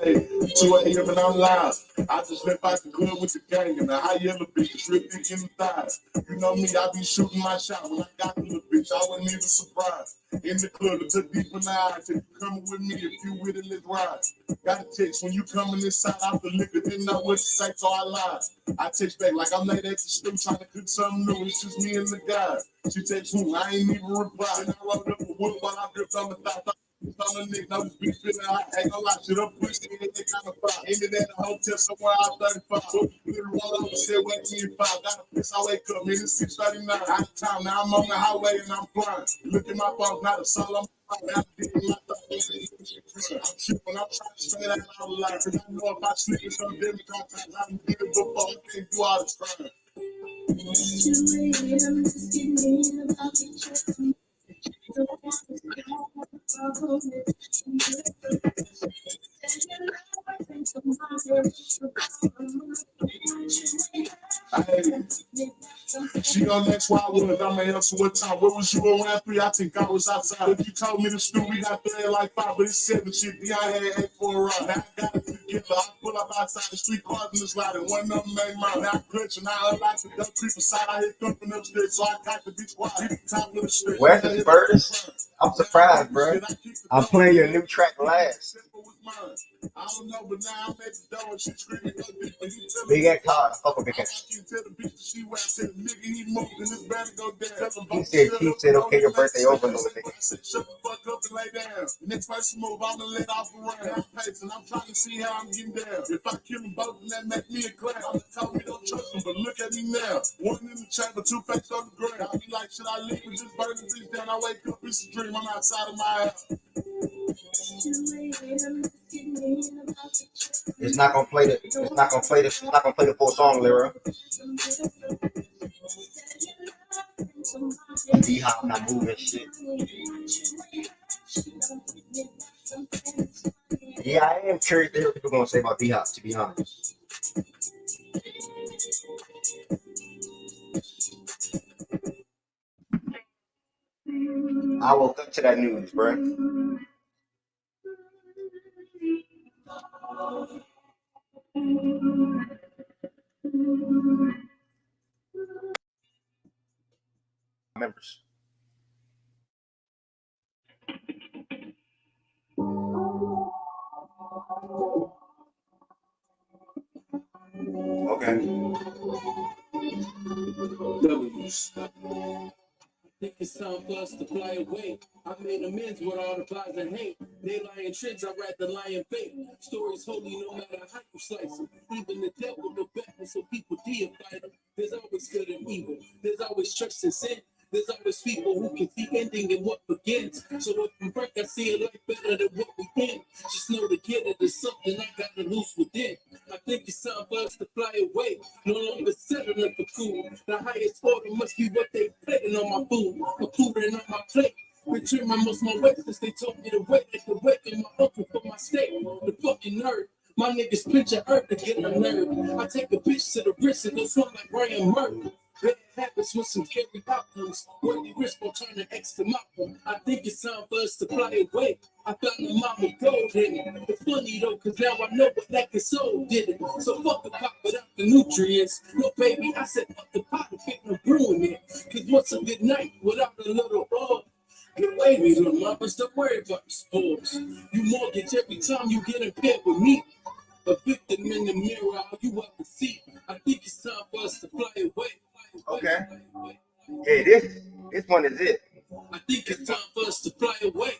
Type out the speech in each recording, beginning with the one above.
Hey, 2 a.m. and I'm live. I just left out the club with the gang and the high yellow bitch is ripped in the thighs. You know me, I be shooting my shot when I got the little bitch. I wasn't even surprised. In the club, it took deep in the eyes. If you coming with me, if you with it, let's ride. Got a text when you coming inside out the liquor, didn't know what to say, so I lied. I text back like I'm late at the stoop trying to cook something new. It's just me and the guys. She texts who I ain't even reply. And I rolled up a wood while I gripped on the thought. On the Knicks, no bitch feeling hot. Ain't gonna lie, shit up, push it, they kind of fire. Ended at the hotel somewhere out 35. So you roll over, said, wait me in 5. Got a piss, I wake up, man, it's 6:39. Out of town, now I'm on the highway and I'm flying. Look at my phone, not a soul, I'm digging my thoughts. I'm tripping, I'm trying to straight out of life. Cause I know if I sleep in some damn contact, I'm getting before I can't do all this crime. She on next why I was. I'ma answer what time. Where was you around 3? I think I was outside. If you told me the stew, we got 3 at like 5, but it's 7 shit. I had 8 for a ride. Now I got it together. I pull up outside the street, cars in the slide, and one of them made mine. Now I clutch and I unlock the dump creep aside. I hit thumping upstairs, so I got the bitch quiet. Hit the top of the street. Where's the first? I'm surprised, bro. I'm playing your new track last. I don't know, but now I'm at the door and she screaming. Big ass car, fuck with Big ass. He said, okay, your birthday over, little nigga. Shut the fuck up and lay down. Next person move, I'ma let off the rain. I'm pacing, I'm trying to see how I'm getting down. If I kill them both, then that make me a clown. I'm telling me don't trust them, but look at me now. One in the chamber, 2 faced on the ground. I be like, should I leave or just burn the bitch down? I wake up, it's a dream. I'm outside of my house. It's not gonna play the full song, Lyra. D-Hop not moving shit. Yeah, I am curious to hear what people gonna say about D-Hop, to be honest. I woke up to that news, bro. Members. Okay. W's. I think it's time for us to fly away. I made amends with all the lies and hate. They lying tricks, I'd rather lie and fake. Stories holy no matter how you slice them. Even the devil no better, so people deify them. There's always good and evil. There's always trust and sin. There's always people who can see ending in what begins. So if we break, I see a life better than what we can. Just know to get it is something I gotta lose within. I think it's time for us to fly away. No longer settling for cool. The highest order must be what they putting on my food. The food and on my plate. Return my most my weight since they told me to wait at the wake of my uncle for my state. The fucking nerd. My niggas pinch a earth to get a nerve. I take a bitch to the wrist and go swim like Brian Murphy. Bad habits with some scary outcomes. Worthy risk will turn an X to Malcolm. I think it's time for us to fly away. I found a mom with gold in it. It's funny though, cause now I know what that soul did it. So fuck the pot without the nutrients. No baby, I said fuck the pot and fit no ruin it. Cause what's a good night without a little get away, me little mothers, don't worry about the sports. You mortgage every time you get impaired with me. A victim in the mirror, all you ever see. I think it's time for us to fly away. Okay. Yeah, this one is it. I think it's time for us to fly away.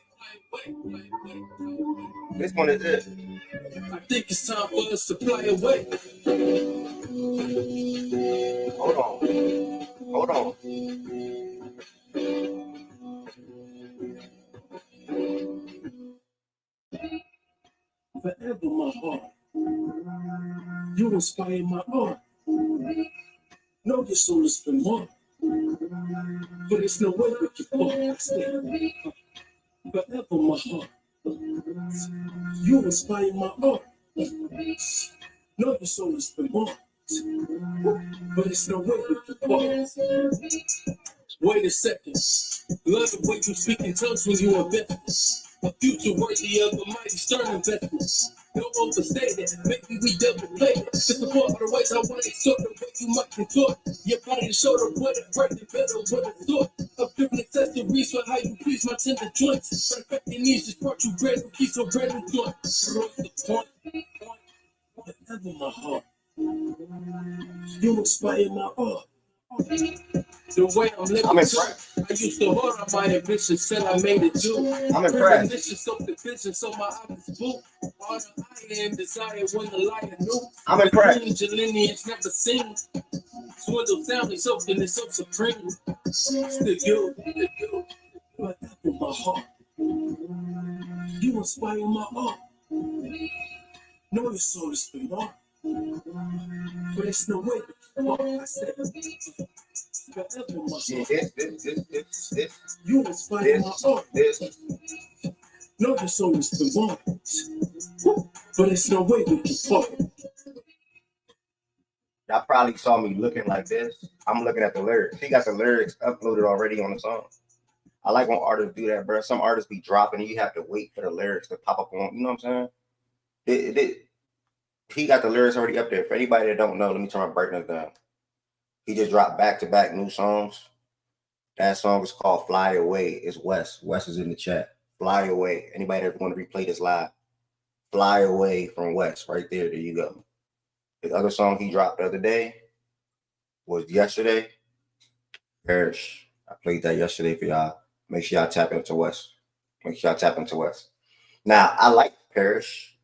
This one is it. I think it's time for us to fly away. Hold on. inspire my art. Know your soul has been marked, but it's no way we can part. I stay forever my heart. You inspire my art. Know your soul has been marked, but it's no way we can part. Wait a second. Love the way you speak in tongues when you are veterans. A future worthy of a mighty stern investment. Don't overstate it, maybe we double play it. To support the ways I want to extort the way you might contort. Your body to show the what a break the better with a thought. Of different accessories for how you please my tender joints. Perfect your needs, just brought you bread and keep your bread and joint. What's the point? Whatever my heart. You inspire my art. The way I'm living, I'm impressed. I used to hold on my ambitions till I made it do. I'm impressed. Premonitions of the vision, so my eyes boot. All the I am desire when the liar knew. I'm impressed. Your lineage never seen. Swindle family soaking is so supreme. Still you, forever my heart. You inspire my art. Know your soul is the mark, but it's no way. I said, forever my heart. You inspire my art. Know your soul is the mark, but it's no way we can part. Y'all probably saw me looking like this. I'm looking at the lyrics. He got the lyrics uploaded already on the song. I like when artists do that, bro. Some artists be dropping and you have to wait for the lyrics to pop up on. You know what I'm saying? He got the lyrics already up there. For anybody that don't know, let me turn my brightness down. He just dropped back-to-back new songs. That song is called Fly Away. It's Wes. Wes is in the chat. Fly Away. Anybody that want to replay this live? Fly Away from Wes. Right there. There you go. The other song he dropped the other day was Yesterday. Perish. I played that yesterday for y'all. Make sure y'all tap into Wes. Now, I like Perish,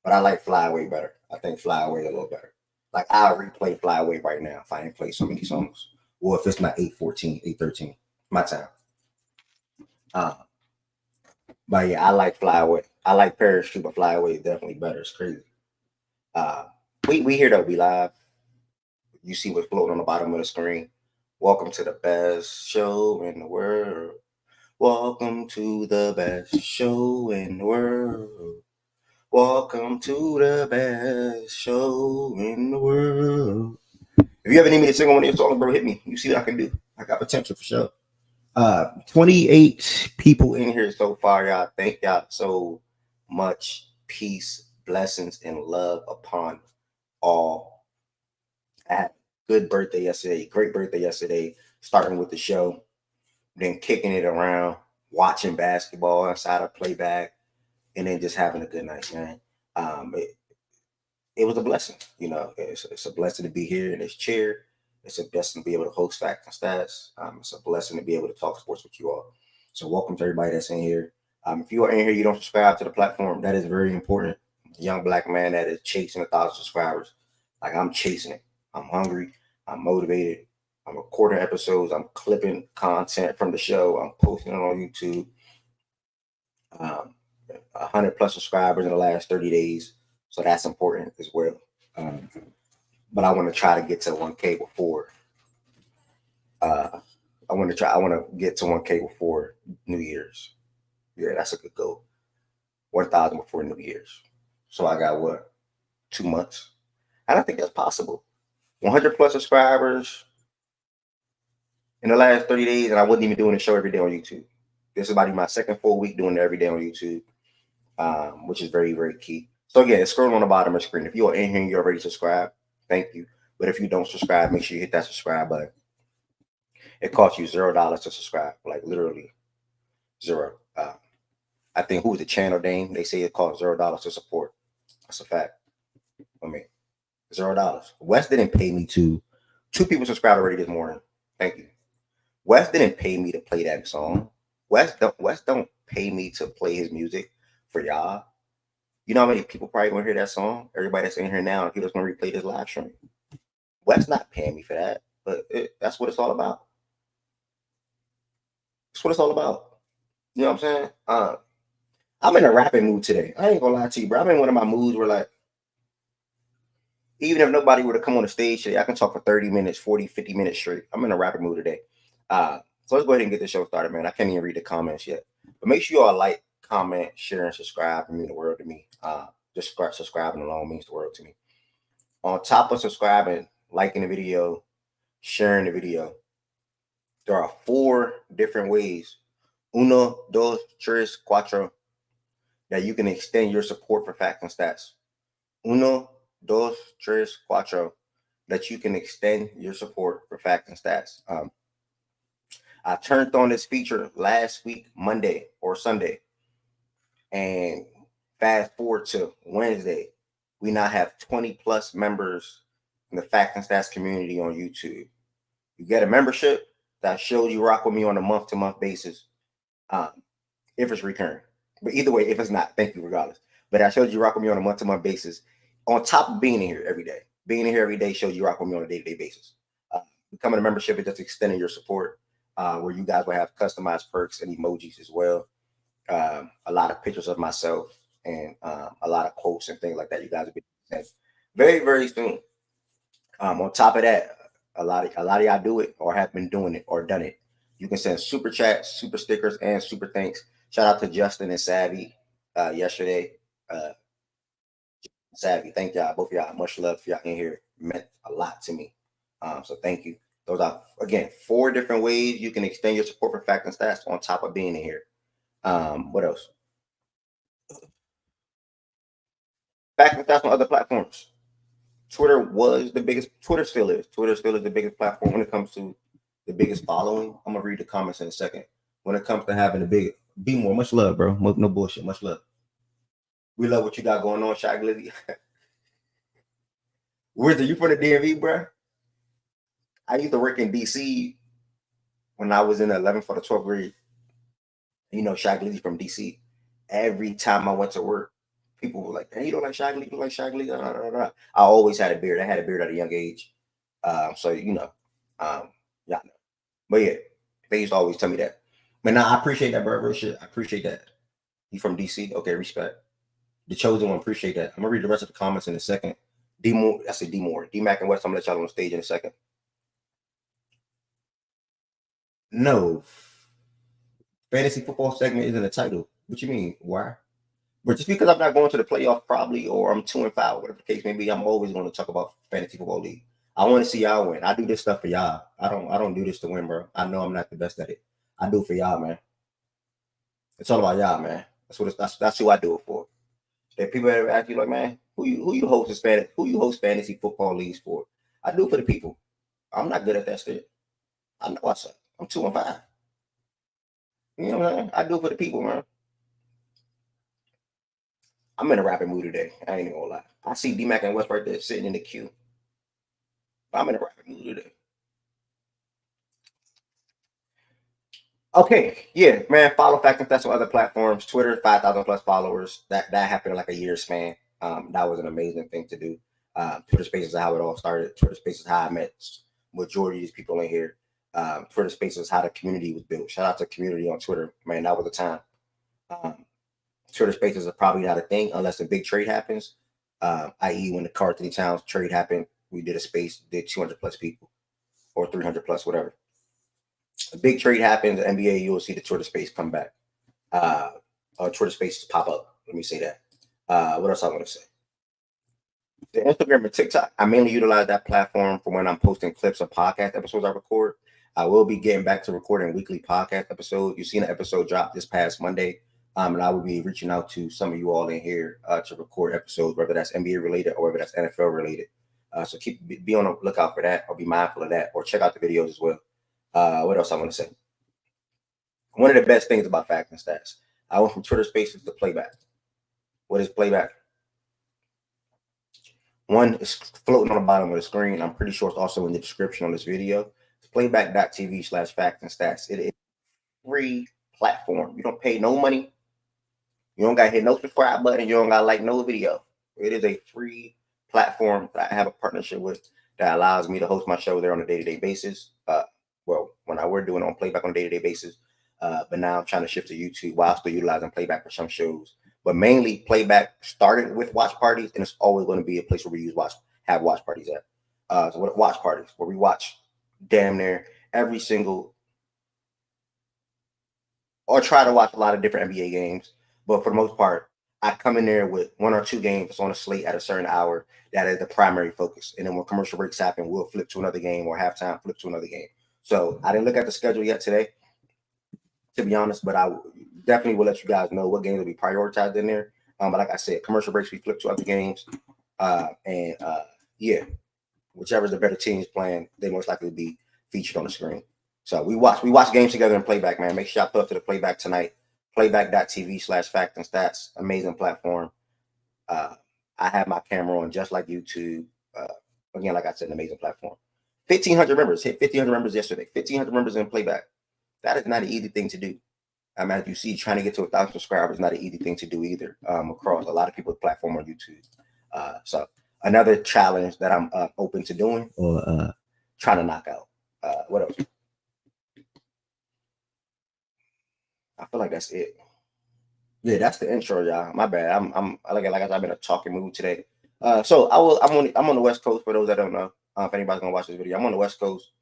but I like Fly Away better. I think Fly Away a little better. Like, I'll replay Fly Away right now if I ain't played so many songs. Or if it's not 8:14, 8:13. My time. But yeah, I like Fly Away. I like Perish too, but Fly Away is definitely better. It's crazy. We here though, we live. You see what's floating on the bottom of the screen. Welcome to the best show in the world. Welcome to the best show in the world. Welcome to the best show in the world. If you ever need me to sing on one of your songs, bro, hit me. You see what I can do. I got potential for sure. 28 people in here so far, y'all. Thank y'all so much. Peace, blessings, and love upon all. I had a good birthday yesterday. Great birthday yesterday. Starting with the show. Then kicking it around. Watching basketball inside of playback. And then just having a good night, man. It was a blessing. You know, it's a blessing to be here in this chair. It's a blessing to be able to host Facts and Stats. It's a blessing to be able to talk sports with you all. So welcome to everybody that's in here. If you are in here, you don't subscribe to the platform. That is very important. A young black man that is chasing 1,000 subscribers. Like, I'm chasing it. I'm hungry. I'm motivated. I'm recording episodes. I'm clipping content from the show. I'm posting it on YouTube. 100 plus subscribers in the last 30 days. So that's important as well. But I want to try to get to 1K before. I want to get to 1K before New Year's. Yeah, that's a good goal. 1,000 before New Year's. So I got what? 2 months. And I think that's possible. 100 plus subscribers in the last 30 days, and I wasn't even doing the show every day on YouTube. This is about to be my second full week doing it every day on YouTube, which is very, very key. So again, scroll on the bottom of the screen. If you're in here and you're already subscribed, thank you. But if you don't subscribe, make sure you hit that subscribe button. It costs you $0 to subscribe, like literally zero. I think who was the channel name? They say it costs $0 to support. That's a fact. I mean, $0. Wes didn't pay me to. 2 people subscribed already this morning. Thank you. Wes didn't pay me to play that song. Wes don't pay me to play his music for y'all. You know how many people probably want to hear that song? Everybody that's in here now, he just want to replay this live stream. Wes not paying me for that, but that's what it's all about. That's what it's all about. You know what I'm saying? I'm in a rapping mood today. I ain't gonna lie to you, bro. I'm in one of my moods where, like, Even if nobody were to come on the stage today, I can talk for 30 minutes, 40, 50 minutes straight. I'm in a rapid mood today. So let's go ahead and get the show started, man. I can't even read the comments yet. But make sure you all like, comment, share, and subscribe. It means the world to me. Just subscribing alone means the world to me. On top of subscribing, liking the video, sharing the video, there are 4 different ways, uno, dos, tres, cuatro, that you can extend your support for Facts and Stats. Uno, dos, tres, cuatro, that you can extend your support for Facts and Stats. I turned on this feature last week, Monday or Sunday, and fast forward to Wednesday, we now have 20 plus members in the Facts and Stats community on YouTube. You get a membership that shows you rock with me on a month-to-month basis, if it's recurring. But either way, if it's not, thank you regardless. But I showed you rock with me on a month-to-month basis, on top of being in here every day. Being in here every day shows you rock with me on a day-to-day basis. Becoming a membership is just extending your support, where you guys will have customized perks and emojis as well. A lot of pictures of myself and a lot of quotes and things like that. You guys will be sent very, very soon. On top of that, a lot of y'all do it or have been doing it or done it. You can send super chats, super stickers, and super thanks. Shout out to Justin and Savvy yesterday. Savvy, thank y'all, both of y'all. Much love for y'all in here. It meant a lot to me. So thank you. Those are, again, 4 different ways you can extend your support for Facts and Stats on top of being in here. What else? Facts and Stats on other platforms. Twitter was the biggest. Twitter still is. Twitter still is the biggest platform when it comes to the biggest following. I'm gonna read the comments in a second. When it comes to having the big, be more. Much love, bro. No bullshit. Much love. We love what you got going on, Shy Glizzy. Where's you from the DMV, bro? I used to work in DC when I was in the 11th or the 12th grade. You know, Shy Glizzy from DC. Every time I went to work, people were like, "Hey, you don't like Shy Glizzy? You like Shy Glizzy?" I always had a beard. I had a beard at a young age. So you know, yeah. But yeah, they used to always tell me that. But now I appreciate that, bro. Real shit. I appreciate that. You from DC? Okay, respect. The chosen one, appreciate that. I'm gonna read the rest of the comments in a second. D Moore, I said D Moore. D Mac and West, I'm gonna let y'all on the stage in a second. No. Fantasy football segment isn't a title. What you mean? Why? But just because I'm not going to the playoff probably, or I'm 2-5, whatever the case may be, I'm always going to talk about fantasy football league. I want to see y'all win. I do this stuff for y'all. I don't do this to win, bro. I know I'm not the best at it. I do it for y'all, man. It's all about y'all, man. That's who I do it for. If people ever ask you like, man, who you host fantasy football leagues for? I do it for the people. I'm not good at that shit. I know I suck. I'm 2-5. You know what I'm saying? I do it for the people, man. I'm in a rapid mood today. I ain't even gonna lie. I see D-Mac and West right there sitting in the queue. I'm in a rapid mood today. Okay, yeah, man. Follow Facts and Stats on other platforms. Twitter, 5,000 plus followers. That happened in like a year span. That was an amazing thing to do. Twitter Spaces is how it all started. Twitter Spaces is how I met majority of these people in here. Twitter Spaces is how the community was built. Shout out to community on Twitter, man. That was the time. Twitter Spaces are probably not a thing unless a big trade happens. I.e., when the Carl Anthony Towns trade happened, we did a space, did 200 plus people or 300 plus, whatever. A big trade happens, the NBA, you will see the Twitter space come back. Twitter spaces pop up. Let me say that. What else I want to say? The Instagram and TikTok, I mainly utilize that platform for when I'm posting clips of podcast episodes I record. I will be getting back to recording weekly podcast episodes. You've seen an episode drop this past Monday. And I will be reaching out to some of you all in here to record episodes, whether that's NBA related or whether that's NFL related. So be on the lookout for that, or be mindful of that, or check out the videos as well. What else I want to say? One of the best things about Facts and Stats, I went from Twitter Spaces to Playback. What is Playback? One is floating on the bottom of the screen. I'm pretty sure it's also in the description on this video. It's playback.tv/Facts and Stats. It is a free platform. You don't pay no money. You don't got to hit no subscribe button. You don't got to like no video. It is a free platform that I have a partnership with that allows me to host my show there on a day-to-day basis. Well, when I were doing it on Playback on a day-to-day basis, but now I'm trying to shift to YouTube while still utilizing Playback for some shows. But mainly Playback started with watch parties, and it's always going to be a place where we use watch. have watch parties at. So what watch parties where we watch damn near every single, or try to watch a lot of different NBA games. But for the most part, I come in there with 1 or 2 games on a slate at a certain hour. That is the primary focus. And then when commercial breaks happen, we'll flip to another game, or halftime flip to another game. So I didn't look at the schedule yet today, to be honest, but I definitely will let you guys know what games will be prioritized in there. But like I said, commercial breaks, we flip to other games. Yeah, whichever's the better teams playing, they most likely to be featured on the screen. So we watch games together in Playback, man. Make sure y'all put up to the Playback tonight. Playback.tv/fact and stats. Amazing platform. I have my camera on just like YouTube. Again, like I said, an amazing platform. 1,500 members. Hit 1,500 members yesterday. 1,500 members in Playback. That is not an easy thing to do. As you see, trying to get to 1,000 subscribers is not an easy thing to do either. Across a lot of people's platform on YouTube. So another challenge that I'm open to doing, or trying to knock out. What else? I feel like that's it. Yeah, that's the intro, y'all. My bad. I'm like I said, I've been in a talking mood today. So I'm on the West Coast, for those that don't know. If anybody's gonna watch this video, I'm on the West Coast.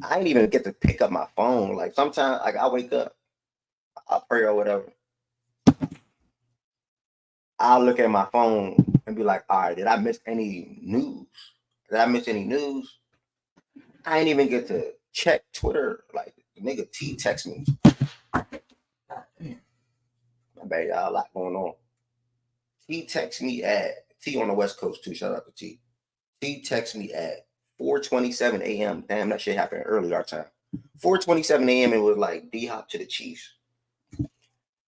I ain't even get to pick up my phone. Like sometimes, like I wake up, I'll pray or whatever. I'll look at my phone and be like, all right, did I miss any news? I ain't even get to check Twitter. Like the nigga T text me. My bad, y'all, a lot going on. T text me at T on the West Coast too. Shout out to T. T text me at 4:27 a.m. Damn, that shit happened early our time. 4:27 a.m. It was like Dhop to the Chiefs.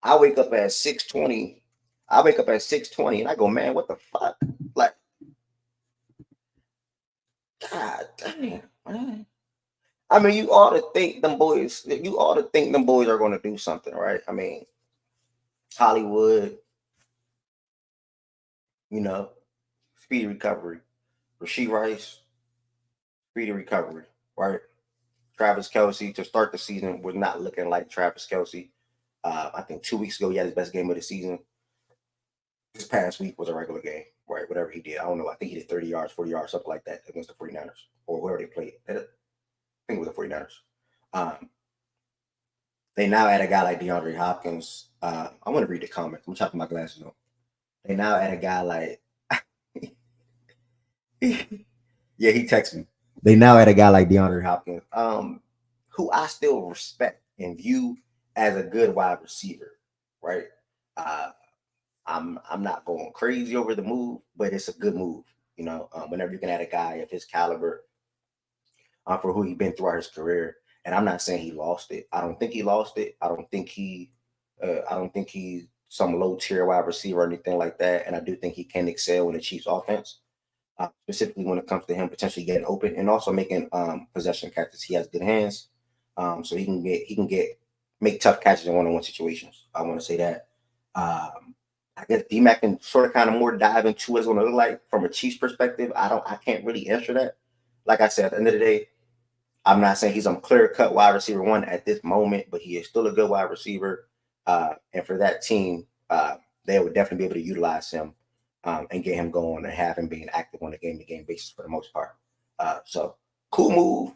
I wake up at 6:20. And I go, man, what the fuck? Like, God damn, man. I mean, you ought to think them boys are going to do something, right? I mean, Hollywood, speedy recovery. Rasheed Rice, speedy recovery, right? Travis Kelce to start the season was not looking like Travis Kelce. I think 2 weeks ago he had his best game of the season. This past week was a regular game, right? Whatever he did, I don't know. I think he did 30 yards, 40 yards, something like that against the 49ers or whoever they played. I think it was the 49ers. They now add a guy like DeAndre Hopkins. I want to read the comments. I'm chopping my glasses on. They now add a guy like yeah, he texted me. They now add a guy like DeAndre Hopkins, who I still respect and view as a good wide receiver, right? I'm not going crazy over the move, but it's a good move. Whenever you can add a guy of his caliber, for who he's been throughout his career, and I'm not saying he lost it. I don't think he lost it. I don't think he's some low tier wide receiver or anything like that. And I do think he can excel in the Chiefs offense. Specifically when it comes to him potentially getting open and also making possession catches. He has good hands, so he can make tough catches in one-on-one situations. I want to say that. I guess D-Mac can sort of kind of more dive into what it's going to look like from a Chiefs perspective. I can't really answer that. Like I said, at the end of the day, I'm not saying he's a clear-cut wide receiver one at this moment, but he is still a good wide receiver. And for that team, they would definitely be able to utilize him. And get him going and have him being active on a game-to-game basis for the most part. So cool move.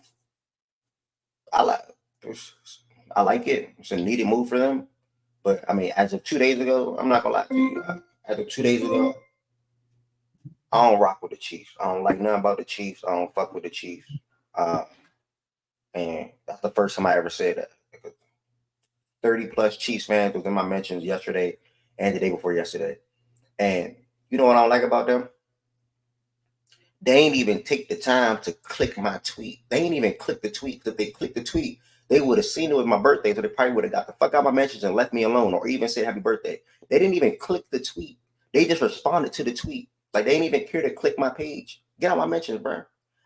I like it. It's a needed move for them. But I mean, as of 2 days ago, I'm not gonna lie to you. As of 2 days ago, I don't rock with the Chiefs. I don't like nothing about the Chiefs. I don't fuck with the Chiefs. And that's the first time I ever said that. 30+ Chiefs fans was in my mentions yesterday and the day before yesterday. And you know what I don't like about them? They ain't even take the time to click my tweet. They ain't even click the tweet. If they clicked the tweet, they would have seen it with my birthday, so they probably would have got the fuck out of my mentions and left me alone, or even said happy birthday. They didn't even click the tweet. They just responded to the tweet. Like they didn't even care to click my page. Get out my mentions, bro.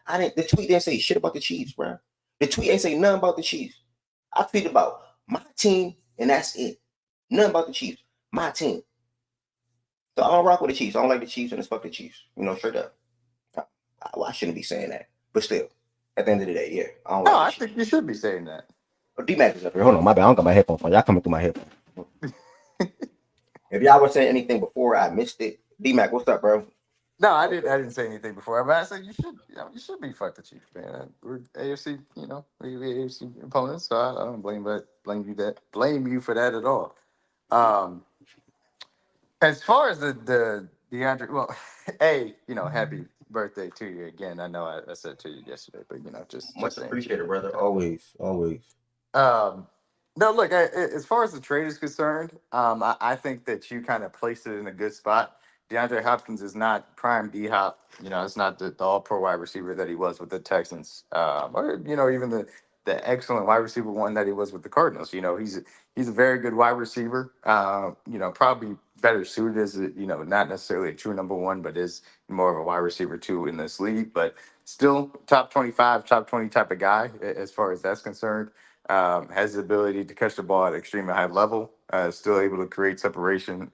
The tweet didn't say shit about the Chiefs, bro. The tweet ain't say nothing about the Chiefs. I tweeted about my team, and that's it. Nothing about the Chiefs. My team. So I don't rock with the Chiefs. I don't like the Chiefs, and it's fuck the Chiefs. Straight up. I shouldn't be saying that, but still, at the end of the day, yeah. I think you should be saying that. Oh, D-Mac is up here. Hold on, my bad. I don't got my headphones on. Y'all coming through my headphones. If y'all were saying anything before I missed it, D-Mac, what's up, bro? No, I didn't. Okay. I didn't say anything before. But I said you should be fuck the Chiefs, man. We're AFC. We AFC opponents, so I don't blame you for that at all. Um, as far as the DeAndre, well, happy birthday to you again. I know I said to you yesterday, but just Much saying to appreciated, you. brother. Always, always. Um, no, look, as far as the trade is concerned, I think that you kind of placed it in a good spot. DeAndre Hopkins is not prime D Hop. It's not the all pro wide receiver that he was with the Texans, or even the excellent wide receiver one that he was with the Cardinals. He's a very good wide receiver. Probably better suited as not necessarily a true number one, but is more of a wide receiver two in this league. But still, top 25, top 20 type of guy as far as that's concerned. Has the ability to catch the ball at extremely high level, still able to create separation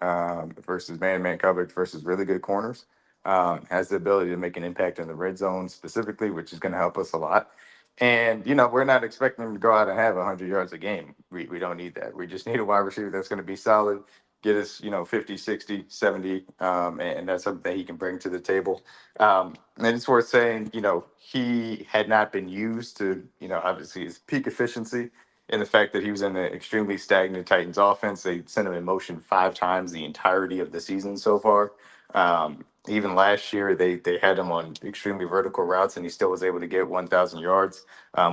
versus man-to-man coverage versus really good corners. Has the ability to make an impact in the red zone specifically, which is going to help us a lot. And, we're not expecting him to go out and have 100 yards a game. We don't need that. We just need a wide receiver that's going to be solid, get us, 50, 60, 70, and that's something that he can bring to the table. And it's worth saying, he had not been used to, obviously his peak efficiency and the fact that he was in an extremely stagnant Titans offense. They sent him in motion 5 times the entirety of the season so far. Even last year, they had him on extremely vertical routes, and he still was able to get 1,000 yards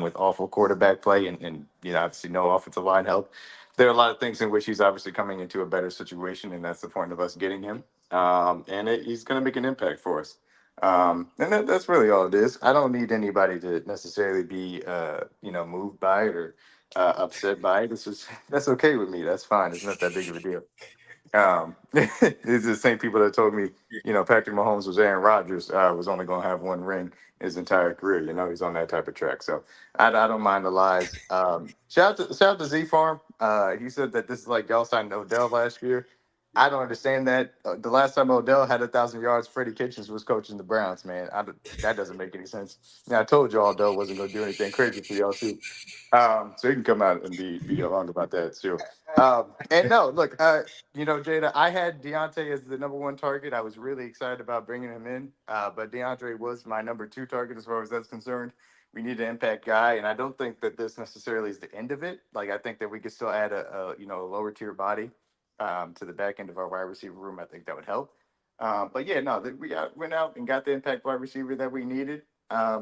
with awful quarterback play and obviously no offensive line help. There are a lot of things in which he's obviously coming into a better situation, and that's the point of us getting him. He's going to make an impact for us. That's really all it is. I don't need anybody to necessarily be, moved by it or upset by it. That's okay with me. That's fine. It's not that big of a deal. It's the same people that told me, Patrick Mahomes was Aaron Rodgers, was only going to have one ring his entire career. He's on that type of track. So I don't mind the lies. Shout out to Z Farm. He said that this is like y'all signed Odell last year. I don't understand that. The last time Odell had 1,000 yards, Freddie Kitchens was coaching the Browns. Man, that doesn't make any sense. Now I told y'all Odell wasn't going to do anything crazy for y'all too. So he can come out and be wrong about that too. And no, look, Jada, I had Deontay as the number one target. I was really excited about bringing him in, but DeAndre was my number two target as far as that's concerned. We need an impact guy, and I don't think that this necessarily is the end of it. Like I think that we could still add a lower tier body to the back end of our wide receiver room. I think that would help. But yeah, no, went out and got the impact wide receiver that we needed.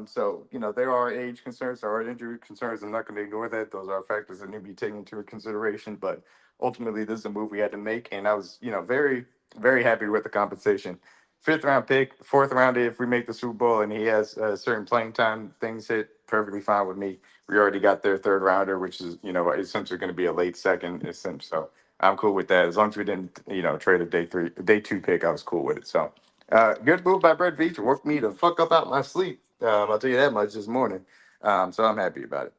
So there are age concerns, there are injury concerns. I'm not going to ignore that. Those are factors that need to be taken into consideration. But ultimately, this is a move we had to make, and I was very very happy with the compensation. Fifth round pick, fourth round if we make the Super Bowl, and he has certain playing time things hit perfectly fine with me. We already got their third rounder, which is essentially going to be a late second. So I'm cool with that. As long as we didn't trade a day two pick, I was cool with it. So. Good move by Brett Veach. Worked me the fuck up out my sleep. I'll tell you that much this morning. So I'm happy about it.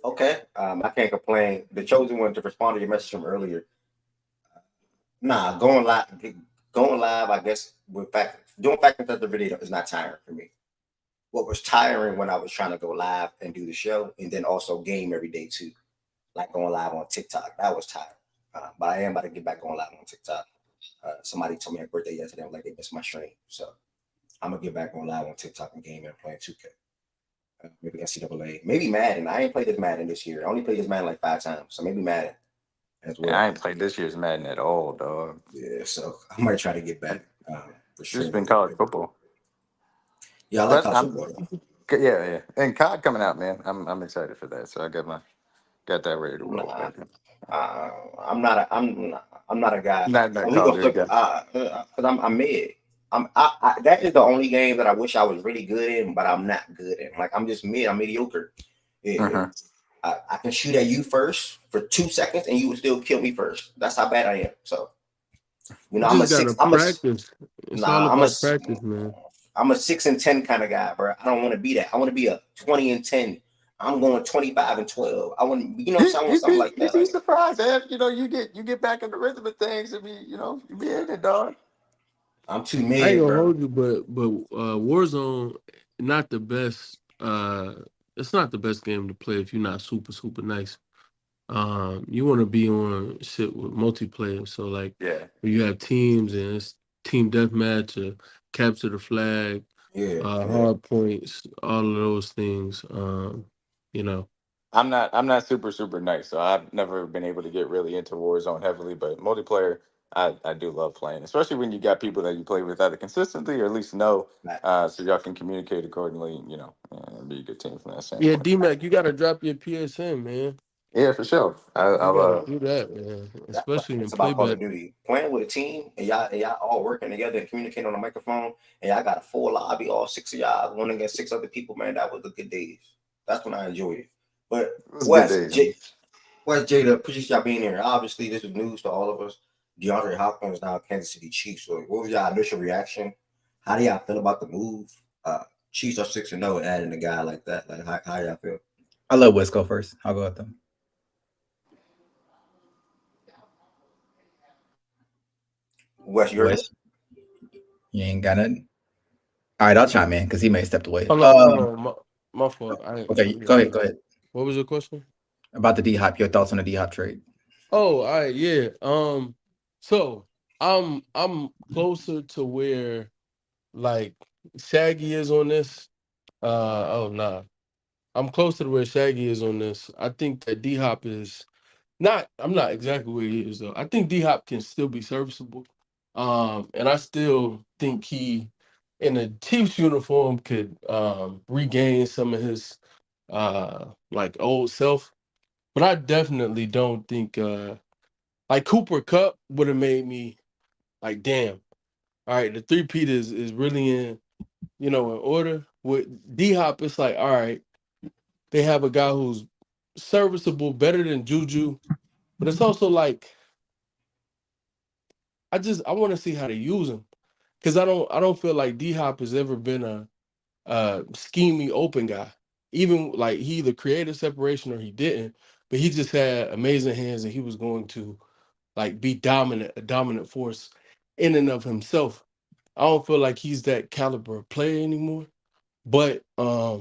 Okay. I can't complain. The chosen one to respond to your message from earlier. Nah, going live. I guess doing fact and the video is not tiring for me. What was tiring when I was trying to go live and do the show, and then also game every day too, like going live on TikTok. That was tiring. But I am about to get back going live on TikTok. Somebody told me happy birthday yesterday. I'm like, they missed my stream, so I'm gonna get back on live on TikTok and game and playing 2K. Maybe NCAA, maybe Madden. I ain't played this Madden this year. I only played this Madden like 5 times, so maybe Madden as Yeah, well. I ain't played this year's Madden at all, dog. Yeah, so I might try to get back for It's sure. been college football, Yeah, I like but college football. yeah, and COD coming out, man. I'm excited for that. So I got that ready to roll, Nah, man. I'm not a guy. Not We Call of gonna Duty flip guy. because I'm mid. That is the only game that I wish I was really good in, but I'm not good in. Like I'm just mid. I'm mediocre. Yeah, Mm-hmm. I can shoot at you first for 2 seconds, and you will still kill me first. That's how bad I am. So You I'm a just gotta six. I'm a practice. It's all nah. I'm a about practice, man. I'm a 6-10 kind of guy, bro. I don't want to be that. I want to be a 20-10. I'm going 25-12. I want, I want something like You'd that. be Like surprised if you get back in the rhythm of things and you be in it, dog. I'm too I ain't mid, gonna bro. hold you, but Warzone not the best. It's not the best game to play if you're not super super nice. You want to be on shit with multiplayer. So like Yeah. when you have teams and team deathmatch, capture the flag, Yeah, hard points, all of those things. You know, I'm not super nice, so I've never been able to get really into Warzone heavily. But multiplayer, I do love playing, especially when you got people that you play with either consistently or at least know, Matt. so y'all can communicate accordingly. And be a good team from that yeah, standpoint. D-Mac, you gotta drop your PSN, man. Yeah, for sure. You I'll gotta do that, man. That's Especially in it's about Call playback. of Duty. Playing with a team and y'all all working together and communicating on the microphone, and y'all got a full lobby, all 6 of y'all, one against 6 other people, man. That was the good days. That's when I enjoyed it. But It was good days. Wes, Jada, appreciate y'all being here. Obviously, this is news to all of us. DeAndre Hopkins now Kansas City Chiefs. So, what was y'all initial reaction? How do y'all feel about the move? Chiefs are 6-0, adding a guy like that. Like, how y'all feel? I let Wes go first. I'll go with them. Wes, you heard me? Wes, you ain't got nothing. All right, I'll chime in because he may have stepped away. Hold on, my fault. Okay, go ahead. Go ahead. What was your question? About the D-Hop, your thoughts on the D-Hop trade? Oh, all right, yeah. So I'm closer to where like Shaggy is on this. Oh nah. I'm closer to where Shaggy is on this. I think that D Hop is not. I'm not exactly where he is though. I think D Hop can still be serviceable. And I still think he, in a Chiefs uniform, could regain some of his like old self. But I definitely don't think like Cooper Cup would have made me like, damn. All right, the three-peat is really in order. With D Hop, it's like, all right, they have a guy who's serviceable, better than Juju, but it's also like I want to see how they use him because I don't feel like D Hop has ever been a scheming open guy. Even like he either created separation or he didn't, but he just had amazing hands and he was going to like be a dominant force in and of himself. I don't feel like he's that caliber of player anymore. But I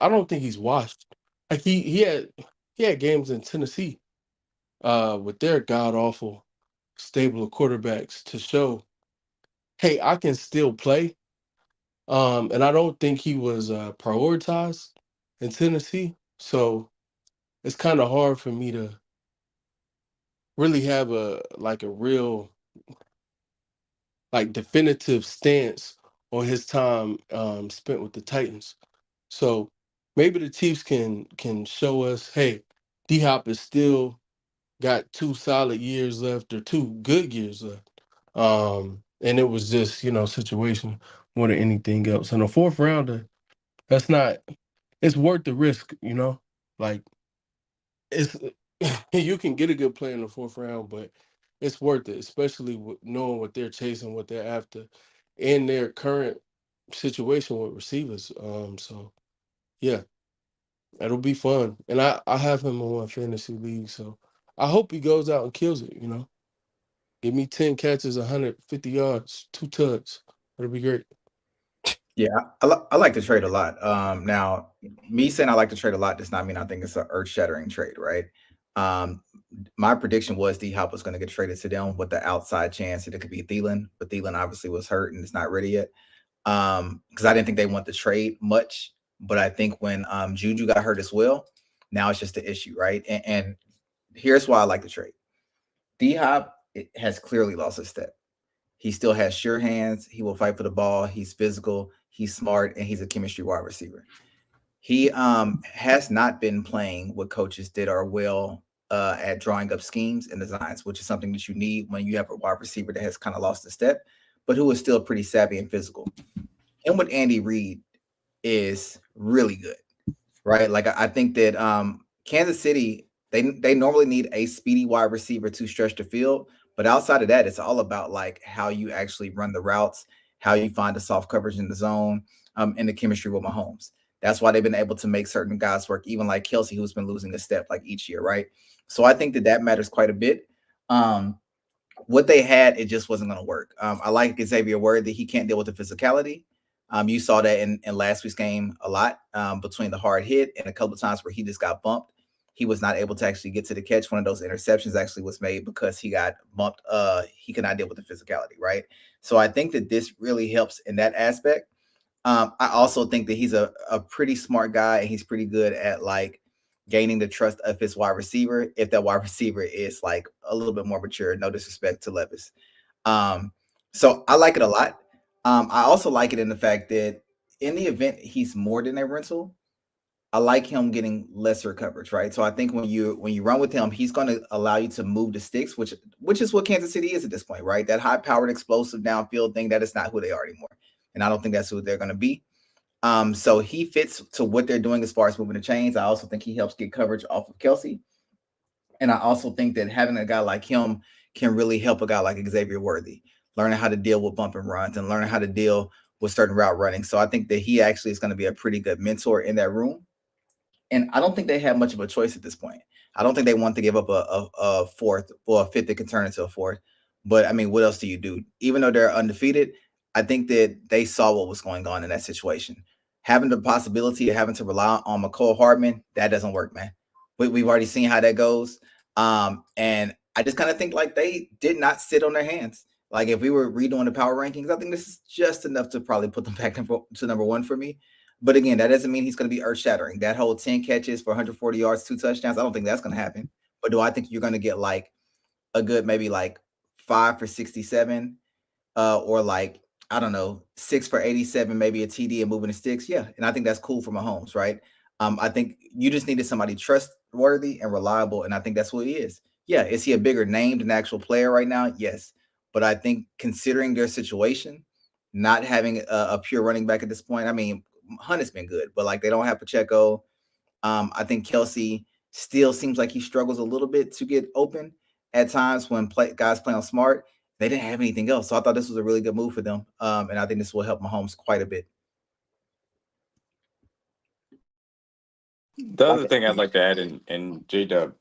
don't think he's washed. Like he had games in Tennessee with their god awful stable of quarterbacks to show, hey, I can still play. And I don't think he was prioritized in Tennessee. So it's kind of hard for me to really have a real like definitive stance on his time spent with the Titans. So maybe the Chiefs can show us, hey, D Hop is still got 2 solid years left or 2 good years left. And it was just, situation more than anything else. And a fourth rounder, that's not it's worth the risk. Like it's you can get a good player in the fourth round, but it's worth it, especially with knowing what they're chasing, what they're after in their current situation with receivers. So yeah, it'll be fun. And I have him in one fantasy league, so I hope he goes out and kills it. Give me 10 catches, 150 yards, 2 touchdowns. That'll be great. Yeah, I like to trade a lot. Now, me saying I like to trade a lot does not mean I think it's an earth-shattering trade, right? My prediction was D-Hop was going to get traded to them with the outside chance that it could be Thielen, but Thielen obviously was hurt and is not ready yet. Because I didn't think they want the trade much, but I think when Juju got hurt as well, now it's just the issue, right? And here's why I like the trade. D-Hop has clearly lost his step. He still has sure hands. He will fight for the ball. He's physical. He's smart, and he's a chemistry wide receiver. He has not been playing what coaches did are well at drawing up schemes and designs, which is something that you need when you have a wide receiver that has kind of lost a step, but who is still pretty savvy and physical. And what Andy Reid is really good, right? Like I think that Kansas City, they normally need a speedy wide receiver to stretch the field, but outside of that, it's all about like how you actually run the routes, how you find the soft coverage in the zone, and the chemistry with Mahomes. That's why they've been able to make certain guys work, even like Kelsey, who's been losing a step like each year, right? So I think that matters quite a bit. What they had, it just wasn't going to work. I like Xavier Word that he can't deal with the physicality. You saw that in last week's game a lot between the hard hit and a couple of times where he just got bumped. he was not able to actually get to the catch. One of those interceptions actually was made because he got bumped. He could not deal with the physicality, right? So I think that this really helps in that aspect. I also think that he's a pretty smart guy, and he's pretty good at like gaining the trust of his wide receiver. If that wide receiver is like a little bit more mature, no disrespect to Levis. So I like it a lot. I also like it in the fact that in the event he's more than a rental, I like him getting lesser coverage, right? So I think when you run with him, he's going to allow you to move the sticks, which is what Kansas City is at this point, right? That high-powered, explosive downfield thing, that is not who they are anymore, and I don't think that's who they're going to be. So he fits to what they're doing as far as moving the chains. I also think he helps get coverage off of Kelsey, and I also think that having a guy like him can really help a guy like Xavier Worthy, learning how to deal with bump and runs and learning how to deal with certain route running. So I think that he actually is going to be a pretty good mentor in that room. And I don't think they have much of a choice at this point. I don't think they want to give up a fourth or a fifth that can turn into a fourth. But I mean, what else do you do? Even though they're undefeated, I think that they saw what was going on in that situation. Having the possibility of having to rely on McCole Hardman, that doesn't work, man. We've already seen how that goes. And I just kind of think like they did not sit on their hands. Like if we were redoing the power rankings, I think this is just enough to probably put them back to number one for me. But again, that doesn't mean he's going to be earth-shattering. That whole 10 catches for 140 yards, 2 touchdowns, I don't think that's going to happen. But do I think you're going to get like a good maybe like 5 for 67 or like, I don't know, 6 for 87, maybe a TD and moving the sticks? Yeah, and I think that's cool for Mahomes, right? I think you just needed somebody trustworthy and reliable, and I think that's who he is. Yeah, is he a bigger name than an actual player right now? Yes. But I think considering their situation, not having a pure running back at this point, I mean, Hunt has been good, but like they don't have Pacheco. I think Kelsey still seems like he struggles a little bit to get open at times when guys play on smart. They didn't have anything else. So I thought this was a really good move for them. And I think this will help Mahomes quite a bit. The other thing I'd like to add, and J-Dub,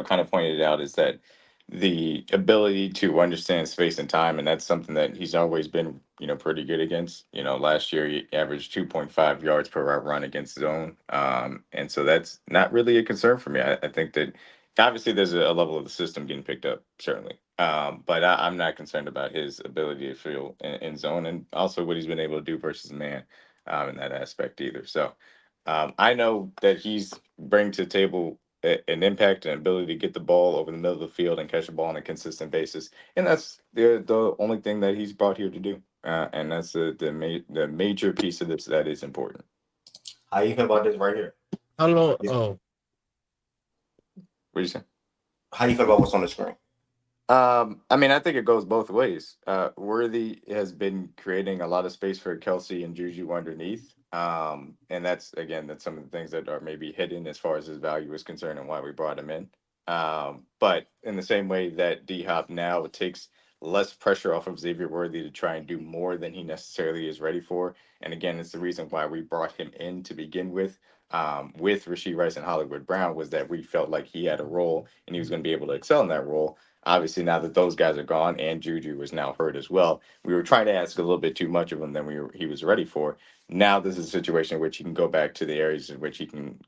kind of pointed out, is that the ability to understand space and time, and that's something that he's always been, pretty good against. Last year he averaged 2.5 yards per route run against zone, and so that's not really a concern for me. I think that obviously there's a level of the system getting picked up, certainly, but I'm not concerned about his ability to feel in zone, and also what he's been able to do versus man in that aspect either. So. I know that he's bringing to the table an impact and ability to get the ball over the middle of the field and catch the ball on a consistent basis, and that's the only thing that he's brought here to do, and that's the major piece of this that is important. How you feel about this right here? How long? Oh, What do you say? How you feel about what's on the screen? I mean, I think it goes both ways. Worthy has been creating a lot of space for Kelsey and Juju underneath. And that's some of the things that are maybe hidden as far as his value is concerned and why we brought him in. But in the same way that D-Hop now takes less pressure off of Xavier Worthy to try and do more than he necessarily is ready for. And again, it's the reason why we brought him in to begin with Rashee Rice and Hollywood Brown, was that we felt like he had a role and he was going to be able to excel in that role. Obviously, now that those guys are gone and Juju is now hurt as well, we were trying to ask a little bit too much of him than he was ready for. Now this is a situation in which he can go back to the areas in which he can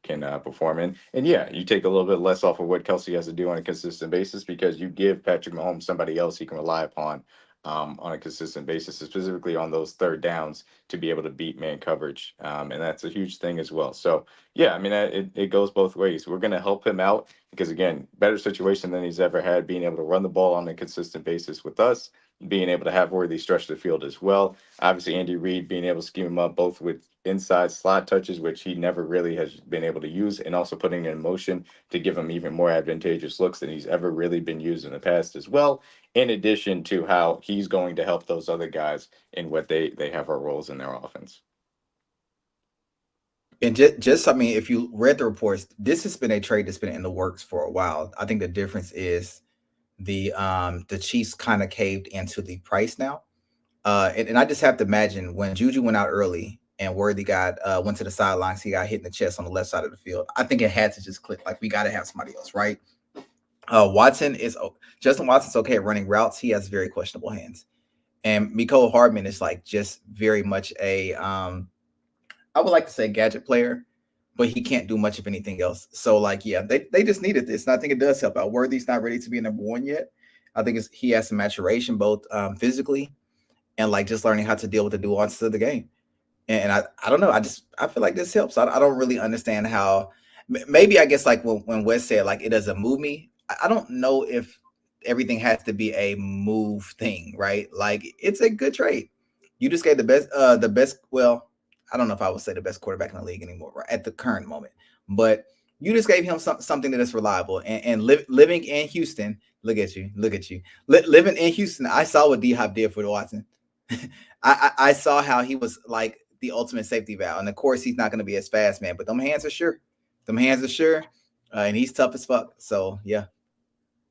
perform in. And yeah, you take a little bit less off of what Kelsey has to do on a consistent basis because you give Patrick Mahomes somebody else he can rely upon on a consistent basis, specifically on those third downs to be able to beat man coverage. And that's a huge thing as well. So yeah, I mean, it goes both ways. We're going to help him out because, again, better situation than he's ever had, being able to run the ball on a consistent basis with us, being able to have Worthy stretch the field as well. Obviously, Andy Reid being able to scheme him up both with inside slot touches, which he never really has been able to use, and also putting it in motion to give him even more advantageous looks than he's ever really been used in the past as well, in addition to how he's going to help those other guys in what they have our roles in their offense. And I mean, if you read the reports, this has been a trade that's been in the works for a while. I think the difference is the Chiefs kind of caved into the price now. And I just have to imagine when Juju went out early and Worthy went to the sidelines, he got hit in the chest on the left side of the field. I think it had to just click. Like, we got to have somebody else, right? Justin Watson's okay at running routes. He has very questionable hands. And Mecole Hardman is like just very much a I would like to say gadget player, but he can't do much of anything else. So like, yeah, they just needed this. And I think it does help out. Worthy's not ready to be number one yet. I think he has some maturation, both physically and like just learning how to deal with the nuances of the game. And I don't know. I feel like this helps. I don't really understand how. Maybe I guess like when Wes said like it doesn't move me. I don't know if everything has to be a move thing, right? Like it's a good trade. You just gave the best. Well, I don't know if I would say the best quarterback in the league anymore, right, at the current moment, but you just gave him something that is reliable. And living in Houston, look at you. Living in Houston, I saw what D-Hop did for Watson. I saw how he was like the ultimate safety valve. And of course, he's not going to be as fast, man, but them hands are sure. And he's tough as fuck. So, yeah.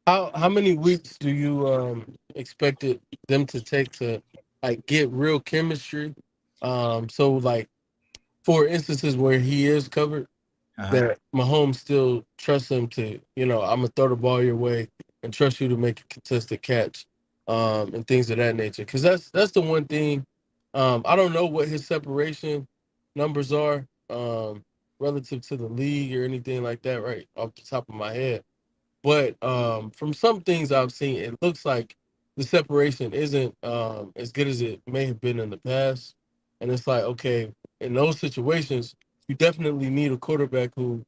How many weeks do you expect them to take to like get real chemistry? So like for instances where he is covered, that Mahomes still trusts him to, I'm gonna throw the ball your way and trust you to make a contested catch, and things of that nature. Because that's the one thing. I don't know what his separation numbers are relative to the league or anything like that, right off the top of my head. But from some things I've seen, it looks like the separation isn't as good as it may have been in the past. And it's like, okay, in those situations, you definitely need a quarterback who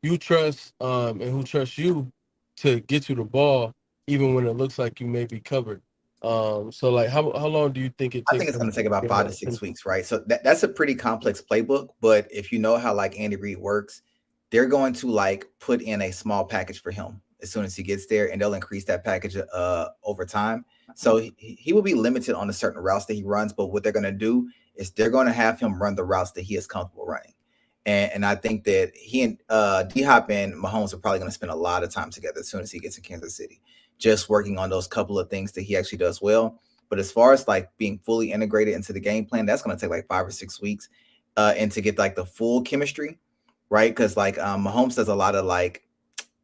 you trust and who trusts you to get you the ball, even when it looks like you may be covered. So, like, how long do you think it I takes think it's them going to take about get 5 that to 6 chemistry? weeks, right? So that's a pretty complex playbook. But if you know how like Andy Reid works, they're going to like put in a small package for him as soon as he gets there, and they'll increase that package over time. So he will be limited on the certain routes that he runs. But what they're going to do is they're going to have him run the routes that he is comfortable running. And I think that he and D-Hop and Mahomes are probably going to spend a lot of time together as soon as he gets to Kansas City, just working on those couple of things that he actually does well. But as far as like being fully integrated into the game plan, that's going to take like 5 or 6 weeks, and to get like the full chemistry, right? Because like Mahomes does a lot of like,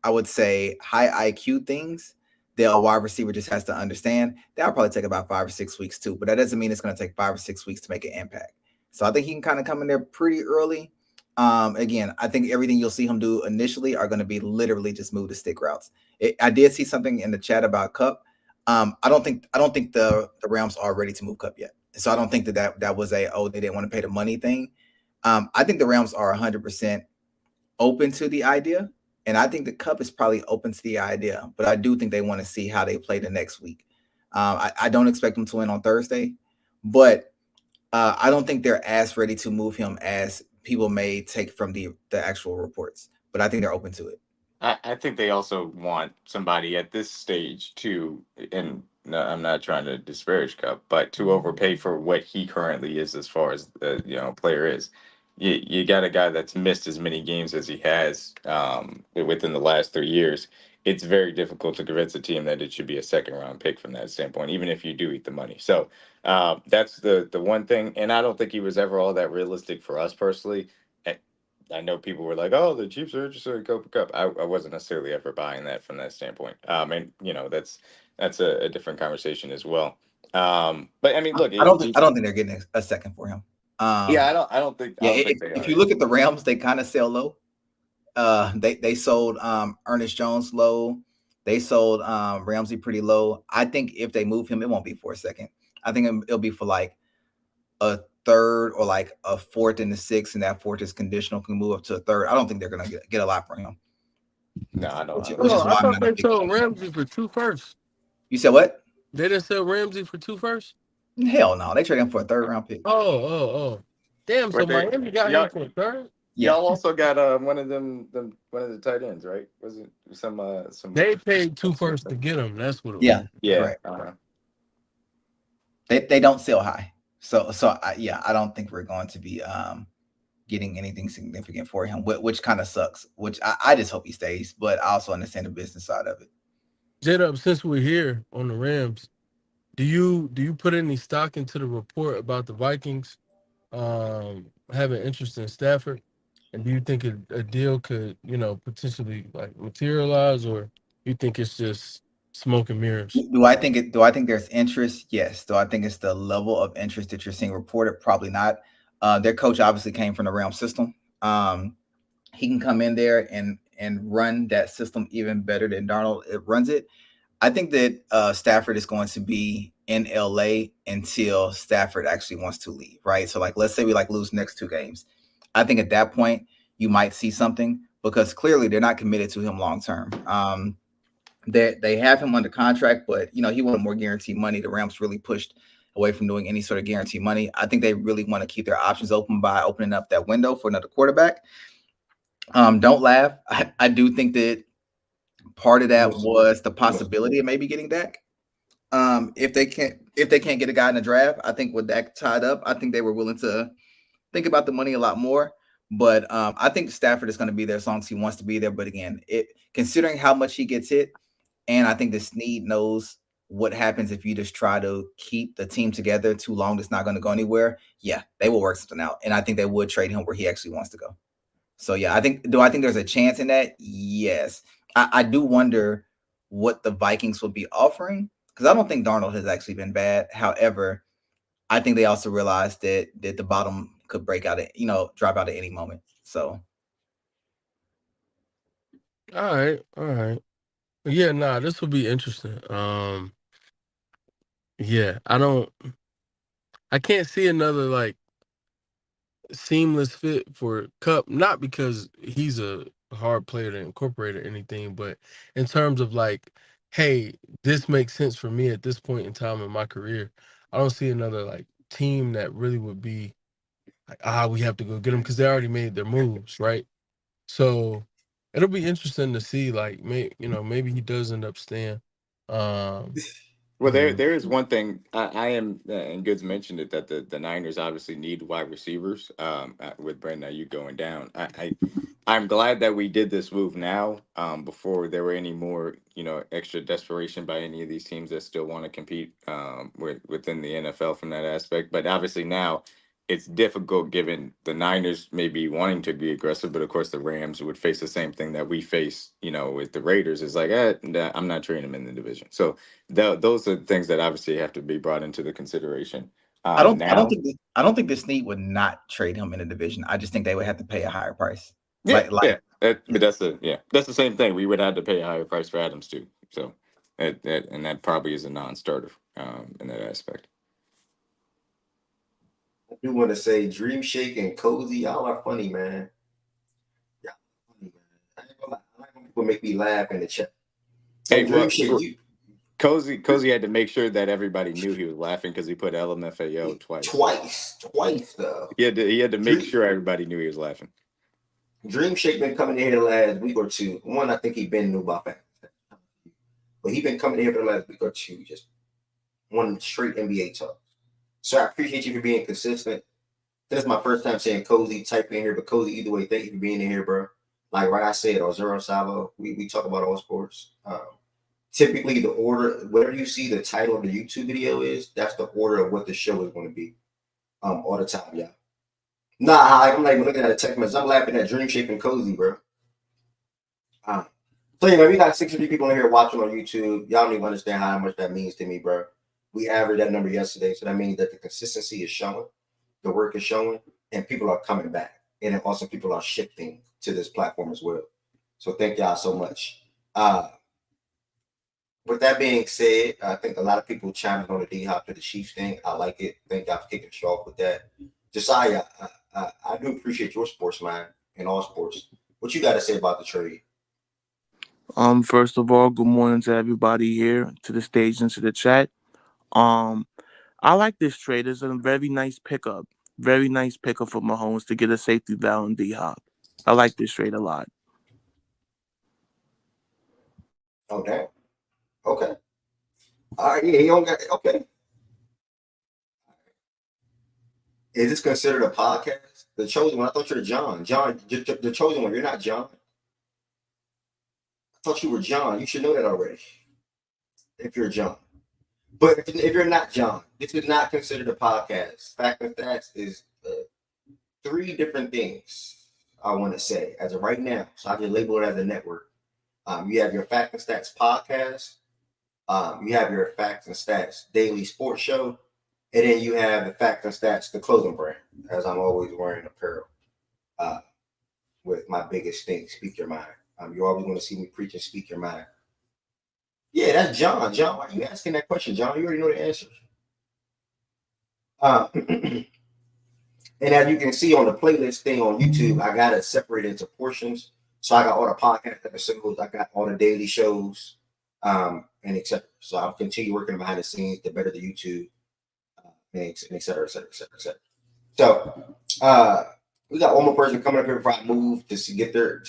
I would say, high IQ things that a wide receiver just has to understand. That'll probably take about 5 or 6 weeks too. But that doesn't mean it's going to take 5 or 6 weeks to make an impact. So I think he can kind of come in there pretty early. Again, I think everything you'll see him do initially are going to be literally just move the stick routes. I did see something in the chat about Cup. I don't think the Rams are ready to move Cup yet. So I don't think that was they didn't want to pay the money thing. I think the Rams are 100% open to the idea, and I think the Cup is probably open to the idea. But I do think they want to see how they play the next week. I don't expect them to win on Thursday, but I don't think they're as ready to move him as people may take from the actual reports. But I think they're open to it. I think they also want somebody at this stage to, and no, I'm not trying to disparage Cup, but to overpay for what he currently is as far as the player is. You got a guy that's missed as many games as he has within the last 3 years. It's very difficult to convince a team that it should be a second round pick from that standpoint, even if you do eat the money. So that's the one thing, and I don't think he was ever all that realistic for us personally. I know people were like, "Oh, the Chiefs are interested in Cooper Cup." I wasn't necessarily ever buying that from that standpoint. And that's a different conversation as well. But I mean, look, I don't think they're getting a second for him. yeah, I don't think they If are. you look at the Rams, they kind of sell low. They sold Ernest Jones low. They sold Ramsey pretty low. I think if they move him, it won't be for a second. I think it'll be for like a third or like a fourth and the sixth, and that fourth is conditional, can move up to a third. I don't think they're gonna get a lot for him. No, I don't. Which is Oh, I why I'm thought not a they big sold fan. Ramsey for 2 firsts. You said what? They didn't sell Ramsey for 2 firsts? Hell no, they traded him for a third round pick. Oh. Damn, so But they, Miami got him for a third? Yeah, y'all also got one of one of the tight ends, right? Was it some? They paid 2 firsts to get him. That's what it was. Yeah. correct. They don't sell high, so I don't think we're going to be getting anything significant for him, which kind of sucks. Which I just hope he stays, but I also understand the business side of it. J-Dub, since we're here on the Rams, do you put any stock into the report about the Vikings having interest in Stafford? And do you think a deal could, potentially like materialize, or you think it's just smoke and mirrors? Do I think there's interest? Yes. Do I think it's the level of interest that you're seeing reported? Probably not. Their coach obviously came from the Rams system. he can come in there and run that system even better than Darnold runs it. I think that Stafford is going to be in LA until Stafford actually wants to leave, right? So, like, let's say we lose next 2 games. I think at that point you might see something because clearly they're not committed to him long term. They have him under contract, but he wanted more guaranteed money. The Rams really pushed away from doing any sort of guaranteed money. I think they really want to keep their options open by opening up that window for another quarterback. Don't laugh. I do think that part of that was the possibility of maybe getting Dak. If they can't get a guy in the draft, I think with Dak tied up, I think they were willing to think about the money a lot more. But I think Stafford is going to be there as long as he wants to be there. But again, considering how much he gets hit, and I think the Snead knows what happens if you just try to keep the team together too long. It's not going to go anywhere. Yeah, they will work something out, and I think they would trade him where he actually wants to go. So yeah, I think there's a chance in that? Yes. I do wonder what the Vikings will be offering because I don't think Darnold has actually been bad. However, I think they also realized that the bottom could break out, drop out at any moment. So, All right. Yeah, nah, this will be interesting. Yeah, I can't see another seamless fit for Cup, not because he's a hard player to incorporate or anything, but in terms of hey, this makes sense for me at this point in time in my career. I don't see another team that really would be we have to go get him because they already made their moves, right? So it'll be interesting to see maybe he does end up staying. Well, there is one thing I am, and Goods mentioned it, that the Niners obviously need wide receivers. With Brandon Ayuk going down, I'm glad that we did this move now, before there were any more extra desperation by any of these teams that still want to compete within the NFL from that aspect. But obviously now it's difficult given the Niners may be wanting to be aggressive, but of course the Rams would face the same thing that we face, with the Raiders. Is nah, I'm not trading them in the division. So those are things that obviously have to be brought into the consideration. I don't Now, think the Snead would not trade him in a division. I just think they would have to pay a higher price. yeah. But that's the same thing. We would have to pay a higher price for Adams too. So that probably is a non-starter in that aspect. I do want to say Dream Shake and Cozy, y'all are funny, man. Y'all are funny, man. I ain't gonna lie. I like when people make me laugh in the chat. Hey, And Dream well, Shake, you Cozy had to make sure that everybody knew he was laughing because he put LMFAO twice though. He had to make sure everybody knew he was laughing. Dream Shake been coming in here the last week or two. One, I think he been new about that, but he been coming in here for the last week or two, just one straight NBA talk. So I appreciate you for being consistent. This is my first time saying Cozy type in here, but Cozy, either way, thank you for being in here, bro. Like I said, or Zero Sabo, we talk about all sports. Typically, the order, whatever you see the title of the YouTube video is, that's the order of what the show is going to be. All the time, yeah. Nah, I'm not even looking at a text message. I'm laughing at Dream Shape and Cozy, bro. So yeah, man, we got 63 people in here watching on YouTube. Y'all don't even understand how much that means to me, bro. We averaged that number yesterday, so that means that the consistency is showing, the work is showing, and people are coming back. And then also people are shifting to this platform as well. So thank y'all so much. With that being said, I think a lot of people chimed on the D-Hop to the Chiefs thing. I like it. Thank y'all for kicking us off with that. Josiah, I do appreciate your sports mind in all sports. What you got to say about the trade? First of all, good morning to everybody here, to the stage and to the chat. I like this trade. It's a very nice pickup. Very nice pickup for Mahomes to get a safety valve in D-Hop. I like this trade a lot. Oh, damn. Okay. All right. Yeah, he don't got. Okay. Is this considered a podcast? The Chosen One. I thought you were John. John, the Chosen One. You're not John. I thought you were John. You should know that already. If you're John. But if you're not John, this is not considered a podcast. Fact and Stats is 3 different things I want to say as of right now. So I just label it as a network. You have your Fact and Stats podcast. You have your Facts and Stats daily sports show. And then you have the Facts and Stats, the clothing brand, as I'm always wearing apparel. with my biggest thing, speak your mind. You're always going to see me preach and speak your mind. Yeah, that's John. John, why are you asking that question, John? You already know the answer. And as you can see on the playlist thing on YouTube, I got it separated into portions. So I got all the podcast episodes, I got all the daily shows, and etc. So I'll continue working behind the scenes to better the YouTube, and etc. So we got one more person coming up here before I move to get their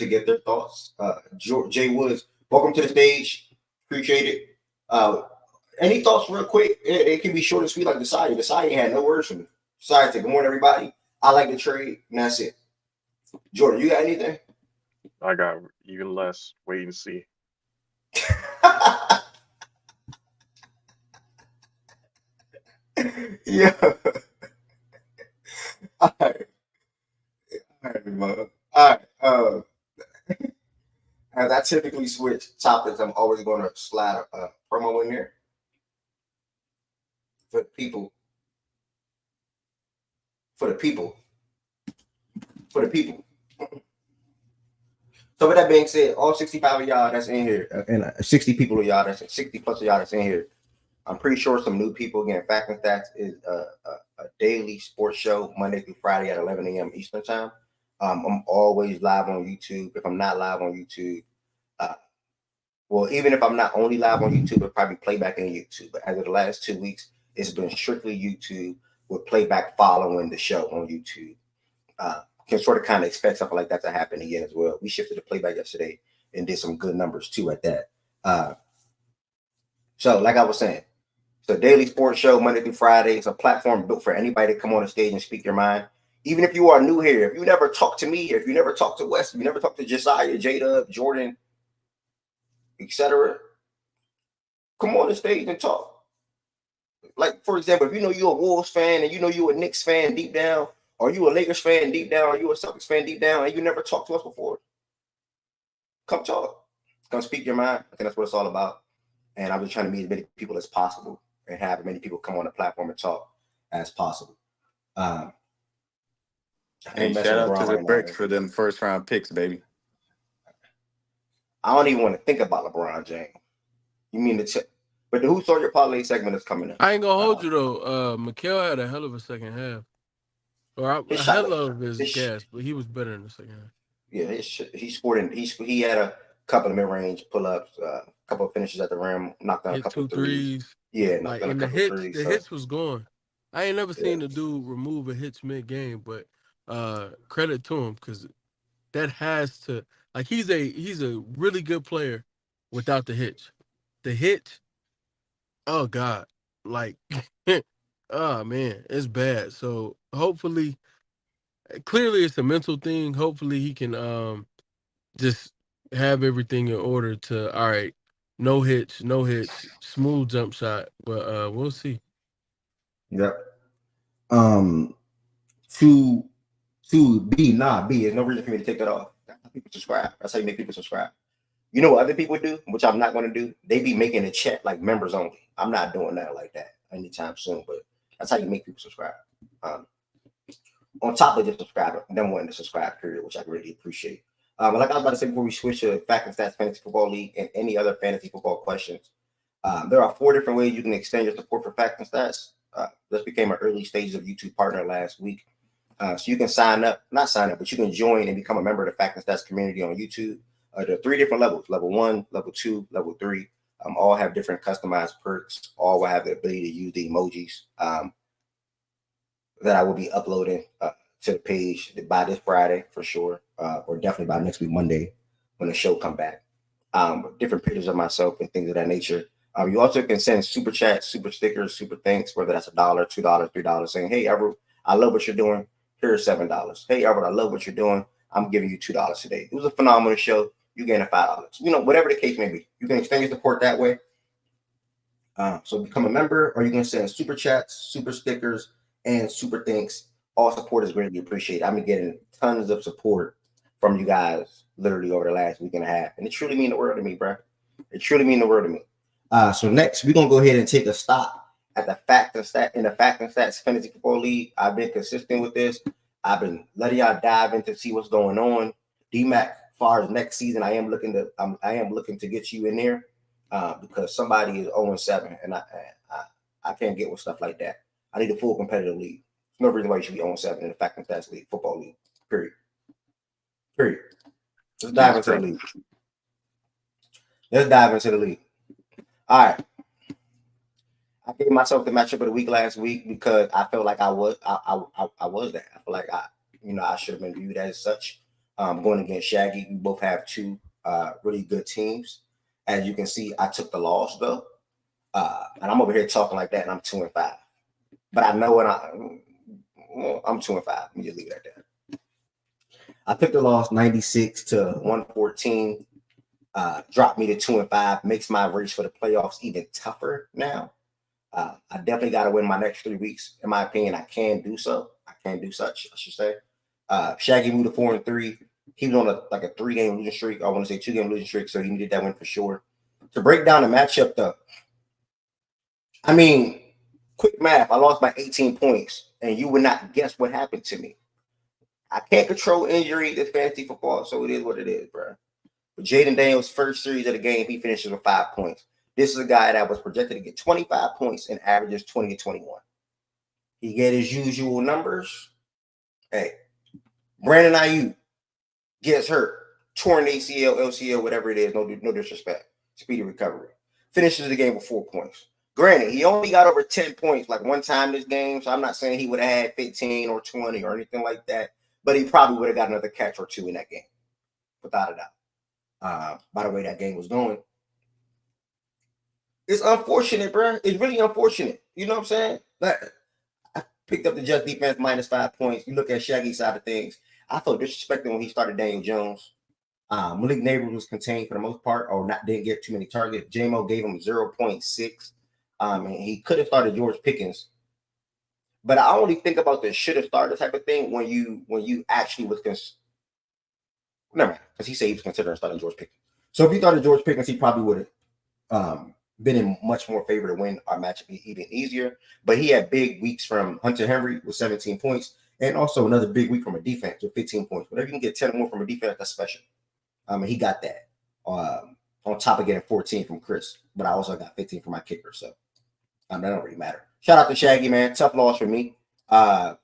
thoughts. Jay Woods, welcome to the stage. Appreciate it. Any thoughts real quick? It can be short and sweet like Desai. Desai had no words for me. Desai said, good morning, everybody. I like the trade, and that's it. Jordan, you got anything? I got even less. Wait and see. Yeah. All right. All right. As I typically switch topics, I'm always going to slide a promo in there for the people. So with that being said, all 65 of y'all that's in here, and 60 people of y'all that's 60 plus of y'all that's in here, I'm pretty sure some new people. Again, Fact and Stats is a daily sports show Monday through Friday at 11 a.m. Eastern time. I'm always live on YouTube. If I'm not live on YouTube, well, even if I'm not only live on YouTube, it'll probably playback in YouTube. But as of the last 2 weeks, it's been strictly YouTube with playback following the show on YouTube. Can sort of kind of expect something like that to happen again as well. We shifted the playback yesterday and did some good numbers too at that. So like I was saying, it's a daily sports show Monday through Friday. It's a platform built for anybody to come on the stage and speak your mind. Even if you are new here, if you never talked to me, if you never talked to Wes, if you never talked to Josiah, J-Dub, Jordan, etc., come on the stage and talk. Like, for example, if you know you're a Wolves fan and you know you're a Knicks fan deep down, or you a Lakers fan deep down, or you a Celtics fan deep down, and you never talked to us before, come talk. Come speak your mind. I think that's what it's all about. And I'm just trying to meet as many people as possible and have as many people come on the platform and talk as possible. Hey, shout out to the Bricks for them first round picks, baby. I don't even want to think about LeBron James. You mean but the Who Saw Your Parlay segment is coming up. I ain't gonna hold you though. Mikael had a hell of a second half. Or a hell of his gas, but he was better in the second half. Yeah, he scored he had a couple of mid-range pull-ups, a couple of finishes at the rim, knocked down a couple of threes. Yeah, knocked down a couple of threes. The hits was going. I ain't never seen the dude remove a hits mid-game, but credit to him because that has to he's a really good player without the hitch. The hitch, oh God, oh man, it's bad. So hopefully, clearly it's a mental thing. Hopefully he can just have everything in order to all right, no hits, smooth jump shot. But we'll see. Yep. To B, there's no reason for me to take that off. That's how people subscribe. That's how you make people subscribe. You know what other people do, which I'm not going to do? They be making a chat like members only. I'm not doing that like that anytime soon, but that's how you make people subscribe. On top of just subscribing, them wanting to subscribe, period, which I really appreciate. But like I was about to say before we switch to Fact and Stats Fantasy Football League and any other fantasy football questions, there are 4 different ways you can extend your support for Fact and Stats. This became an early stages of YouTube partner last week. So you can but you can join and become a member of the Fact and Stats community on YouTube. There are 3 different levels: level 1, level 2, level 3. All have different customized perks. All will have the ability to use the emojis that I will be uploading to the page by this Friday for sure, or definitely by next week Monday when the show come back. Different pictures of myself and things of that nature. You also can send super chats, super stickers, super thanks, whether that's $1, $2, $3, saying, "Hey, Everett, I love what you're doing. Here's $7. Hey, Everett, I love what you're doing. I'm giving you $2 today. It was a phenomenal show. You gain a $5. Whatever the case may be, you can extend your support that way. So become a member, or you can send super chats, super stickers, and super thanks. All support is greatly appreciated. I've been getting tons of support from you guys literally over the last week and a half, and it truly means the world to me, bro. It truly means the world to me. So next, we're gonna go ahead and take a stop at the Fact and Stats Fantasy Football League. I've been consistent with this. I've been letting y'all dive in to see what's going on. D-Mac, as far as next season, I am looking to get you in there because somebody is 0-7, and I can't get with stuff like that. I need a full competitive league. There's no reason why you should be 0-7 in the Fact and Stats League, football league. Period. Let's dive into the league. All right. I gave myself the matchup of the week last week because I felt like I was that. I feel like I should have been viewed as such. Going against Shaggy, we both have two really good teams. As you can see, I took the loss though, and I'm over here talking like that, and I'm 2-5. But I know I'm 2-5. Let me just leave it at that. I took the loss 96-114. Dropped me to 2-5. Makes my race for the playoffs even tougher now. I definitely got to win my next 3 weeks. In my opinion, I can do so. I can do such, I should say. Shaggy moved to 4-3. He was on a 3-game losing streak. I want to say 2-game losing streak, so he needed that win for sure. To break down the matchup, though, I mean, quick math. I lost by 18 points, and you would not guess what happened to me. I can't control injury in fantasy football, so it is what it is, bro. But Jaden Daniels' first series of the game, he finishes with 5 points. This is a guy that was projected to get 25 points and averages 20-21. He get his usual numbers. Hey, Brandon Ayuk gets hurt, torn ACL, LCL, whatever it is. No disrespect. Speedy recovery. Finishes the game with 4 points. Granted, he only got over 10 points like one time this game, so I'm not saying he would have had 15 or 20 or anything like that, but he probably would have got another catch or two in that game, without a doubt. By the way that game was going. It's unfortunate, bro. It's really unfortunate. You know what I'm saying? Like, I picked up the Jets defense -5 points. You look at Shaggy's side of things. I felt disrespected when he started Daniel Jones. Malik Neighbors was contained for the most part, or didn't get too many targets. J-Mo gave him 0.6. And he could have started George Pickens. But I only think about the should have started type of thing when you actually was never mind, because he said he was considering starting George Pickens. So if he started George Pickens, he probably would have been in much more favor to win our matchup even easier. But he had big weeks from Hunter Henry with 17 points, and also another big week from a defense with 15 points. Whenever you can get 10 or more from a defense, that's special. He got that on top of getting 14 from Chris, but I also got 15 from my kicker. So that don't really matter. Shout out to Shaggy, man. Tough loss for me. Let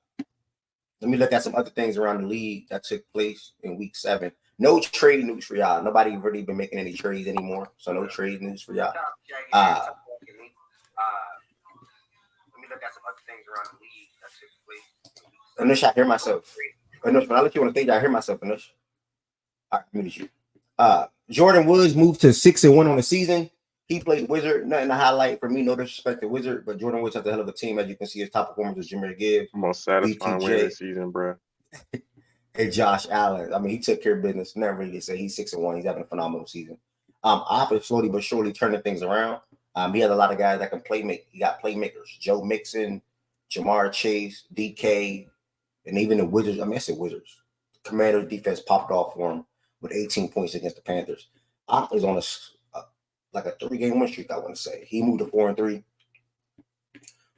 me look at some other things around the league that took place in week 7. No trade news for y'all. Nobody really been making any trades anymore, so no trade news for y'all. Let me look at some other things around the league that took place. Anush, I hear myself. Anush, when I look you on the stage, I hear myself, Anush. All right, mute you. Jordan Woods moved to 6-1 on the season. He played Wizard. Nothing to highlight for me. No disrespect to Wizard, but Jordan Woods has a hell of a team. As you can see, his top performers was Jimmy Gibbs, Most satisfying win this season, bro. And Josh Allen. I mean, he took care of business. Never really say he's 6-1. He's having a phenomenal season. Op is slowly but surely turning things around. He has a lot of guys that can play make. He got playmakers: Joe Mixon, Jamar Chase, DK, and even the Wizards. I mean, I said Wizards. Commander's defense popped off for him with 18 points against the Panthers. Op is on a 3-game win streak, I want to say. He moved to 4-3.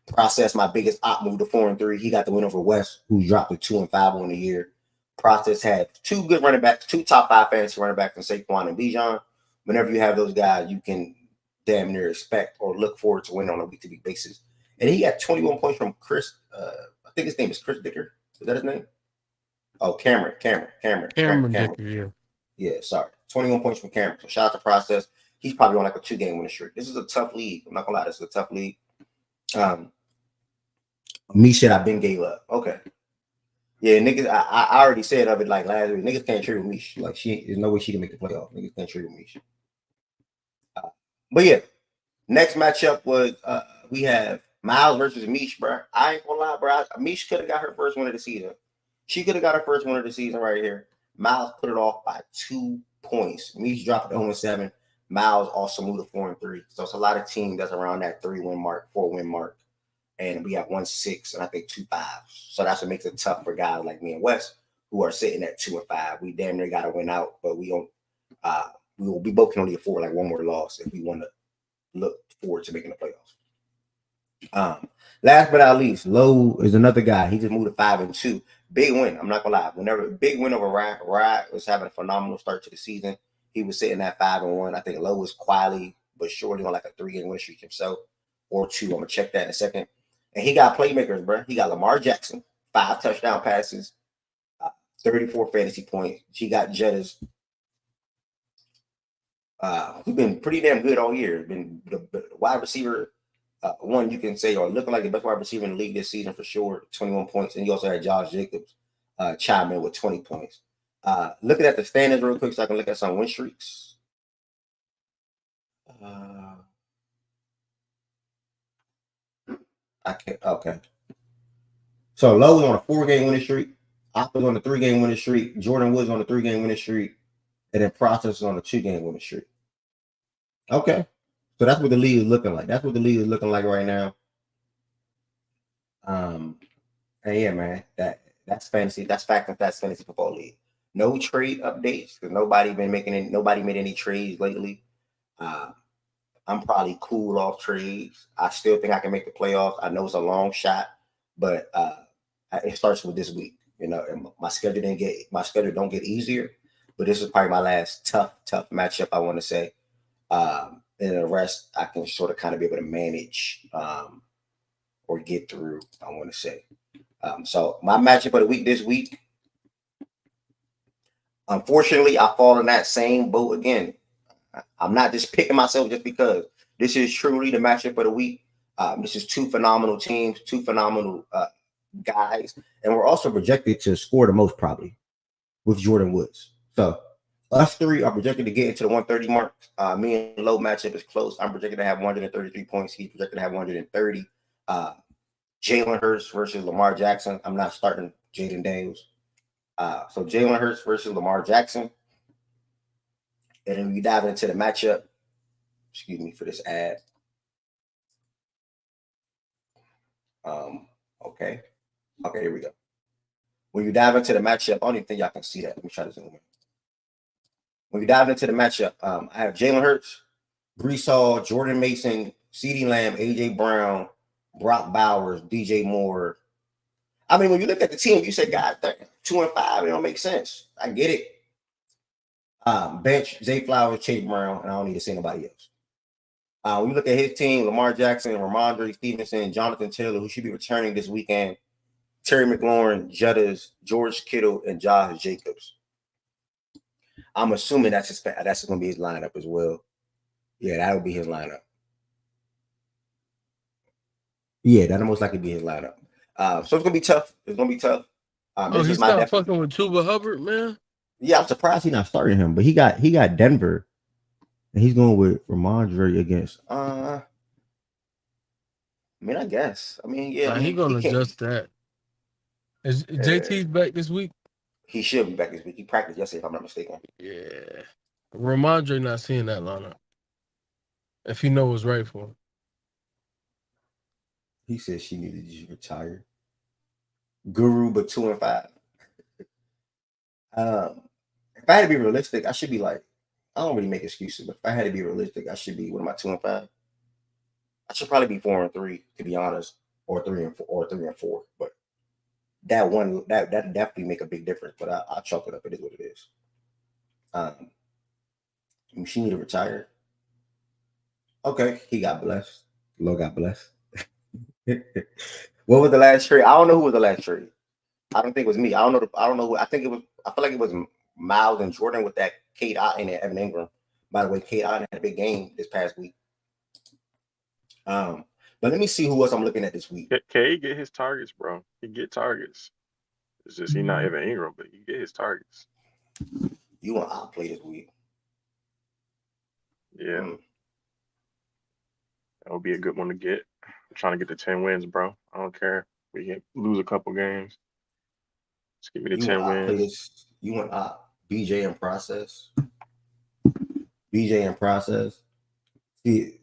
Process, my biggest op, moved to 4-3. He got the win over West, who dropped to 2-5 on the year. Process had 2 good running backs, 2 top 5 fantasy running backs in Saquon and Bijan. Whenever you have those guys, you can damn near expect or look forward to winning on a week-to-week basis. And he got 21 points from Chris. I think his name is Chris Dicker. Is that his name? Oh, Cameron Dicker, yeah. Yeah, sorry. 21 points from Cameron. So shout out to Process. He's probably on like a 2-game winning streak. This is a tough league. I'm not gonna lie, this is a tough league. Me shit, I been gave up. Okay. Yeah, niggas, I already said of it like last week. Niggas can't trade with me. Like there's no way she can make the playoff. Niggas can't trade with me. But yeah, next matchup was we have Miles versus Mish, bro. I ain't gonna lie, bro. Mish could have got her first win of the season. She could have got her first win of the season right here. Miles put it off by 2 points. Mish dropped to 0-7. Miles also moved to 4-3. So it's a lot of teams that's around that 3-win mark, 4-win mark. And we have 1-6 and I think 2-5. So that's what makes it tough for guys like me and Wes who are sitting at 2-5. We damn near got to win out, but we don't. We both can only afford like one more loss if we want to look forward to making the playoffs. Last but not least, Lowe is another guy. He just moved to 5-2. Big win. I'm not gonna lie. Whenever big win over Rod was having a phenomenal start to the season. He was sitting at 5-1. I think Lowe was quietly but surely on like a 3-game win streak himself, or 2. I'm gonna check that in a second. And he got playmakers, bro. He got Lamar Jackson, 5 touchdown passes, 34 fantasy points. He got Jettas. He's been pretty damn good all year. Been the wide receiver. One you can say, or looking like the best wide receiver in the league this season for sure, 21 points. And you also had Josh Jacobs chime in with 20 points. Looking at the standings real quick so I can look at some win streaks. Okay. So Lowe was on a 4-game winning streak. Op was on a 3-game winning streak. Jordan Woods on a 3-game winning streak. And then Process is on a 2-game winning streak. Okay. So that's what the league is looking like. That's what the league is looking like right now. And yeah, man, that's fantasy. That's fantasy football league. No trade updates because nobody made any trades lately. I'm probably cool off trades. I still think I can make the playoffs. I know it's a long shot, but it starts with this week. You know, and my schedule don't get easier, but this is probably my last tough matchup. I want to say. And the rest I can sort of kind of be able to manage or get through, I want to say. So my matchup of the week this week, unfortunately, I fall in that same boat again. I'm not just picking myself just because. This is truly the matchup of the week. This is 2 phenomenal teams, 2 phenomenal guys, and we're also projected to score the most probably with Jordan Woods. So us 3 are projected to get into the 130 mark. Me and Lowe matchup is close. I'm projected to have 133 points. He's projected to have 130. Jalen Hurts versus Lamar Jackson. I'm not starting Jaden Daniels. So Jalen Hurts versus Lamar Jackson. And then we dive into the matchup. Excuse me for this ad. Okay, here we go. When you dive into the matchup, I don't even think y'all can see that. Let me try to zoom in. When you dive into the matchup, I have Jalen Hurts, Breece Hall, Jordan Mason, CeeDee Lamb, AJ Brown, Brock Bowers, DJ Moore. I mean, when you look at the team, you say, God, 2-5, it don't make sense. I get it. Bench, Zay Flowers, Chase Brown, and I don't need to say nobody else. When you look at his team, Lamar Jackson, Ramondre Stevenson, Jonathan Taylor, who should be returning this weekend, Terry McLaurin, Jettas, George Kittle, and Josh Jacobs. I'm assuming that's going to be his lineup as well. Yeah, that would be his lineup. Yeah, that'll most likely be his lineup. So it's gonna be tough. It's gonna be tough. He's not fucking with Chuba Hubbard, man. Yeah, I'm surprised he's not starting him, but he got Denver, and he's going with Ramondre against. I mean, I guess. I mean, yeah. He's gonna adjust that. Is JT's back this week? He should be back this week. He practiced yesterday, if I'm not mistaken. Yeah. Ramondre not seeing that lineup. If he knows what's right for him. He said she needed to retire. Guru, but 2-5. If I had to be realistic, I should be like, I don't really make excuses, but if I had to be realistic, I should be, what am I, 2-5? I should probably be 4-3, to be honest, or 3-4, but that definitely make a big difference, but I'll chalk it up. It is what it is. She need to retire. Okay, he got blessed. Low got blessed. What was the last trade? I don't know who was the last trade. I don't think it was me. I don't know who. I feel like it was Miles and Jordan with that Kate Otten and Evan Ingram. By the way, Kate Otten had a big game this past week. But let me see who else I'm looking at this week. K get his targets, bro. He get targets. It's just he not Evan Ingram, but he get his targets. You want to outplay this week? Yeah. That would be a good one to get. I'm trying to get the 10 wins, bro. I don't care. We can lose a couple games. Just give me the 10 wins. You want BJ and process? BJ and process. See,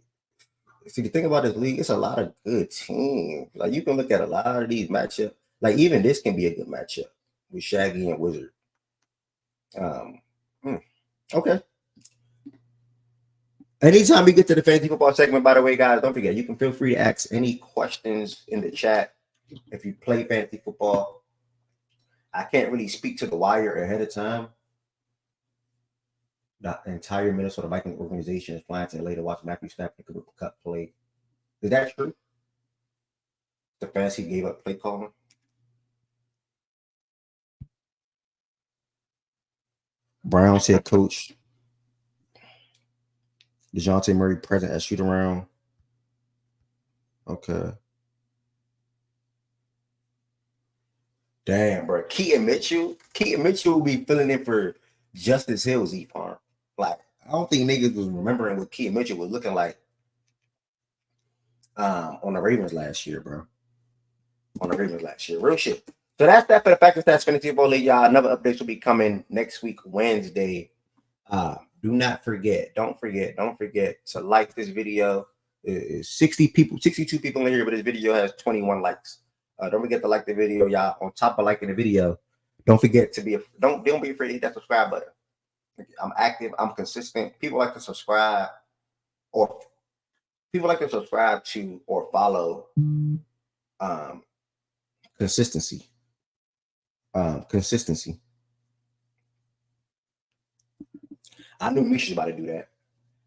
the thing about this league, it's a lot of good teams. Like, you can look at a lot of these matchups. Like, even this can be a good matchup with Shaggy and Wizard. Okay. Anytime we get to the fantasy football segment, by the way, guys, don't forget, you can feel free to ask any questions in the chat if you play fantasy football. I can't really speak to the wire ahead of time. The entire Minnesota Vikings organization is flying to LA to watch Matthew Stafford Cooper Cup play. Is that true? The fantasy gave up play calling. Browns head coach DeJounte Murray present at shoot around. Okay. Damn, bro. Keaton Mitchell will be filling in for Justice Hill's E-Farm. Like, I don't think niggas was remembering what Keaton Mitchell was looking like on the Ravens last year, bro. Real shit. So that's that for the Factor Stats Fantasy Football League, y'all. Another update will be coming next week, Wednesday. Don't forget to like this video. 62 people in here, but this video has 21 likes. Don't forget to like the video, y'all. On top of liking the video, don't forget to don't be afraid to hit that subscribe button. I'm active, I'm consistent. People like to subscribe to or follow consistency. I knew Mish was about to do that.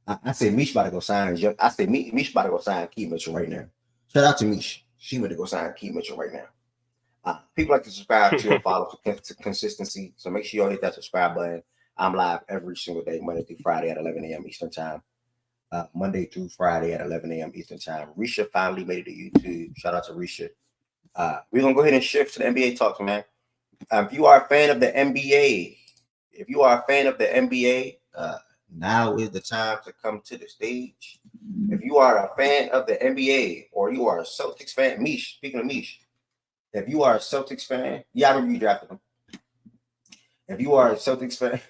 I said Mish about to go sign. Mish about to go sign Keith Mitchell right now. Shout out to Mish. She went to go sign Keith Mitchell right now. People like to subscribe to or follow to consistency. So make sure you all hit that subscribe button. I'm live every single day, Monday through Friday at 11 a.m. Eastern time. Monday through Friday at 11 a.m. Eastern time. Risha finally made it to YouTube. Shout out to Risha. We're going to go ahead and shift to the NBA talk, man. If you are a fan of the NBA, now is the time to come to the stage. If you are a fan of the NBA or you are a Celtics fan, Mish, speaking of Mish, if you are a Celtics fan, I remember you drafted him. If you are a Celtics fan,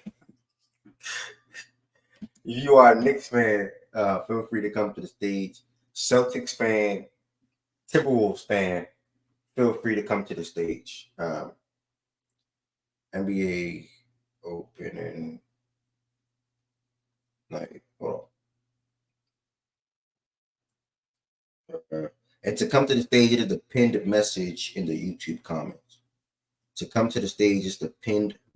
you are a Knicks fan, feel free to come to the stage. Celtics fan, Timberwolves fan, feel free to come to the stage. NBA opening night. Hold on. And to come to the stage, it is the pinned message in the YouTube comments. Again, to come to the stage, it's the pinned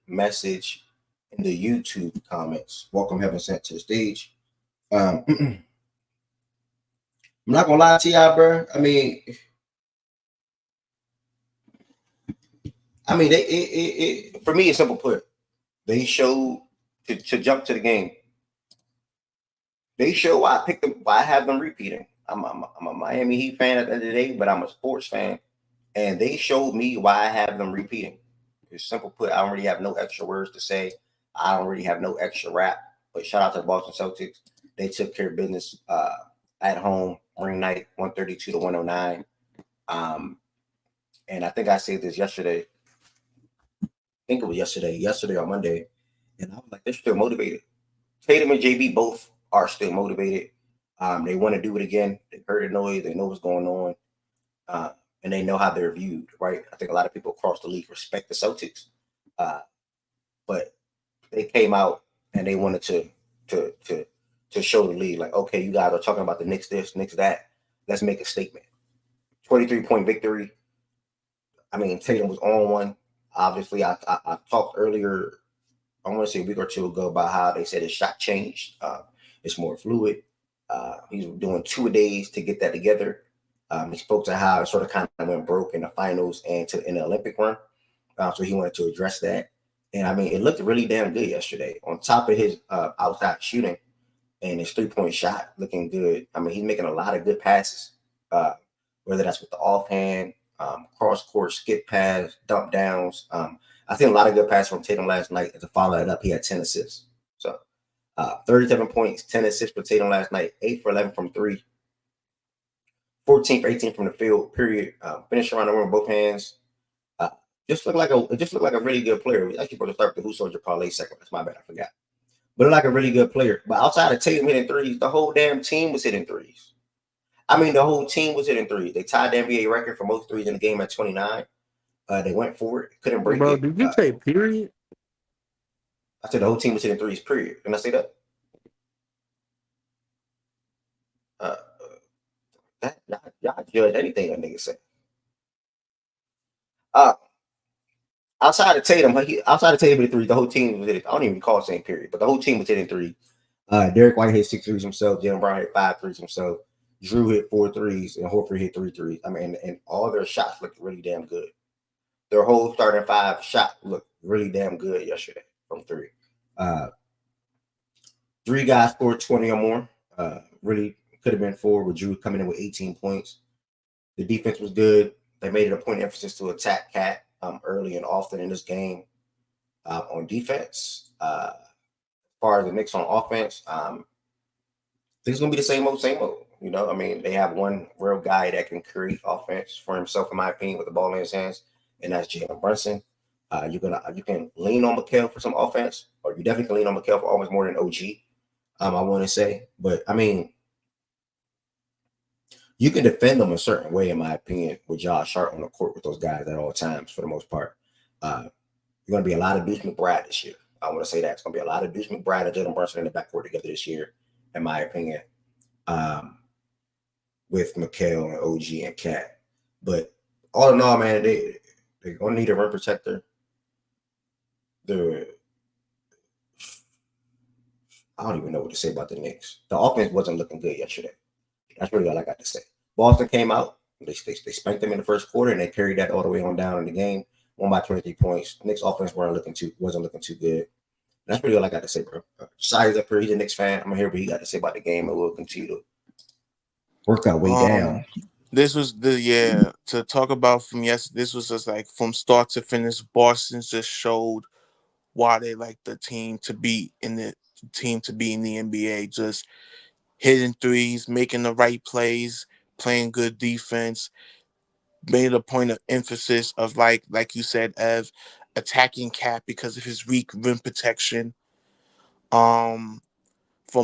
message in the YouTube comments. Welcome, Heaven Sent, to the stage. I'm not gonna lie to y'all, bro. I mean, for me, it's simple put. They showed to jump to the game. They show why I picked them, why I have them repeating. I'm a Miami Heat fan at the end of the day, but I'm a sports fan, and they showed me why I have them repeating. It's simple put. I don't really have no extra words to say. I don't really have no extra rap. But shout out to the Boston Celtics. They took care of business at home, ring night, 132 to 109. And I think I said this yesterday. I think it was yesterday or Monday. And I was like, they're still motivated. Tatum and JB both are still motivated. They want to do it again. They heard the noise. They know what's going on. And they know how they're viewed, right? I think a lot of people across the league respect the Celtics. But they came out and they wanted to show the league, like, okay, you guys are talking about the Knicks this, Knicks that. Let's make a statement. 23-point victory. I mean, Tatum was on one. Obviously, I talked earlier, I want to say a week or two ago, about how they said his shot changed. It's more fluid. He's doing 2 days to get that together. He spoke to how it sort of kind of went broke in the finals and in the Olympic run. So he wanted to address that. And I mean, it looked really damn good yesterday. On top of his outside shooting and his 3-point shot looking good. I mean, he's making a lot of good passes, whether that's with the offhand, cross-court skip pass, dump downs. I think a lot of good passes from Tatum last night. And to follow it up, he had 10 assists. So 37 points, 10 assists for Tatum last night, 8 for 11 from 3. 14 for 18 from the field, period. Finished around the room with both hands. Just looked like a really good player. We actually supposed to start with the Who Sold Your Parlay second. That's my bad. I forgot. But looked like a really good player. But outside of Tatum hitting threes, the whole damn team was hitting threes. I mean, the whole team was hitting threes. They tied the NBA record for most threes in the game at 29. They went for it. Couldn't break it. Bro, did you say period? I said the whole team was hitting threes, period. Didn't I say that? Y'all judge anything a nigga say. Outside of Tatum hitting three, the whole team was hitting. I don't even call it same period, but the whole team was hitting three. Derek White hit 6 threes himself. Jalen Brown hit 5 threes himself. Drew hit 4 threes, and Horford hit 3 threes. I mean, and all their shots looked really damn good. Their whole starting 5 shot looked really damn good yesterday from 3. 3 guys scored 20 or more. Really could have been 4 with Drew coming in with 18 points. The defense was good. They made it a point of emphasis to attack Cat early and often in this game on defense. As far as the Knicks on offense, I think it's going to be the same old, same old. You know, I mean, they have one real guy that can create offense for himself, in my opinion, with the ball in his hands, and that's Jalen Brunson. You can lean on Mikal for some offense, or you definitely can lean on Mikal for almost more than OG. I want to say, but I mean, you can defend them a certain way, in my opinion, with Josh Hart on the court with those guys at all times for the most part. You're going to be a lot of Deuce McBride this year. I want to say that it's going to be a lot of Deuce McBride and Jalen Brunson in the backcourt together this year, in my opinion, with Mikal and OG and Cat. But all in all, man, they're going to need a rim protector. I don't even know what to say about the Knicks. The offense wasn't looking good yesterday. That's really all I got to say. Boston came out. They spanked them in the first quarter, and they carried that all the way on down in the game. Won by 23 points. Knicks offense wasn't looking too good. And that's really all I got to say, bro. Shai's up here. He's a Knicks fan. I'm going to hear what he got to say about the game, and we'll continue to work our way down. This was to talk about from yesterday. This was just like from start to finish. Boston just showed why they like the team to be in the NBA. Just hitting threes, making the right plays, playing good defense. Made a point of emphasis of like you said, Ev, attacking Cat because of his weak rim protection. For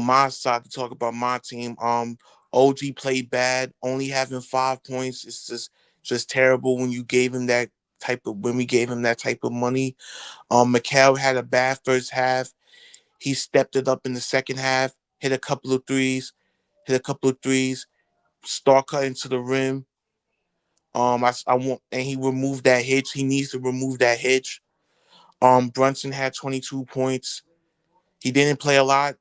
my side to talk about my team, OG played bad, only having 5 points. It's just terrible when we gave him that type of money. Mikal had a bad first half. He stepped it up in the second half, hit a couple of threes, start cutting to the rim. I want, and he removed that hitch. He needs to remove that hitch. Brunson had 22 points. He didn't play a lot.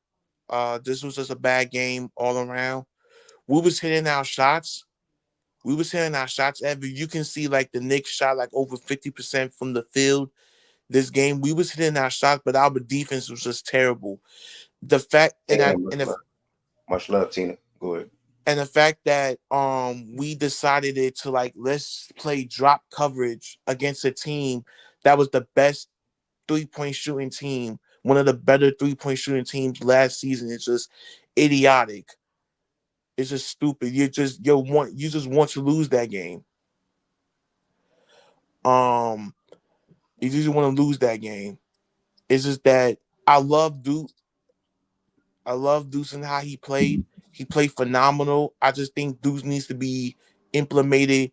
This was just a bad game all around. We was hitting our shots. Ever. You can see like the Knicks shot like over 50% from the field. This game, we was hitting our shots, but our defense was just terrible. The fact Much love, Tina. Go ahead. And the fact that we decided it to like let's play drop coverage against a team that was the best 3-point shooting team, one of the better 3-point shooting teams last season. It's just idiotic. It's just stupid. You just want to lose that game. You just want to lose that game. It's just that I love Duke. I love Deuce and how he played. He played phenomenal. I just think Deuce needs to be implemented.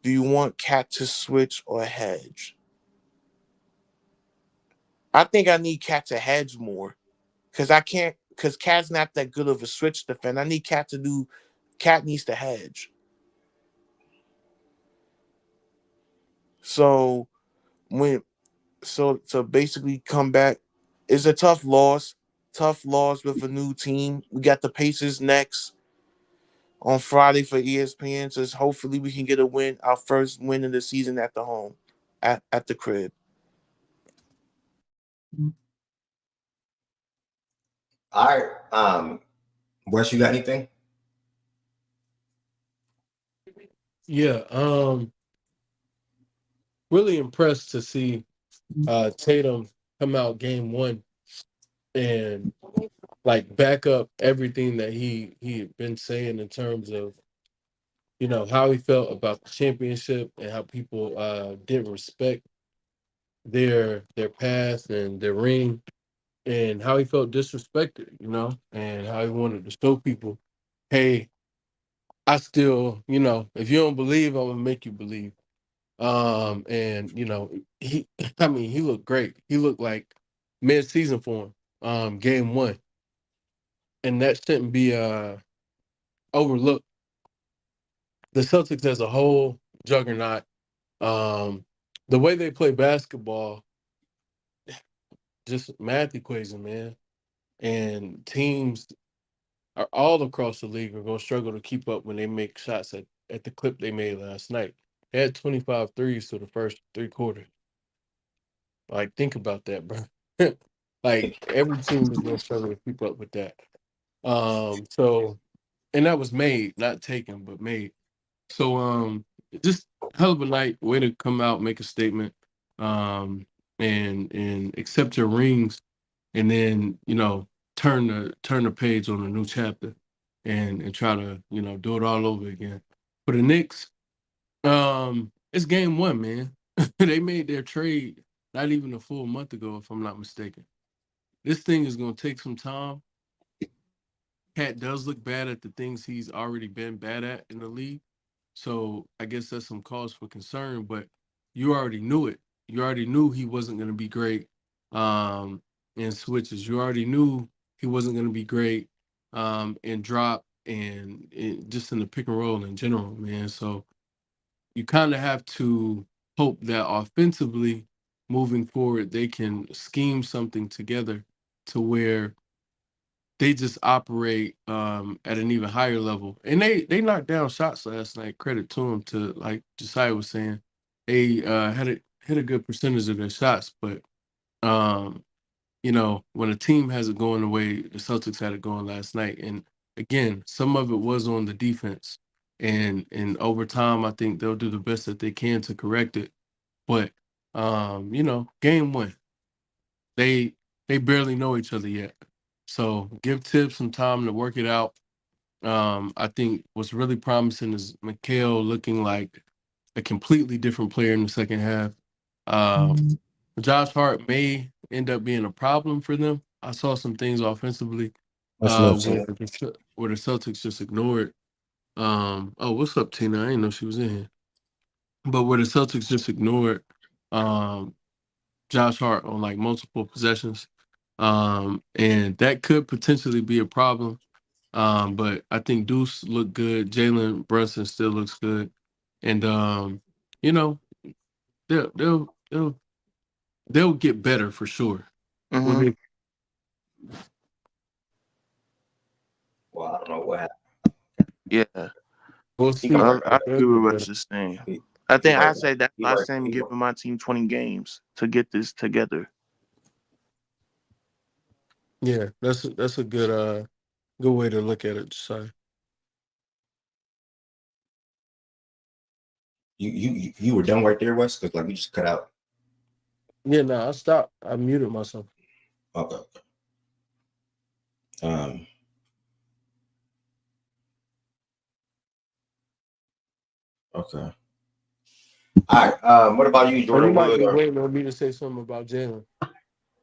Do you want Cat to switch or hedge? I think I need Cat to hedge more because Cat's not that good of a switch defender. I need Cat needs to hedge. So basically come back. It's a tough loss with a new team. We got the Pacers next on Friday for ESPN. So hopefully we can get a win, our first win of the season at the home, at the crib. All right. Wes, you got anything? Yeah. Really impressed to see Tatum come out game 1 and like back up everything that he had been saying in terms of, you know, how he felt about the championship and how people didn't respect their past and their ring, and how he felt disrespected, you know, and how he wanted to show people, hey, I still, you know, if you don't believe, I'm gonna make you believe. And he looked great. He looked like mid-season form, game 1. And that shouldn't be overlooked. The Celtics as a whole, juggernaut. The way they play basketball, just math equation, man. And teams are all across the league are going to struggle to keep up when they make shots at the clip they made last night. They had 25 threes for the first 3 quarters. Like, think about that, bro. Like, every team is going to struggle to keep up with that. And that was made, not taken, but made. So, just hell of a night, way to come out, make a statement, and accept your rings, and then turn the page on a new chapter, and try to do it all over again. For the Knicks, it's game 1, man. They made their trade not even a full month ago, if I'm not mistaken. This thing is going to take some time. Cat does look bad at the things he's already been bad at in the league. So I guess that's some cause for concern, but you already knew it. You already knew he wasn't going to be great in switches. You already knew he wasn't going to be great in drop and just in the pick and roll in general, man. So you kind of have to hope that offensively moving forward, they can scheme something together to where they just operate at an even higher level. And they knocked down shots last night. Credit to them, to like Josiah was saying. They hit a good percentage of their shots, but when a team has it going the way the Celtics had it going last night, and again, some of it was on the defense. And over time, I think they'll do the best that they can to correct it. But game 1. They barely know each other yet. So give Tibbs some time to work it out. I think what's really promising is Mikal looking like a completely different player in the second half. Josh Hart may end up being a problem for them. I saw some things offensively That's no where team. the Celtics just ignored. Oh, what's up, Tina? I didn't know she was in here. But where the Celtics just ignored Josh Hart on like multiple possessions. And that could potentially be a problem. But I think Deuce looked good. Jalen Brunson still looks good. And they'll get better for sure. Mm-hmm. Well, I don't know what happened. Yeah. We'll He see. come I right back. agree with They'll get Russ better. is saying. He, I he think I right say back. that's He why I'm right. saying He, giving my team 20 games to get this together. Yeah, that's a good way to look at it. So you were done right there, Wes, because like you just cut out. yeah, no, I stopped. I muted myself. Okay. Okay. All right. What about you, Or you Jordan might Wood? be Or waiting on me to say something about Jalen.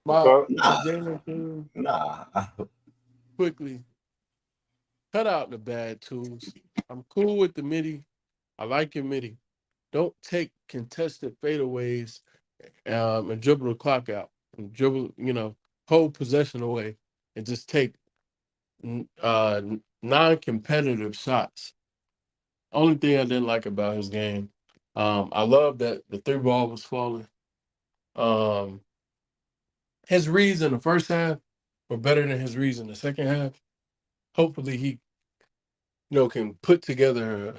What's My up? Jalen thing, nah. quickly, cut out the bad tools. I'm cool with the MIDI. I like your MIDI. Don't take contested fadeaways and dribble the clock out and dribble, hold possession away and just take non-competitive shots. Only thing I didn't like about his game, I love that the 3 ball was falling. His reads in the first half were better than his reads in the second half. Hopefully he, can put together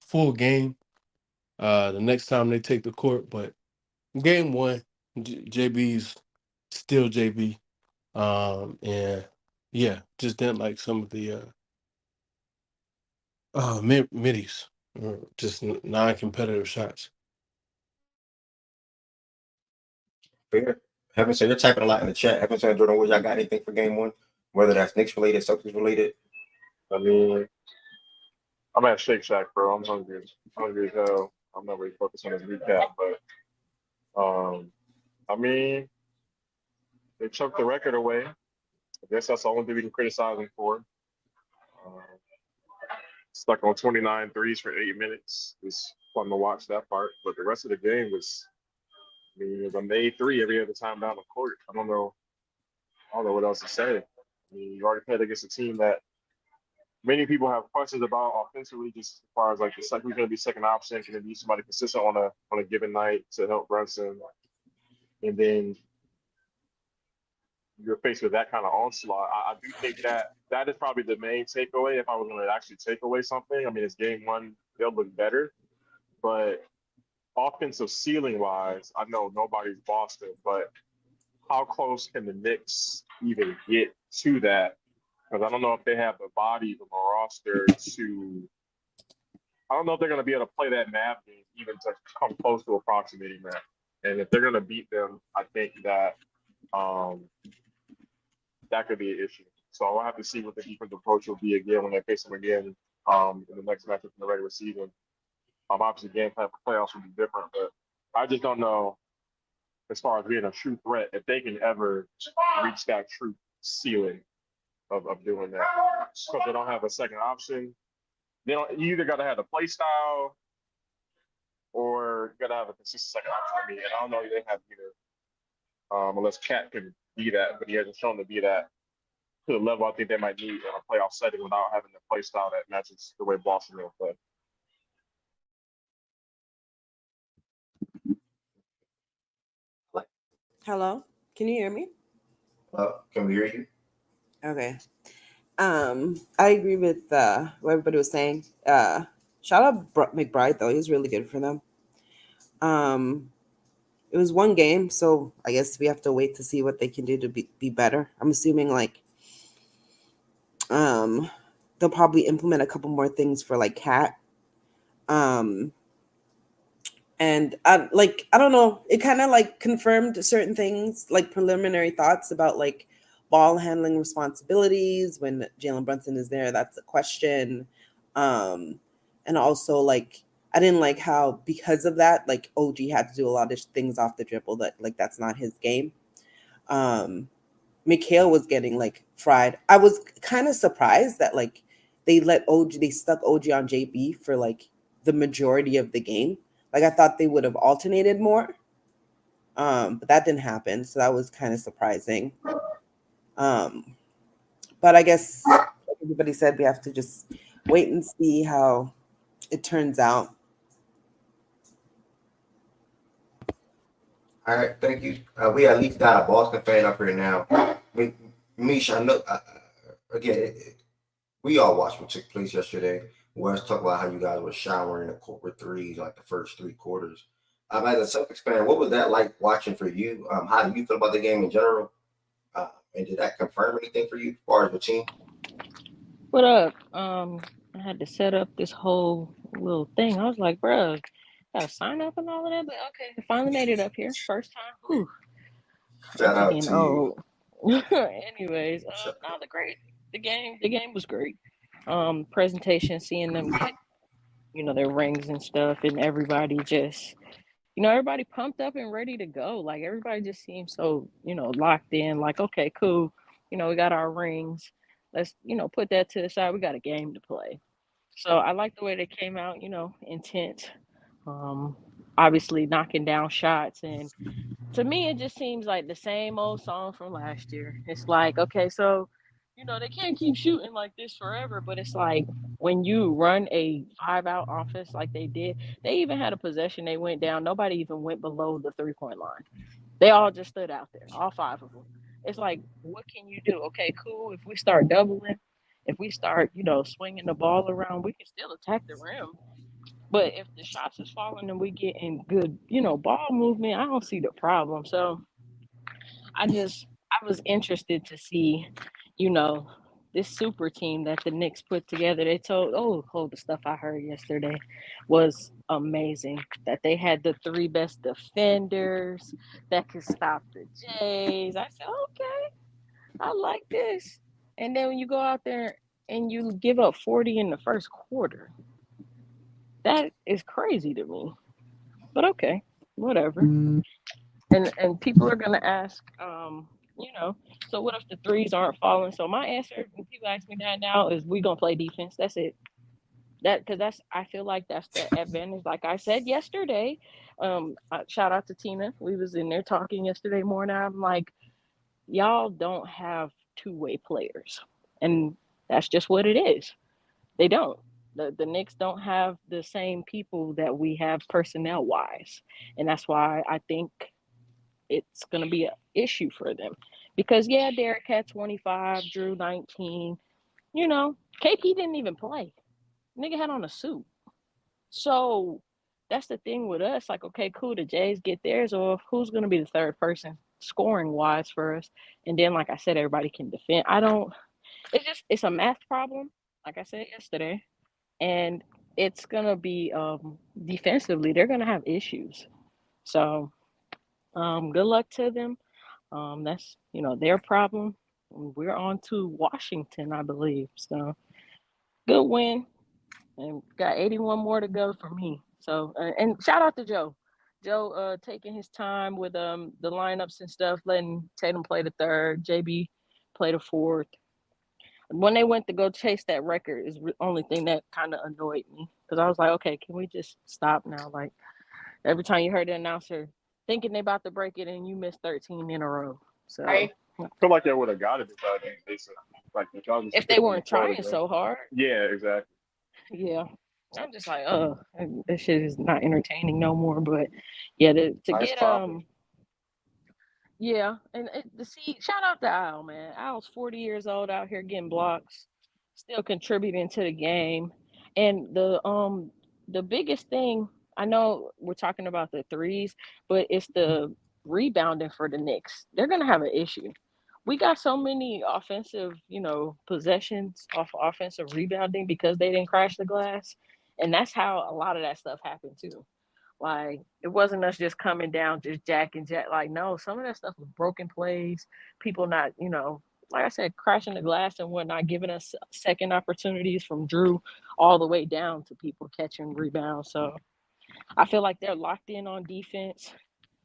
full game the next time they take the court. But game 1, JB's still JB. And yeah, just didn't like some of the middies, or just non-competitive shots. Fair. Haven't said you're typing a lot in the chat. Haven't said Jordan Wood, y'all got anything for game 1? Whether that's Knicks related, Celtics related. I mean, I'm at Shake Shack, bro. I'm hungry. Hungry as hell. I'm not really focused on this recap, but I mean, they choked the record away. I guess that's the only thing we can criticize them for. Um, stuck on 29 threes for 8 minutes. It was fun to watch that part. But the rest of the game was, I mean, it was a made three every other time down the court. I don't know what else to say. I mean, you already played against a team that many people have questions about offensively, just as far as like who's going to be second option, can it be somebody consistent on a given night to help Brunson, and then you're faced with that kind of onslaught. I do think that is probably the main takeaway. If I was going to actually take away something, I mean, it's game one, they'll look better, but offensive ceiling wise, I know nobody's Boston, but how close can the Knicks even get to that? Because I don't know if they have the bodies of a roster to. I don't know if they're going to be able to play that math game even to come close to approximating that. And if they're going to beat them, I think that that could be an issue. So I'll have to see what the defensive approach will be again when they face them again in the next matchup in the regular season. Obviously, game plan for playoffs will be different, but I just don't know as far as being a true threat if they can ever reach that true ceiling of doing that. Because they don't have a second option. You either got to have the play style or you got to have a consistent second option. I mean, and I don't know if they have either, unless Cat can be that, but he hasn't shown to be that to the level I think they might need in a playoff setting without having the play style that matches the way Boston will play. Hello, can you hear me? Can we hear you? Okay. I agree with what everybody was saying. Shout out McBride though; he was really good for them. It was one game, so I guess we have to wait to see what they can do to be better. I'm assuming like they'll probably implement a couple more things for like Cat. And I don't know, it kind of like confirmed certain things, like preliminary thoughts about like ball handling responsibilities when Jalen Brunson is there. That's a question. And also like I didn't like how because of that, like OG had to do a lot of things off the dribble that like that's not his game. Mikhail was getting like fried. I was kind of surprised that like they stuck OG on JB for like the majority of the game. Like I thought they would have alternated more, but that didn't happen. So that was kind of surprising. But I guess like everybody said, we have to just wait and see how it turns out. All right, thank you. We at least got a Boston fan up here now. Misha, I know. Again, we all watched what took place yesterday. We always talk about how you guys were showering the corporate threes like the first 3 quarters. As a Celtics fan, what was that like watching for you? How do you feel about the game in general? And did that confirm anything for you as far as the team? What up? I had to set up this whole little thing. I was like, bro, gotta sign up and all of that. But okay, I finally made it up here. First time. Whew. Shout out Getting to you. old. Anyways, no, the game was great. Presentation, seeing them get, their rings and stuff, and everybody just, everybody pumped up and ready to go. Like everybody just seemed so, locked in. Like, okay, cool. We got our rings. Let's, put that to the side. We got a game to play. So I like the way they came out, intense. Obviously knocking down shots, and to me it just seems like the same old song from last year. It's like, okay, so they can't keep shooting like this forever, but it's like when you run a 5-out offense like they did, they even had a possession they went down, nobody even went below the 3-point line. They all just stood out there, all 5 of them. It's like, what can you do? Okay, cool, if we start doubling, if we start swinging the ball around, we can still attack the rim. But if the shots is falling and we get in good, ball movement, I don't see the problem. So I was interested to see, you know, this super team that the Knicks put together. They the stuff I heard yesterday was amazing. That they had the 3 best defenders that could stop the Jays. I said, okay, I like this. And then when you go out there and you give up 40 in the first quarter, that is crazy to me. But okay, whatever. And people are gonna ask, so what if the threes aren't falling? So my answer when people ask me that now is we gonna play defense. That's it. because I feel like that's the advantage. Like I said yesterday, shout out to Tina. We was in there talking yesterday morning. I'm like, y'all don't have two-way players, and that's just what it is. They don't. The Knicks don't have the same people that we have personnel wise, and that's why I think it's going to be an issue for them. Because yeah, Derek had 25, Drew 19. You know, KP didn't even play. Nigga had on a suit. So that's the thing with us. Like, okay, cool, the Jays get theirs off. Who's going to be the third person scoring wise for us? And then, like I said, everybody can defend. It's a math problem, like I said yesterday. And it's going to be defensively, they're going to have issues. So good luck to them. That's, their problem. We're on to Washington, I believe. So good win. And got 81 more to go for me. So and shout out to Joe. Joe taking his time with the lineups and stuff, letting Tatum play the third, JB play the fourth. When they went to go chase that record is the only thing that kind of annoyed me. Because I was like, okay, can we just stop now? Like, every time you heard the announcer thinking they about to break it and you missed 13 in a row. So I feel like they would have got it if they said, like, if they weren't trying so hard. Yeah, exactly. Yeah. I'm just like, this shit is not entertaining no more. But yeah, to Nice get popping. yeah, and to see, shout out to Al, man. Al's 40 years old out here getting blocks, still contributing to the game. And the biggest thing, I know we're talking about the threes, but it's the rebounding for the Knicks. They're gonna have an issue. We got so many offensive, possessions off offensive rebounding because they didn't crash the glass. And that's how a lot of that stuff happened too. Like, it wasn't us just coming down, just jack. Like, no, some of that stuff was broken plays, people not, like I said, crashing the glass and whatnot, giving us second opportunities from Drew all the way down to people catching rebounds. So I feel like they're locked in on defense.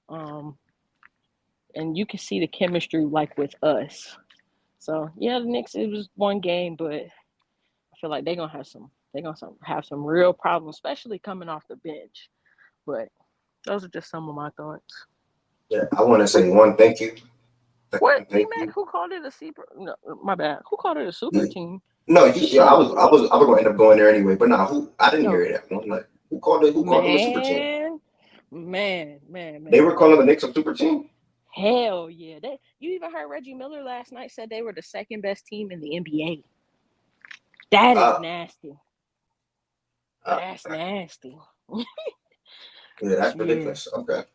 And you can see the chemistry like with us. So yeah, the Knicks, it was one game, but I feel like they're gonna have some real problems, especially coming off the bench. But those are just some of my thoughts. Yeah, I want to say one thank you. What, D-Mac? Who called it a super? No, my bad. Who called it a super team? No, I was going to end up going there anyway, but I didn't hear that one. Like, who called it? Who called them a super team? Man. They were calling the Knicks a super team? Hell yeah. You even heard Reggie Miller last night said they were the second best team in the NBA. That is nasty. That's nasty. Yeah, that's ridiculous. Okay.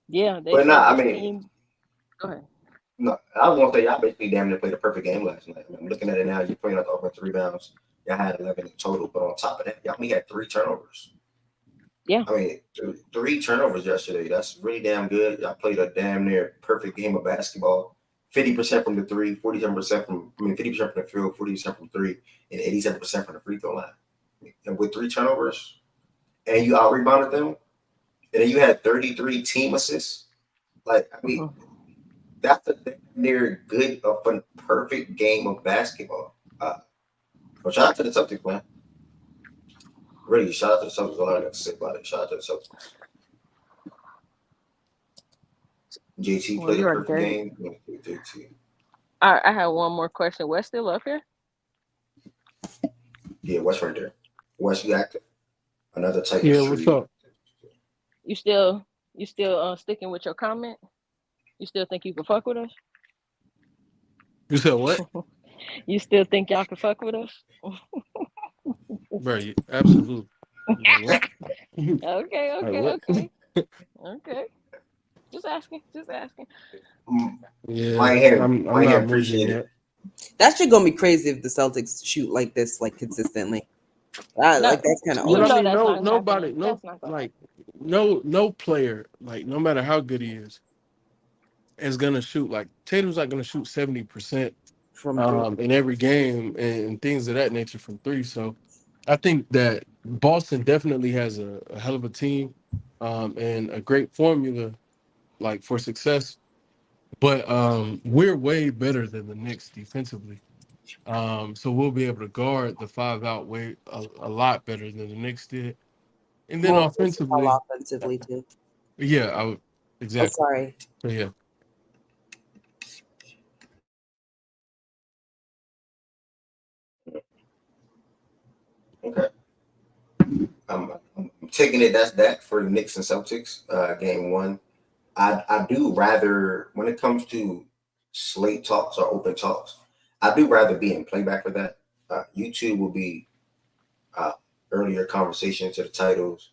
Yeah, but I mean, go ahead. No, I was gonna say y'all basically damn near played a perfect game last night. I'm looking at it now. You're playing out the offensive rebounds. Y'all had 11 in total, but on top of that, y'all only had 3 turnovers. Yeah. I mean, 3 turnovers yesterday. That's really damn good. Y'all played a damn near perfect game of basketball. 50% from the 3, 47% from 50% from the field, 40% from 3, and 87% from the free throw line. And with 3 turnovers, and you out rebounded them, and then you had 33 team assists. Like, I mean, that's a near good of a perfect game of basketball. Well, shout out to the Celtics, man. Really, shout out to the Celtics. All I got to say about it. Shout out to the Celtics. JT played a perfect game. JT. I have one more question. Wes still up here? Yeah, Wes right there. Wes, you active? Another type. Yeah, what's up? You still sticking with your comment? You still think you can fuck with us? You said what? You still think y'all can fuck with us? Right, absolutely. Okay. Just asking. Yeah, I'm not appreciate it. That shit gonna be crazy if the Celtics shoot like this, like consistently. Like that's kind of. You know what I mean? Nobody, no player, like no matter how good he is gonna shoot. Like Tatum's not gonna shoot 70% from in every game and things of that nature from 3. So I think that Boston definitely has a hell of a team and a great formula like for success. But we're way better than the Knicks defensively. So we'll be able to guard the 5-out way a lot better than the Knicks did. And then More offensively, versatile offensively too. yeah, I would Oh, exactly. sorry. So yeah. Okay. I'm taking it. That's that for the Knicks and Celtics game one. I do rather, when it comes to slate talks or open talks, I do rather be in playback for that. YouTube will be earlier conversation to the titles,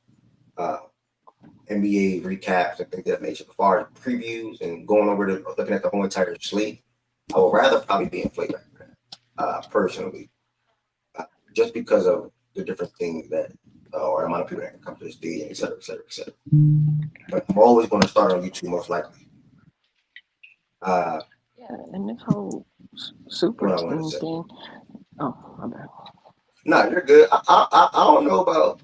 NBA recaps, and things of that nature. As far as previews and going over the looking at the whole entire slate, I would rather probably be in playback for that, personally, just because of the different things that, or the amount of people that can come to the stage, et cetera, et cetera, et cetera. But I'm always going to start on YouTube, most likely. Yeah, and this whole super What I wanted to team say. thing. Oh, my bad. No, you're good. I don't know about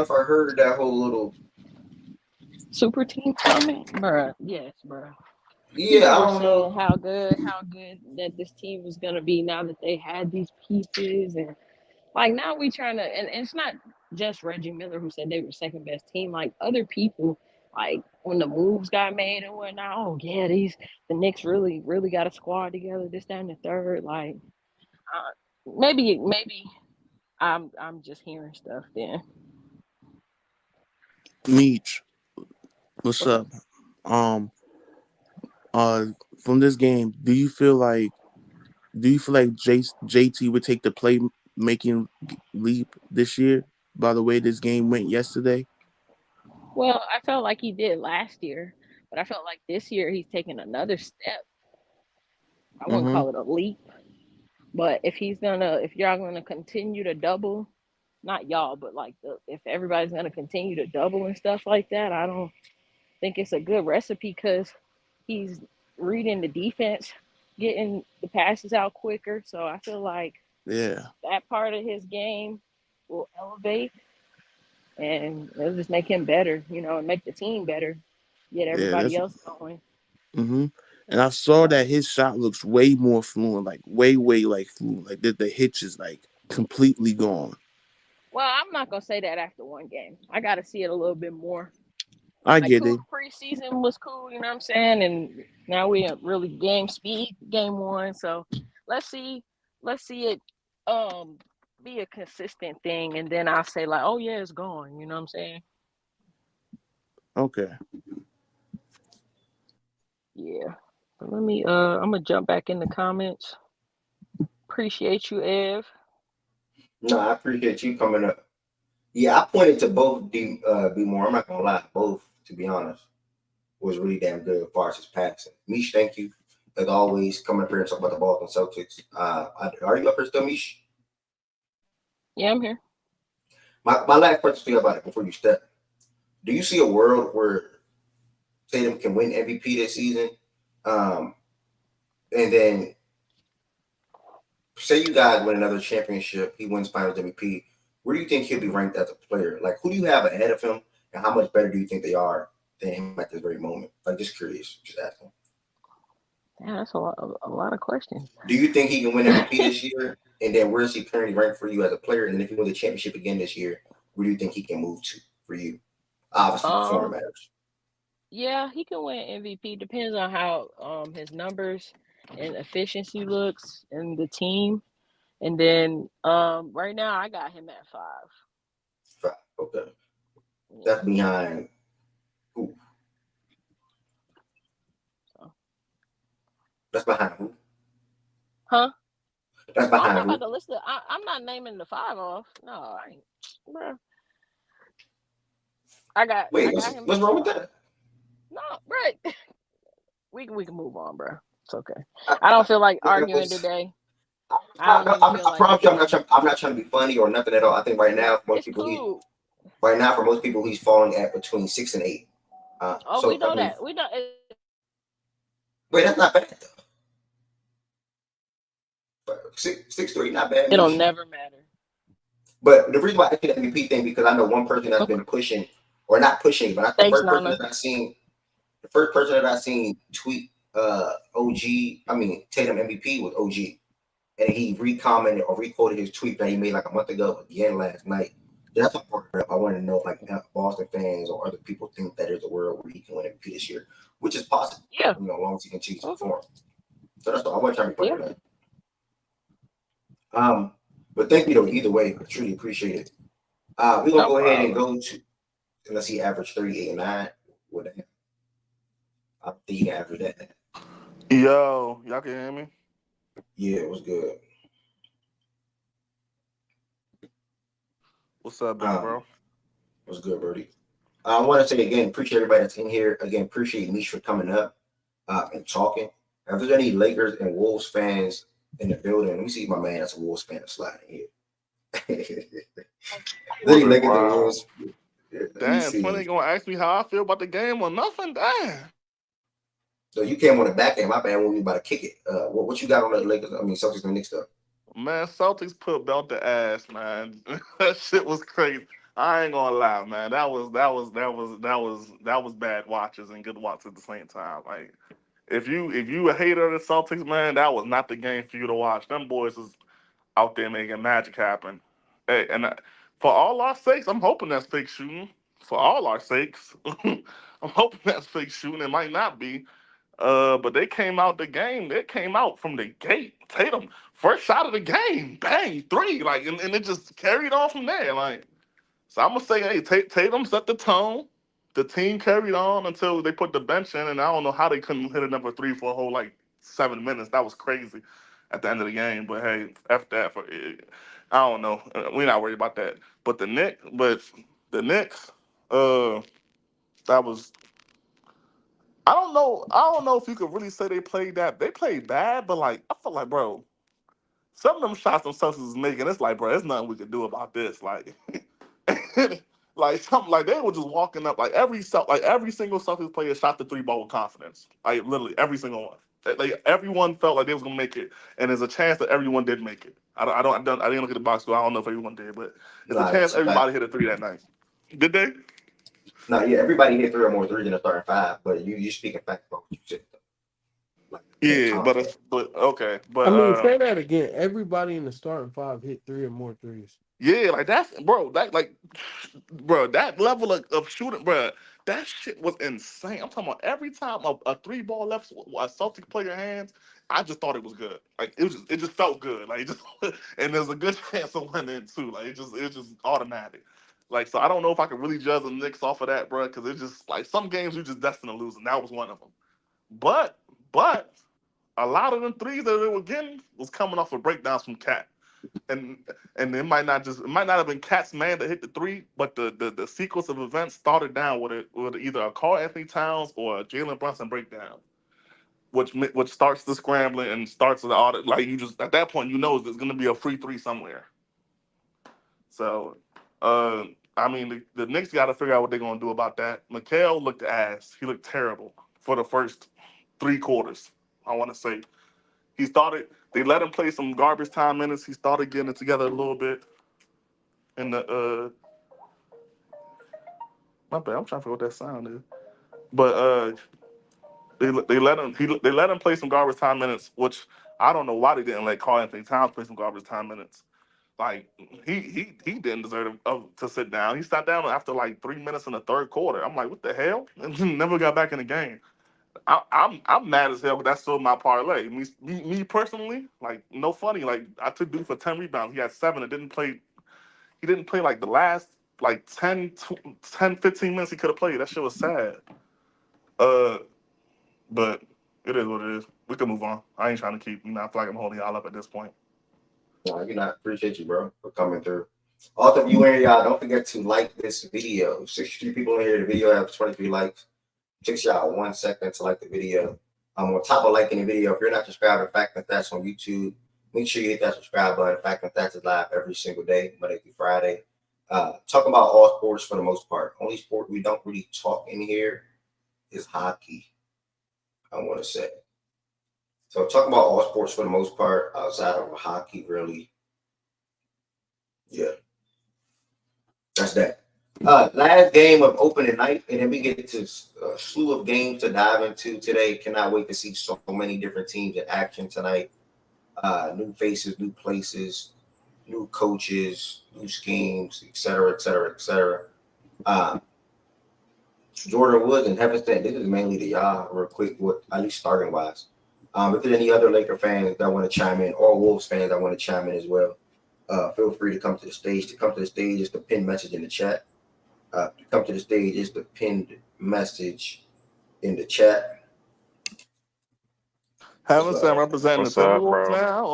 if I heard that whole little. Super team coming, bruh. Yes, bruh. Yeah, People I were don't know. saying how good that this team was gonna be now that they had these pieces, and like now we trying to, and it's not just Reggie Miller who said they were second best team. Like other people, like when the moves got made and whatnot. Oh yeah, the Knicks really got a squad together. This, that, and the third. Like maybe I'm just hearing stuff. Then Meech, what's what's up? up? Um, from this game, do you feel like JT would take the playmaking leap this year? By the way, this game went yesterday. Well, I felt like he did last year, but I felt like this year he's taking another step. I wouldn't Mm-hmm. call it a leap, but if y'all gonna continue to double, not y'all, but like if everybody's gonna continue to double and stuff like that, I don't think it's a good recipe because he's reading the defense, getting the passes out quicker. So I feel like Yeah, that part of his game will elevate and it'll just make him better, and make the team better, get yeah, everybody else going. mm-hmm. And I saw So, that his shot looks way more fluent, like way, like fluent. Like the hitch is like completely gone. well, I'm not gonna say that after one game. I got to see it a little bit more. I Like get cool, it. preseason was cool, you know what I'm saying? And now we are really game speed, game one. So let's see, it um be a consistent thing, and then I'll say like, oh yeah, it's gone. You know what I'm saying? Okay. Yeah. But I'm gonna jump back in the comments. Appreciate you, Ev. No, I appreciate you coming up. Yeah, I pointed to both be more. I'm not gonna lie, both, to be honest, was really damn good as far as his passing. Mish, thank you. As always, coming up here and talk about the Boston Celtics. Are you up here still, Mish? Yeah, I'm here. My last question to you about it before you step. Do you see a world where Tatum can win MVP this season? And then say you guys win another championship, he wins Finals MVP. Where do you think he'll be ranked as a player? Like, who do you have ahead of him, and how much better do you think they are than him at this very moment? Like, just curious, just asking. Yeah, that's a lot of questions. Do you think he can win MVP this year? And then where is he currently ranked for you as a player? And then if he wins the championship again this year, where do you think he can move to for you? Obviously, performance Um, matters. yeah, he can win MVP. Depends on how his numbers and efficiency looks and the team. And then right now I got him at 5. Okay, Yeah. that's behind who? So. That's behind who? Huh? That's Oh, I'm behind not about who? to list it. I'm not naming the 5 off. No, I ain't. Bro. I Wait, got him what's at wrong with 5. that? No, right. We can move on, bro. It's okay. I don't feel like It arguing was. today. I don't even feel I like promise you, debating. I'm not trying to be funny or nothing at all. I think right No, now, for most it's people, cool. he's falling at between 6 and 8. Oh, we So I know mean, that. We know wait, that's not bad though. But 6 3, not bad, it'll Mish. never matter. But the reason why I think the MVP thing, because I know one person that's Okay. been pushing, or not pushing, but the Thanks, first person Nana. that I seen tweet Tatum MVP with OG, and he recommented or requoted his tweet that he made like a month ago again last night. That's a part of it. I want to know if like Boston fans or other people think that there's a world where he can win MVP this year, which is possible. Yeah. As long as he continues to perform. So that's all. I want to try to be part of that. But thank you though. Either way, I truly appreciate it. We're gonna go ahead and go to. Unless he averaged 38 and 9, what the hell? I think he averaged that now. Yo, y'all can hear me? Yeah, it was good. What's up, big bro? It was good, Birdie. I want to say again, appreciate everybody that's in here. Again, appreciate Mish for coming up and talking. If there's any Lakers and Wolves fans in the building, let me see if my man that's a Wolves fan is sliding here. Any Lakers and Wolves. Damn, Tony gonna ask me how I feel about the game or nothing? Damn. So you came on the back end. My bad when we about to kick it. What you got on the Lakers? Celtics and Knicks stuff. Man, Celtics put belt the ass, man. That shit was crazy. I ain't gonna lie, man. That was bad watches and good watches at the same time. Like, if you a hater of the Celtics, man, that was not the game for you to watch. Them boys is out there making magic happen. Hey, and for all our sakes, I'm hoping that's fake shooting. For all our sakes, I'm hoping that's fake shooting. It might not be. But they came out the game. They came out from the gate. Tatum, first shot of the game, bang, 3. Like, and it just carried on from there. Like, so I'm gonna say, hey, Tatum set the tone. The team carried on until they put the bench in, and I don't know how they couldn't hit a number 3 for a whole like 7 minutes. That was crazy at the end of the game. But hey, F that for it. I don't know. We're not worried about that. But the Knicks, that was. I don't know if you could really say they played that. They played bad, but like I feel like, bro, some of them shots themselves is making. It's like, bro, there's nothing we could do about this. Like, like something like they were just walking up. Like every single Celtics player shot the 3 ball with confidence. Like literally every single one. Like everyone felt like they was gonna make it, and there's a chance that everyone did make it. I didn't look at the box score. I don't know if everyone did, but there's a chance everybody hit a 3 that night. Did they? No, yeah, everybody hit 3 or more threes in the starting 5, but you speaking fact about what you said. Like, Yeah, but okay, but I mean, say that again. Everybody in the starting 5 hit 3 or more threes. Yeah, like that's that level of shooting, bro. That shit was insane. I'm talking about every time a 3 ball left a Celtic player hands, I just thought it was good. Like it just felt good. Like and there's a good chance of winning too. Like it's just automatic. Like so, I don't know if I can really judge the Knicks off of that, bro, because it's just like some games you just destined to lose, and that was one of them. But a lot of them threes that they were getting was coming off of breakdowns from Cat. And it might not have been Cat's man that hit the 3, but the sequence of events started down with either a Karl Anthony Towns or a Jalen Brunson breakdown, which starts the scrambling and starts the audit. Like you just at that point you know there's gonna be a free 3 somewhere. So, I mean the Knicks got to figure out what they're gonna do about that. Mikal looked ass. He looked terrible for the first 3 quarters. I want to say. They let him play some garbage time minutes. He started getting it together a little bit. In the my bad, I'm trying to figure what that sound is. But they let him play some garbage time minutes, which I don't know why they didn't let Karl Anthony Towns play some garbage time minutes. Like he didn't deserve to sit down. He sat down after like 3 minutes in the 3rd quarter. I'm like, what the hell? And never got back in the game. I'm mad as hell, but that's still my parlay. Me personally, like no funny. Like I took dude for 10 rebounds. He had 7. He didn't play like the last like 10, 15 minutes he could have played. That shit was sad. But it is what it is. We can move on. I ain't trying to keep. I feel like I'm holding y'all up at this point. No, you're not. Appreciate you, bro, for coming through. All of you in, y'all, don't forget to like this video. 63 people in here. The video has 23 likes. Takes y'all 1 second to like the video. On top of liking the video, if you're not subscribed to Fact and That's on YouTube, make sure you hit that subscribe button. Fact and That's is live every single day, Monday through Friday. Talking about all sports for the most part. Only sport we don't really talk in here is hockey, I want to say. So talking about all sports for the most part outside of hockey, really. Yeah. That's that. Last game of opening night, and then we get to a slew of games to dive into today. Cannot wait to see so many different teams in action tonight. New faces, new places, new coaches, new schemes, et cetera, et cetera, et cetera. Jordan Woods and Heaven Sent, this is mainly to y'all real quick, what at least starting wise. If there's any other Laker fans that want to chime in, or Wolves fans that want to chime in as well, feel free to come to the stage. To come to the stage is the pinned message in the chat. To come to the stage is the pinned message in the chat. Haven't Sam representing the What's up, Timberwolves bro? now?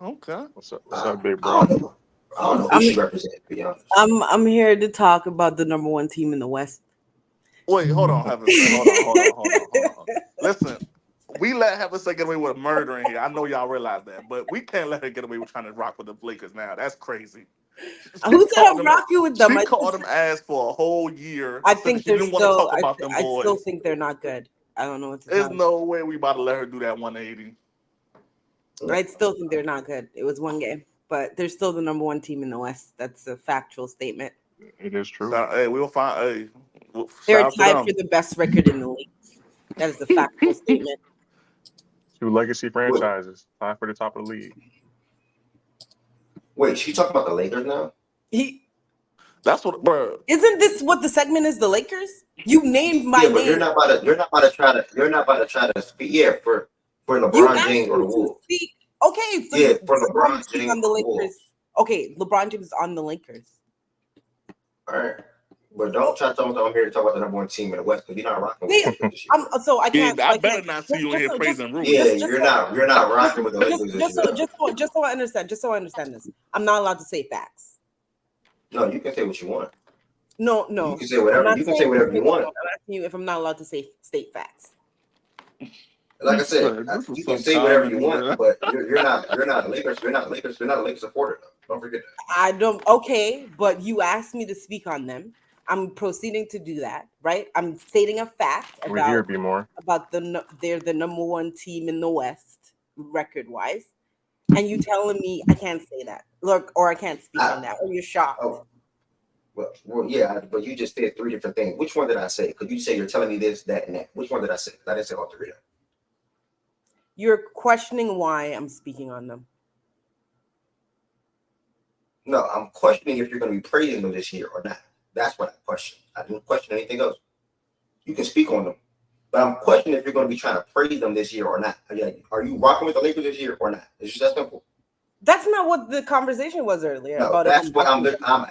Okay. What's up, big I bro? don't know. I don't know who she represents, to be honest. I'm here to talk about the number one team in the West. Wait, hold on, Heaven Sam. Hold on. Listen, we let Heaven Sam get away with murder in here. I know y'all realize that, but we can't let her get away with trying to rock with the Lakers now. That's crazy. Who said I'm rocking with them? She I called them ass for a whole year. I Said think that she they're didn't want to still. talk about them I still boys. think they're not good. I don't know what to There's tell you. no way we about to let her do that 180. I still think they're not good. It was one game, but they're still the number one team in the West. That's a factual statement. It is true. So, hey, we'll find. Hey, They're shout out to tied them. for the best record in the league. That is a factual statement. 2 legacy franchises tied for the top of the league. Wait, she talking about the Lakers now? That's what, bro. Isn't this what the segment is? The Lakers? You named my but name. you're not about to try to speak. Yeah, for LeBron James or the Wolves. Okay, so yeah, you for want LeBron to speak James on the or the Lakers. Wolves. Okay, LeBron James is on the Lakers. All right. But don't try to tell me I'm here to talk about the number one team in the West because you're not rocking with the Lakers this year. So I can't. I better not see you in here praising Rudy. Yeah, you're not rocking with the Lakers this year. Just so I understand this. I'm not allowed to say facts. No, you can say what you want. No. You can say whatever. You can say whatever you want. I'm asking you if I'm not allowed to say state facts. Like I said, you can say whatever you want, but you're not a Lakers. You're not a Lakers supporter. Don't forget that. I don't. Okay, but you asked me to speak on them. I'm proceeding to do that. Right. I'm stating a fact about they're the number one team in the West record wise, and you telling me I can't say that. Look, or I can't speak on that, or you're shocked. Oh. Well, yeah, but you just said 3 different things. Which one did I say? Because you say you're telling me this, that, and that. Which one did I say? I didn't say all 3 of them. You're questioning why I'm speaking on them. No, I'm questioning if you're going to be praising them this year or not. That's what I question. I didn't question anything else. You can speak on them, but I'm questioning if you're going to be trying to praise them this year or not. Are you rocking with the Lakers this year or not? It's just that simple. That's not what the conversation was earlier. No, about that's what I'm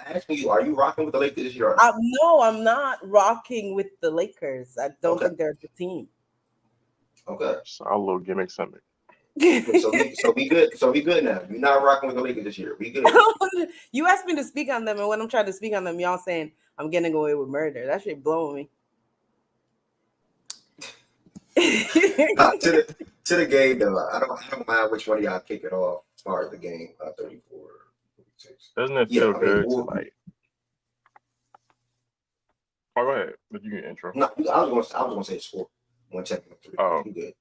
asking you. Are you rocking with the Lakers this year or not? No, I'm not rocking with the Lakers. I don't think they're the team. Okay. So our little gimmick summit. so be good. So be good now. You're not rocking with the Lakers this year. Be good. You asked me to speak on them, and when I'm trying to speak on them, y'all saying I'm getting away with murder. That shit blowing me. To the game though, I don't mind which one of y'all kick it off as far as the game. 34, 46. Doesn't it feel good to like? Oh, go ahead. But you can intro. No, I was gonna say the score. 1-10. Oh, you good.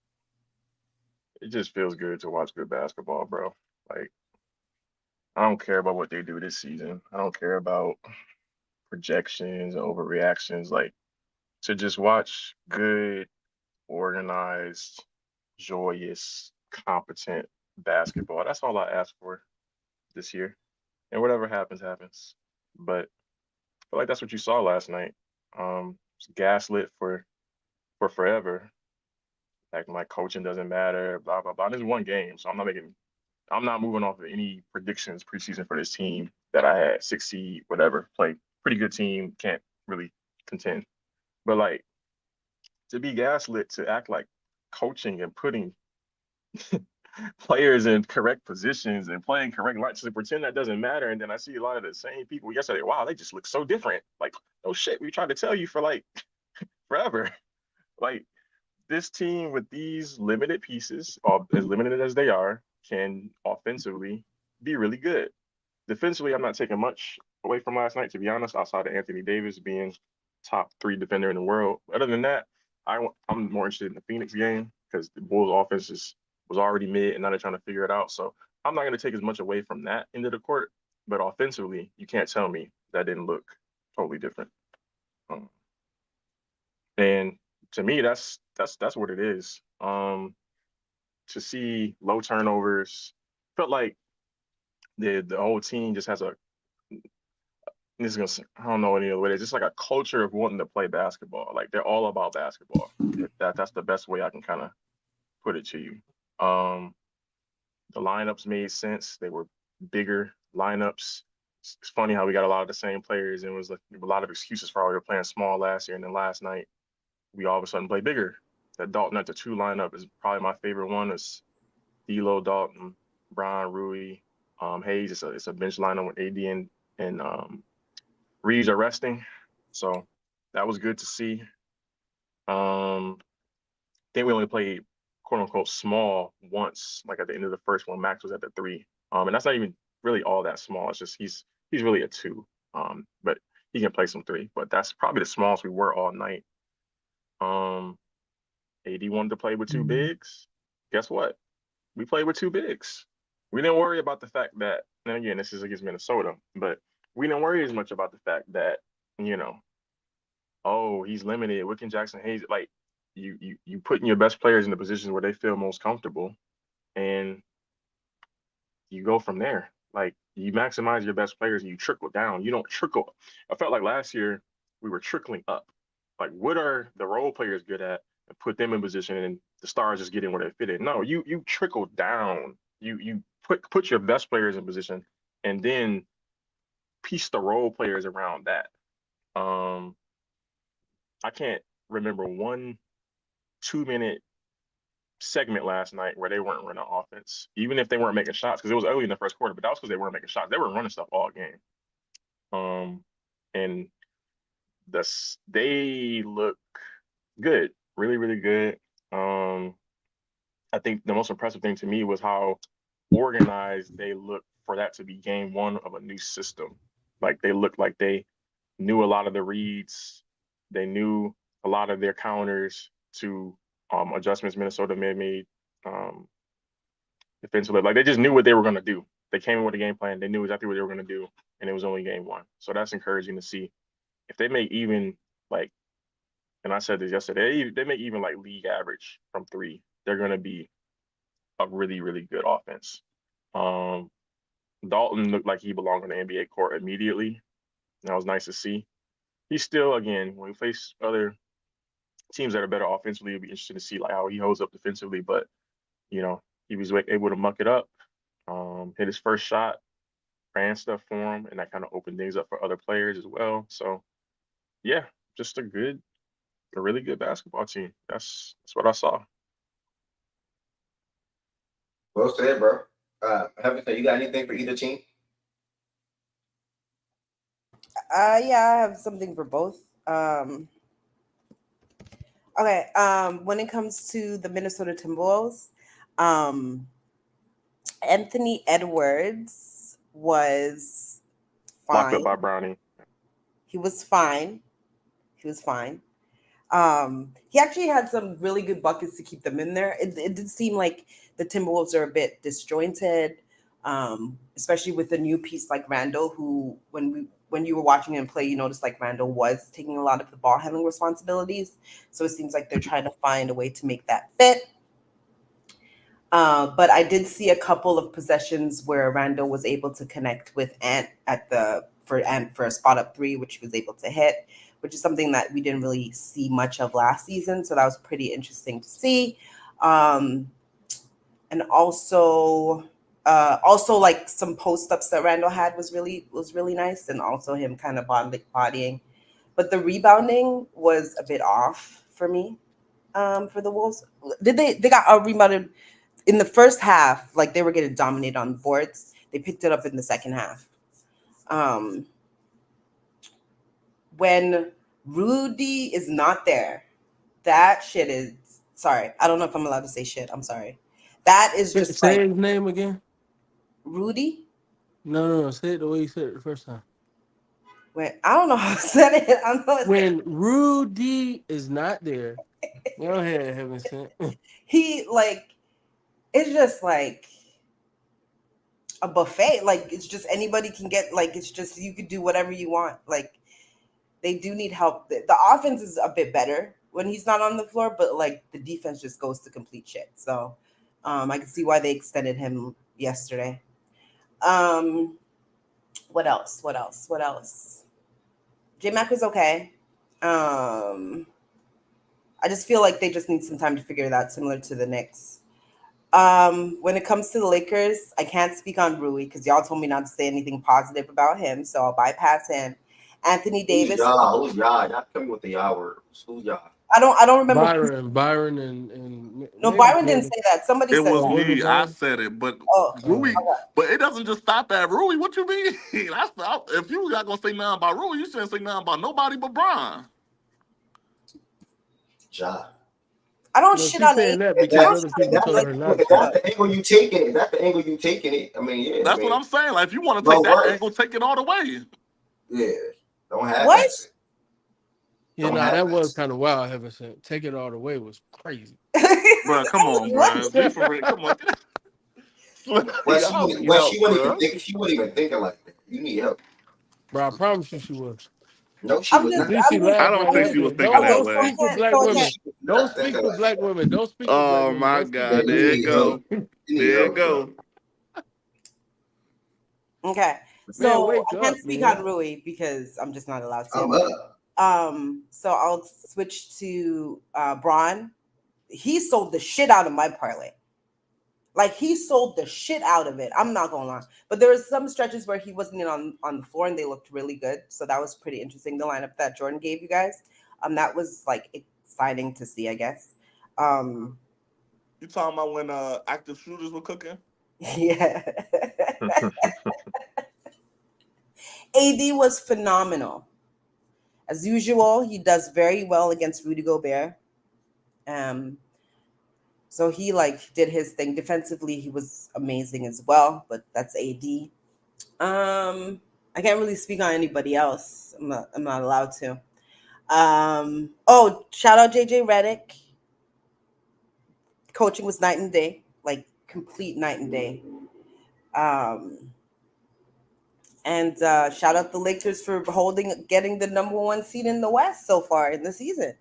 It just feels good to watch good basketball, bro. Like, I don't care about what they do this season. I don't care about projections, overreactions. Like, to just watch good, organized, joyous, competent basketball. That's all I ask for this year. And whatever happens, happens. But I feel like that's what you saw last night. It's gaslit for forever. Like, my coaching doesn't matter, blah, blah, blah. This is one game, so I'm not moving off of any predictions preseason for this team that I had. 6 seed, whatever. Play pretty good team, can't really contend. But like, to be gaslit, to act like coaching and putting players in correct positions and playing correct lines, to pretend that doesn't matter. And then I see a lot of the same people yesterday. Wow, they just look so different. Like, oh shit, we tried to tell you for like forever. Like, this team with these limited pieces, as limited as they are, can offensively be really good. Defensively, I'm not taking much away from last night, to be honest, outside of Anthony Davis being top 3 defender in the world. Other than that, I'm more interested in the Phoenix game because the Bulls' offense was already mid, and now they're trying to figure it out. So I'm not going to take as much away from that end of the court. But offensively, you can't tell me that didn't look totally different. And to me, that's what it is. To see low turnovers, felt like the whole team just has a this is gonna I don't know any other way. It's just like a culture of wanting to play basketball. Like they're all about basketball. That's the best way I can kind of put it to you. The lineups made sense. They were bigger lineups. It's funny how we got a lot of the same players, and it was like a lot of excuses for how we were playing small last year. And then last night, we all of a sudden play bigger. That Dalton at the 2 lineup is probably my favorite one. It's D'Lo, Dalton, Brian, Rui, Hayes. It's a bench lineup with AD and Reeves are resting, so that was good to see. I think we only played quote unquote small once, like at the end of the first one. Max was at the 3, and that's not even really all that small. It's just he's really a 2, but he can play some 3. But that's probably the smallest we were all night. AD wanted to play with 2 bigs. Guess what? We played with 2 bigs. We didn't worry about the fact that, and again, this is against Minnesota, but we didn't worry as much about the fact that, oh, he's limited. What can Jackson Hayes, like, you putting your best players in the positions where they feel most comfortable, and you go from there. Like, you maximize your best players and you trickle down. You don't trickle. I felt like last year we were trickling up. Like, what are the role players good at? And put them in position, and the stars just get in where they fit in. No, you trickle down. You put your best players in position, and then piece the role players around that. I can't remember 1 2-minute segment last night where they weren't running offense, even if they weren't making shots, because it was early in the first quarter, but that was because they weren't making shots. They were running stuff all game. And they look good, really, really good. I think the most impressive thing to me was how organized they looked for that to be game 1 of a new system. Like, they looked like they knew a lot of the reads. They knew a lot of their counters to adjustments Minnesota made defensively. Like, they just knew what they were going to do. They came in with a game plan. They knew exactly what they were going to do, and it was only game 1. So that's encouraging to see. If they make even, like, and I said this yesterday, they make even like league average from 3, they're going to be a really, really good offense. Dalton looked like he belonged on the NBA court immediately. That was nice to see. He's still, again, when we face other teams that are better offensively, it'll be interesting to see like how he holds up defensively. But, he was able to muck it up, hit his first shot, ran stuff for him, and that kind of opened things up for other players as well. So, yeah, just a really good basketball team. That's what I saw. Well said, bro. You got anything for either team? Yeah, I have something for both. Okay. When it comes to the Minnesota Timberwolves, Anthony Edwards was fine. Locked up by Brownie. He was fine. He actually had some really good buckets to keep them in there. It did seem like the Timberwolves are a bit disjointed, especially with a new piece like Randall, who when you were watching him play, you noticed like Randall was taking a lot of the ball handling responsibilities. So it seems like they're trying to find a way to make that fit. But I did see a couple of possessions where Randall was able to connect with Ant for a spot up 3, which he was able to hit, which is something that we didn't really see much of last season. So that was pretty interesting to see. And also like some post ups that Randall had was really nice, and also him kind of bodying. But the rebounding was a bit off for me. For the Wolves, they got rebounded in the first half? Like, they were getting dominated on the boards. They picked it up in the second half. When Rudy is not there, that shit is, sorry, I don't know if I'm allowed to say shit. I'm sorry. That is just Say like his name again. Rudy. No. Say it the way you said it the first time. Wait, I don't know how I said it. I know when Rudy is not there, go ahead, Heaven Sent. He like, it's just like a buffet. Like, it's just anybody can get, like, it's just, you could do whatever you want. Like, they do need help. The offense is a bit better when he's not on the floor, but like the defense just goes to complete shit. So I can see why they extended him yesterday. What else? J-Mac is okay. I just feel like they just need some time to figure it out, similar to the Knicks. When it comes to the Lakers, I can't speak on Rui because y'all told me not to say anything positive about him, so I'll bypass him. Anthony Davis. Who's y'all? Y'all come with the y'all words. Who y'all? I don't remember. Byron, and No, maybe Byron didn't Jordan. say that. Somebody It said was that. Was it me. I Byron? said it, but Oh, Oh. Rui. But it doesn't just stop at Rui. What you mean? If you not gonna say nothing about Rui, you shouldn't say nothing about nobody but Brian. Ja. I don't No, shit she's on saying it. that I because don't other shit on people it. told Like, her not If to. that's the angle you taking it, I mean, yeah. That's I what mean, I'm saying. Like, if you want to take don't that worry. angle, take it all the way. Yeah. Don't have what? that. Yeah, Don't no, have that that. was kind of wild. Heaven sent. Take it all the way was crazy. Bro, come on, bro. What? Be for real. Come on. Y'all need help, She wasn't even bro. thinking. She wasn't even thinking like that. You need help. Bro, I promise you she was. No, she was You not. see, she I laughed don't right think at she was me. thinking that Okay, Don't so I way. speak for can't. black So I No, women. can't. she was Don't not speak thinking for like black that. women. Don't speak for black Oh women. my Don't speak Yeah, God. for you black There it need women. help. go. You need There it help, bro. go. Okay, Man, so wake I can't up, speak man. on Rui because I'm just not allowed I'm to. up. So I'll switch to Braun. He sold the shit out of my parlay. Like he sold the shit out of it. I'm not gonna lie. But there was some stretches where he wasn't on the floor and they looked really good. So that was pretty interesting. The lineup that Jordan gave you guys. That was like exciting to see, I guess. You talking about when active shooters were cooking? Yeah. AD was phenomenal. As usual, he does very well against Rudy Gobert. So he like did his thing. Defensively, he was amazing as well, but that's AD. I can't really speak on anybody else. I'm not allowed to. Shout out JJ Redick. Coaching was night and day, like complete night and day. And shout out the Lakers for getting the number 1 seed in the West so far in the season.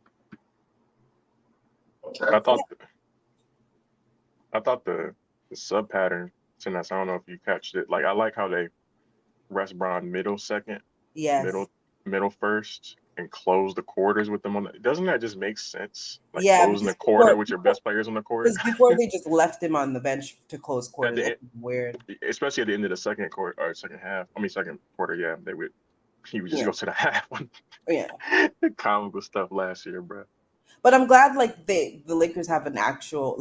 I thought the sub pattern tonight. I don't know if you catched it. Like I like how they rest Brown middle second, Yes. middle first, and close the quarters with them on. Doesn't that just make sense? Like Yeah, closing the quarter with your best players on the court. Because before they just left him on the bench to close quarters. At the That was weird. especially at the end of the second quarter or second half. I mean second quarter. Yeah, he would just go to the half. Yeah. The comical stuff last year, bro. But I'm glad like the Lakers have an actual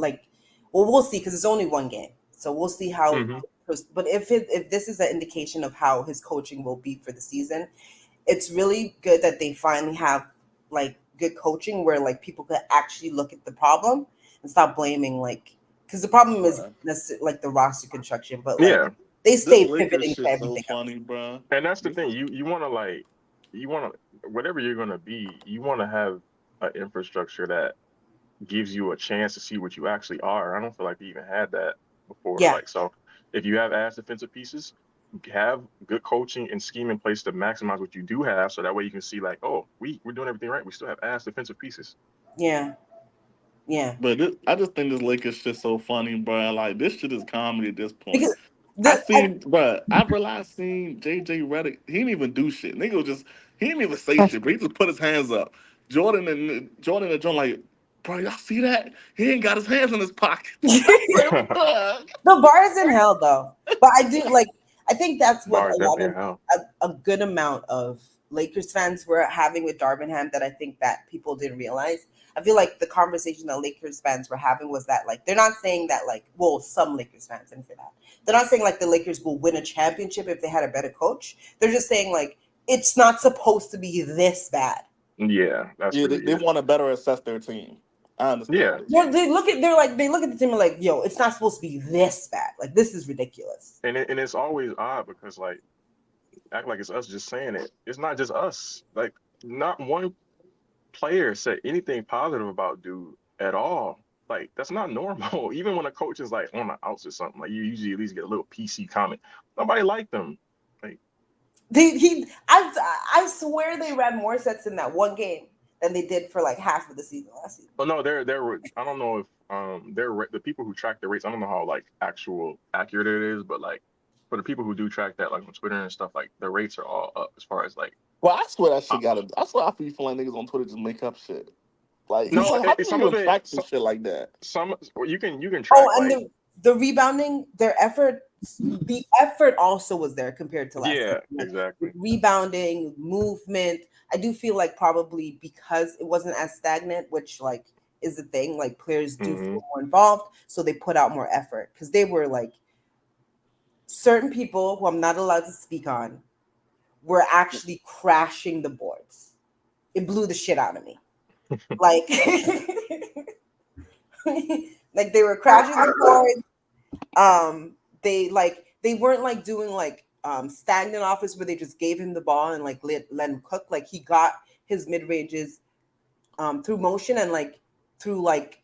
we'll see because it's only one game, so we'll see how. Mm-hmm. But if this is an indication of how his coaching will be for the season, it's really good that they finally have like good coaching where like people could actually look at the problem and stop blaming because the problem is like the roster construction, but Yeah, they stay This Lakers pivoting to shit so everything funny, bro. and that's the thing. You want to whatever you're gonna be, you want to have an infrastructure that gives you a chance to see what you actually are. I don't feel like we even had that before. Yeah. So if you have ass defensive pieces, have good coaching and scheme in place to maximize what you do have, so that way you can see we're doing everything right. We still have ass defensive pieces. Yeah. Yeah. But I just think this Lakers shit so funny, bro. Like this shit is comedy at this point. Because I realized seeing JJ Redick, he didn't even do shit. Nigga was he didn't even say shit, but he just put his hands up. Jordan and John like, bro, y'all see that? He ain't got his hands in his pocket. the bar is in hell though. But I do I think that's what Bars definitely in hell. a good amount of Lakers fans were having with Darvingham that I think that people didn't realize. I feel like the conversation that Lakers fans were having was that they're not saying that some Lakers fans didn't say that. They're not saying the Lakers will win a championship if they had a better coach. They're just saying it's not supposed to be this bad. Yeah, that's yeah. really They want to better assess their team. I understand. Yeah. They look at the team and yo, it's not supposed to be this bad. This is ridiculous. And it's always odd because act like it's us just saying it. It's not just us. Not one player said anything positive about dude at all. That's not normal. Even when a coach is on the outs or something, you usually at least get a little PC comment. Nobody liked them. I swear they ran more sets in that one game than they did for like half of the season last season. Oh no, they're I don't know if the people who track the rates. I don't know how like actual accurate it is, but like for the people who do track that like on Twitter and stuff, like the rates are all up as far as like. Well, I swear that Uh, shit got to. I swear I feel like niggas on Twitter just make up shit. Like it's no, like how do some you of even it, track some shit like that? some you can Oh, track and like the rebounding, the effort also was there compared to last yeah, season. Like, exactly. with rebounding, movement. I do feel like probably because it wasn't as stagnant, which like is the thing. Like players do Mm-hmm. feel more involved, so they put out more effort because they were like certain people who I'm not allowed to speak on were actually crashing the boards. It blew the shit out of me. Like, like they were crashing the boards. They weren't like doing like stagnant offense where they just gave him the ball and like let him cook. Like he got his mid ranges through motion and like through like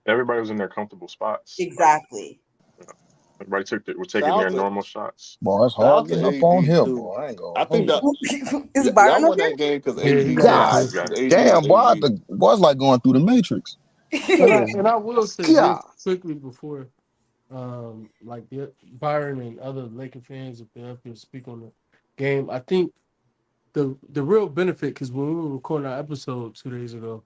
Everybody was in their comfortable spots. exactly. Like, everybody was taking Shout their out to normal shots. Boy, it's shout hard out to getting up on AD him, too. boy. I ain't gonna I think hold that you. Is y'all Byron up won that game because Yeah, he AD got man. up God here. Exactly. AD was damn, boy, AD. boy, it's like going through the Matrix. Goodness, And I will say God. this quickly before like the Byron and other Laker fans, if they're up here speak on the game, I think the real benefit, because when we were recording our episode 2 days ago,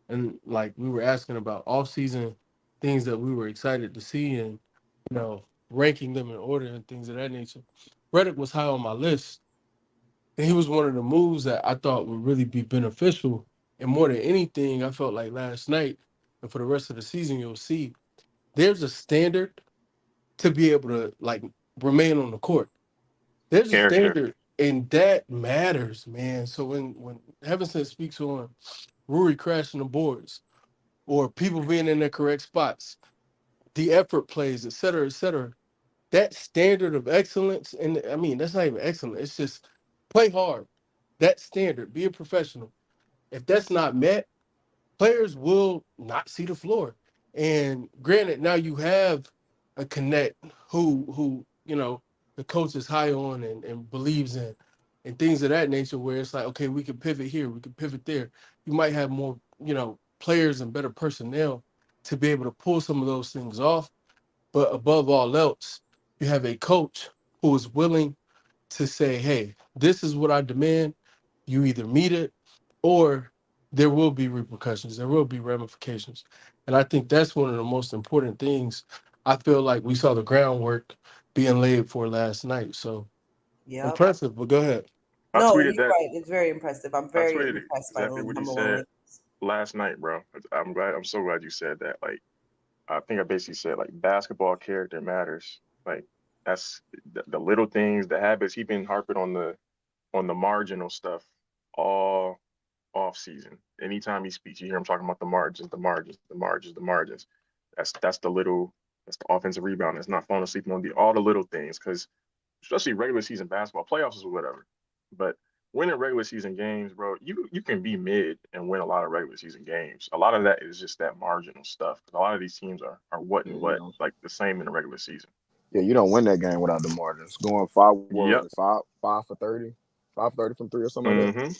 and like we were asking about off season things that we were excited to see, and ranking them in order and things of that nature. Reddick was high on my list, and he was one of the moves that I thought would really be beneficial. And more than anything, I felt like last night and for the rest of the season, you'll see there's a standard to be able to like remain on the court. There's a Character. standard, and that matters, man. So when Heavenson speaks on Rui crashing the boards or people being in their correct spots, the effort plays, et cetera, that standard of excellence, and I mean that's not even excellent. It's just play hard. That standard, be a professional. If that's not met, players will not see the floor. And granted, now you have a connect who the coach is high on and believes in, and things of that nature. Where it's like, okay, we can pivot here, we can pivot there. You might have more players and better personnel to be able to pull some of those things off. But above all else, you have a coach who is willing to say, hey, this is what I demand. You either meet it or there will be repercussions. There will be ramifications. And I think that's one of the most important things. I feel like we saw the groundwork being laid for last night. So Yep. impressive, but go ahead. I No, tweeted you're that. right. It's very impressive. I'm I very tweeted impressed by exactly the what he number one said Lakers. last night, bro. I'm glad. I'm so glad you said that. Like, I think I basically said like basketball character matters. Like, that's the little things, the habits. He been harping on the marginal stuff all off season. Anytime he speaks, you hear him talking about the margins, the margins, the margins, the margins. That's the little. That's the offensive rebound. That's not falling asleep on all the little things. Because especially regular season basketball, playoffs is whatever. But winning regular season games, bro, you can be mid and win a lot of regular season games. A lot of that is just that marginal stuff. A lot of these teams are what Yeah, and what like the same in the regular season. yeah, you don't win that game without the margins. Going five, what was Yep. it, five for 30, 5 for 30 from three or something like that. Mm-hmm.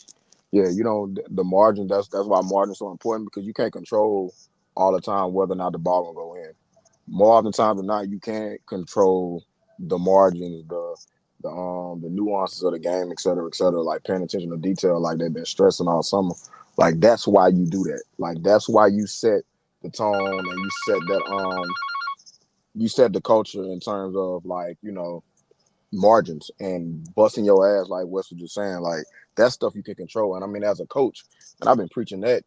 Yeah, you know the margin. That's why margin's so important because you can't control all the time whether or not the ball will go in. More often times than not, you can't control the margins, the nuances of the game, et cetera, like paying attention to detail, like they've been stressing all summer. Like that's why you do that. Like that's why you set the tone and you set the culture in terms of like margins and busting your ass like Wes was just saying. Like that stuff you can control. And I mean, as a coach, and I've been preaching that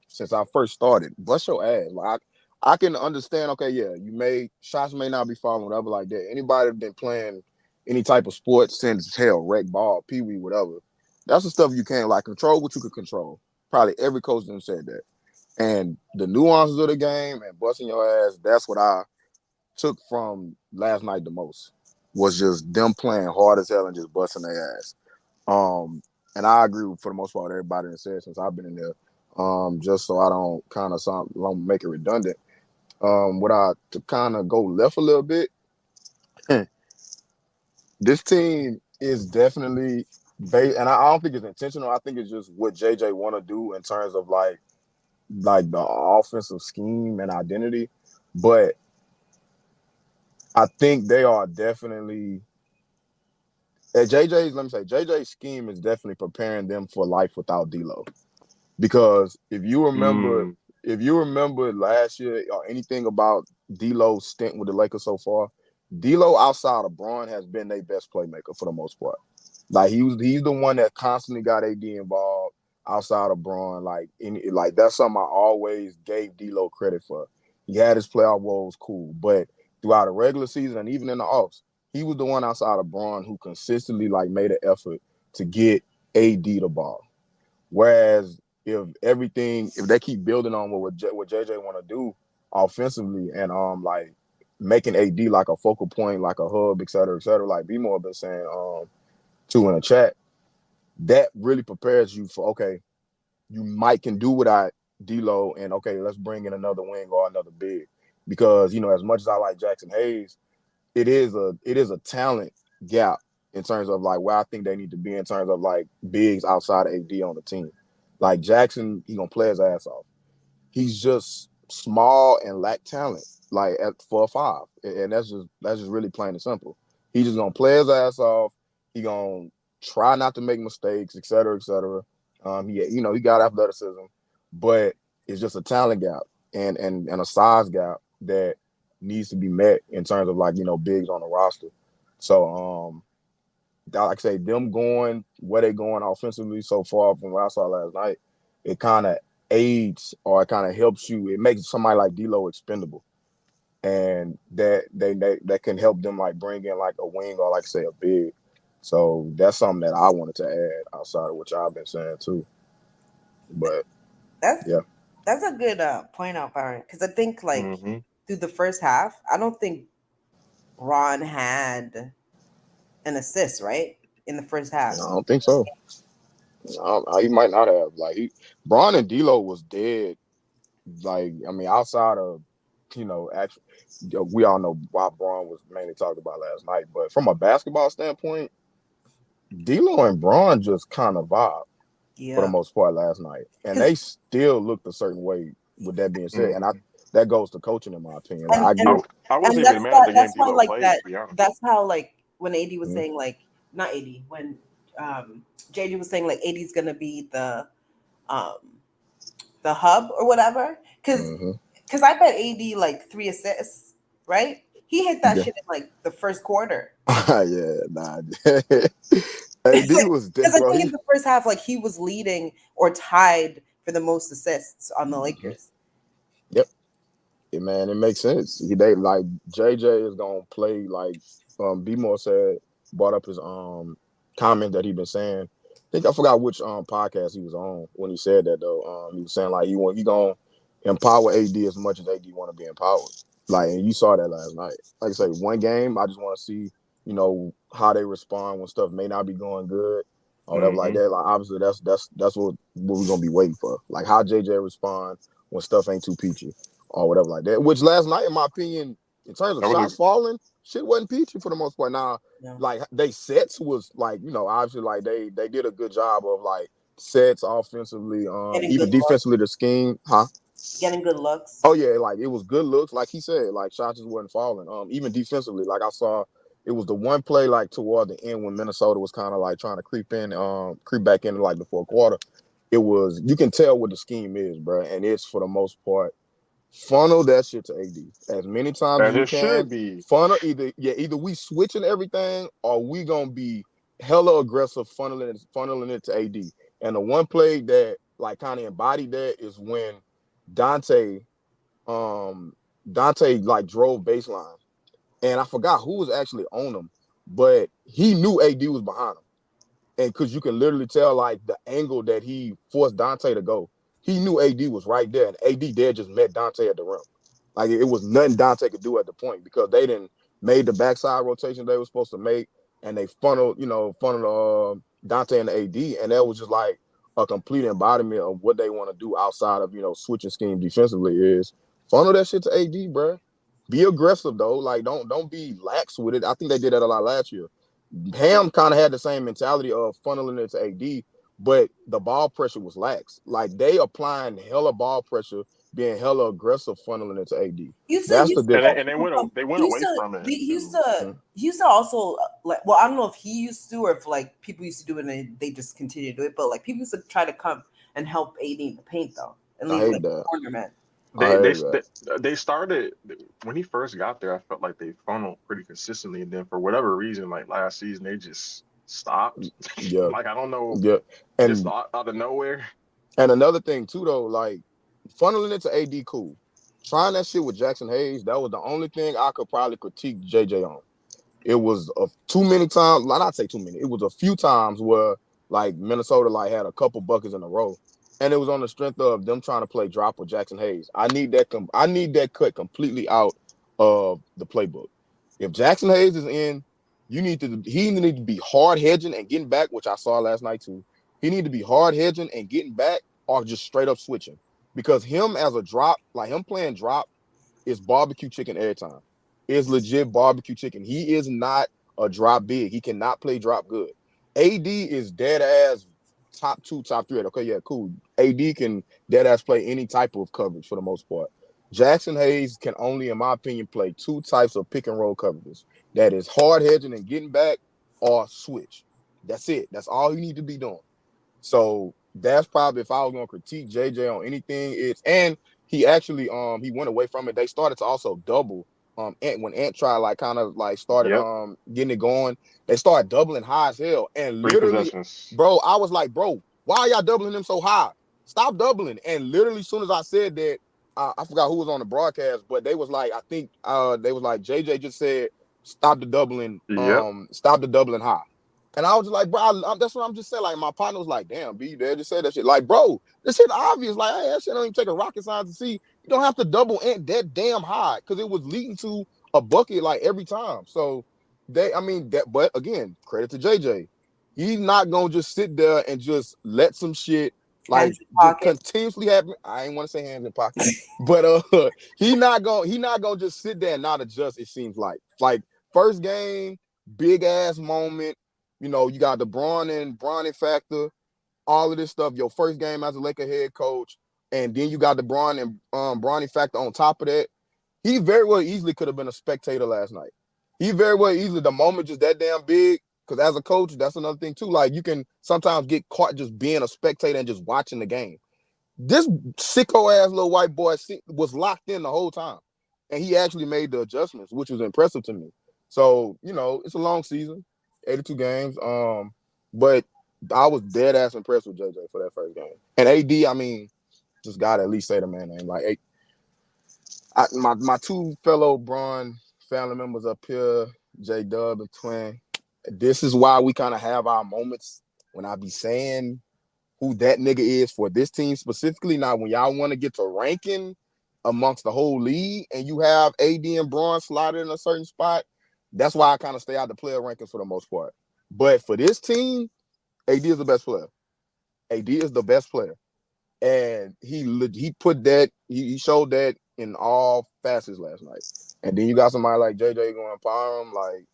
since I first started. Bust your ass. Like I can understand. Okay, yeah, shots may not be falling, whatever, like that. Anybody been playing any type of sport since hell, rec ball, pee wee, whatever. That's the stuff you can't like control. What you could control. Probably every coach done said that. And the nuances of the game and busting your ass. That's what I took from last night the most. Was just them playing hard as hell and just busting their ass. And I agree with, for the most part, everybody that said since I've been in there. Just so I don't make it redundant. To kind of go left a little bit, this team is definitely and I don't think it's intentional. I think it's just what JJ want to do in terms of like the offensive scheme and identity. But I think they are definitely JJ's scheme is definitely preparing them for life without D'Lo. Because if you remember last year or anything about D'Lo's stint with the Lakers so far, D'Lo outside of Bron has been their best playmaker for the most part. Like he's the one that constantly got AD involved outside of Bron. Like that's something I always gave D'Lo credit for. He had his playoff woes, cool, but throughout the regular season and even in the offs, he was the one outside of Bron who consistently like made an effort to get AD the ball. Whereas if they keep building on what JJ want to do offensively and like making AD like a focal point, like a hub, et cetera, like B-More been saying too in the chat, that really prepares you for, okay, you might can do without D'Lo and okay, let's bring in another wing or another big. Because, as much as I like Jackson Hayes, it is a talent gap in terms of like where I think they need to be in terms of like bigs outside of AD on the team. Like Jackson, he gonna play his ass off. He's just small and lack talent, like for a 5, and that's just really plain and simple. He's just gonna play his ass off. He gonna try not to make mistakes, et cetera, et cetera. He got athleticism, but it's just a talent gap and a size gap that needs to be met in terms of like bigs on the roster. So like I say, them going where they going offensively so far from what I saw last night, it kind of aids or it kind of helps you. It makes somebody like D'Lo expendable, and that can help them like bring in like a wing or like say a big. So that's something that I wanted to add outside of what y'all been saying too. But That's yeah, that's a good point out, Byron. Because I think like through the first half, I don't think Ron had an assist, right? In the first half. I don't think so. He might not have. Like Bron and D'Lo was dead. Like I mean, outside of actually, we all know why Bron was mainly talked about last night. But from a basketball standpoint, D'Lo and Bron just kind of vibe for the most part last night, and they still looked a certain way. With that being said, and that goes to coaching, in my opinion. Like I wasn't even mad at the game that's why D'Lo like played, that. to be honest. That's how like when AD was saying like not AD when JD was saying like AD's gonna be the hub or whatever because I bet AD like 3 assists, right? He hit that shit in like the first quarter. Yeah, nah. AD was because I bro. think in the first half, like he was leading or tied for the most assists on the Lakers. Yep. Yeah, man, it makes sense. They like JJ is gonna play like B-More brought up his comment that he been saying. I think I forgot which podcast he was on when he said that though. He was saying like he gonna empower AD as much as AD want to be empowered. Like, and you saw that last night. Like I say, one game, I just want to see, how they respond when stuff may not be going good or whatever like that. Like, obviously, that's what we're gonna be waiting for. Like how JJ respond when stuff ain't too peachy or whatever like that. Which last night, in my opinion, in terms of shots falling, shit wasn't peachy for the most part. Now, like they sets was like, obviously like they did a good job of like sets offensively, even defensively the scheme, getting good looks. Oh yeah, like it was good looks, like he said, like shots just wasn't falling. Even defensively, like I saw, it was the one play like toward the end when Minnesota was kind of like trying to creep back into like the fourth quarter. It was, you can tell what the scheme is, bro, and it's for the most part funnel that shit to AD as many times as you can. Funnel either we switching everything or we gonna be hella aggressive funneling it to AD. And the one play that like kind of embodied that is when Dante like drove baseline, and I forgot who was actually on him, but he knew AD was behind him, and because you can literally tell like the angle that he forced Dante to go, he knew AD was right there, and AD there just met Dante at the rim. Like it was nothing Dante could do at the point because they didn't made the backside rotation they were supposed to make, and they funneled Dante and the AD, and that was just like a complete embodiment of what they want to do outside of switching scheme defensively is funnel that shit to AD, bro. Be aggressive though, like don't be lax with it. I think they did that a lot last year. Ham kind of had the same mentality of funneling it to AD, but the ball pressure was lax. Like they applying hella ball pressure, being hella aggressive, funneling it to AD. That's the difference. And they went away from it. He used to also like. Well, I don't know if he used to or if like people used to do it and they just continue to do it. But like people used to try to come and help AD in the paint though, and I leave hate like that. corner man. They started when he first got there. I felt like they funneled pretty consistently, and then for whatever reason, like last season, they just stopped. Yeah, Like I don't know, yeah, just and out of nowhere. another thing too though, like funneling it to AD, cool. Trying that shit with Jackson Hayes, that was the only thing I could probably critique JJ on. It was too many times. Well, not say too many. It was a few times where like Minnesota like had a couple buckets in a row, and it was on the strength of them trying to play drop with Jackson Hayes. I need that. I need that cut completely out of the playbook. If Jackson Hayes is in, he need to be hard hedging and getting back, which I saw last night too. He need to be hard hedging and getting back, or just straight up switching. Because him as a drop, like him playing drop, is barbecue chicken every time. It's legit barbecue chicken. He is not a drop big. He cannot play drop good. AD is dead ass top 2, top 3. Okay, yeah, cool. AD can dead ass play any type of coverage for the most part. Jackson Hayes can only, in my opinion, play 2 types of pick and roll coverages. That is hard hedging and getting back, or switch. That's it. That's all you need to be doing. So that's probably, if I was gonna critique JJ on anything, and he actually he went away from it. They started to also double when Ant tried like kind of like started Yep, getting it going. They started doubling high as hell. And 3 literally, possessions. bro, I was like, bro, why are y'all doubling him so high? Stop doubling. And literally, as soon as I said that, I forgot who was on the broadcast, but they was like, I think they was like, JJ just said stop the doubling, Yep. stop the doubling high. And I was just like, bro, that's what I'm just saying. Like, my partner was like, damn, B, you there just said that shit. Like, bro, this shit obvious. Like, hey, that shit don't even take a rocket science to see. You don't have to double Ant that damn high, because it was leading to a bucket like every time. So but again, credit to JJ. He's not gonna just sit there and just let some shit like just continuously happen. I ain't want to say hands in pocket, but he not gonna just sit there and not adjust. It seems like first game, big ass moment. You know, you got the Bronny factor, all of this stuff. Your first game as a Laker head coach, and then you got the Bronny factor on top of that. He very well easily could have been a spectator last night. He very well easily, the moment just that damn big, because as a coach, that's another thing too. Like, you can sometimes get caught just being a spectator and just watching the game. This sicko ass little white boy was locked in the whole time, and he actually made the adjustments, which was impressive to me. So, you know, it's a long season, 82 games. But I was dead ass impressed with JJ for that first game. And AD, I mean, just gotta at least say the man name. Like, my 2 fellow Bron family members up here, J Dub and Twin. This is why we kind of have our moments when I be saying who that nigga is for this team specifically. Now, when y'all want to get to ranking amongst the whole league and you have AD and Bron slotted in a certain spot, that's why I kind of stay out the player rankings for the most part. But for this team, AD is the best player. AD is the best player. And he put that, he showed that in all facets last night. And then you got somebody like JJ going to empower him. Like,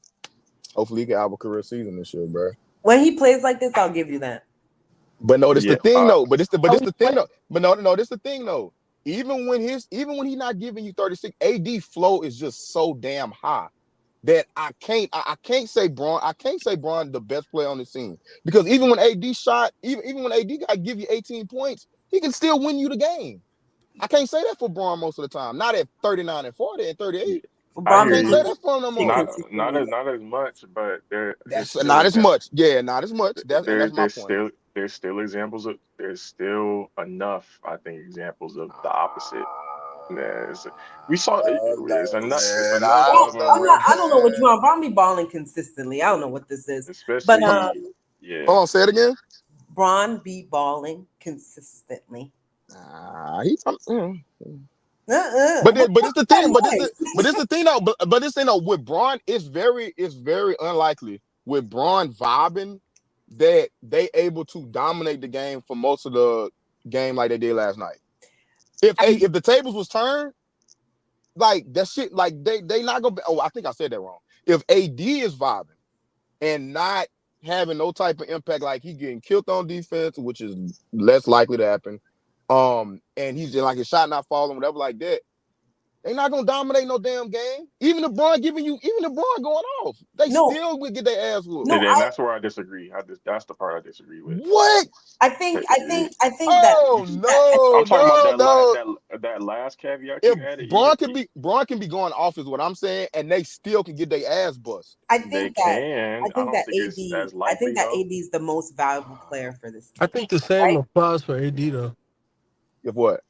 hopefully he can have a career season this year, bro. When he plays like this, I'll give you that. But no, this the thing though. But this the thing though. But no, this the thing though. Even when he's not giving you 36, AD flow is just so damn high that I can't say Bron the best player on the team, because even when AD shot, even when AD got to give you 18 points, he can still win you the game. I can't say that for Bron most of the time. Not at 39 and 40 and 38. I hear Can't you. say that for him no more. Not as much, but That's not as much. Yeah, not as much. And that's my point. There's still examples of there's still enough, I think, examples of the opposite. We saw there's enough of them, I don't know what you want. Bron be balling consistently. I don't know what this is. especially Hold on, say it again. Bron be balling consistently. But it's the thing. But it's the thing though. But this thing though, with Bron, it's very unlikely with Bron vibing that they able to dominate the game for most of the game like they did last night. If the tables was turned, like that shit, like they not gonna be, I think I said that wrong. If AD is vibing, and not having no type of impact, like he getting killed on defense, which is less likely to happen. And he's just like his shot not falling, whatever like that. They're not gonna dominate no damn game. Even LeBron going off, they still would get their ass whooped. And that's where I disagree. That's the part I disagree with. What? I think that Oh no, I'm talking no. about that last caveat If you added. Braun can be going off is what I'm saying, and they still can get their ass bust. I think that AD AD is the most valuable player for this team. I think the same applies for AD though. If what?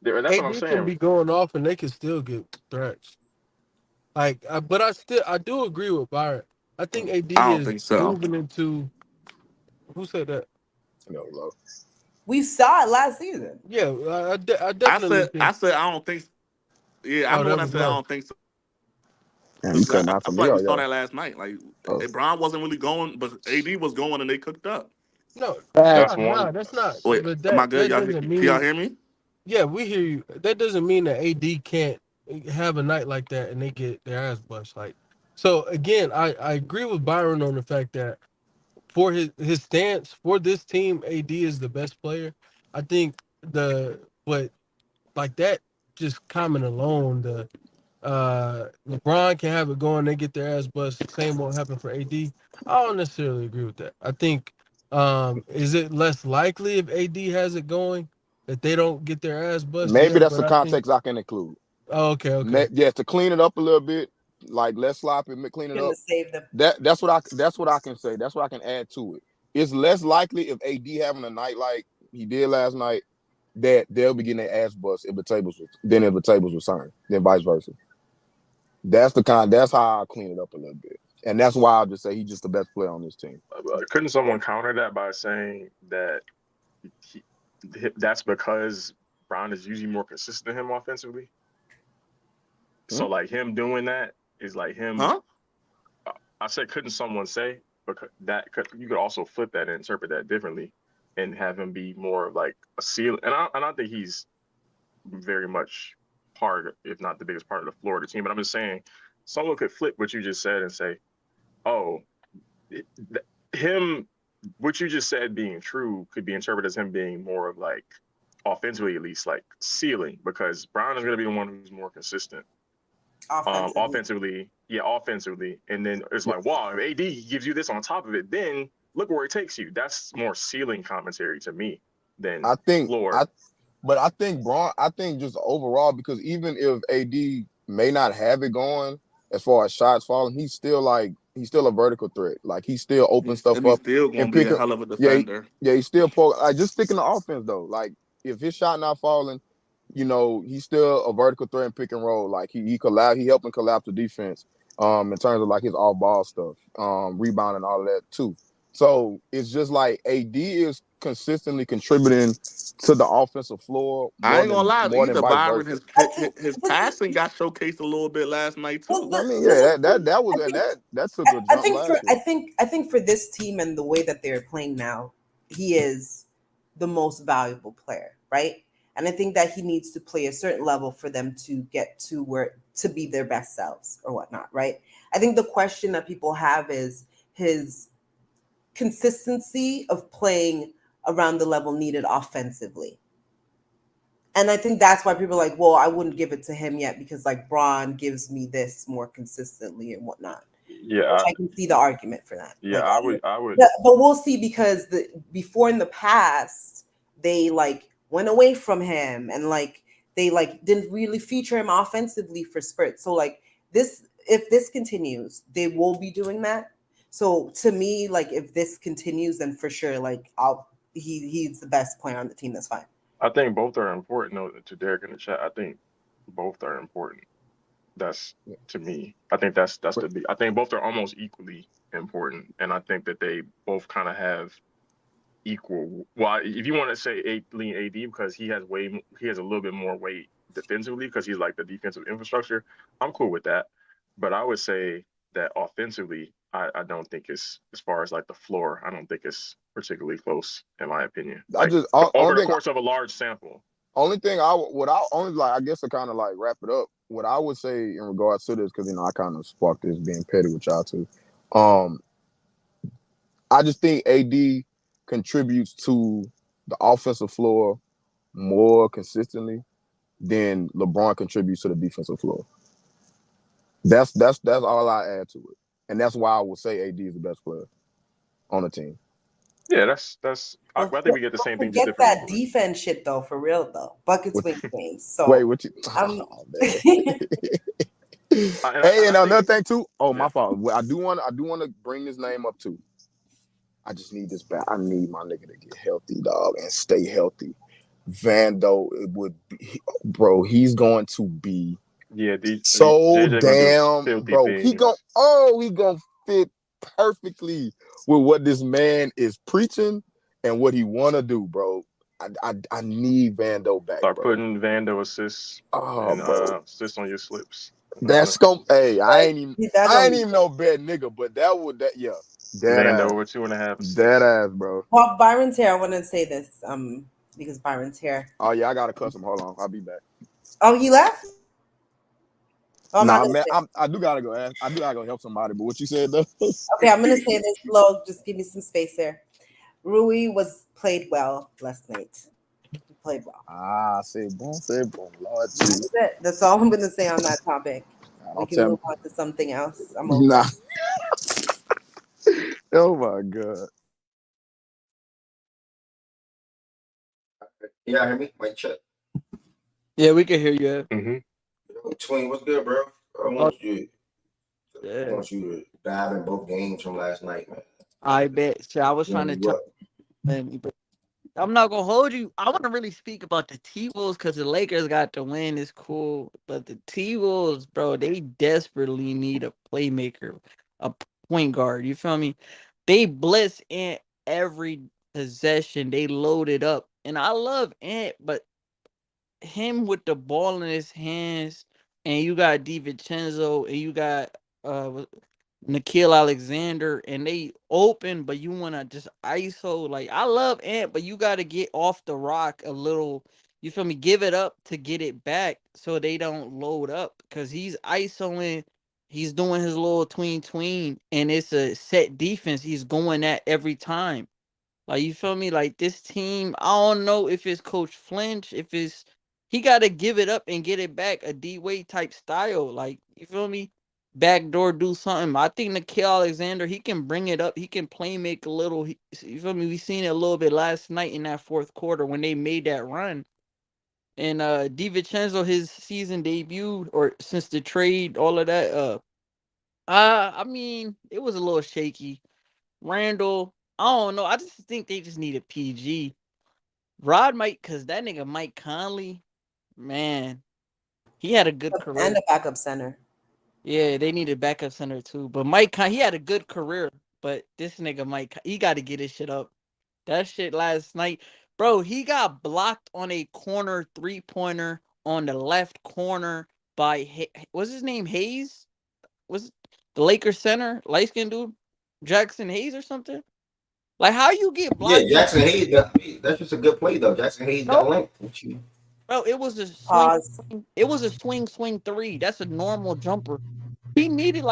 That's AD what I'm saying. can be going off and they can still get thrashed. But I do agree with Byron. I think AD I don't is think so. moving into. Who said that? No. We saw it last season. Yeah, I definitely think. I said I don't think. Yeah, I'm the one that said I don't think so. Man, you couldn't I feel like we saw that last night. Like Bron wasn't really going, but AD was going, and they cooked up. No, that's not. Wait, But am I good? that doesn't mean. Y'all hear me? Yeah, we hear you. That doesn't mean that AD can't have a night like that and they get their ass bust. So again, I agree with Byron on the fact that for his stance for this team, AD is the best player. I think but like that, just comment alone, LeBron can have it going, they get their ass bust. Same won't happen for AD. I don't necessarily agree with that. I think is it less likely if AD has it going that they don't get their ass bust? Maybe Yeah, that's but the context I can include. Oh, okay. Yeah, to clean it up a little bit, like less sloppy, clean it up. Save them. That's what I can say. That's what I can add to it. It's less likely if AD having a night like he did last night that they'll be getting their ass bust if the tables were turned, then vice versa. That's how I clean it up a little bit. And that's why I'll just say he's just the best player on this team. Couldn't someone counter that by saying that that's because Brown is usually more consistent than him offensively? So like him doing that is like him. Huh? I said, couldn't someone say because you could also flip that and interpret that differently, and have him be more of like a ceiling. And I think he's very much part, if not the biggest part of the floor of the team. But I'm just saying, someone could flip what you just said and say, "Oh, what you just said being true could be interpreted as him being more of like offensively, at least like ceiling, because Brown is going to be the one who's more consistent." Offensively, and then it's like, wow, if AD gives you this on top of it, then look where it takes you. That's more ceiling commentary to me than floor. But I think Braun, just overall, because even if AD may not have it going as far as shots falling, he's still a vertical threat. Like he still opens stuff up. He's still going to be a hell of a defender. Yeah, he's still just sticking to offense though. Like if his shot not falling, he's still a vertical threat and pick and roll. Like he helping collapse the defense in terms of like his off ball stuff, rebounding, all of that too. So it's just like AD is consistently contributing to the offensive floor. I ain't gonna lie, either Byron, his passing got showcased a little bit last night too. I mean, yeah, that was that took a jump. I think for this team and the way that they're playing now, he is the most valuable player, right? And I think that he needs to play a certain level for them to get to be their best selves or whatnot, right? I think the question that people have is his consistency of playing around the level needed offensively. And I think that's why people are like, well, I wouldn't give it to him yet because like Braun gives me this more consistently and whatnot. Yeah, I can see the argument for that. Yeah, like, I would. But we'll see, because before in the past they like went away from him and like they like didn't really feature him offensively for spurts. So like if this continues, they will be doing that. So to me, like if this continues, then for sure, like he's the best player on the team. That's fine. I think both are important. No, to Derek in the chat, I think both are important. That's to me. I think that's I think both are almost equally important, and I think that they both kind of have equal. Well, if you want to say lean AD because he has a little bit more weight defensively because he's like the defensive infrastructure. I'm cool with that, but I would say that offensively, I don't think it's, as far as like the floor, I don't think it's particularly close in my opinion. Like, over the course of a large sample. Only thing I guess to kind of like wrap it up, what I would say in regards to this, because I kind of sparked this being petty with y'all too. I just think AD contributes to the offensive floor more consistently than LeBron contributes to the defensive floor. That's all I add to it, and that's why I would say AD is the best player on the team. Yeah, that's. I Don't think we get the same thing, just forget different that ways. defense shit though, for real though. Buckets What, win games. wait, So what you? I'm Oh man. And Hey, I and another think, thing too. Oh, yeah, my fault. Well, I do want to bring this name up too. I just need this back. I need my nigga to get healthy, dog, and stay healthy. Vando, it would be, bro. He's going to be yeah. so JJ gonna do damn, filthy bro. things. He gonna fit perfectly with what this man is preaching and what he wanna do, bro. I need Vando back, Start bro. putting Vando assists Oh, and bro. assists on your slips. That's going hey, like that I gonna ain't be even no bad nigga, but yeah. Dead Vando ass. over 2.5 Dead assists. ass, bro. well, Byron's here. I want to say this, because Byron's here. Oh yeah, I gotta cuss him. Hold on, I'll be back. Oh, he left? Oh, I'm not Nah, gonna man, say. I do gotta go ask. I do gotta go help somebody. But what you said though? Okay, I'm gonna say this slow. Just give me some space here. Rui played well last night. He played well. Say boom, Lord That Jesus. was it. That's all I'm gonna say on that topic. We Don't can tell me. move on to something else. I'm over Nah. it. Oh my god. You hear me? Mic check. Yeah, we can hear you. Mm-hmm. Yo, Twin, what's good, bro? I Oh, want you. I yeah. want you to dive in both games from last night, man. I bet. So I was You trying know to tell what? him, but I'm not gonna hold you. I want to really speak about the T Wolves because the Lakers got the win. It's cool, but the T Wolves, bro, they desperately need a playmaker, a point guard. You feel me? They blitz in every possession. They load it up, and I love Ant, but him with the ball in his hands, and you got DiVincenzo, and you got Nikhil Alexander, and they open, but you want to just ISO. Like, I love Ant, but you got to get off the rock a little. You feel me? Give it up to get it back so they don't load up because he's ISOing. He's doing his little tween, and it's a set defense. He's going at every time. Like, you feel me? Like, this team, I don't know if it's Coach Flinch, if it's he got to give it up and get it back a D Wade type style. Like, you feel me? Backdoor do something. I think Nikhil Alexander, he can bring it up. He can play make a little. You feel me? We seen it a little bit last night in that fourth quarter when they made that run. And DiVincenzo, his season debut or since the trade, all of that. I mean, it was a little shaky. Randall, I don't know. I just think they just needed PG. Rod Mike, cause that nigga Mike Conley, man, he had a good And career. a backup center. Yeah, they needed backup center too. But Mike, he had a good career. But this nigga Mike, he got to get his shit up. That shit last night, bro. He got blocked on a corner 3-pointer on the left corner by what's his name? Hayes? Was the Lakers center light skinned dude? Jackson Hayes or something? Like, how you get Yeah, blocked on? Jackson Hayes. That's just a good play though. Jackson Hayes got No, length. What you- bro, it was a swing. Pause. It was a swing three. That's a normal jumper. He needed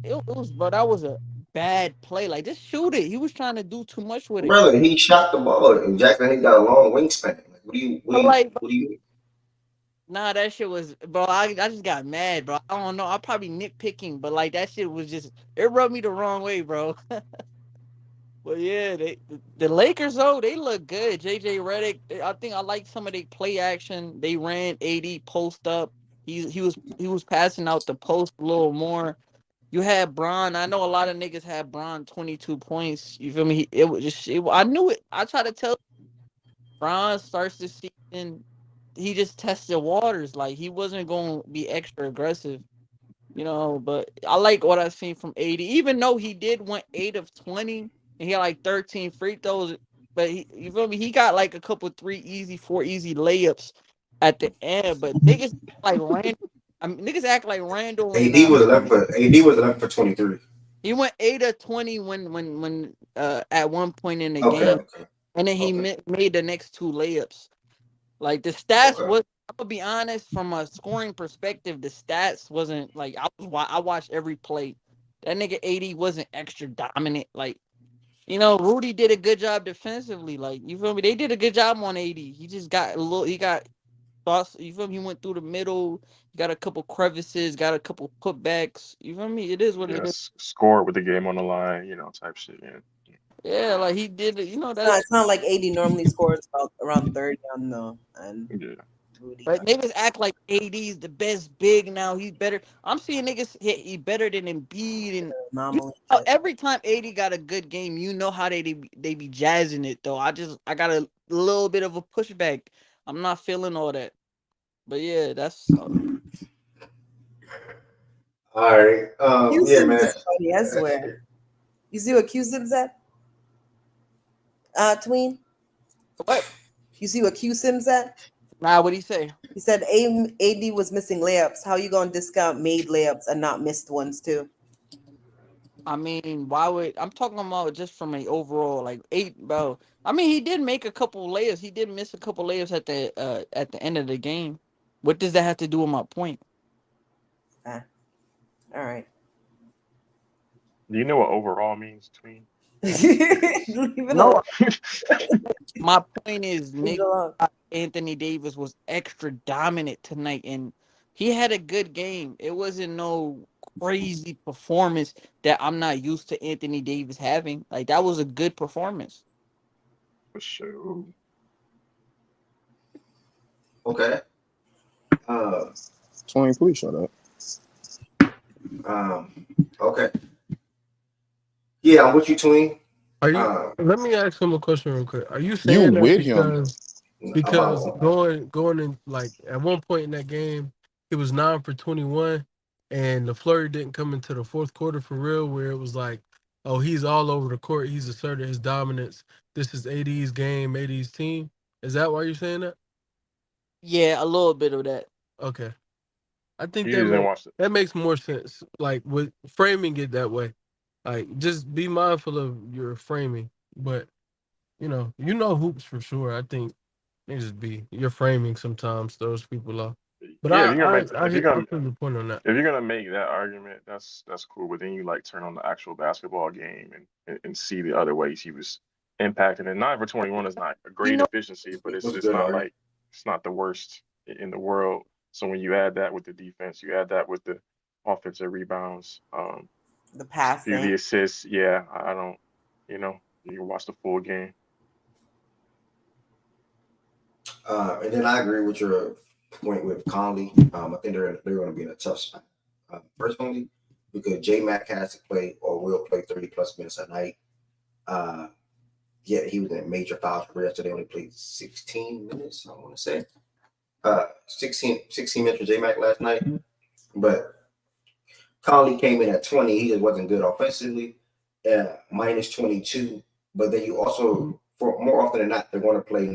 it was, bro. That was a bad play. Like, just shoot it. He was trying to do too much with it. Brother, he shot the ball, and Jackson Hayes got a long wingspan. Like, But like, what do you? nah, that shit was, bro. I just got mad, bro. I don't know. I'm probably nitpicking, but like that shit was just it rubbed me the wrong way, bro. But yeah, the Lakers though they look good. JJ Redick, I think I like some of their play action. They ran 80 post up. He was passing out the post a little more. You had Bron. I know a lot of niggas had Bron 22 points. You feel me? It was just I knew it. I try to tell Bron starts the season. He just tested waters. Like, he wasn't going to be extra aggressive. But I like what I've seen from 80, even though he did went 8 of 20 and he had like 13 free throws. But you feel me? He got like a couple 4 easy layups at the end. But niggas like Randall. Niggas act like Randall and AD was 11 for 23. he went 8 of 20 when at one point in the Okay, game, okay, and then he okay, made the next 2 layups. Like, the stats okay. was, I'm gonna be honest, from a scoring perspective, the stats wasn't like I watched every play. That nigga 80 wasn't extra dominant. Like, Rudy did a good job defensively. Like, you feel me? They did a good job on AD. He just got a little. He got thoughts. You feel me? He went through the middle. Got a couple crevices. Got a couple putbacks. You feel me? It is what it is. Score with the game on the line, type shit. Yeah. Yeah, like he did it. It's not like AD normally scores about around 30 on the and Yeah. Rudy. But niggas act like AD's the best big now. He's better. I'm seeing niggas he better than Embiid and Anomaly. every time AD got a good game, you know how they be jazzing it though. I got a little bit of a pushback. I'm not feeling all that. But yeah, that's All right. Yeah, Q-Sims man. is funny, I swear. You see what Q-Sims said? Tween? What? You see what Q-Sims said? Nah, what'd he say? He said AD was missing layups. How you gonna discount made layups and not missed ones too? I mean, why would I'm talking about just from an overall like 8, bro. I mean, he did make a couple layups. He did miss a couple layups at the end of the game. What does that have to do with my point? All right. Do you know what overall means, Tween? No. My point is, Nick Anthony Davis was extra dominant tonight, and he had a good game. It wasn't no crazy performance that I'm not used to Anthony Davis having. Like, that was a good performance. For sure. Okay. Tween, please shut up. Okay. Yeah, I'm with you, Tween. Are you? Let me ask him a question real quick. Are you saying that with him? because going in, like, at one point in that game, he was 9 for 21, and the flurry didn't come into the fourth quarter for real, where it was like, oh, he's all over the court, he's asserted his dominance. This is AD's game, AD's team. Is that why you're saying that? Yeah, a little bit of that. Okay, I think You didn't watch it. that makes more sense. Like, with framing it that way, like, just be mindful of your framing. But you know hoops for sure. I think they just be your framing sometimes throws people off. But Yeah, I feel your point on that. If you're gonna make that argument, that's cool. But then you like turn on the actual basketball game and see the other ways he was impacting. And 9 for 21 is not a great efficiency, but it's not like it's not the worst in the world. So when you add that with the defense, you add that with the offensive rebounds, the passing, the assists. Yeah, I don't. You watch the full game. And then I agree with your point with Conley. I think they're going to be in a tough spot. Personally, because J-Mac has to play or will play 30-plus minutes a night. Yeah, he was in major fouls for yesterday. Only played 16 minutes, I want to say. 16 minutes for J-Mac last night. But Conley came in at 20. He just wasn't good offensively. Minus 22. But then you also, for more often than not, they're going to play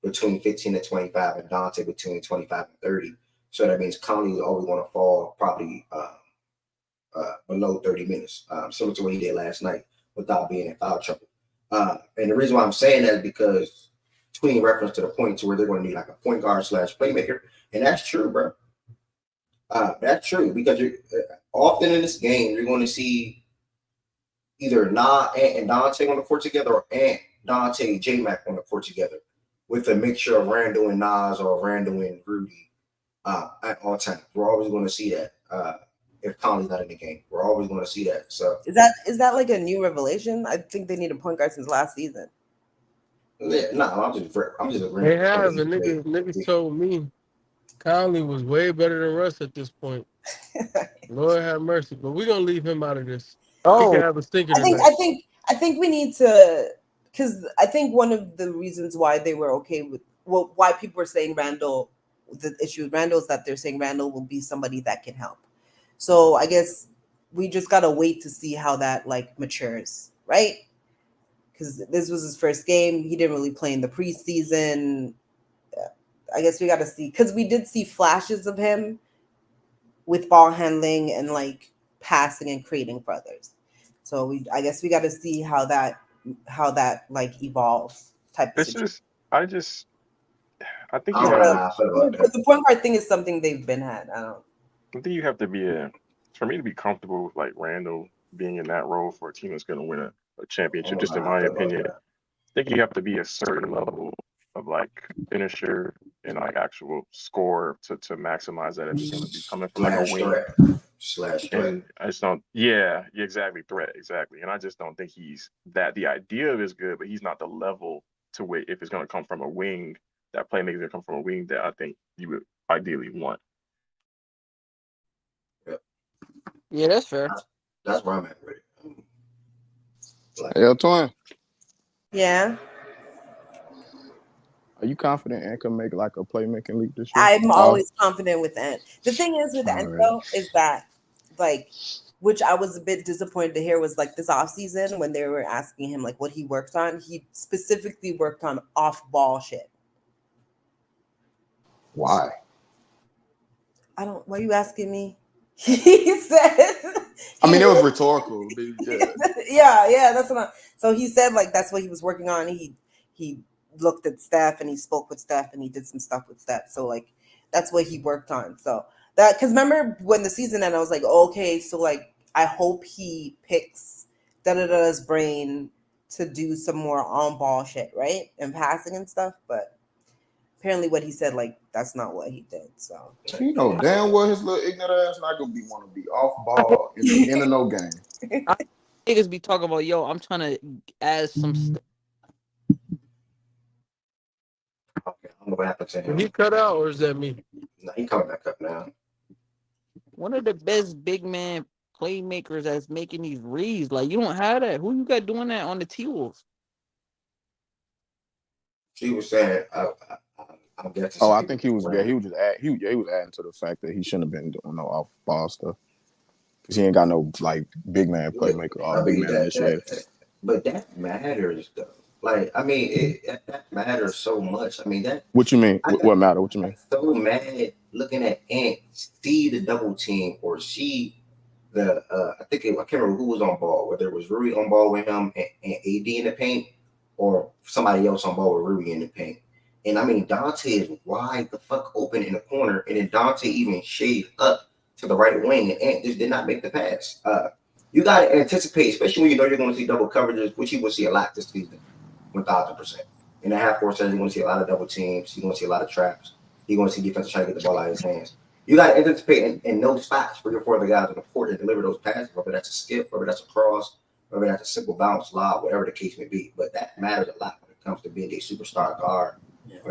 between 15 and 25 and Dante between 25 and 30. So that means Conley is always going to fall probably below 30 minutes, similar to what he did last night without being in foul trouble. And the reason why I'm saying that is because Tween reference to the point to where they're going to need like a point guard / playmaker. And that's true, bro. That's true because you're often in this game, you're going to see either Ant and Dante on the court together or Ant, Dante, J-Mac on the court together with a mixture of Randall and Nas or Randall and Rudy at all times. We're always going to see that if Conley's not in the game. We're always going to see that. So is that like a new revelation? I think they need a point guard since last season. Yeah, no, I'm just agreeing. They have, and niggas told me Conley was way better than Russ at this point. Lord have mercy, but we're gonna leave him out of this. He can have a stinker tonight. I think we need to, because I think one of the reasons why they were okay with why people were saying Randall, the issue with Randall is that they're saying Randall will be somebody that can help. So I guess we just gotta wait to see how that like matures, right? Because this was his first game. He didn't really play in the preseason. I guess we got to see, because we did see flashes of him with ball handling and like passing and creating for others. So I guess we got to see how that like evolves type of situation. I think the point guard thing is something they've been had. I think you have to be for me to be comfortable with like Randall being in that role for a team that's going to win a a championship, just in my opinion. I think you have to be a certain level of like finisher and like actual score to maximize that if you're going to be coming from like a wing. Slash threat. And I just don't, yeah, exactly, threat, exactly. And I just don't think he's that. The idea of it is good, but he's not the level to where if it's going to come from a wing, that playmaker is going to come from a wing that I think you would ideally want. Yeah, that's fair. That's where I'm at with it. Yeah, Twin. Yeah. Are you confident Ant can make like a playmaking leap this year? I'm always confident with Ant. The thing is with Ant Alright. though is that like, which I was a bit disappointed to hear was like this offseason when they were asking him like what he worked on. He specifically worked on off-ball shit. Why? Why are you asking me? He said. I mean, it was rhetorical. Yeah, that's what. So he said like that's what he was working on. He looked at Steph and he spoke with Steph and he did some stuff with Steph. So like that's what he worked on. So that because remember when the season ended, I was like, okay, so like I hope he picks da-da-da's brain to do some more on-ball shit, right, and passing and stuff. But apparently, what he said, like that's not what he did. So you know damn well his little ignorant ass not gonna want to be off ball in the end of no game. Niggas be talking about, yo, I'm trying to add some stuff. Okay, I don't know what happened to him. Did he cut out or is that me? No, he coming back up now. One of the best big man playmakers that's making these reads. Like, you don't have that. Who you got doing that on the T-Wolves? He was saying, I'm guessing. Oh, I think he was. Yeah, he was just he was adding to the fact that he shouldn't have been doing no off ball stuff because he ain't got no like big man playmaker or big man initiator. But that matters though. Like, I mean, that matters so much. I mean, that. What you mean? What matter? What you mean? So mad looking at Ant, see the double team or see the. I can't remember who was on ball. Whether it was Rui on ball with him and AD in the paint, or somebody else on ball with Rui in the paint. And I mean, Dante is wide the fuck open in the corner, and then Dante even shaved up to the right wing, and Ant just did not make the pass. You got to anticipate, especially when you know you're going to see double coverages, which you will see a lot this season, 1,000%. In the half-court settings, you're going to see a lot of double teams. You're going to see a lot of traps. You're going to see defense trying to get the ball out of his hands. You got to anticipate in those spots 3 or 4 of the guys on the court and deliver those passes, whether that's a skip, whether that's a cross, whether that's a simple bounce, lob, whatever the case may be. But that matters a lot when it comes to being a superstar guard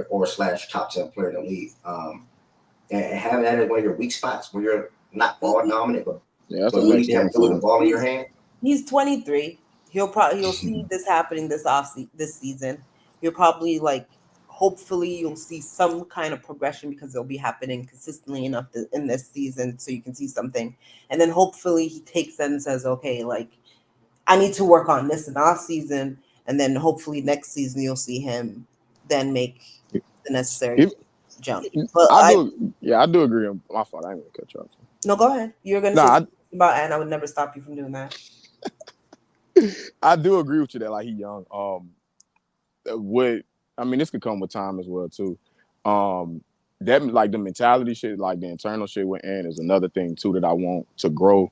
or / top 10 player in the league. And having that as one of your weak spots where you're not ball dominant, but really damn good with the ball in your hand. He's 23. He'll see this happening this season. He'll probably like hopefully you'll see some kind of progression because it'll be happening consistently enough in this season so you can see something. And then hopefully he takes that and says, okay, like I need to work on this in off season, and then hopefully next season you'll see him then make the necessary jump. But I do agree. My fault. I ain't gonna cut you off. No, go ahead. You're gonna say something about, and I would never stop you from doing that. I do agree with you that like he young. This could come with time as well too. That like the mentality shit, like the internal shit with Ant is another thing too that I want to grow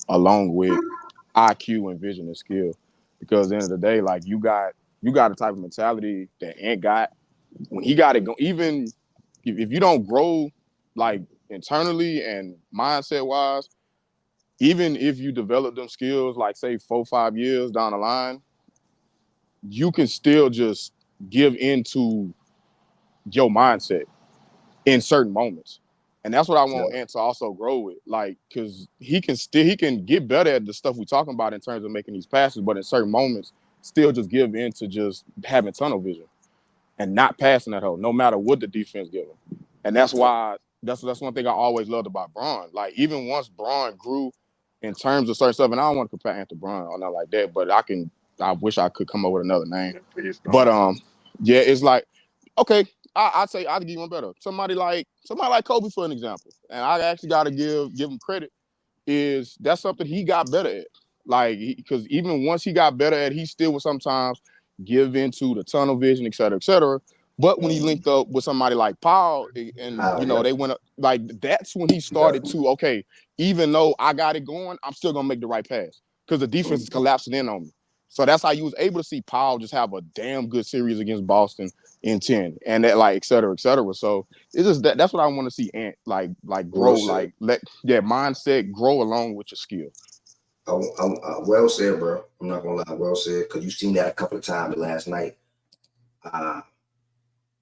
along with IQ and vision and skill. Because at the end of the day, like you got a type of mentality that Ant got when he got it. Even if you don't grow like internally and mindset wise, even if you develop them skills, like say 4 or 5 years down the line, you can still just give into your mindset in certain moments. And that's what I want Ant to also grow with, like, because he can get better at the stuff we're talking about in terms of making these passes, but in certain moments, still just give in to just having tunnel vision and not passing that hole, no matter what the defense give him. And that's why that's one thing I always loved about Braun. Like even once Braun grew in terms of certain stuff, and I don't want to compare Ant to Braun or nothing like that, but I wish I could come up with another name. But it's like, okay, I'd say I'd give him better. Somebody like Kobe, for an example, and I actually got to give him credit. That's something he got better at. Like because even once he got better at, he still would sometimes give into the tunnel vision, et cetera, et cetera. But when he linked up with somebody like Paul, and they went up, like that's when he started to okay. Even though I got it going, I'm still gonna make the right pass because the defense is collapsing in on me. So that's how you was able to see Powell just have a damn good series against Boston in 10, and that like et cetera, et cetera. So it's just that's what I want to see Ant like grow, Well said. like let mindset grow along with your skill. Well said, bro. I'm not gonna lie, well said, because you've seen that a couple of times last night.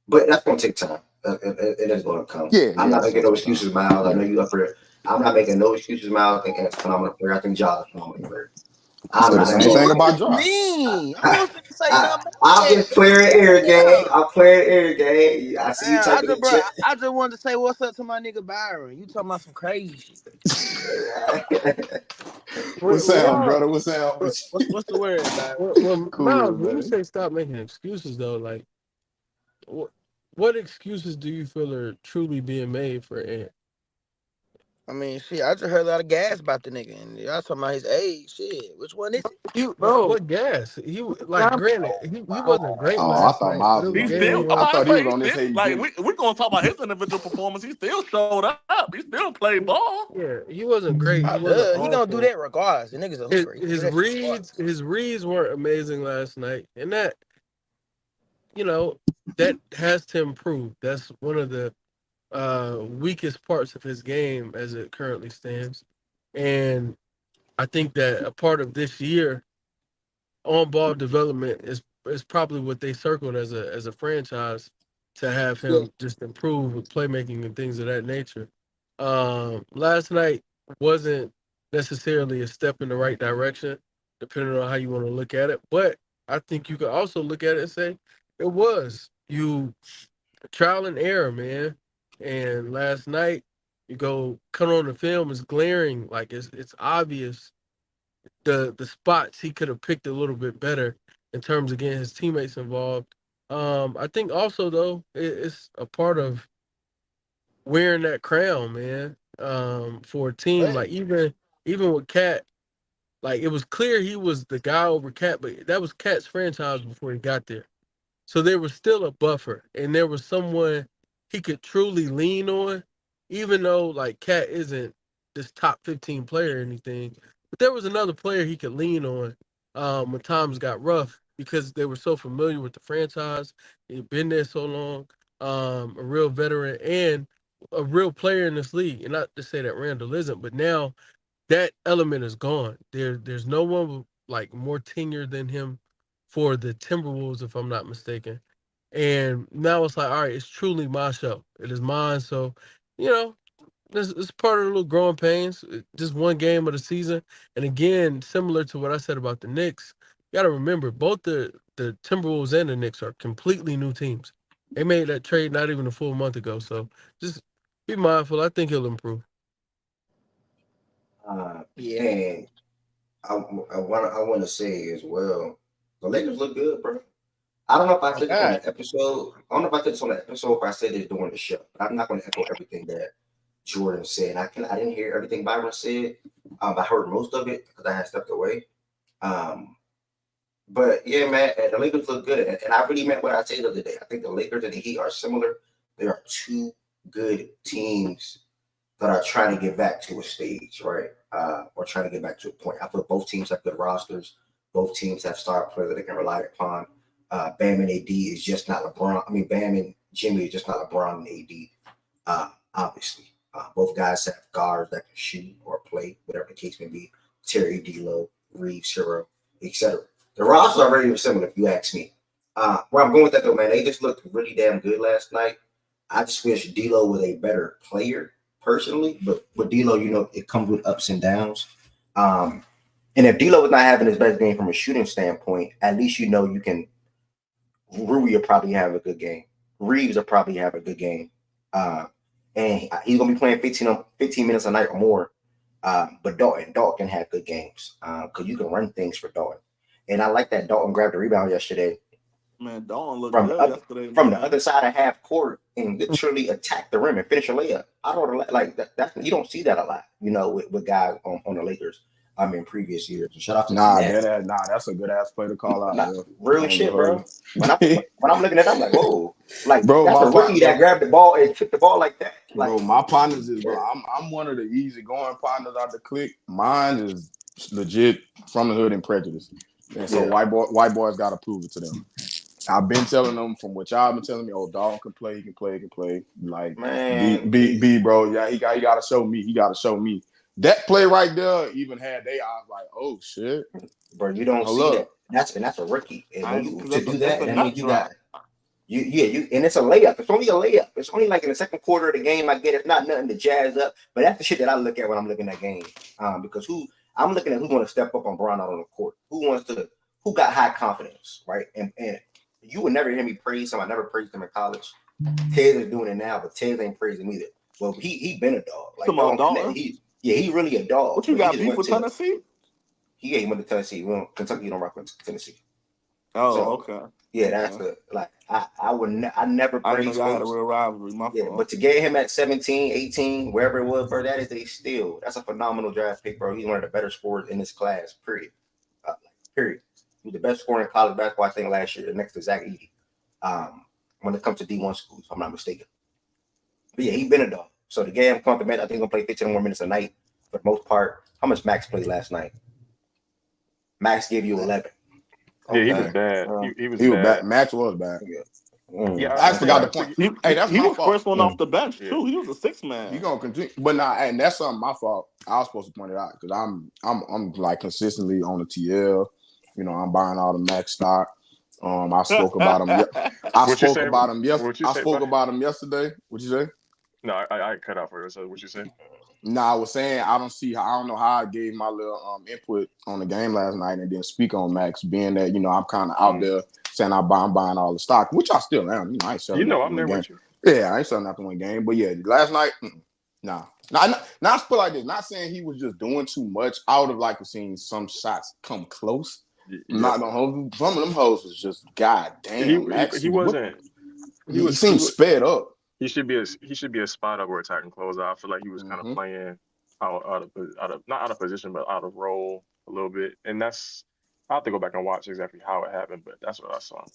But that's gonna take time. It is gonna come. Yeah, I'm not that's making gonna no take time. excuses, Miles. I Yeah. know you up here. I'm not making no excuses, Miles. I think that's a phenomenal player. I think Josh is a phenomenal player. I I'm say the not same thing saying. about Josh. Me, I wasn't say nothing about I'm that. just playing air game. Yeah. I'm playing air game. I see you Damn, typing in chat. I just wanted to say what's up to my nigga Byron. You talking about some crazy shit. What's When up, y'all, brother? What's up? What's the word, Byron? Miles, Cool, when you man. say stop making excuses, though, like, what excuses do you feel are truly being made for Ant? I mean, shit, I just heard a lot of gas about the nigga, and y'all talking about his age. Shit, which one is it? You Bro, what gas? He like I'm, granted he wasn't great Oh, I last thought night, but Miles it was was He on game his. still, I'm I one. about thought to he say, was he on his still, hate like, Jimmy. we're going to talk about his individual performance. He still showed up. He still played ball. Yeah, he wasn't great. He wasn't he gonna do awful. that regardless. The nigga's a hooper. He gonna do that shit regardless. His reads weren't amazing last night, and that that has to improve. That's one of the weakest parts of his game as it currently stands, and I think that a part of this year on ball development is probably what they circled as a franchise to have Yeah. him just improve with playmaking and things of that nature. Last night wasn't necessarily a step in the right direction, depending on how you want to look at it. But I think you could also look at it and say it was you trial and error, man. And last night you go cut on the film is glaring, like it's obvious the spots he could have picked a little bit better in terms of getting his teammates involved. I think also though it's a part of wearing that crown, man. For a team But like even with Cat, like it was clear he was the guy over Cat, but that was Cat's franchise before he got there. So there was still a buffer, and there was someone he could truly lean on, even though like Cat isn't this top 15 player or anything. But there was another player he could lean on when times got rough because they were so familiar with the franchise. He'd been there so long, a real veteran and a real player in this league. And not to say that Randall isn't, but now that element is gone. There's no one with, like more tenure than him for the Timberwolves, if I'm not mistaken. And now it's like, all right, it's truly my show. It is mine. So, you know, it's part of the little growing pains. Just one game of the season. And again, similar to what I said about the Knicks, you got to remember both the Timberwolves and the Knicks are completely new teams. They made that trade not even a full month ago. So just be mindful. I think he'll improve. yeah, And I want to say as well, the Lakers look good, bro. I don't know if I my said this on God. the episode. I don't know if I said this on the episode or if I said it during the show. But I'm not going to echo everything that Jordan said. I didn't hear everything Byron said. I heard most of it because I had stepped away. Um, but yeah, man, the Lakers look good, and I really meant what I said the other day. I think the Lakers and the Heat are similar. They are two good teams that are trying to get back to a stage, right? Or trying to get back to a point. I feel both teams have good rosters. Both teams have star players that they can rely upon. Bam and AD is just not LeBron. I mean, Bam and Jimmy is just not LeBron and AD. Obviously, both guys have guards that can shoot or play, whatever the case may be. Terry, D'Lo, Reeves, Hero, etc. The rosters are very similar, if you ask me. Where I'm going with that though, man, they just looked really damn good last night. I just wish D'Lo was a better player personally, but with D'Lo, it comes with ups and downs. And if D'Lo is not having his best game from a shooting standpoint, at least you can. Rui will probably have a good game. Reeves will probably have a good game. Uh, and he's gonna be playing 15 minutes a night or more. But Dalton can have good games because you can run things for Dalton. And I like that Dalton grabbed the rebound yesterday Man, Dawn looked from the good other yesterday, from the man. other side of half court and literally attack the rim and finish a layup. I don't like that. You don't see that a lot, with guys on the Lakers. I mean, previous years. And shout out to Nah, that. that's a good ass play to call out, Not bro. real I ain't gonna shit, hold bro. When you. I'm looking at that, I'm like, whoa, like bro, that's my a rookie that bro, grabbed the ball and kicked the ball like that. Like, bro, my partners is yeah. I'm one of the easy going partners out the clique. Mine is legit from the hood and prejudice. And so white boys got to prove it to them. I've been telling them from what y'all been telling me. Oh, dog can play. He can play. Like Man, B, bro. Yeah, he got to show me. He got to show me. That play right there even had they eyes like, oh shit, bro, you don't hold see up. That's a rookie. And when you to do that's that, a that nut means you drop. got and it's a layup. It's only a layup. It's only like in the second quarter of the game. I get it's not nothing to jazz up, but that's the shit that I look at when I'm looking at game. Because I'm looking at who want to step up on Brown out on the court. Who got high confidence, right? And you would never hear me praise him. I never praised him in college. Tez is doing it now, but Tez ain't praising him either. Well, he been a dog. Like he really a dog. What you got beef with Tennessee? He went to Tennessee. Kentucky don't rock with Tennessee. Oh, so, okay. Yeah, that's I never praised him. I had a real rivalry. My fault. But to get him at 17, 18, wherever it was, bro, that's a phenomenal draft pick, bro. He's one of the better scorers in this class, period. Period. He was the best scorer in college basketball, I think, last year, next to Zach Edey. When it comes to D1 schools, if I'm not mistaken. But yeah, he's been a dog. So the game compliment, I think he's gonna play 15 more minutes a night for the most part. How much Max played last night? Max gave you 11. Yeah, he was bad. He was bad. Max was bad. Yeah, I forgot the point. Hey, that's he my was fault. first one off the bench too. He was a 6 man. He gonna continue, but and that's something my fault. I was supposed to point it out because I'm like consistently on the TL. You know, I'm buying all the Max stock. I spoke about him. I spoke about him yesterday. What'd you say? No, I cut out for you. So what you say? No, I was saying I don't know how I gave my little input on the game last night and didn't speak on Max, being that I'm kind of out there saying I'm buying all the stock, which I still am. I ain't selling. I'm there with you. Yeah, I ain't selling nothing to win game, but yeah, last night, nah. Not put like this. Not saying he was just doing too much. I would have liked to seen some shots come close. I'm not gonna hold you. Some of them hoes was just goddamn. Max, he wasn't. He seemed sped up. He should be a spot up or attacking closeout. I feel like he was kind of playing out of not out of position, but out of role a little bit. And that's I have to go back and watch exactly how it happened, but that's what I saw.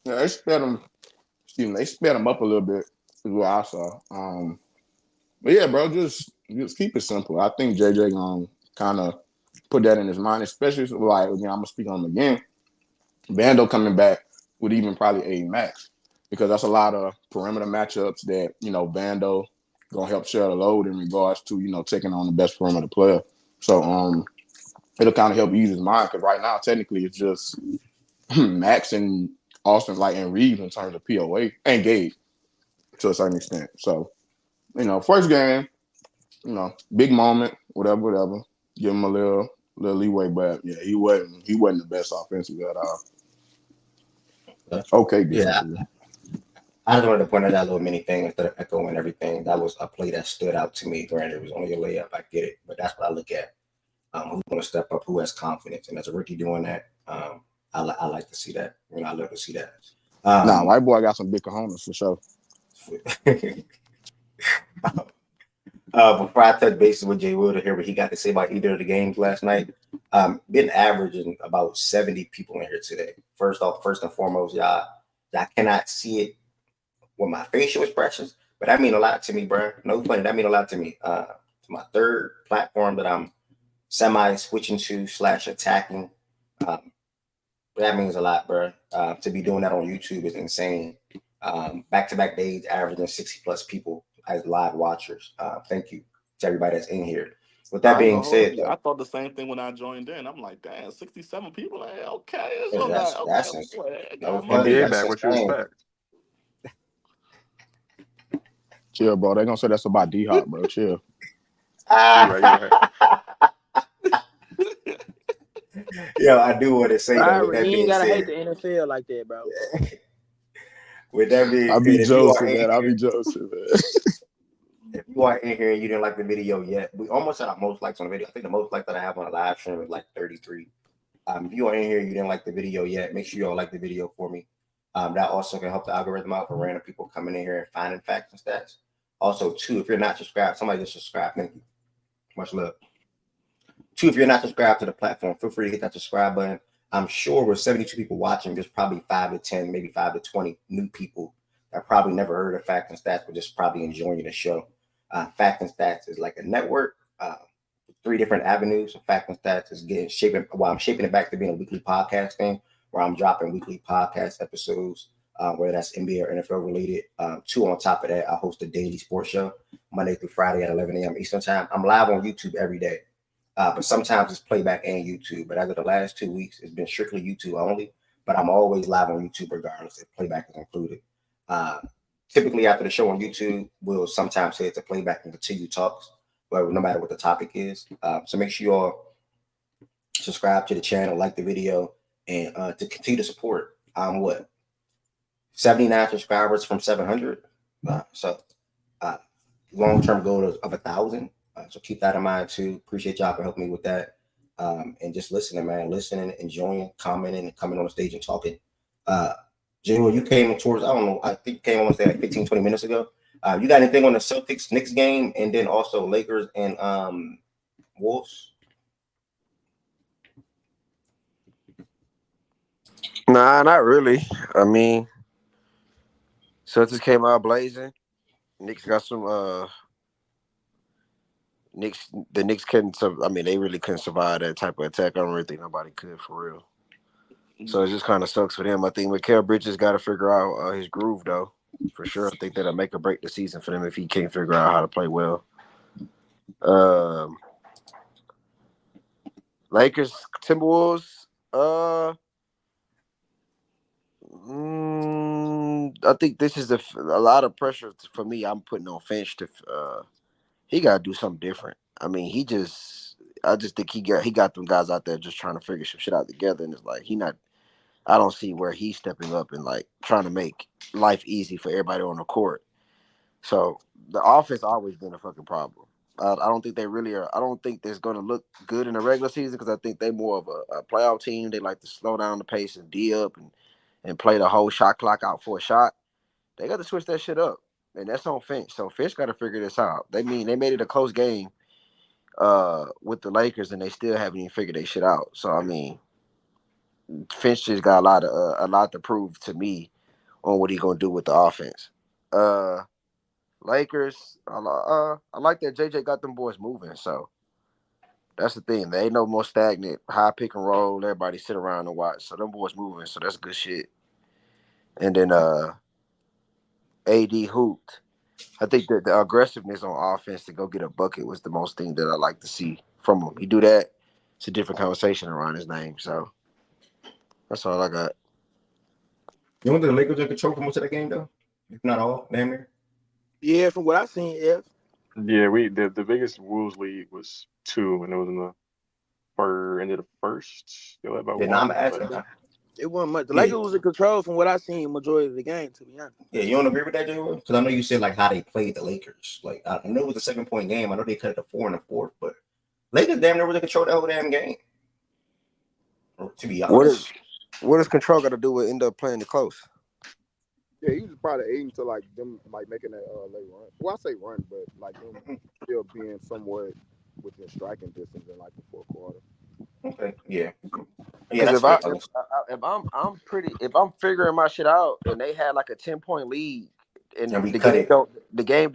Yeah, they sped him. They sped him up a little bit. Is what I saw. But yeah, bro, just keep it simple. I think JJ gonna kind of put that in his mind, especially like I'm gonna speak on him again. Vando coming back would even probably aid Max. Because that's a lot of perimeter matchups that, Vando gonna help share the load in regards to, taking on the best perimeter player. So it'll kind of help ease his mind because right now technically it's just Max and Austin and Reeves in terms of POA and Gabe to a certain extent. So, first game, big moment, whatever. Give him a little leeway, but yeah, he wasn't the best offensively at all. Okay, defensively. Yeah. I just wanted to point out that little mini thing instead of echoing everything. That was a play that stood out to me. Granted, it was only a layup. I get it, but that's what I look at. Who's going to step up? Who has confidence? And as a rookie doing that, I like to see that. I love to see that. White boy got some big cojones for sure. Before I touch bases with Jay Wood to hear what he got to say about either of the games last night, been averaging about 70 people in here today. First and foremost, y'all cannot see it with my facial expressions, but that mean a lot to me, bro. No funny, that mean a lot to me. It's my third platform that I'm semi-switching to / attacking. That means a lot, bro. To be doing that on YouTube is insane. Back-to-back days, averaging 60+ people as live watchers. Thank you to everybody that's in here. With that being said, I thought the same thing when I joined in. I'm like, damn, 67 people. Okay, that's NBA back. What you expect? Chill, bro. They gonna say that's about Dhop, bro. Chill. You're right. Yo, I do want to say that. You ain't gotta hate the NFL like that, bro. With that being I'll be Joseph, man. If you are in here and you didn't like the video yet, we almost had our most likes on the video. I think the most likes that I have on a live stream is like 33. If you are in here and you didn't like the video yet, make sure you all like the video for me. That also can help the algorithm out for random people coming in here and finding facts and stats. Also, 2, if you're not subscribed, somebody just subscribe. Thank you. Much love. 2, if you're not subscribed to the platform, feel free to hit that subscribe button. I'm sure with 72 people watching, there's probably 5 to 10, maybe 5 to 20 new people that probably never heard of Facts and Stats, but just probably enjoying the show. Facts and Stats is like a network 3 different avenues of fact and stats is I'm shaping it back to being a weekly podcast thing where I'm dropping weekly podcast episodes, whether that's NBA or NFL related. 2 on top of that, I host a daily sports show Monday through Friday at 11 a.m. Eastern time. I'm live on YouTube every day, but sometimes it's playback and YouTube. But as of the last 2 weeks, it's been strictly YouTube only. But I'm always live on YouTube regardless if playback is included. Typically after the show on YouTube, we'll sometimes head to playback and continue talks, but no matter what the topic is. So make sure you all subscribe to the channel, like the video, and to continue to support. I'm 79 subscribers from 700. So long-term goal of 1,000. So keep that in mind too. Appreciate y'all for helping me with that. And just listening, enjoying, commenting, and coming on the stage and talking. Jewel, you came towards, I don't know, I think you came on like 15, 20 minutes ago. You got anything on the Celtics Knicks game and then also Lakers and Wolves? Nah, not really. I mean, Celtics came out blazing. Knicks got some the Knicks couldn't they really couldn't survive that type of attack. I don't really think nobody could for real. So it just kind of sucks for them. I think Mikal Bridges got to figure out his groove though. For sure. I think that'll make or break the season for them if he can't figure out how to play well. Lakers, Timberwolves, I think this is a lot of pressure for me. I'm putting on Finch to he got to do something different. I mean, I just think he got them guys out there just trying to figure some shit out together, and it's like I don't see where he's stepping up and like trying to make life easy for everybody on the court. So the offense always been a fucking problem. I don't think they really are. I don't think it's going to look good in the regular season because I think they more of a playoff team. They like to slow down the pace and D up and play the whole shot clock out for a shot. They got to switch that shit up, and that's on Finch. So Finch got to figure this out. They made it a close game with the Lakers, and they still haven't even figured their shit out. So I mean, Finch just got a lot to prove to me on what he gonna do with the offense. Lakers, I like that JJ got them boys moving. So that's the thing. They ain't no more stagnant, high pick and roll. Everybody sit around and watch. So them boys moving. So that's good shit. And then AD hooped. I think that the aggressiveness on offense to go get a bucket was the most thing that I like to see from him. He do that, it's a different conversation around his name. So that's all I got. You want the Lakers in control for most of that game though? If not all, damn near. Yeah, from what I've seen, yeah. Yeah, the biggest Wolves lead was 2, and it was in the end of the first. They led by 1. I'm asking. It wasn't much. The Lakers was in control from what I seen majority of the game, to be honest. Yeah, you don't agree with that, Jay? Because I know you said like how they played the Lakers. Like I know it was a 7-point game. I know they cut it to 4 in the fourth, but Lakers damn near was in control that whole damn game. To be honest, what does control got to do with end up playing the close? Yeah, he was probably aiming to like them like making that late run. Well, I say run, but like them still being somewhat within striking distance in like the fourth quarter. Okay, yeah. Because if I'm figuring my shit out and they had like a 10-point lead and the game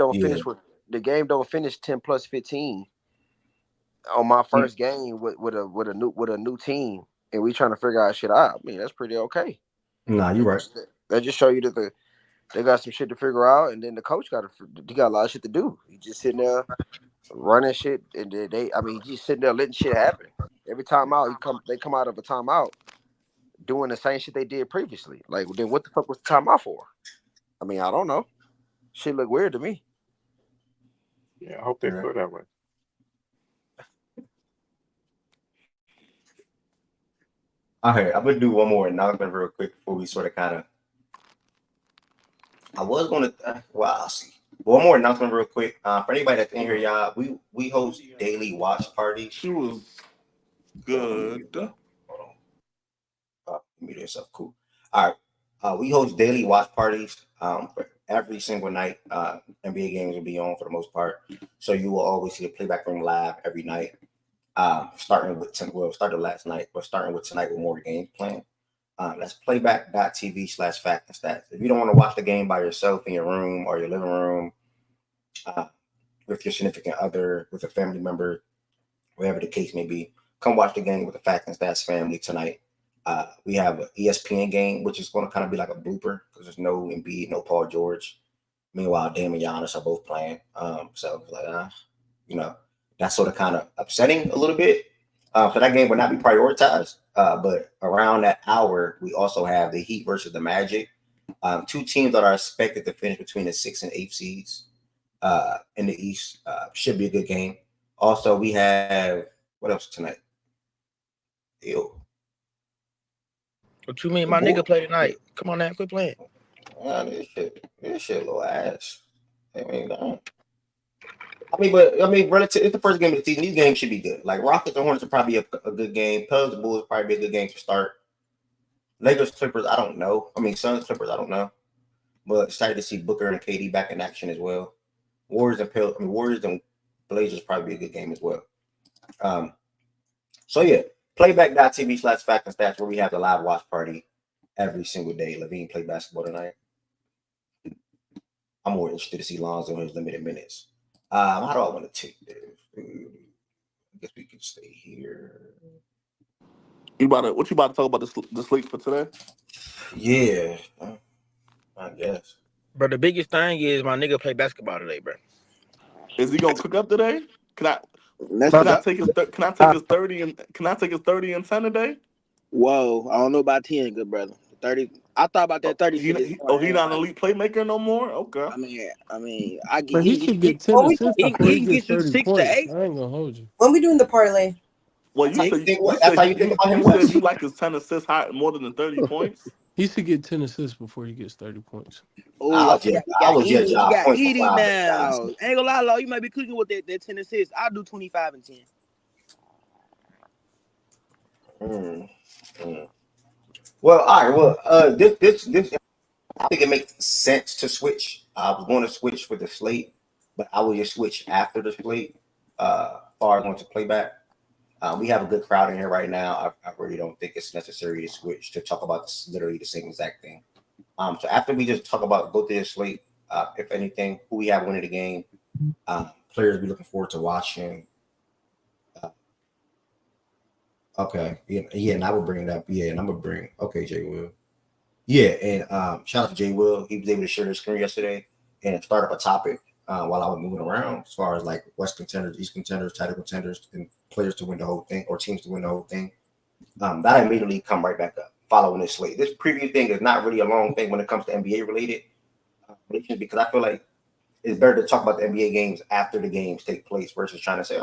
don't finish 10 plus 15 on my first game with a new team and we trying to figure out shit out. I mean, that's pretty okay. Nah, you're right. That just show you that they got some shit to figure out, and then the coach got a lot of shit to do. He just sitting there running shit, and he just sitting there letting shit happen. Every time out, they come out of a timeout doing the same shit they did previously. Like, then what the fuck was the timeout for? I mean, I don't know. Shit look weird to me. Yeah, I hope they feel that way. All right, I'm gonna do one more announcement real quick before we sort of kind of. I was gonna. I'll see. One more announcement real quick. For anybody that's in here, y'all, we host daily watch parties. She was good. Hold on. Mute yourself. Cool. All right. We host daily watch parties for every single night. NBA games will be on for the most part, so you will always see the playback room live every night. Starting started last night, but starting with tonight with more games playing. That's playback.tv/fact and stats. If you don't want to watch the game by yourself in your room or your living room, with your significant other, with a family member, whatever the case may be. Come watch the game with the Fact and Stats family tonight. We have an ESPN game, which is going to kind of be like a blooper because there's no Embiid, no Paul George. Meanwhile, Dame and Giannis are both playing. So like, that's sort of kind of upsetting a little bit. So that game will not be prioritized. But around that hour, we also have the Heat versus the Magic. Two teams that are expected to finish between the 6th and 8th seeds in the East. Should be a good game. Also, we have what else tonight? Ew. What you mean, my nigga play tonight? Come on now, quit playing. This shit, little ass. Relative. It's the first game of the season. These games should be good. Like Rockets and Hornets are probably a good game. Pels and Bulls probably be a good game to start. Lakers Clippers, I don't know. Suns Clippers, I don't know. But excited to see Booker and KD back in action as well. Warriors and Blazers probably be a good game as well. So yeah, playback.tv/Fact and Stats where we have the live watch party every single day. Levine played basketball tonight. I'm more interested to see Lonzo in his limited minutes. How do I want to take this? I guess we can stay here. What you about to talk about the slate for today? Yeah, I guess. Bro, the biggest thing is my nigga play basketball today, bro. Is he gonna cook up today? Can I take his 30 and 10 today? Whoa, I don't know about 10, good brother. 30. I thought about that 30 shit. He not an elite playmaker no more. Okay. I get But he should get 10 assists before he gets 30 6 points. to 8. I ain't gonna hold you. When we doing the parlay? Well, you said you like his 10 assists high, more than 30 points. He should get 10 assists before he gets 30 points. Oh, he got Edie now. Ain't gonna lie, Law, you might be cooking with that 10 assists. I'll do 25 and 10. Well, all right. Well, this I think it makes sense to switch. I was going to switch for the slate, but I will just switch after the slate. Far as going to playback. We have a good crowd in here right now. I really don't think it's necessary to switch to talk about literally the same exact thing. So after we just go through the slate, if anything, who we have winning the game, players we're looking forward to watching. Okay, yeah, and I would bring it up. Yeah, and I'm gonna bring Jay Will. Yeah, and shout out to Jay Will. He was able to share his screen yesterday and start up a topic while I was moving around as far as like West contenders, East contenders, title contenders, and players to win the whole thing or teams to win the whole thing. That immediately come right back up following this slate. This preview thing is not really a long thing when it comes to NBA related because I feel like it's better to talk about the NBA games after the games take place versus trying to say,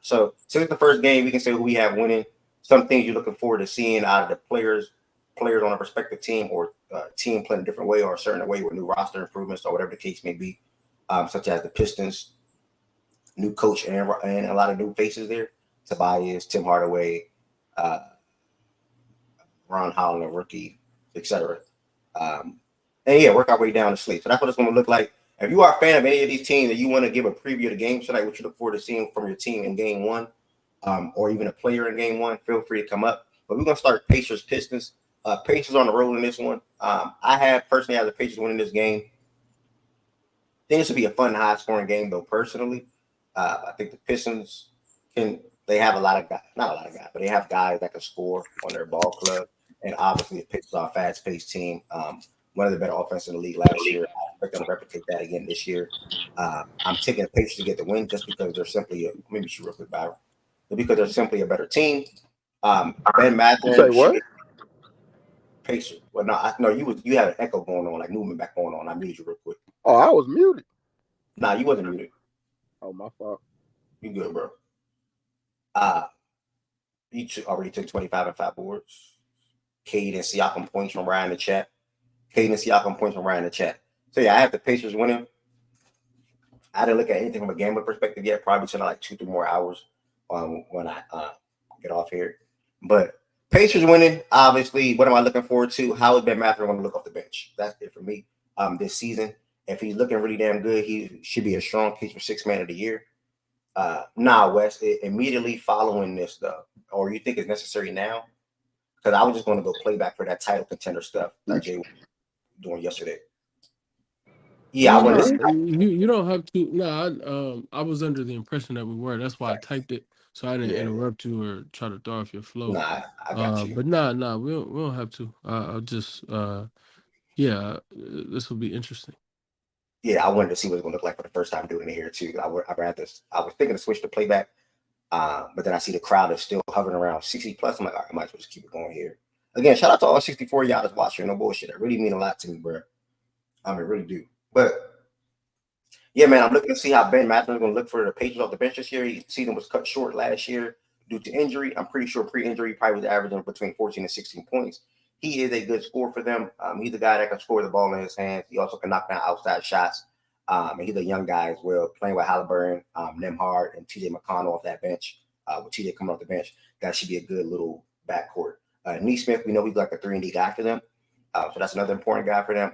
So since it's the first game, we can say who we have winning, some things you're looking forward to seeing out of the players on a respective team or team playing a different way or a certain way with new roster improvements or whatever the case may be, such as the Pistons, new coach and a lot of new faces there. Tobias, Tim Hardaway, Ron Holland, a rookie, etc. Work our way down the slate. So that's what it's going to look like. If you are a fan of any of these teams and you want to give a preview of the game tonight, what you look forward to seeing from your team in game one, or even a player in game one, feel free to come up. But we're going to start Pacers Pistons. Pacers on the road in this one. I have personally the Pacers winning this game. I think this will be a fun, high-scoring game, though, personally. I think the Pistons they have a lot of guys, not a lot of guys, but they have guys that can score on their ball club. And obviously, the Pacers are a fast-paced team. One of the better offenses in the league last year. I expect them to replicate that again this year. I'm taking the Pacers to get the win just because they're simply because they're simply a better team. Ben Mathurin. Say what? Pacers. Well, no, you had an echo going on, like movement back going on. I muted you real quick. Oh, I was muted. Nah, you wasn't muted. Oh, my fault. You good, bro? You already took 25 and 5 boards. Cade and Siakam points from Ryan in the chat. So yeah, I have the Pacers winning. I didn't look at anything from a gambling perspective yet. Probably till like 2-3 more hours when I get off here. But Pacers winning, obviously. What am I looking forward to? How is Ben Mathurin going to look off the bench? That's it for me this season. If he's looking really damn good, he should be a strong case for 6th man of the year. Wes, immediately following this, though, or you think it's necessary now? Because I was just going to go play back for that title contender stuff that Jay was doing yesterday. Yeah, I want to see. You don't have to. No, I was under the impression that we were. That's why I typed it so I didn't Yeah. interrupt you or try to throw off your flow. Nah, I got you. But we don't have to. I'll just this will be interesting. Yeah, I wanted to see what it's going to look like for the first time doing it here too. I was thinking to switch to playback, but then I see the crowd is still hovering around 60 plus. I'm like, all right, I might as well just keep it going here. Again, shout out to all 64 y'all that's watching. No bullshit. It really mean a lot to me, bro. I mean, really do. But yeah, man, I'm looking to see how Ben Matthews is going to look for the Patriots off the bench this year. His season was cut short last year due to injury. I'm pretty sure pre-injury probably was averaging between 14 and 16 points. He is a good scorer for them. He's a guy that can score the ball in his hands. He also can knock down outside shots. And he's a young guy as well, playing with Halliburton, Nemhard, and TJ McConnell off that bench. With TJ coming off the bench, that should be a good little backcourt. Neesmith, we know he's like a 3-and-D guy for them. So that's another important guy for them.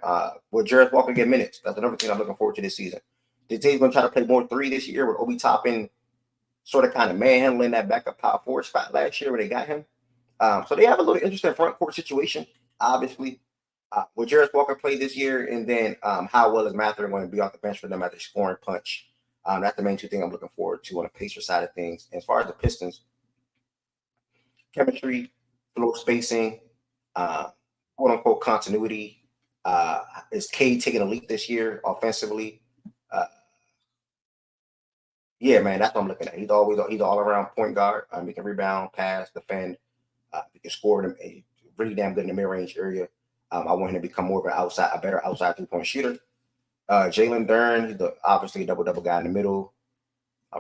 Will Jarrett Walker get minutes? That's another thing I'm looking forward to this season. They're going to try to play more 3 this year with Obi Toppin sort of kind of manhandling that backup power forward spot last year when they got him. So they have a little interesting front court situation, obviously. Will Jarrett Walker play this year? And then how well is Mather going to be off the bench for them at the scoring punch? That's the main 2 things I'm looking forward to on the Pacer side of things. As far as the Pistons, chemistry, floor spacing, quote-unquote continuity. Is Cade taking a leap this year offensively? Yeah, man, that's what I'm looking at. He's all-around point guard. He can rebound, pass, defend. He can score them really damn good in the mid-range area. I want him to become more of a better outside 3-point shooter. Jalen Duren, he's obviously a double-double guy in the middle.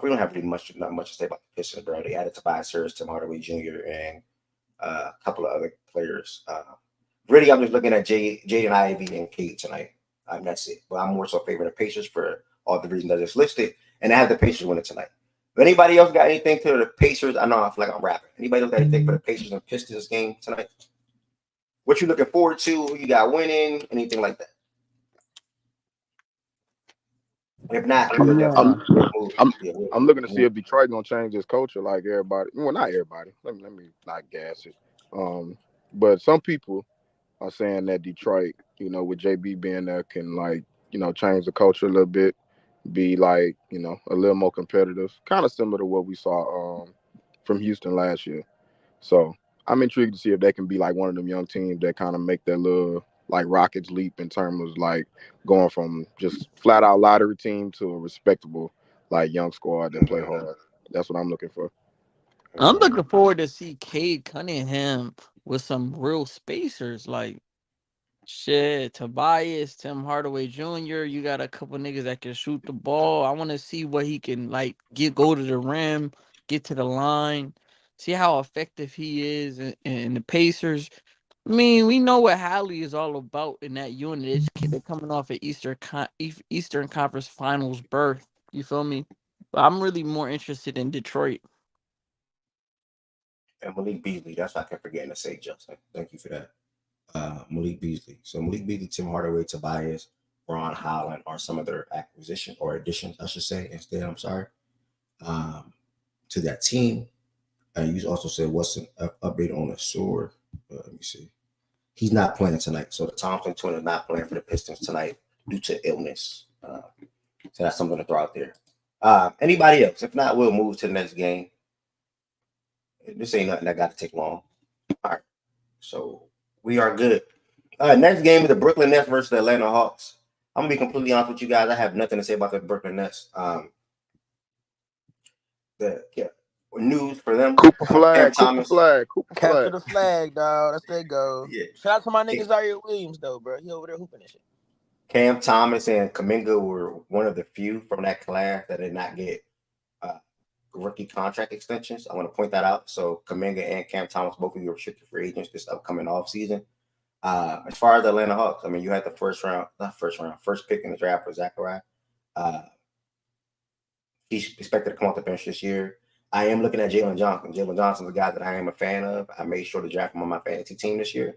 We don't have not much to say about the Pistons, bro. They added Tobias Harris, Tim Hardaway Jr., and a couple of other players. Really, I'm just looking at Jaden Ivey and Cade tonight. That's it. But I'm more so favoring the Pacers for all the reasons I just listed. And I have the Pacers winning tonight. If anybody else got anything to the Pacers, I know I feel like I'm rapping. Anybody else got anything for the Pacers and Pistons game tonight? What you looking forward to? Who you got winning? Anything like that? If not, we'll definitely move. I'm looking to see if Detroit gonna change his culture like everybody. Well, not everybody. Let me not gas it. But some people are saying that Detroit, with JB being there, can change the culture a little bit, be a little more competitive, kind of similar to what we saw from Houston last year. So I'm intrigued to see if they can be like one of them young teams that kind of make that little Rockets leap in terms of going from just flat out lottery team to a respectable young squad that play hard. That's what I'm looking for. I'm looking forward to see Cade Cunningham with some real spacers Tobias, Tim Hardaway Jr. You got a couple niggas that can shoot the ball. I want to see what he can go to the rim, get to the line, see how effective he is. And the Pacers, I mean, we know what Hallie is all about in that unit. They're coming off an Eastern Conference Finals berth. You feel me? But I'm really more interested in Detroit. And Malik Beasley, that's what I kept forgetting to say, Justin. Thank you for that. Malik Beasley. So Malik Beasley, Tim Hardaway, Tobias, Ron Holland are some of their acquisitions or additions, I should say, instead, I'm sorry, to that team. You also said what's an update on the sword? Let me see. He's not playing tonight. So the Thompson twin is not playing for the Pistons tonight due to illness. So that's something to throw out there. Anybody else? If not, we'll move to the next game. This ain't nothing that got to take long. All right. So we are good. Next game is the Brooklyn Nets versus the Atlanta Hawks. I'm gonna be completely honest with you guys. I have nothing to say about the Brooklyn Nets. News for them. Cooper flag, Capture the flag, dog. That's their goal. Yeah. Shout out to my nigga Zaire Williams, though, bro. He over there hooping and shit. Cam Thomas and Kuminga were one of the few from that class that did not get rookie contract extensions. I want to point that out. So Kuminga and Cam Thomas, both of you are restricted free agents this upcoming offseason. As far as the Atlanta Hawks, I mean, you had the first pick in the draft for Zachariah. He's expected to come off the bench this year. I am looking at Jalen Johnson. Jalen Johnson's a guy that I am a fan of. I made sure to draft him on my fantasy team this year.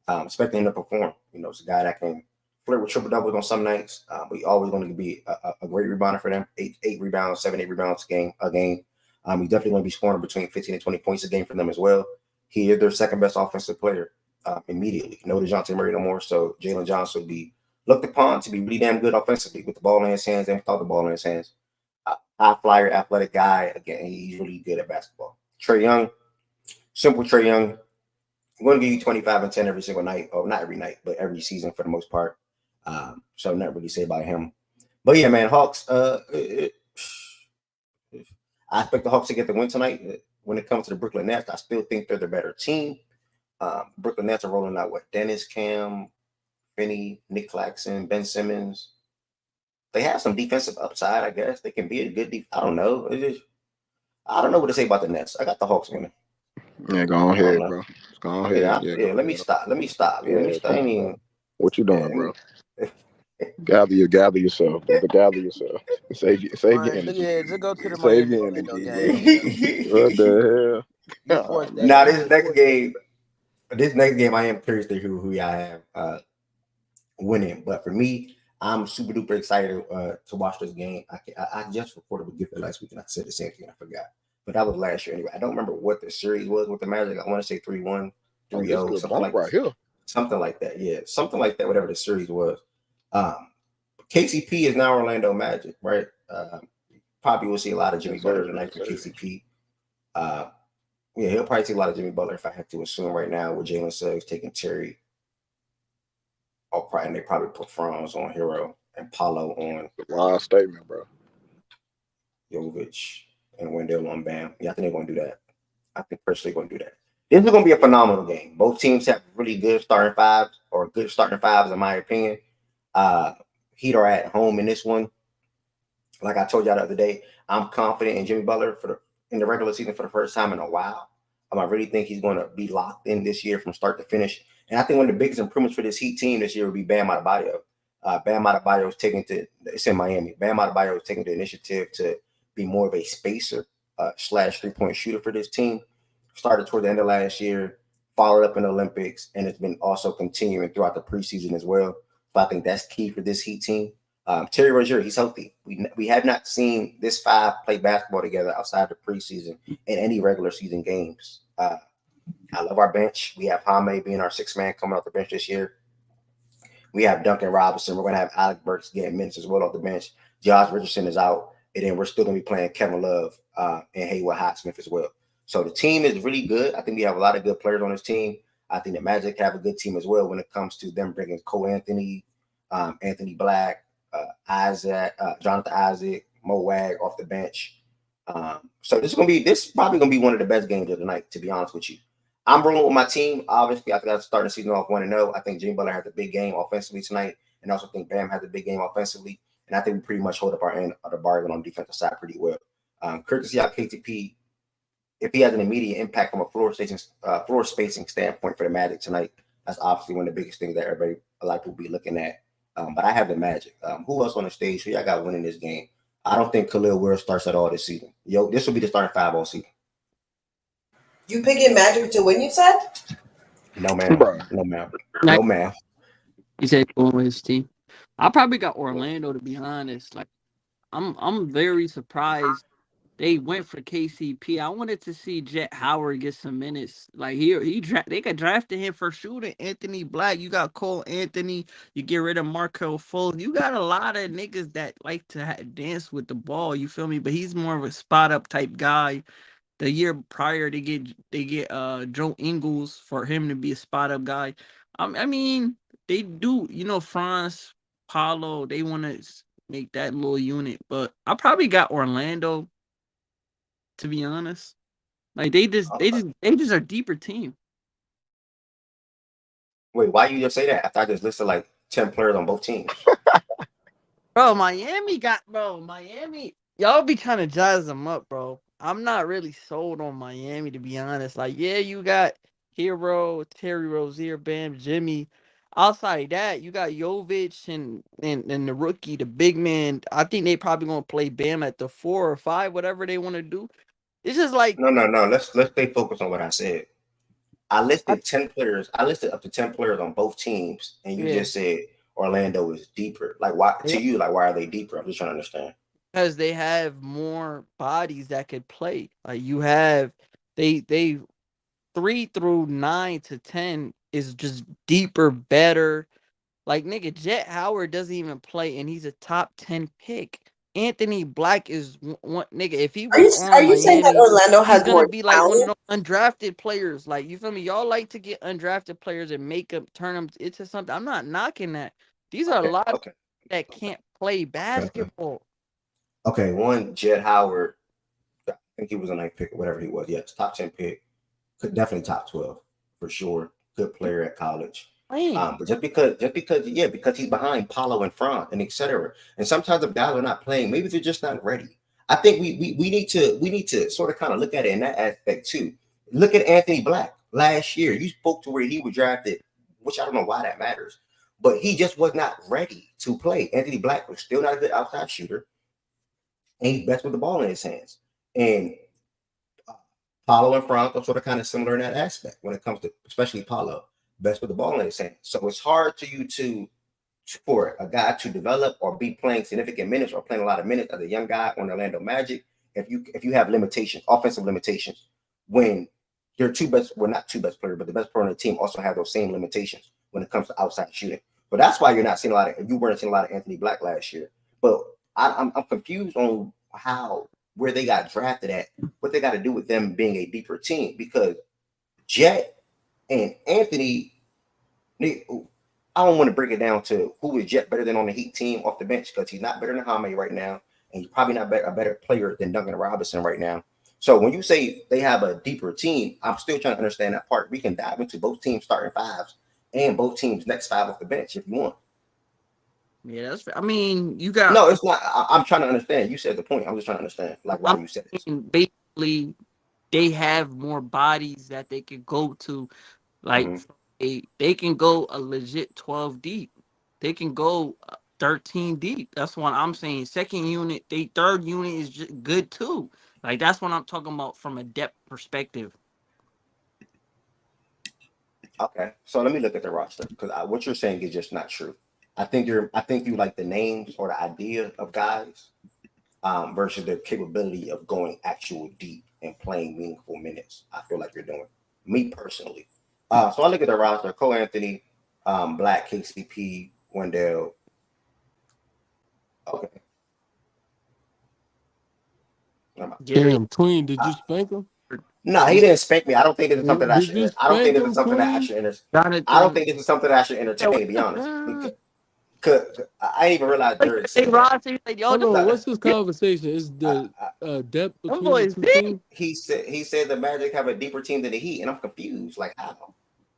Expecting him to perform. It's a guy that can flirt with triple doubles on some nights. But he's always going to be a great rebounder for them. 8 rebounds, 7-8 rebounds a game. He's definitely going to be scoring between 15 and 20 points a game for them as well. He is their second best offensive player immediately. No DeJounte Murray no more. So Jalen Johnson would be looked upon to be really damn good offensively with the ball in his hands and without the ball in his hands. High flyer, athletic guy. Again, he's really good at basketball. Trae Young, simple Trae Young. I'm going to give you 25 and 10 every single night, or not every night, but every season for the most part. So I'm not really say about him. But yeah, man, Hawks. I expect the Hawks to get the win tonight. When it comes to the Brooklyn Nets, I still think they're the better team. Brooklyn Nets are rolling out what? Dennis, Cam, Finney, Nick Claxton, Ben Simmons. They have some defensive upside, I guess. They can be a good I don't know. I don't know what to say about the Nets. I got the Hawks winning. Yeah, go ahead, bro. Go ahead. Yeah, let me stop. Let me stop. Yeah, let me stop. I mean, what you doing, bro? Gather yourself, brother. Gather yourself. Save your energy. Yeah, just go to the Save Miami your Orlando energy. game. What the hell? You forced that. Now this next game, I am curious to hear who y'all have winning. But for me, I'm super duper excited to watch this game. I just recorded with Gifford last week, and I said the same thing. I forgot, but that was last year anyway. I don't remember what the series was with the Magic. I want to say 3-1, 3-0, something like right here. Something like that. Yeah, something like that. Whatever the series was. KCP is now Orlando Magic, right? Probably will see a lot of Jimmy Butler tonight from KCP. Yeah, he'll probably see a lot of Jimmy Butler if I had to assume right now with Jalen Suggs taking Terry. And they probably put Franz on Hero and Paulo on. Wild statement, bro. Jovic and Wendell on Bam. Yeah, I think they're going to do that. I think personally going to do that. This is going to be a phenomenal game. Both teams have really good starting fives, or good starting fives, in my opinion. Heat are at home in this one. Like I told y'all the other day, I'm confident in Jimmy Butler in the regular season for the first time in a while. I really think he's going to be locked in this year from start to finish. And I think one of the biggest improvements for this Heat team this year will be Bam Adebayo. Bam Adebayo is it's in Miami. Bam Adebayo is taking the initiative to be more of a spacer / 3-point shooter for this team. Started toward the end of last year, followed up in the Olympics, and it's been also continuing throughout the preseason as well. So I think that's key for this Heat team. Terry Rozier, he's healthy. We have not seen this five play basketball together outside the preseason in any regular season games. I love our bench. We have Jaime being our sixth man coming off the bench this year. We have Duncan Robinson. We're going to have Alec Burks getting minutes as well off the bench. Josh Richardson is out. And then we're still going to be playing Kevin Love and Haywood Highsmith as well. So the team is really good. I think we have a lot of good players on this team. I think the Magic have a good team as well when it comes to them bringing Cole Anthony, Anthony Black, Jonathan Isaac, Mo Wag off the bench. So this is probably going to be one of the best games of the night, to be honest with you. I'm rolling with my team. Obviously, I think I'm starting the season off 1-0. I think Jimmy Butler has a big game offensively tonight, and I also think Bam has a big game offensively. And I think we pretty much hold up our end of the bargain on the defensive side pretty well. Courtesy of KTP, if he has an immediate impact from a floor spacing standpoint for the Magic tonight, that's obviously one of the biggest things that a lot of people will be looking at. But I have the Magic. Who else on the stage? Who y'all got winning this game? I don't think Khalil Ware starts at all this season. This will be the starting five all season. You picking Magic to win, you said? No, ma'am. No, ma'am. No, ma'am. He said going with his team. I probably got Orlando, to be honest. Like, I'm very surprised they went for KCP. I wanted to see Jet Howard get some minutes. Like they got drafted him for shooting Anthony Black. You got Cole Anthony. You get rid of Markel Fultz. You got a lot of niggas that like to dance with the ball. You feel me? But he's more of a spot up type guy. The year prior, they get Joe Ingles for him to be a spot up guy. I mean, they do. Franz, Paulo. They want to make that little unit, but I probably got Orlando. To be honest, like they just are a deeper team. Wait, why you just say that? I just listed like 10 players on both teams. Miami. Y'all be trying to jazz them up, bro. I'm not really sold on Miami, to be honest. Like, yeah, you got Hero, Terry Rozier, Bam, Jimmy. Outside that, you got Jovic and the rookie, the big man. I think they probably gonna play Bam at the 4 or 5, whatever they want to do. It's just like no. Let's stay focused on what I said. I listed 10 players. I listed up to 10 players on both teams, and you just said Orlando is deeper. Like, why to you? Like, why are they deeper? I'm just trying to understand. Because they have more bodies that could play. Like you have, they 3 through 9 to 10 is just deeper, better. Like, nigga, Jet Howard doesn't even play, and he's a top 10 pick. Anthony Black is one nigga. If he Are was on you saying that Miami, Orlando he's has gonna more be like one of talent? those undrafted players. Like, you feel me? Y'all like to get undrafted players and make them turn them into something. I'm not knocking that. These are a Okay, lot of okay, that okay, can't play okay. basketball. Okay, one Jed Howard. I think he was a ninth pick or whatever he was. Yes, top 10 pick. Could definitely top 12 for sure. Good player at college. Playing. But because he's behind Paulo and Franz and etc. And sometimes if guys are not playing, maybe they're just not ready. I think we need to sort of kind of look at it in that aspect too. Look at Anthony Black last year. You spoke to where he was drafted, which I don't know why that matters, but he just was not ready to play. Anthony Black was still not a good outside shooter, and he's best with the ball in his hands. And Paulo and Franco sort of kind of similar in that aspect when it comes to especially Paulo, best with the ball in his hand. So it's hard to you to for a guy to develop or be playing significant minutes or playing a lot of minutes as a young guy on Orlando Magic if you have limitations, offensive limitations, when your two best, well not two best players, but the best player on the team also have those same limitations when it comes to outside shooting. But that's why you're not seeing a lot of you weren't seeing a lot of Anthony Black last year. But I'm confused on how where they got drafted at, what they got to do with them being a deeper team because Jet and Anthony, I don't want to break it down to who is Jet better than on the Heat team off the bench because he's not better than Jaime right now, and he's probably not a better player than Duncan Robinson right now. So when you say they have a deeper team, I'm still trying to understand that part. We can dive into both teams starting fives and both teams next five off the bench if you want. Yeah, that's fair. I mean, you got. No, it's not. I'm trying to understand. You said the point. I'm just trying to understand like why I'm you said it. saying basically they have more bodies that they could go to. Like Mm-hmm. they can go a legit 12 deep. They can go 13 deep. That's what I'm saying. Second unit, they third unit is just good too. Like that's what I'm talking about from a depth perspective. Okay, so let me look at the roster because what you're saying is just not true. I think you like the names or the idea of guys versus their capability of going actual deep and playing meaningful minutes. I feel like you're doing me personally. So I look at the roster: Cole Anthony, Black, KCP, Wendell. Okay, Gary, Damn, Tween, did you spank him? no, he didn't spank me. I don't think this is something that I Did you should. I don't think spank this is him, something that I Tween? should. I don't Jonathan. think this is something that I should Yeah, entertain. what To be the honest, because I didn't even realize like Jared they said that. roster? Like, yo, Hold them on, No, what's this big. conversation? Is I, the I, depth Them between the boys two big. teams? he said the Magic have a deeper team than the Heat, and I'm confused. Like how?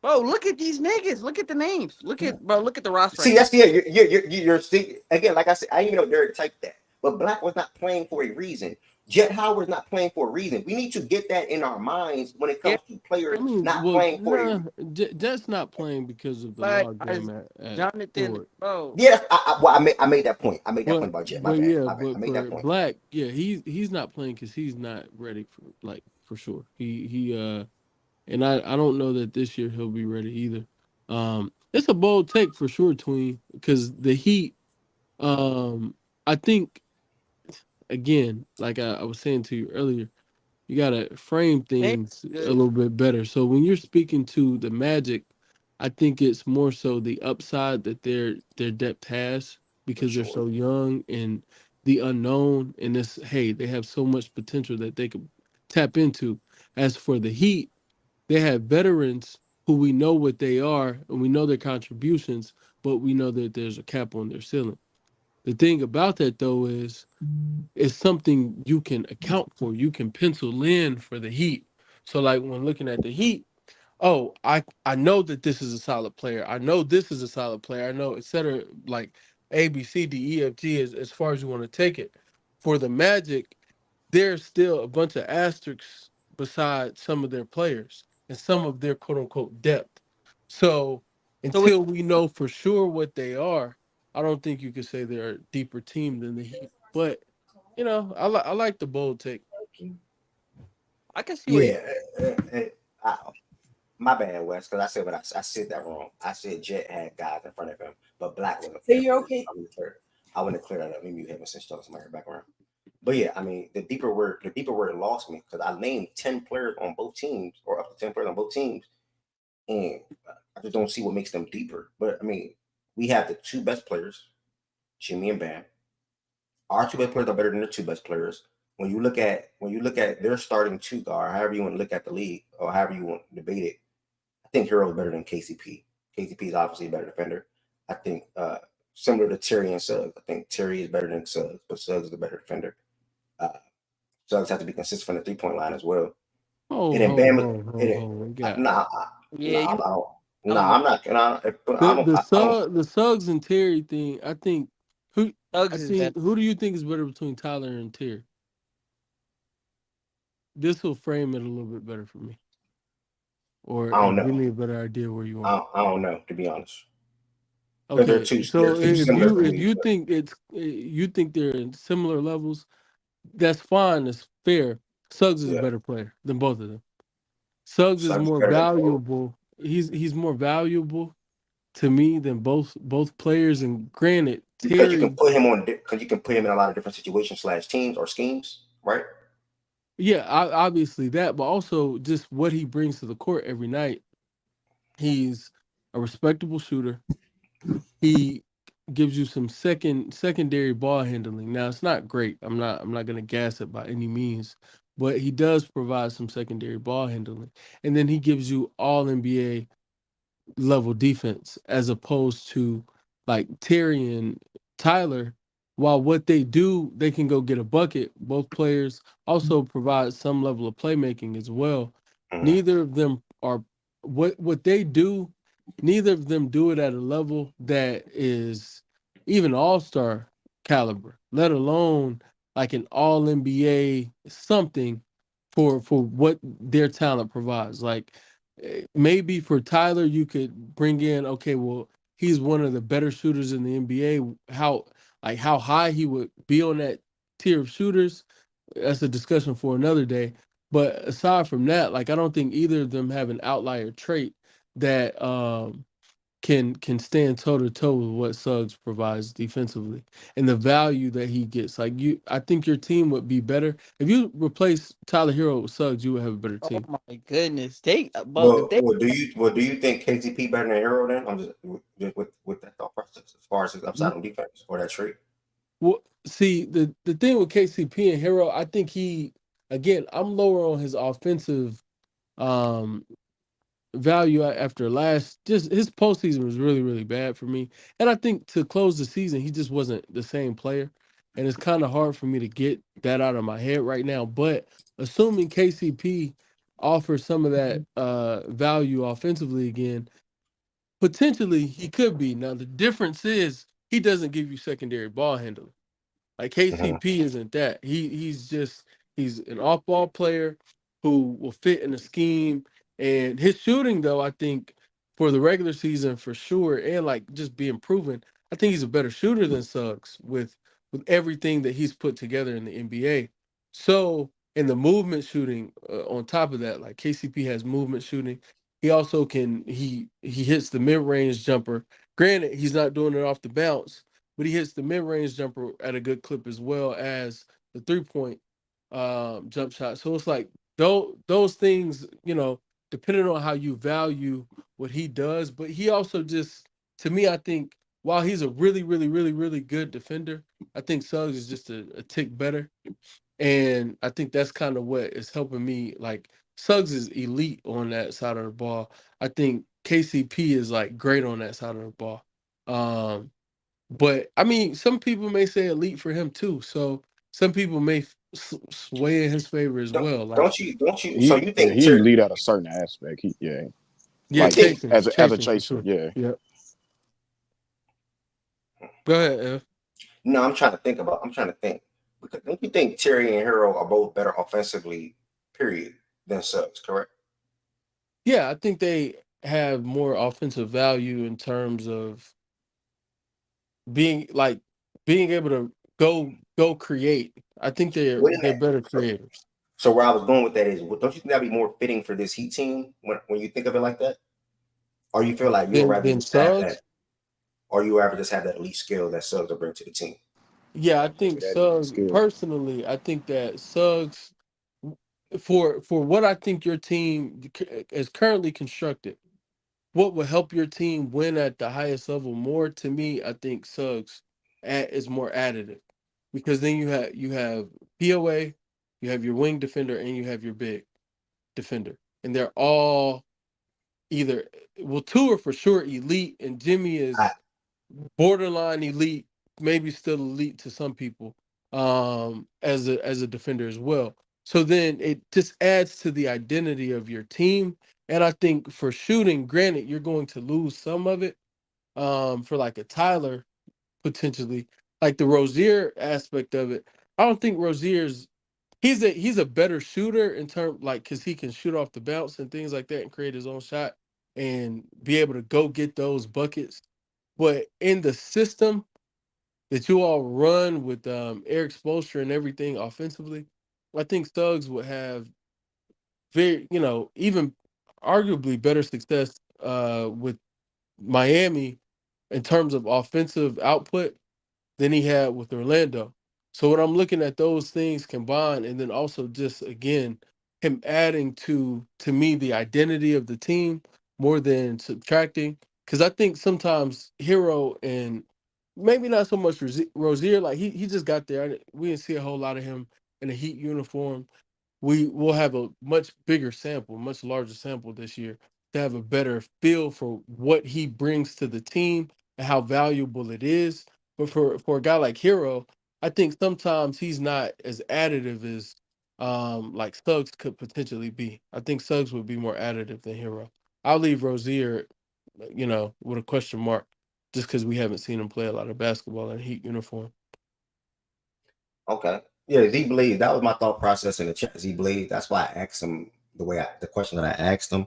Bro, look at these niggas. Look at the names. Look at the roster right See, now. that's you're see, again. Like I said, I didn't even know Derek typed that. But Black was not playing for a reason. Jet Howard's not playing for a reason. We need to get that in our minds when it Yeah, comes to players I mean, not well, playing for a nah, reason. Jet's not playing because of the but log as jam at Jonathan, Stewart. bro. Yeah, I made that point. I made that point But about Jet. My but bad. yeah, My bad. I but made that for point. Black, yeah, he's not playing because he's not ready for for sure. He and I don't know that this year he'll be ready either. It's a bold take for sure, Tween, because the Heat. I think again, like I was saying to you earlier, you gotta frame They things a good. little bit better. So when you're speaking to the Magic, I think it's more so the upside that their depth has For because they're sure. so young and the unknown and this hey, they have so much potential that they could tap into. As for the Heat, they have veterans who we know what they are and we know their contributions, but we know that there's a cap on their ceiling. The thing about that though is it's something you can account for. You can pencil in for the Heat. So like when looking at the Heat, oh, I know that this is a solid player. I know this is a solid player. I know, et cetera, like A, B, C, D, E, F, G as far as you want to take it. For the Magic, there's still a bunch of asterisks beside some of their players and some of their quote unquote depth. So So it, until we know for sure what they are, I don't think you could say they're a deeper team than the Heat. But I like the bold take. I can see where you Yeah. My bad, Wes, because I said I said that wrong. I said Jet had guys in front of him, but Black wasn't So playing you're for a reason. okay. I want to clear that up. Maybe you haven't since talking to my background. But yeah, I mean the deeper word lost me because I named 10 players on both teams or up to 10 players on both teams, and I just don't see what makes them deeper. But I mean, we have the two best players, Jimmy and Bam. Our two best players are better than the two best players. When you look at their starting two guard, however you want to look at the league or however you want to debate it, I think Hero is better than KCP. KCP is obviously a better defender. I think similar to Terry and Suggs. I think Terry is better than Suggs, but Suggs is a better defender. Suggs has to be consistent from the 3-point line as well. And then Bam, Yeah, you I'm not. The Suggs and Terry thing. I think who do you think is better between Tyler and Terry? This will frame it a little bit better for me, or I don't know. give me a better idea where you are. I don't know, to be honest. Okay, so if you think they're in similar levels, that's fine. It's fair. Suggs is a better player than both of them. Suggs is more valuable. He's more valuable to me than both players. And granted, because you can put him in a lot of different situations / teams or schemes, right? Yeah, obviously that, but also just what he brings to the court every night. He's a respectable shooter. He gives you some secondary ball handling. Now it's not great. I'm not gonna gas it by any means, but he does provide some secondary ball handling. And then he gives you all NBA level defense as opposed to like Terry and Tyler. While what they do, they can go get a bucket. Both players also provide some level of playmaking as well. Neither of them are what they do. Neither of them do it at a level that is even all-star caliber, let alone like an all NBA something for what their talent provides. Like maybe for Tyler, you could bring in, okay, well, he's one of the better shooters in the NBA. How high he would be on that tier of shooters, that's a discussion for another day. But aside from that, like I don't think either of them have an outlier trait that can stand toe to toe with what Suggs provides defensively and the value that he gets. Like I think your team would be better if you replace Tyler Hero with Suggs. You would have a better team. Oh my goodness, do you think KCP better than Hero? Then I'm just with that thought process as far as his upside on defense or that trait. Well, see the thing with KCP and Hero, I think I'm lower on his offensive value after just his postseason was really, really bad for me. And I think to close the season, he just wasn't the same player. And it's kind of hard for me to get that out of my head right now. But assuming KCP offers some of that value offensively again, potentially he could be. Now, the difference is he doesn't give you secondary ball handling. Like KCP isn't that. He's an off-ball player who will fit in the scheme. And his shooting, though, I think for the regular season for sure, and like just being proven, I think he's a better shooter than Suggs with everything that he's put together in the NBA. So in the movement shooting, on top of that, like KCP has movement shooting. He also he hits the mid-range jumper. Granted, he's not doing it off the bounce, but he hits the mid-range jumper at a good clip as well as the 3-point jump shot. So it's like those things, depending on how you value what he does. But he also just, to me, I think while he's a really, really, really, really good defender, I think Suggs is just a tick better. And I think that's kind of what is helping me. Like Suggs is elite on that side of the ball. I think KCP is like great on that side of the ball. But I mean, some people may say elite for him too. So some people may sway in his favor as well. Like, don't you? So you think he lead at a certain aspect? Like chasing, as a chaser, sure. yeah. Go ahead, Ev. No, I'm trying to think. Because don't you think Terry and Hero are both better offensively, period, than Suggs? Correct. Yeah, I think they have more offensive value in terms of being able to go create. I think they're better creators. So where I was going with that is, don't you think that'd be more fitting for this Heat team when you think of it like that? Or you feel like you'd rather just have that, or you rather just have that elite skill that Suggs will bring to the team? Yeah, I think Suggs, personally, I think that Suggs, for what I think your team is currently constructed, what will help your team win at the highest level more, to me, I think Suggs is more additive, because then you have POA, you have your wing defender, and you have your big defender, and they're all either, well, two are for sure elite, and Jimmy is borderline elite, maybe still elite to some people, as a defender as well. So then it just adds to the identity of your team. And I think for shooting, granted, you're going to lose some of it, for like a Tyler potentially, like the Rozier aspect of it. I don't think Rozier's he's a better shooter in terms, like, because he can shoot off the bounce and things like that and create his own shot and be able to go get those buckets. But in the system that you all run with Eric Spoelstra and everything offensively, I think Suggs would have even arguably better success with Miami in terms of offensive output than he had with Orlando. So when I'm looking at those things combined, and then also just again him adding to me the identity of the team more than subtracting, because I think sometimes Hero and maybe not so much Rozier, like he just got there. We didn't see a whole lot of him in a Heat uniform. We will have a much bigger sample, much larger sample this year to have a better feel for what he brings to the team and how valuable it is. But for a guy like Hero, I think sometimes he's not as additive as like Suggs could potentially be. I think Suggs would be more additive than Hero. I'll leave Rozier, with a question mark, just because we haven't seen him play a lot of basketball in a Heat uniform. Okay. Yeah, Z Blade. That was my thought process in the chat. Z Blade. That's why I asked him the question that I asked him,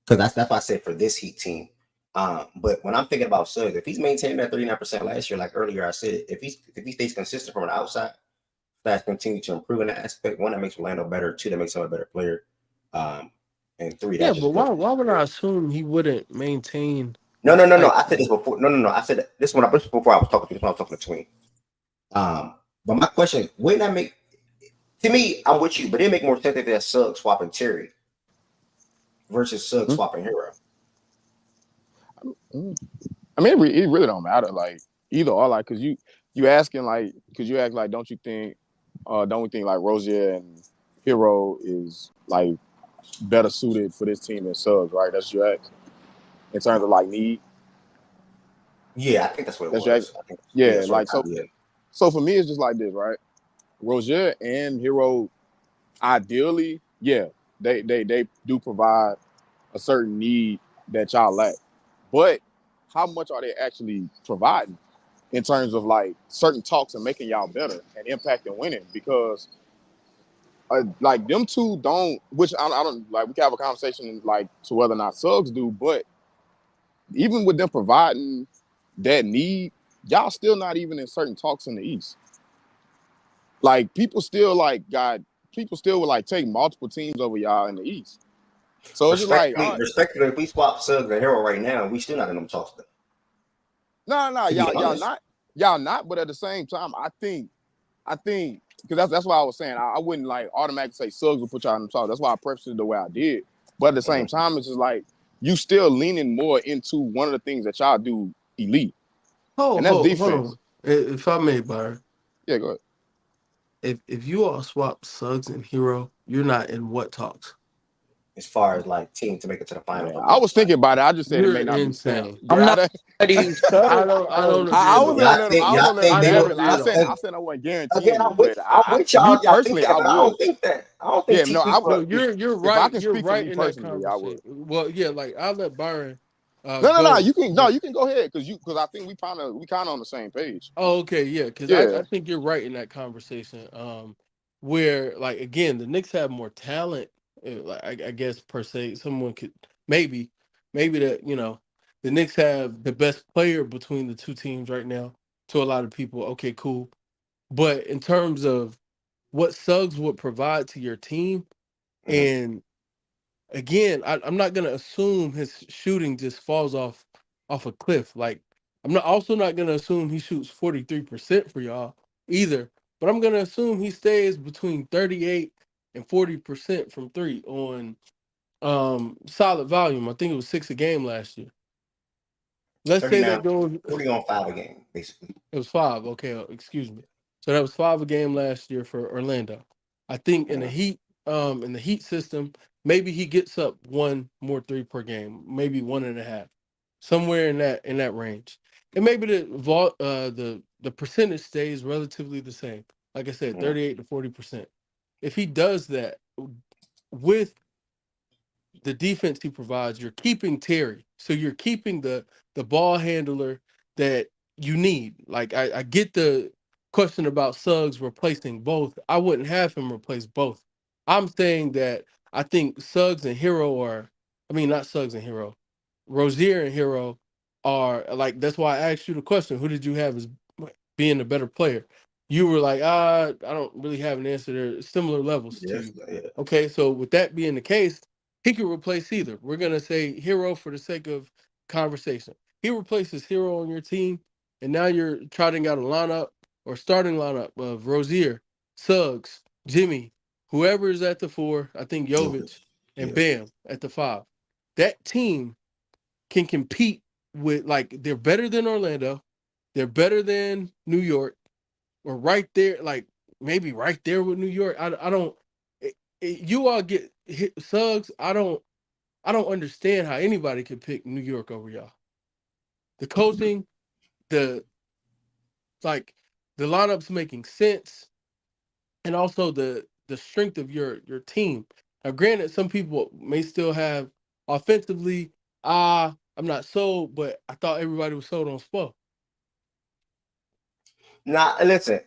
because that's why I said for this Heat team. But when I'm thinking about Suggs, if he's maintaining that 39% last year, like earlier I said, if he stays consistent from an outside, that's continue to improve in that aspect. One, that makes Orlando better. Two, that makes him a better player. And three, Yeah, that's but just good. why would I assume he wouldn't maintain? No. Like, I said this before. No. I said this before I was talking to you. This one I was talking to Tween. But my question, wouldn't that make, to me, I'm with you, but it make more sense if that's Suggs swapping Terry versus Suggs swapping Hero. I mean, it really don't matter. Like either or, like, cause you asking like, cause you ask like, don't we think like Rozier and Hero is like better suited for this team than Suggs, right? That's your ask in terms of like need. Yeah, I think that's what it That's was. yeah, like so. So for me, it's just like this, right? Rozier and Hero, ideally, yeah, they do provide a certain need that y'all lack, but how much are they actually providing in terms of like certain talks and making y'all better and impacting winning? Because like them two don't, which I don't like. We can have a conversation like to whether or not Suggs do, but even with them providing that need, y'all still not even in certain talks in the East. Like people still would like take multiple teams over y'all in the East. So it's just like, respectfully, if we swap Suggs and Hero right now, we still not in them talks. No, y'all not. But at the same time, I think because that's why I was saying I wouldn't like automatically say Suggs will put y'all in the talks. That's why I prefaced it the way I did. But at the same time, it's just like you still leaning more into one of the things that y'all do elite, and that's defense. Hold on. If I may, Byron. Yeah, go ahead. If you all swap Suggs and Hero, you're not in what talks? As far as like team to make it to the finals. Yeah, I was thinking about it. I just said it may not insane. be stamp. I'm not I don't agree. I was letting them. I said I wasn't guaranteeing. Again, I'm with y'all. Me personally, I would. I don't think that. I don't think. Yeah, no, No, you're right. If I can you're speak right for me in personally, that I would. Well, yeah, like I'll let Byron. No. You can go ahead because I think we kind of on the same page. Oh, okay, yeah, because I think you're right in that conversation. Where like again, the Knicks have more talent. Like I guess per se, someone could maybe that the Knicks have the best player between the two teams right now. To a lot of people, okay, cool. But in terms of what Suggs would provide to your team, and again, I'm not gonna assume his shooting just falls off a cliff. Like I'm not gonna assume he shoots 43% for y'all either. But I'm gonna assume he stays between 38 and 40% from three on solid volume. I think it was 6 a game last year. Let's say that 39, goes 40 on 5 a game, basically. It was 5. Okay, excuse me. So that was 5 a game last year for Orlando. I think in the Heat system, maybe he gets up 1 more 3 per game, maybe 1.5, somewhere in that range. And maybe the percentage stays relatively the same. Like I said, 38 to 40%. If he does that with the defense he provides, you're keeping Terry. So you're keeping the ball handler that you need. Like I get the question about Suggs replacing both. I wouldn't have him replace both. I'm saying that I think Suggs and Hero not Suggs and Hero. Rozier and Hero are like, that's why I asked you the question, who did you have as being the better player? You were like, I don't really have an answer. They're similar levels to you. Yeah. Okay, so with that being the case, he could replace either. We're going to say Hero for the sake of conversation. He replaces Hero on your team, and now you're trotting out a lineup or starting lineup of Rozier, Suggs, Jimmy, whoever is at the 4, I think Jovic, and Bam at the 5. That team can compete with, like, they're better than Orlando. They're better than New York, or right there, like maybe right there with New York. I don't. You all get hit Suggs. I don't understand how anybody could pick New York over y'all. The coaching, the lineups making sense, and also the strength of your team. Now, granted, some people may still have offensively. I'm not sold, but I thought everybody was sold on Spo. Now, listen,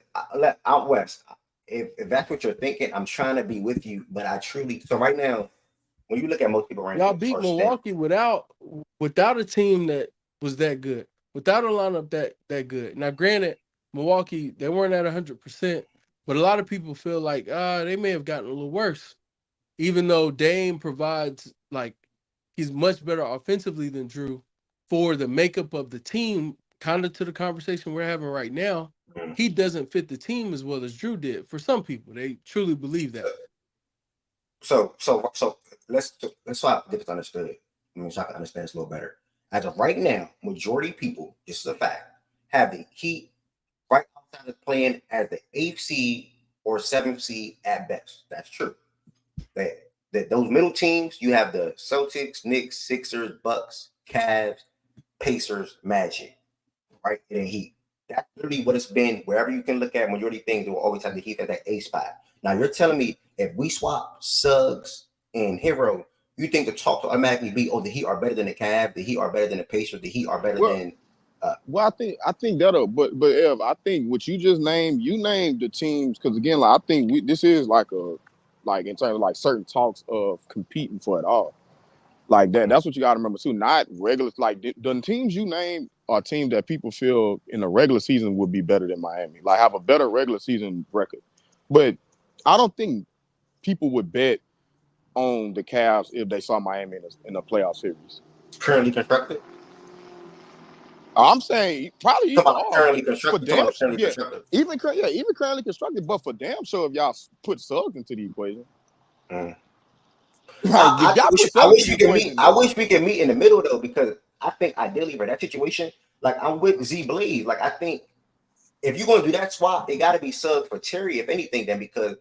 out west. If that's what you're thinking, I'm trying to be with you, but I truly. So right now, when you look at most people rankings, y'all beat Milwaukee without a team that was that good, without a lineup that good. Now, granted, Milwaukee, they weren't at 100%, but a lot of people feel like they may have gotten a little worse, even though Dame provides, like, he's much better offensively than Drew for the makeup of the team. Kind of to the conversation we're having right now, he doesn't fit the team as well as Drew did. For some people, they truly believe that. So let's swap this understood. So I can understand this a little better. As of right now, majority of people, this is a fact, have the Heat right outside of playing as the 8th seed or 7th seed at best. That's true. That those middle teams, you have the Celtics, Knicks, Sixers, Bucks, Cavs, Pacers, Magic, right? And the Heat. That's really what it's been. Wherever you can look at, majority of things, they will always have the Heat at that A spot. Now, you're telling me if we swap Suggs and Hero, you think the talk will automatically be, the Heat are better than the Cavs, the Heat are better than the Pacers, the Heat are better than. Well, I think that'll, but Ev, I think what you just named, you named the teams, because again, like I think this is like in terms of like certain talks of competing for it all, like that. That's what you got to remember too. Not regular, like the teams you named are teams that people feel in the regular season would be better than Miami, like have a better regular season record. But I don't think people would bet on the Cavs if they saw Miami in a playoff series. Currently constructed? I'm saying probably either currently constructed. Even currently constructed. But for damn sure, if y'all put Suggs into the equation, I wish we could meet in the middle though, because I think ideally for that situation, like I'm with Z Blaze. Like I think if you're gonna do that swap, it got to be Suggs for Terry, if anything, then because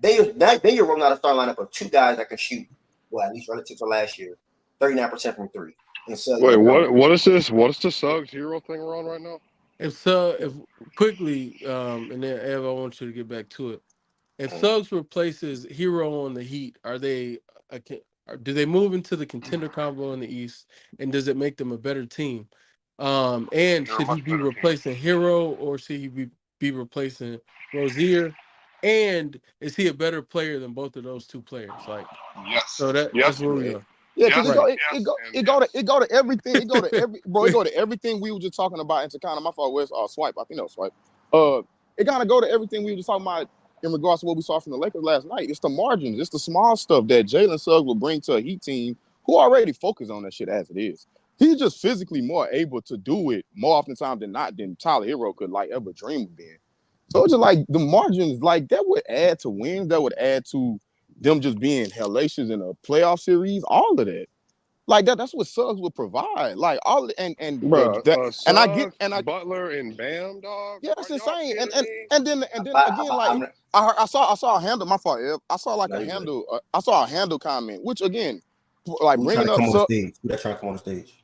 then you're rolling out a start lineup of 2 guys that can shoot, well, at least relative to last year, 39% from 3. And so wait, what is this? What is the Suggs Hero thing we're on right now? If quickly, and then Ev, I want you to get back to it. If Suggs replaces Hero on the Heat, do they move into the contender combo in the East, and does it make them a better team? And should he be replacing Hero, or should he be replacing Rozier? And is he a better player than both of those 2 players? Like, yes. So that's where we are. Yeah, because it go to everything. It go to everything we were just talking about. And to kind of my fault, where's Swipe? I think that was Swipe. It gotta go to everything we were just talking about in regards to what we saw from the Lakers last night. It's the margins, it's the small stuff that Jalen Suggs will bring to a Heat team who already focus on that shit as it is. He's just physically more able to do it more often times than not than Tyler Hero could like ever dream of being. So it's just like the margins, like that would add to wins, that would add to them just being hellacious in a playoff series, all of that. Like that's what Suggs would provide. Like all and Bro, that and I get Suggs, and I Butler, and Bam, dog. yeah, that's Are y'all insane. kidding me? And then again, like I saw a handle. My fault, Ev. I saw like a handle. I saw a handle comment, which again, like Who's bringing trying to up come on the Suggs, stage? Who that trying to come on the stage?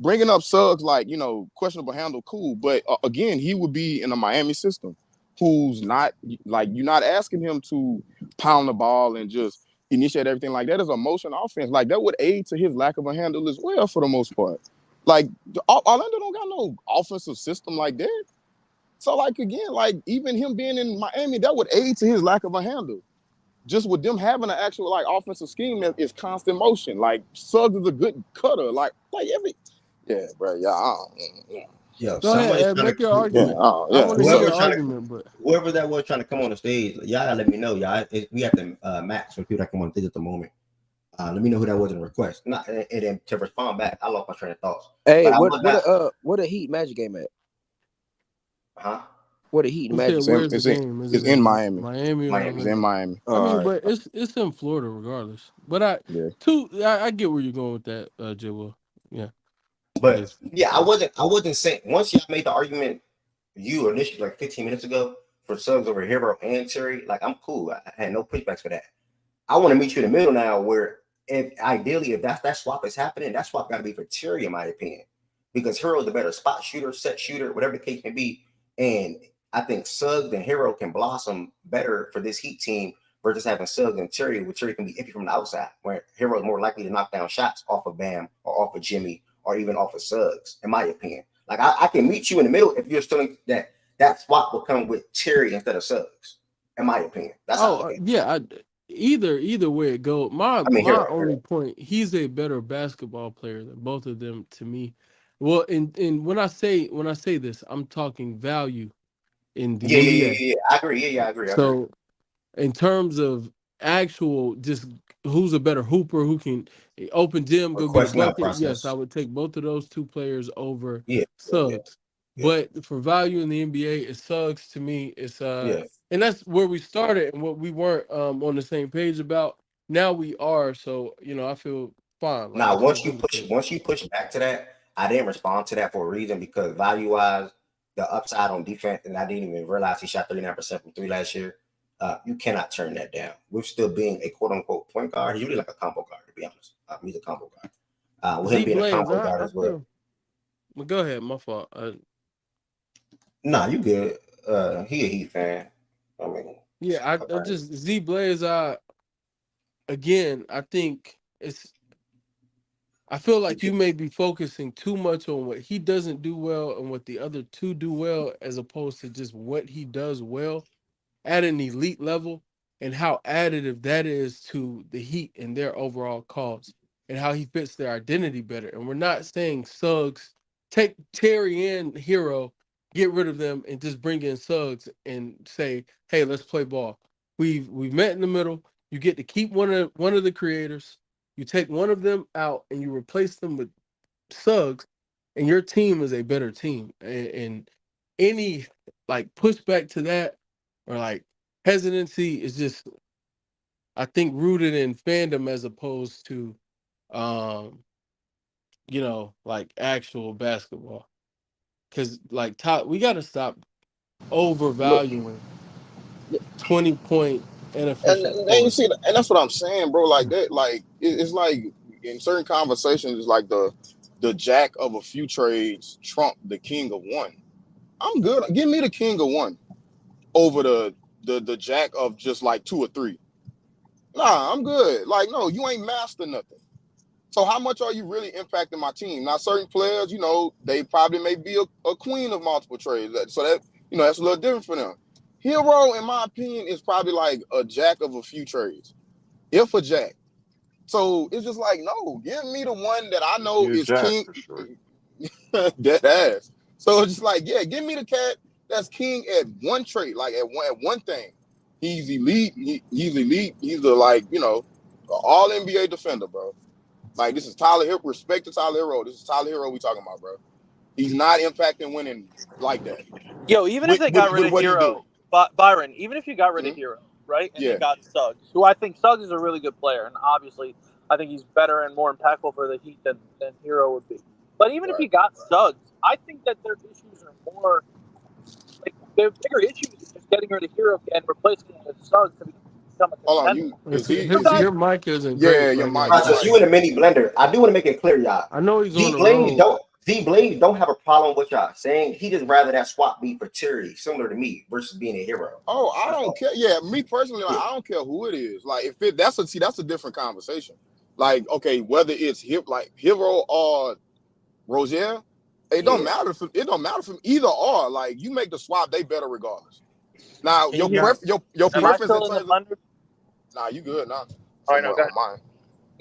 bringing up Suggs, like questionable handle, cool. But again, he would be in a Miami system, who's not like you're not asking him to pound the ball and just initiate everything like that. Is a motion offense. Like that would aid to his lack of a handle as well for the most part. Like Orlando don't got no offensive system like that. So like again, like even him being in Miami, that would aid to his lack of a handle. Just with them having an actual like offensive scheme that is constant motion. Like Suggs is a good cutter. Like every bro, Yo, Go ahead, somebody's Ed, trying make your to. argument. I want to hear Whoever your trying to, argument, but whoever that was trying to come on the stage, y'all gotta let me know. Y'all, we have to max for people that come on the stage at the moment. Let me know who that was in the request. Not and then to respond back. I lost my train of thoughts. Hey, But what a Heat Magic game at? Huh? What a Heat you Magic said game? where's the game? Is It's it in in Miami. Miami or It's in Orlando? Miami. I mean, but it's in Florida regardless. But I get where you're going with that, J. Will. Yeah. But yeah, I wasn't saying once y'all made the argument you initially like 15 minutes ago for Suggs over Hero and Terry, like I'm cool. I had no pushbacks for that. I want to meet you in the middle now where if that swap is happening, that swap got to be for Terry in my opinion. Because Hero's the better spot shooter, set shooter, whatever the case may be. And I think Suggs and Hero can blossom better for this Heat team versus having Suggs and Terry, where Terry can be iffy from the outside, where Hero is more likely to knock down shots off of Bam or off of Jimmy or even off of Suggs, in my opinion. Like I can meet you in the middle if you're still that swap will come with Terry instead of Suggs, in my opinion. That's how either way it goes. My Hero. only point, he's a better basketball player than both of them to me. Well, and when I say this, I'm talking value in the NBA. Yeah. I agree. Yeah, I agree. So in terms of actual just who's a better hooper, who can open gym, go get a bucket, yes, I would take both of those two players over Suggs. But for value in the NBA, it's Suggs to me. It's and that's where we started and what we weren't on the same page about. Now we are, so I feel fine. Like, now once you push back to that, I didn't respond to that for a reason because value wise, the upside on defense, and I didn't even realize he shot 39% from three last year. You cannot turn that down. With still being a quote unquote point guard, he's really like a combo guard, to be honest. He's a combo guard. With him being a combo guard as well. Well, go ahead, my fault. Nah, you good. He a Heat fan. I mean, yeah, I just Z Blaze. Again, I think I feel like you may be focusing too much on what he doesn't do well and what the other two do well, as opposed to just what he does well at an elite level and how additive that is to the Heat and their overall cause and how he fits their identity better. And we're not saying Suggs, take Terry and Hero, get rid of them and just bring in Suggs and say, hey, let's play ball. We've met in the middle. You get to keep one of the creators. You take one of them out and you replace them with Suggs, and your team is a better team. And any like pushback to that or like hesitancy is just, I think, rooted in fandom as opposed to, like actual basketball. Because like we got to stop overvaluing 20-point inefficient And you scoring. see, and that's what I'm saying, bro. Like that, like it's like in certain conversations, it's like the jack of a few trades trump the king of one. I'm good. Give me the king of one over the jack of just like two or three. Nah, I'm good. Like, no, you ain't master nothing. So how much are you really impacting my team? Now, certain players, they probably may be a queen of multiple trades. So that, that's a little different for them. Hero, in my opinion, is probably like a jack of a few trades, if a jack. So it's just like, no, give me the one that I know is Jack king. for sure. Dead ass. So it's just like, yeah, give me the cat that's king at one trait, like at one thing. He's elite. He's elite. He's the all NBA defender, bro. Like this is Tyler Hero. Respect to Tyler Hero. This is Tyler Hero we talking about, bro. He's not impacting winning like that. Yo, even if they got rid of what he do. Hero, Byron, even if you got rid of Hero, right? And Yeah. they got Suggs, who I think Suggs is a really good player, and obviously I think he's better and more impactful for the Heat than Hero would be. But even if Right. you got Suggs, I think that their issues are more like their bigger issues is just getting rid of Hero and replacing him with Suggs to become a Hold on, contender. is he? Your mic isn't Yeah, great your right now. mic. So you in a mini blender. I do want to make it clear, y'all. I know he's on the D-Blaze road. don't have a problem with y'all saying. He just rather that swap be for Terry, similar to me, versus being a hero. Oh, I don't care. Yeah, me personally, like, I don't care who it is. Like, if that's a different conversation. Like, okay, whether it's Hero or Rozier, it don't matter. It don't matter from either or. Like, you make the swap, they better regardless. Now, your Am I preference still in in the terms blender? of, nah, you good now. All right, no, go ahead. Mine.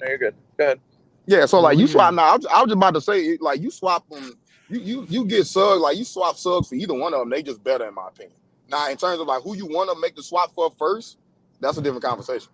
No, you're good. Go ahead. Yeah, so like you swap now. I was just about to say, like you swap them. You get Suggs, like you swap Suggs for either one of them. They just better in my opinion. Now, in terms of like who you want to make the swap for first, that's a different conversation.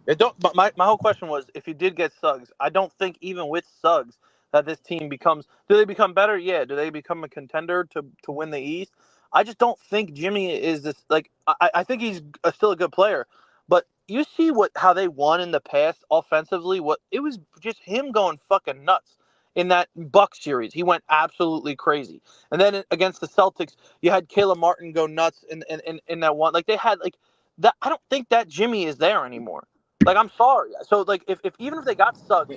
It don't. But my whole question was, if you did get Suggs, I don't think even with Suggs that this team becomes. Do they become better? Yeah. Do they become a contender to win the East? I just don't think Jimmy is this. Like I think he's still a good player, but you see how they won in the past offensively. What it was just him going fucking nuts in that Bucks series. He went absolutely crazy, and then against the Celtics, you had Caleb Martin go nuts in that one. Like they had like that. I don't think that Jimmy is there anymore. Like, I'm sorry. So, like, if even if they got Suggs,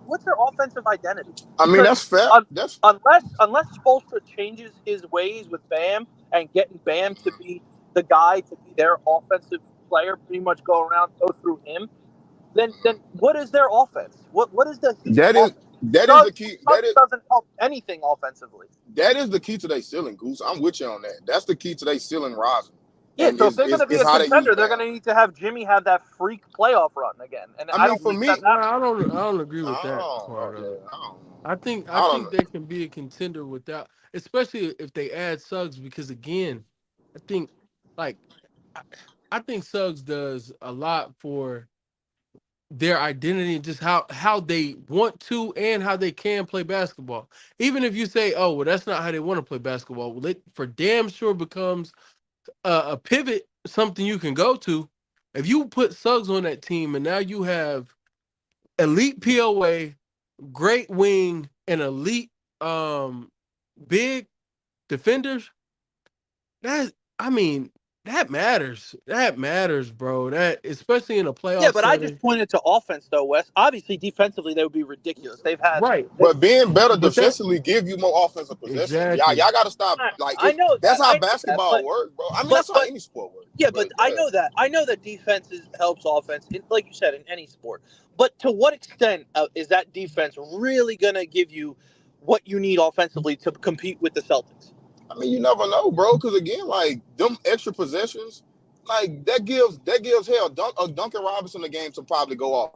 what's their offensive identity? I mean, that's fair. Unless Spoelstra changes his ways with Bam and getting Bam to be the guy to be their offensive player, pretty much go through him. Then what is their offense? What is the Heat's offense? That is the key. Suggs doesn't help anything offensively. That is the key to their ceiling, Goose. I'm with you on that. That's the key to their ceiling rising. Yeah, so if they're going to be a contender, they're going to need to have Jimmy have that freak playoff run again. And I don't think that's happening. I don't agree with that part of it. I think they can be a contender without, especially if they add Suggs, because again, I think Suggs does a lot for their identity and just how they want to and how they can play basketball. Even if you say, oh, well, that's not how they want to play basketball, well, it for damn sure becomes a pivot, something you can go to. If you put Suggs on that team and now you have elite POA, great wing, and elite big defenders, that matters. That matters, bro. That especially in a playoff. Yeah, but setting. I just pointed to offense though, Wes. Obviously, defensively they would be ridiculous. They've had but being better defensively give you more offensive possession. Exactly. Y'all got to stop. Like I know that's how I know basketball works, bro. I mean, that's how any sport works. Yeah, but I know that. I know that defense helps offense, like you said, in any sport. But to what extent is that defense really going to give you what you need offensively to compete with the Celtics? I mean, you never know, bro. Because again, like them extra possessions, like that gives hell Duncan Robinson the game to probably go off.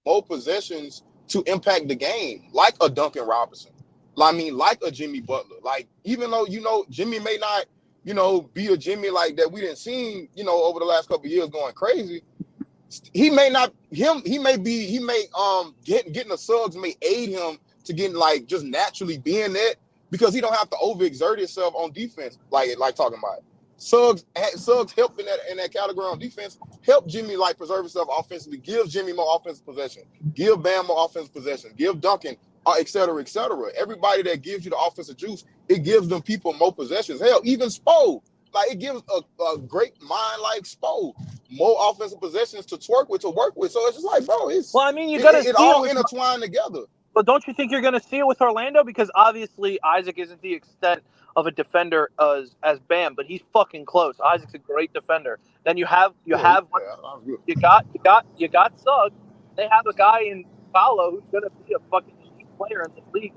More possessions to impact the game, like a Duncan Robinson. I mean, like a Jimmy Butler. Like, even though, Jimmy may not, be a Jimmy like that we didn't see, over the last couple of years going crazy. He may not, getting the Suggs may aid him to getting like just naturally being that because he don't have to overexert himself on defense, like talking about it. Suggs help in that category on defense, help Jimmy like preserve himself offensively, give Jimmy more offensive possession, give Bam more offensive possession, give Duncan, et cetera, et cetera. Everybody that gives you the offensive juice, it gives them people more possessions. Hell, even Spo, like it gives a great mind like Spo more offensive possessions to work with. So it's just like, bro, it's well, I mean, you got to it all intertwined together. But don't you think you're going to see it with Orlando? Because obviously Isaac isn't the extent of a defender as Bam, but he's fucking close. Isaac's a great defender. Then you got Suggs. They have a guy in Paolo who's going to be a fucking elite player in this league.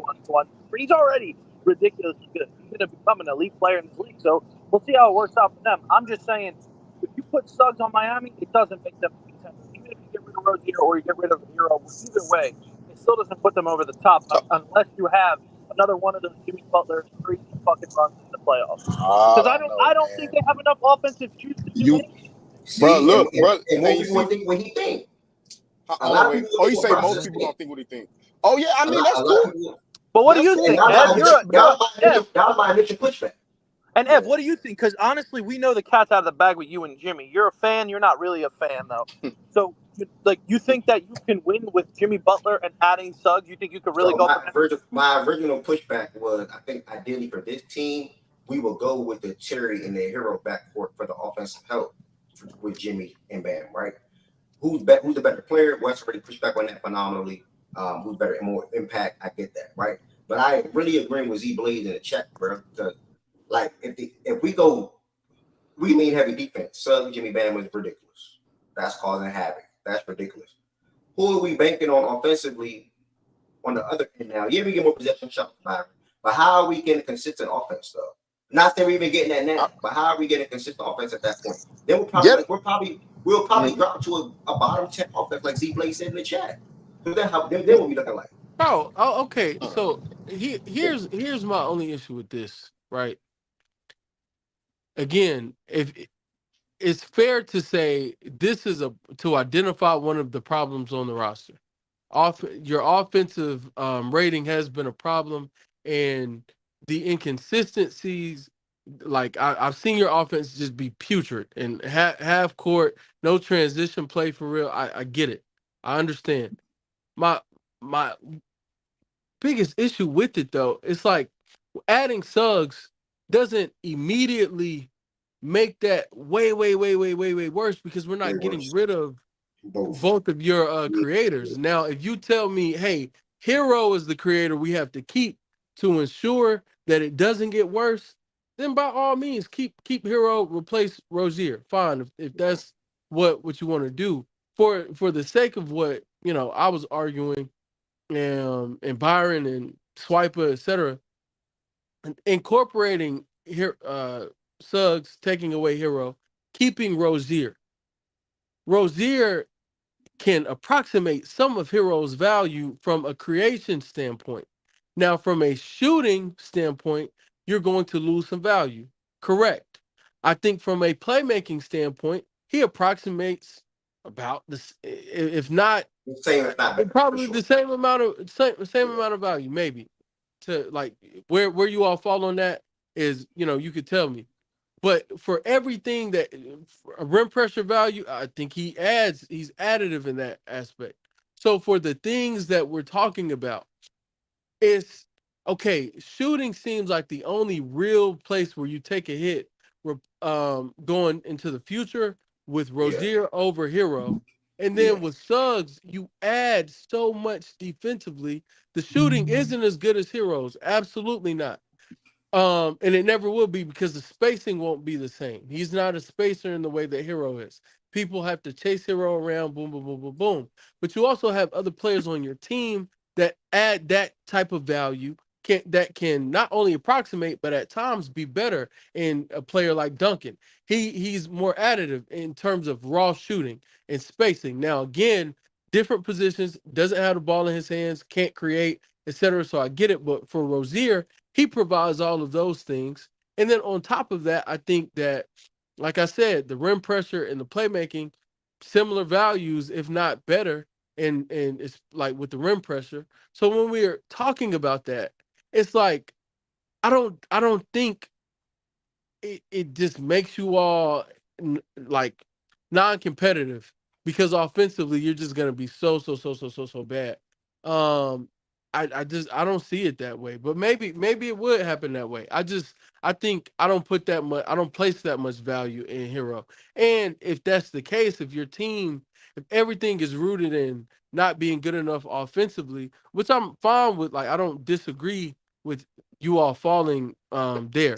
He's already ridiculously good. He's going to become an elite player in this league. So we'll see how it works out for them. I'm just saying, if you put Suggs on Miami, it doesn't make them a contender. Even if you get rid of Rozier or you get rid of Hero, either way, it still doesn't put them over the top unless you have another one of those Jimmy Butler crazy fucking runs in the playoffs. Because I don't think they have enough offensive juice to do anything. Bro, look, bro, and most people think what he think. You say most people don't think what he think. Oh yeah, I mean that's cool. But what do you And think, Ev? that was my initial pushback. And Ev, what do you think? Because honestly, we know the cat's out of the bag with you and Jimmy. You're a fan. You're not really a fan, though. So, like, you think that you can win with Jimmy Butler and adding Suggs? You think you could really So go for him? my original pushback was, I think ideally for this team, we will go with the Cherry and the Hero backcourt for the offensive help with Jimmy and Bam, right? Who's the better player? West already pushed back on that phenomenally. Who's better and more impact? I get that, right? But I really agree with Z Blaze in the chat, bro. Like if we go, we lean heavy defense. Suggs, Jimmy, Bam is ridiculous. That's causing havoc. That's ridiculous. Who are we banking on offensively on the other end now? Yeah, we get more possession shots, but how are we getting consistent offense though? Not that we're even getting that now, but how are we getting consistent offense at that point? Then we'll probably drop to a bottom 10 offense like Z Blaze said in the chat. So then what we looking like? Oh, okay. So here's my only issue with this, right? Again, if it's fair to say this is to identify one of the problems on the roster. Your offensive rating has been a problem, and the inconsistencies. Like I've seen your offense just be putrid and half court, no transition play for real. I get it, I understand. My biggest issue with it though, it's like adding Suggs doesn't immediately make that way worse because we're not getting rid of both of your creators. Now, if you tell me, hey, Hero is the creator we have to keep to ensure that it doesn't get worse, then by all means keep Hero, replace Rozier. Fine, if that's what you want to do. For the sake of what I was arguing, and Byron and Swiper, etc., incorporating here Suggs, taking away Hero, keeping Rozier. Rozier can approximate some of Hero's value from a creation standpoint. Now, from a shooting standpoint, you're going to lose some value. Correct. I think from a playmaking standpoint, he approximates about this, if not probably the same amount of value, maybe. To like where you all fall on that is, you could tell me. But for everything that rim pressure value, I think he's additive in that aspect. So for the things that we're talking about, it's okay. Shooting seems like the only real place where you take a hit, going into the future with Rozier over Hero. And then with Suggs, you add so much defensively. The shooting isn't as good as Hero's. Absolutely not. And it never will be because the spacing won't be the same. He's not a spacer in the way that Hero is. People have to chase Hero around, boom, boom, boom, boom, boom. But you also have other players on your team that add that type of value, that can not only approximate, but at times be better in a player like Duncan. He's more additive in terms of raw shooting and spacing. Now, again, different positions, doesn't have the ball in his hands, can't create, etc. So I get it. But for Rozier, he provides all of those things. And then on top of that, I think that, like I said, the rim pressure and the playmaking, similar values, if not better, and it's like with the rim pressure. So when we're talking about that, it's like I don't think it just makes you all like non-competitive because offensively you're just gonna be so bad. Um, I don't see it that way, but maybe it would happen that way. I think I don't place that much value in Hero. And if that's the case, if everything is rooted in not being good enough offensively, which I'm fine with, like I don't disagree with you all falling there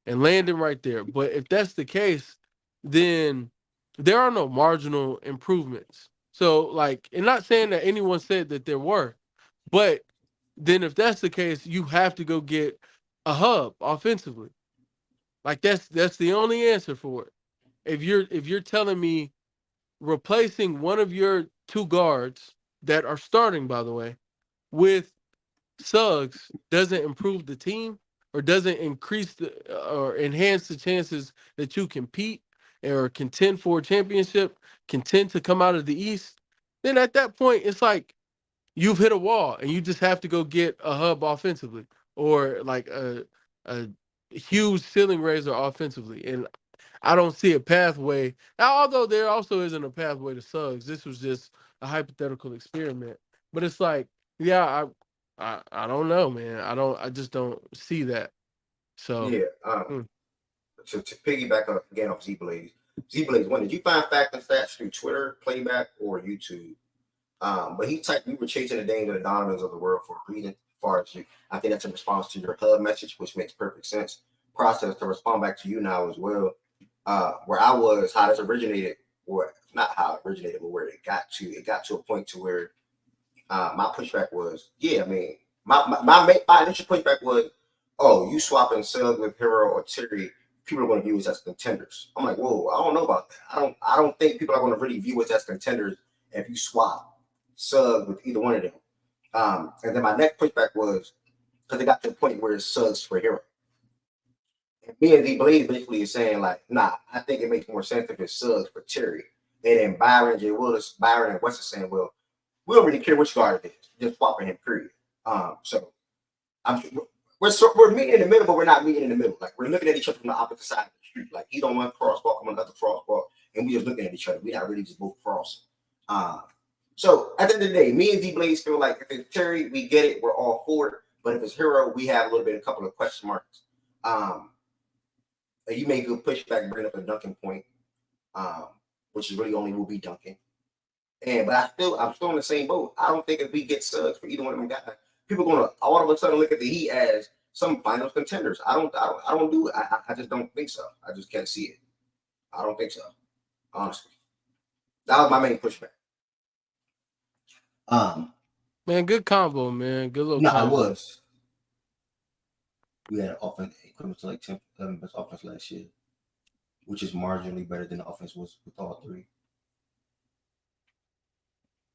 and landing right there. But if that's the case, then there are no marginal improvements. So, like, and not saying that anyone said that there were, but then if that's the case, you have to go get a hub offensively. Like that's the only answer for it. If you're telling me replacing one of your two guards that are starting, by the way, with Suggs doesn't improve the team or doesn't increase or enhance the chances that you compete or contend for a championship, contend to come out of the East, then at that point it's like you've hit a wall and you just have to go get a hub offensively or like a huge ceiling raiser offensively. And I don't see a pathway. Now, although there also isn't a pathway to Suggs, this was just a hypothetical experiment. But it's like, yeah, I don't know, man. I just don't see that. So Yeah. To piggyback up again off Z Blaze. Z Blaze, when did you find fact and stats through Twitter, Playback, or YouTube? But he typed, "We were chasing the Dame and the Donovans of the world for a reason." As far as you, I think that's in response to your hub message, which makes perfect sense. Process to respond back to you now as well. Where I was, how this originated, or not how it originated, but where it got to. It got to a point to where my pushback was, yeah, I mean, my initial pushback was, oh, you swapping Suggs with Hero or Terry, people are going to view us as contenders. I'm like, whoa, I don't know about that. I don't think people are going to really view us as contenders if you swap Suggs with either one of them. And then my next pushback was because it got to the point where it's Suggs for Hero. And me and D Blaze basically is saying like, nah, I think it makes more sense if it's Suggs for Terry. And then Byron and West are saying, well, we don't really care which guard it is, just swapping him, period. So we're meeting in the middle, but we're not meeting in the middle. Like we're looking at each other from the opposite side of the street. Like he's on one crosswalk, I'm on another crosswalk, and we just looking at each other. We're not really just both crossing. So at the end of the day, me and D Blaze feel like if it's Terry, we get it, we're all for it. But if it's Hero, we have a couple of question marks. You made good pushback, bring up a dunking point, which is really only will be dunking. But I'm still in the same boat. I don't think if we get Suggs for either one of them guys, people are gonna all of a sudden look at the Heat as some finals contenders. I don't do it. I just don't think so. I just can't see it. I don't think so. Honestly, that was my main pushback. man, good combo, man. Good little no, combo. It was. We had an offense equivalent to like 10, 11 best offense last year, which is marginally better than the offense was with all three.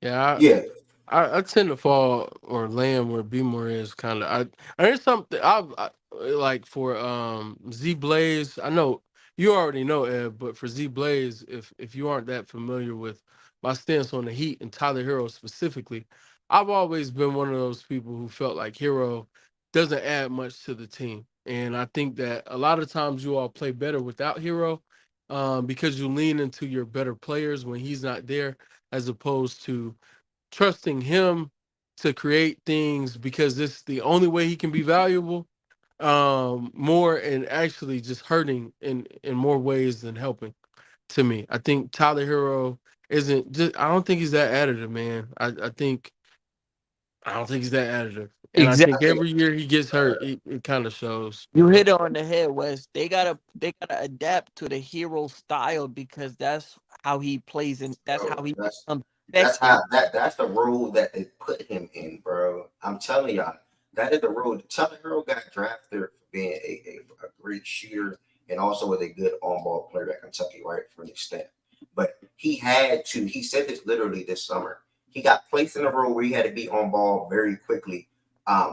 Yeah, I tend to fall or land where B-more is kind of. There's something I like for Z Blaze. I know you already know, Ed, but for Z Blaze, if you aren't that familiar with my stance on the Heat and Tyler Hero specifically, I've always been one of those people who felt like Hero doesn't add much to the team, and I think that a lot of times you all play better without Hero, because you lean into your better players when he's not there, as opposed to trusting him to create things because this is the only way he can be valuable, more and actually just hurting in more ways than helping to me. I think Tyler Hero isn't just, I don't think he's that additive, man. I don't think he's that additive. And I think Exactly. every year he gets hurt, it kind of shows. You hit it on the head, Wes. They gotta adapt to the Hero style because that's how he plays and that's how he becomes effective. That's the role that they put him in, bro. I'm telling y'all, that is the role. Tyler Hero got drafted for being a great shooter and also was a good on-ball player at Kentucky, right, for an extent. But he said this literally this summer. He got placed in a role where he had to be on ball very quickly,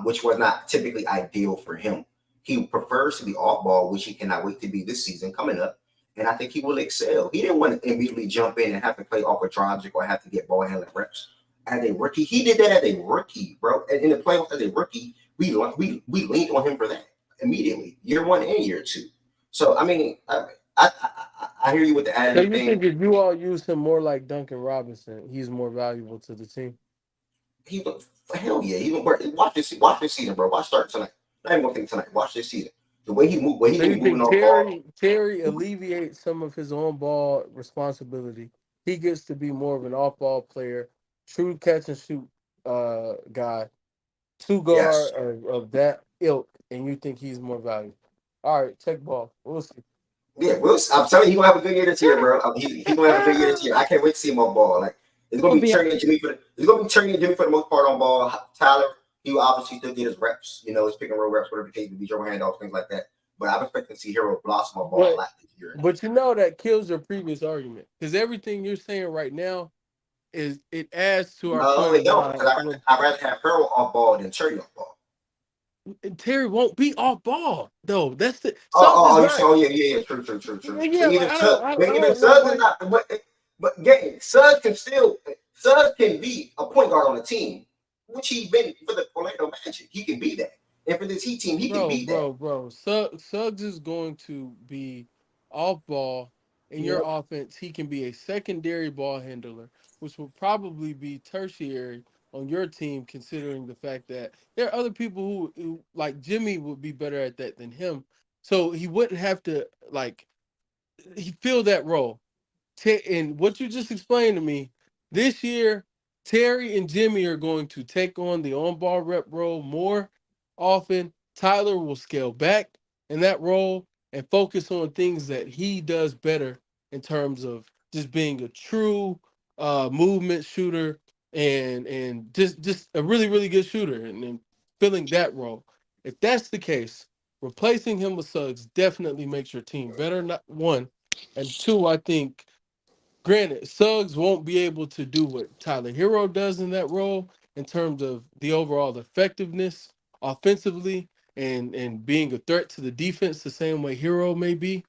which was not typically ideal for him. He prefers to be off ball, which he cannot wait to be this season coming up. And I think he will excel. He didn't want to immediately jump in and have to play off a Drogic or have to get ball handling reps as a rookie. He did that as a rookie, bro. And in the playoffs as a rookie, we leaned on him for that immediately, year one and year two. So I mean, I hear you with the So additive you thing. think if you all use him more like Duncan Robinson, he's more valuable to the team? Hell yeah. Watch this season, bro. Watch start tonight. Not even gonna think tonight. Watch this season. The way he moved, So you moving think off ball. Terry alleviates some of his on-ball responsibility? He gets to be more of an off-ball player, true catch and shoot guy, two guard of that ilk, and you think he's more valuable? All right, check ball. We'll see. Yeah, I'm telling you, he's gonna have a good year this year, bro. He's gonna have a good year this year. I can't wait to see him on ball. Like it's gonna be turning Jimmy for the most part on ball. Tyler, he will obviously still get his reps, his pick and roll reps, whatever the case may be, dribble handoffs, things like that. But I'm expecting to see Hero blossom on ball a lot this year. But that kills your previous argument because everything you're saying right now it adds to our point. No, because I'd rather have Hero off ball than Terry off ball. And Terry won't be off ball though. That's the yeah, true. Yeah, even Suggs is not, but Suggs can be a point guard on the team. which he's been for the Orlando Magic. He can be that. And for this Heat team, he can be that. Bro. Suggs is going to be off ball in your offense. He can be a secondary ball handler, which will probably be tertiary on your team, considering the fact that there are other people who like Jimmy would be better at that than him. So he wouldn't have to he fill that role. And what you just explained to me, this year, Terry and Jimmy are going to take on the on-ball rep role more often. Tyler will scale back in that role and focus on things that he does better in terms of just being a true movement shooter and just a really, really good shooter and filling that role. If that's the case, replacing him with Suggs definitely makes your team better, not one. And two, I think, granted, Suggs won't be able to do what Tyler Hero does in that role in terms of the overall effectiveness offensively and being a threat to the defense the same way Hero may be.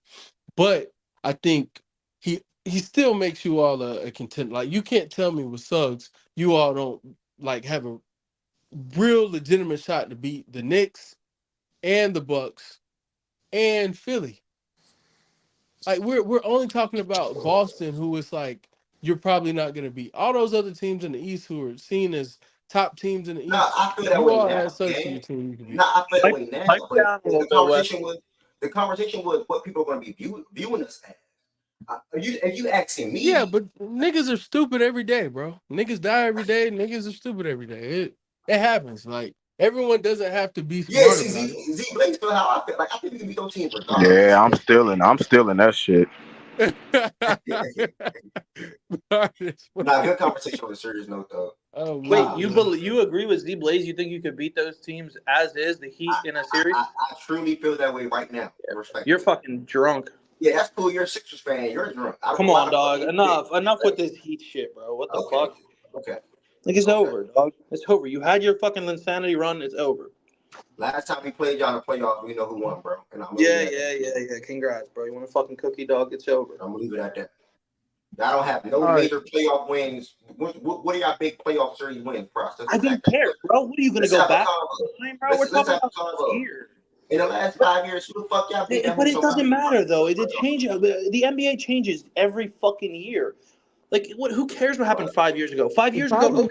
But I think he still makes you all a contender. Like, you can't tell me with Suggs you all don't like have a real legitimate shot to beat the Knicks and the Bucks and Philly. Like, we're only talking about Boston, who is like you're probably not going to beat. All those other teams in the East who are seen as top teams in the No, East, I feel that you way all now, had Suggs to gang. your team you can beat. No, I feel that way now. Pipe But down a little bit, Wes. the conversation was what people are going to be viewing us as. Are you asking me? Yeah, but niggas are stupid every day, bro. Niggas die every day. Niggas are stupid every day. It happens. Like, everyone doesn't have to be Yeah, smart see, about it. Z Blaze feel how I feel. Like, I think we can beat those teams regardless. Yeah, I'm still in that shit. Nah, good conversation on a serious note, though. Oh, Wait, man. you agree with Z Blaze? You think you could beat those teams as is, the Heat in a series? I truly feel that way right now. You're fucking drunk. Yeah, that's cool. You're a Sixers fan. You're drunk. Come on, dog. Enough with this Heat shit, bro. What the fuck? Okay. Like, it's over, dog. It's over. You had your fucking insanity run. It's over. Last time we played y'all in the playoffs, we know who won, bro. And I'm Yeah. Congrats, bro. You want a fucking cookie, dog? It's over. I'm gonna leave it at that. I don't have no All right. major playoff wins. What are y'all big playoff series wins, process? I don't care, bro. What are you gonna go back to time, bro? We're talking about this year. In the last 5 years, who the fuck y'all beat? But it doesn't matter though. It changes. The NBA changes every fucking year. Like, what? Who cares what happened 5 years ago? 5 years ago,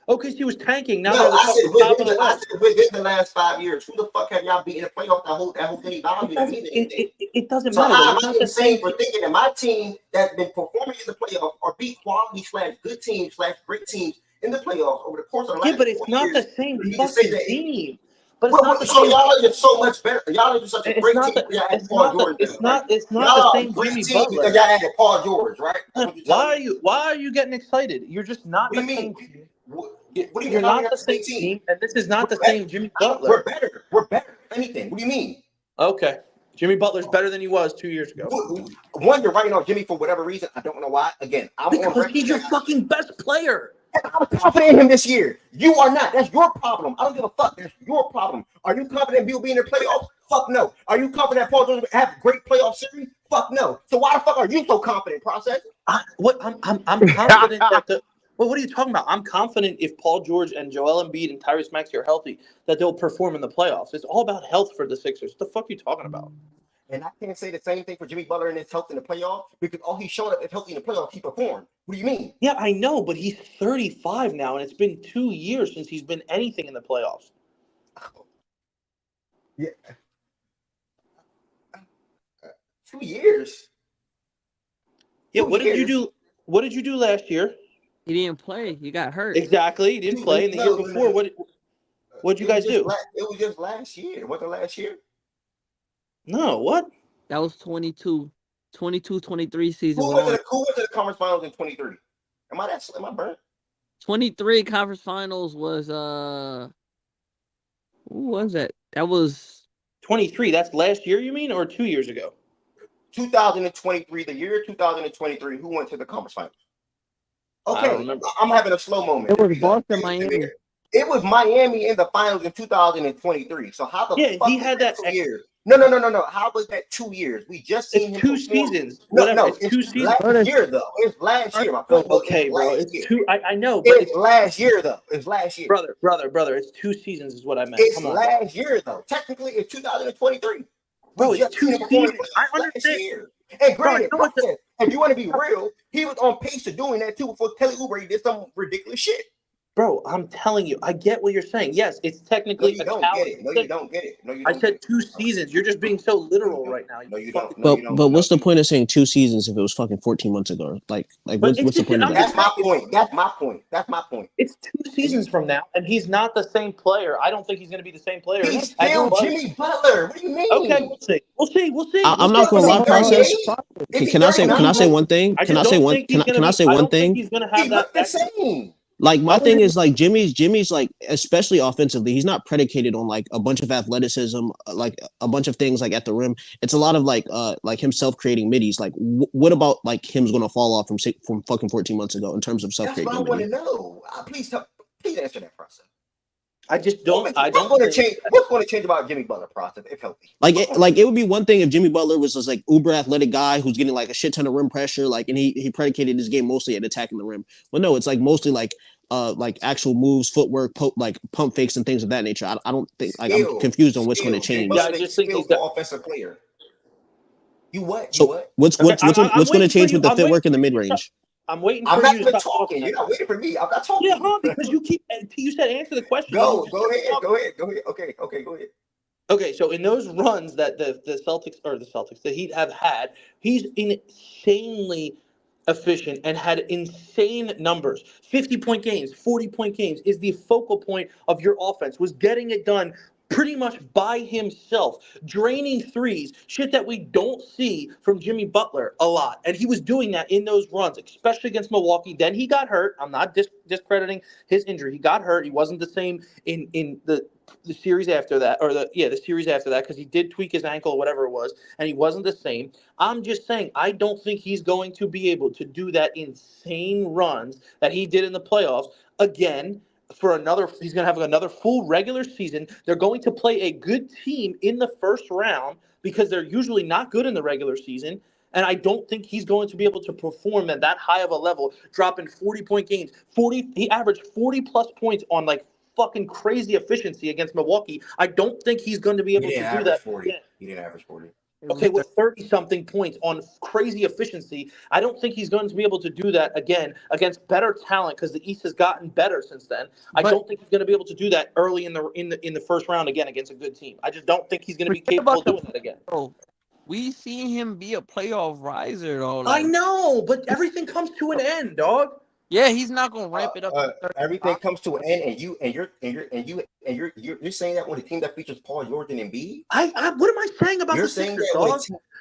OKC was tanking. Now they're the top of the West. Within the last 5 years, who the fuck have y'all beaten in the playoff that whole thing? It doesn't so matter. So how am I insane for thinking that my team that's been performing in the playoffs or beat quality / good teams / great teams in the playoffs over the course of the last but it's 4 not years, the same fucking team. But so y'all are just so much better. Y'all are just such a great team. It's not the same Jimmy Butler. Because y'all had Paul George, right? Why are you getting excited? You're just not the same team. You're not the same team, and this is not the same Jimmy Butler. We're better. We're better. If anything, what do you mean? Okay, Jimmy Butler's better than he was 2 years ago. One, you're writing on Jimmy for whatever reason. I don't know why. Again, because he's your fucking best player. I'm confident in him this year. You are not. That's your problem. I don't give a fuck. That's your problem. Are you confident Bill being in the playoffs? Fuck no. Are you confident Paul George have a great playoff series? Fuck no. So why the fuck are you so confident, process? I'm confident that well, what are you talking about? I'm confident if Paul George and Joel Embiid and Tyrese Maxey are healthy, that they'll perform in the playoffs. It's all about health for the Sixers. What the fuck are you talking about? And I can't say the same thing for Jimmy Butler and his health in the playoffs because all he's shown up is healthy in the playoffs. He performed. What do you mean? Yeah, I know, but he's 35 now, and it's been 2 years since he's been anything in the playoffs. Yeah. 2 years. Yeah, what did you do? What did you do last year? He didn't play. He got hurt. Exactly. He didn't play. And the year before, what'd you guys do? It was just last year. Wasn't it last year? No, what? That was 22-23 season. Who went to the conference finals in 23? Am I burnt? 23 conference finals was who was that? That was 23. That's last year, you mean, or 2 years ago? 2023, the year 2023. Who went to the conference finals? Okay, I don't remember. I'm having a slow moment. It was Boston, Miami. It was Miami in the finals in 2023. So how the fuck he had that 2 years? No. How was that 2 years? We just seen him. It's 2 seasons. No, Whatever. it's 2 seasons. last year though. It's last year. My point was, Okay, bro. last It's year. 2. I know, but it's last year though. It's last year. Brother. It's 2 seasons is what I meant. It's Come on, last year though. Technically, it's 2023. Bro, We it's 2 seasons. I understand. Year. And granted, if you want to be real, he was on pace to doing that too before Kelly Oubre did some ridiculous shit. Bro, I'm telling you, I get what you're saying. Yes, it's technically No, you don't get it. No, you don't get it. No, you don't. I said 2 seasons. You're just being so literal right now. No, you don't. No, but what's the point of saying 2 seasons if it was fucking 14 months ago? Like what's the point of that? That's my point. It's 2 seasons from now, and he's not the same player. I still think he's going to be the same player. He's still Jimmy Butler. What do you mean? Okay, we'll see. I'm not going to lie, process. Can I say one thing? Can I say one thing? I don't think he's going to have that. The same. Like my thing is like Jimmy's like, especially offensively, he's not predicated on like a bunch of athleticism, like a bunch of things like at the rim. It's a lot of like himself creating middies. Like what about like him's going to fall off from fucking 14 months ago in terms of self creating? That's what I want to know. Please answer that process. I just don't. What's going to change? What's going to change about Jimmy Butler process if healthy? It would be one thing if Jimmy Butler was just like uber athletic guy who's getting like a shit ton of rim pressure, like, and he predicated his game mostly at attacking the rim. Well, no, it's like mostly like actual moves, footwork, pump fakes, and things of that nature. I don't think I'm confused on what's going to change. Yeah, I just think he's the offensive player. You what? What's going to change with the footwork in the mid range? I'm waiting for you to stop talking. You're not waiting for me. I'm not talking. Yeah, because you said answer the question. Go ahead. Okay, go ahead. Okay, so in those runs that the Heat have had, he's insanely efficient and had insane numbers. 50-point games, 40-point games is the focal point of your offense, was getting it done pretty much by himself, draining threes, shit that we don't see from Jimmy Butler a lot. And he was doing that in those runs, especially against Milwaukee. Then he got hurt. I'm not discrediting his injury. He got hurt. He wasn't the same in the series after that, or the series after that, because he did tweak his ankle or whatever it was, and he wasn't the same. I'm just saying, I don't think he's going to be able to do that insane runs that he did in the playoffs again. He's going to have another full regular season. They're going to play a good team in the first round because they're usually not good in the regular season. And I don't think he's going to be able to perform at that high of a level, dropping 40-point games. He averaged 40-plus points on like fucking crazy efficiency against Milwaukee. I don't think he's going to be able to do that. 40. He didn't average 40. Okay, with 30-something points on crazy efficiency, I don't think he's going to be able to do that again against better talent because the East has gotten better since then. I don't think he's going to be able to do that early in the first round again against a good team. I just don't think he's going to be capable of doing that again. We seen him be a playoff riser, though. I know, but everything comes to an end, dog. Yeah, he's not gonna ramp it up. Everything comes to an end, and you're saying that when a team that features Paul George and Embiid. What am I saying about the Sixers, dog?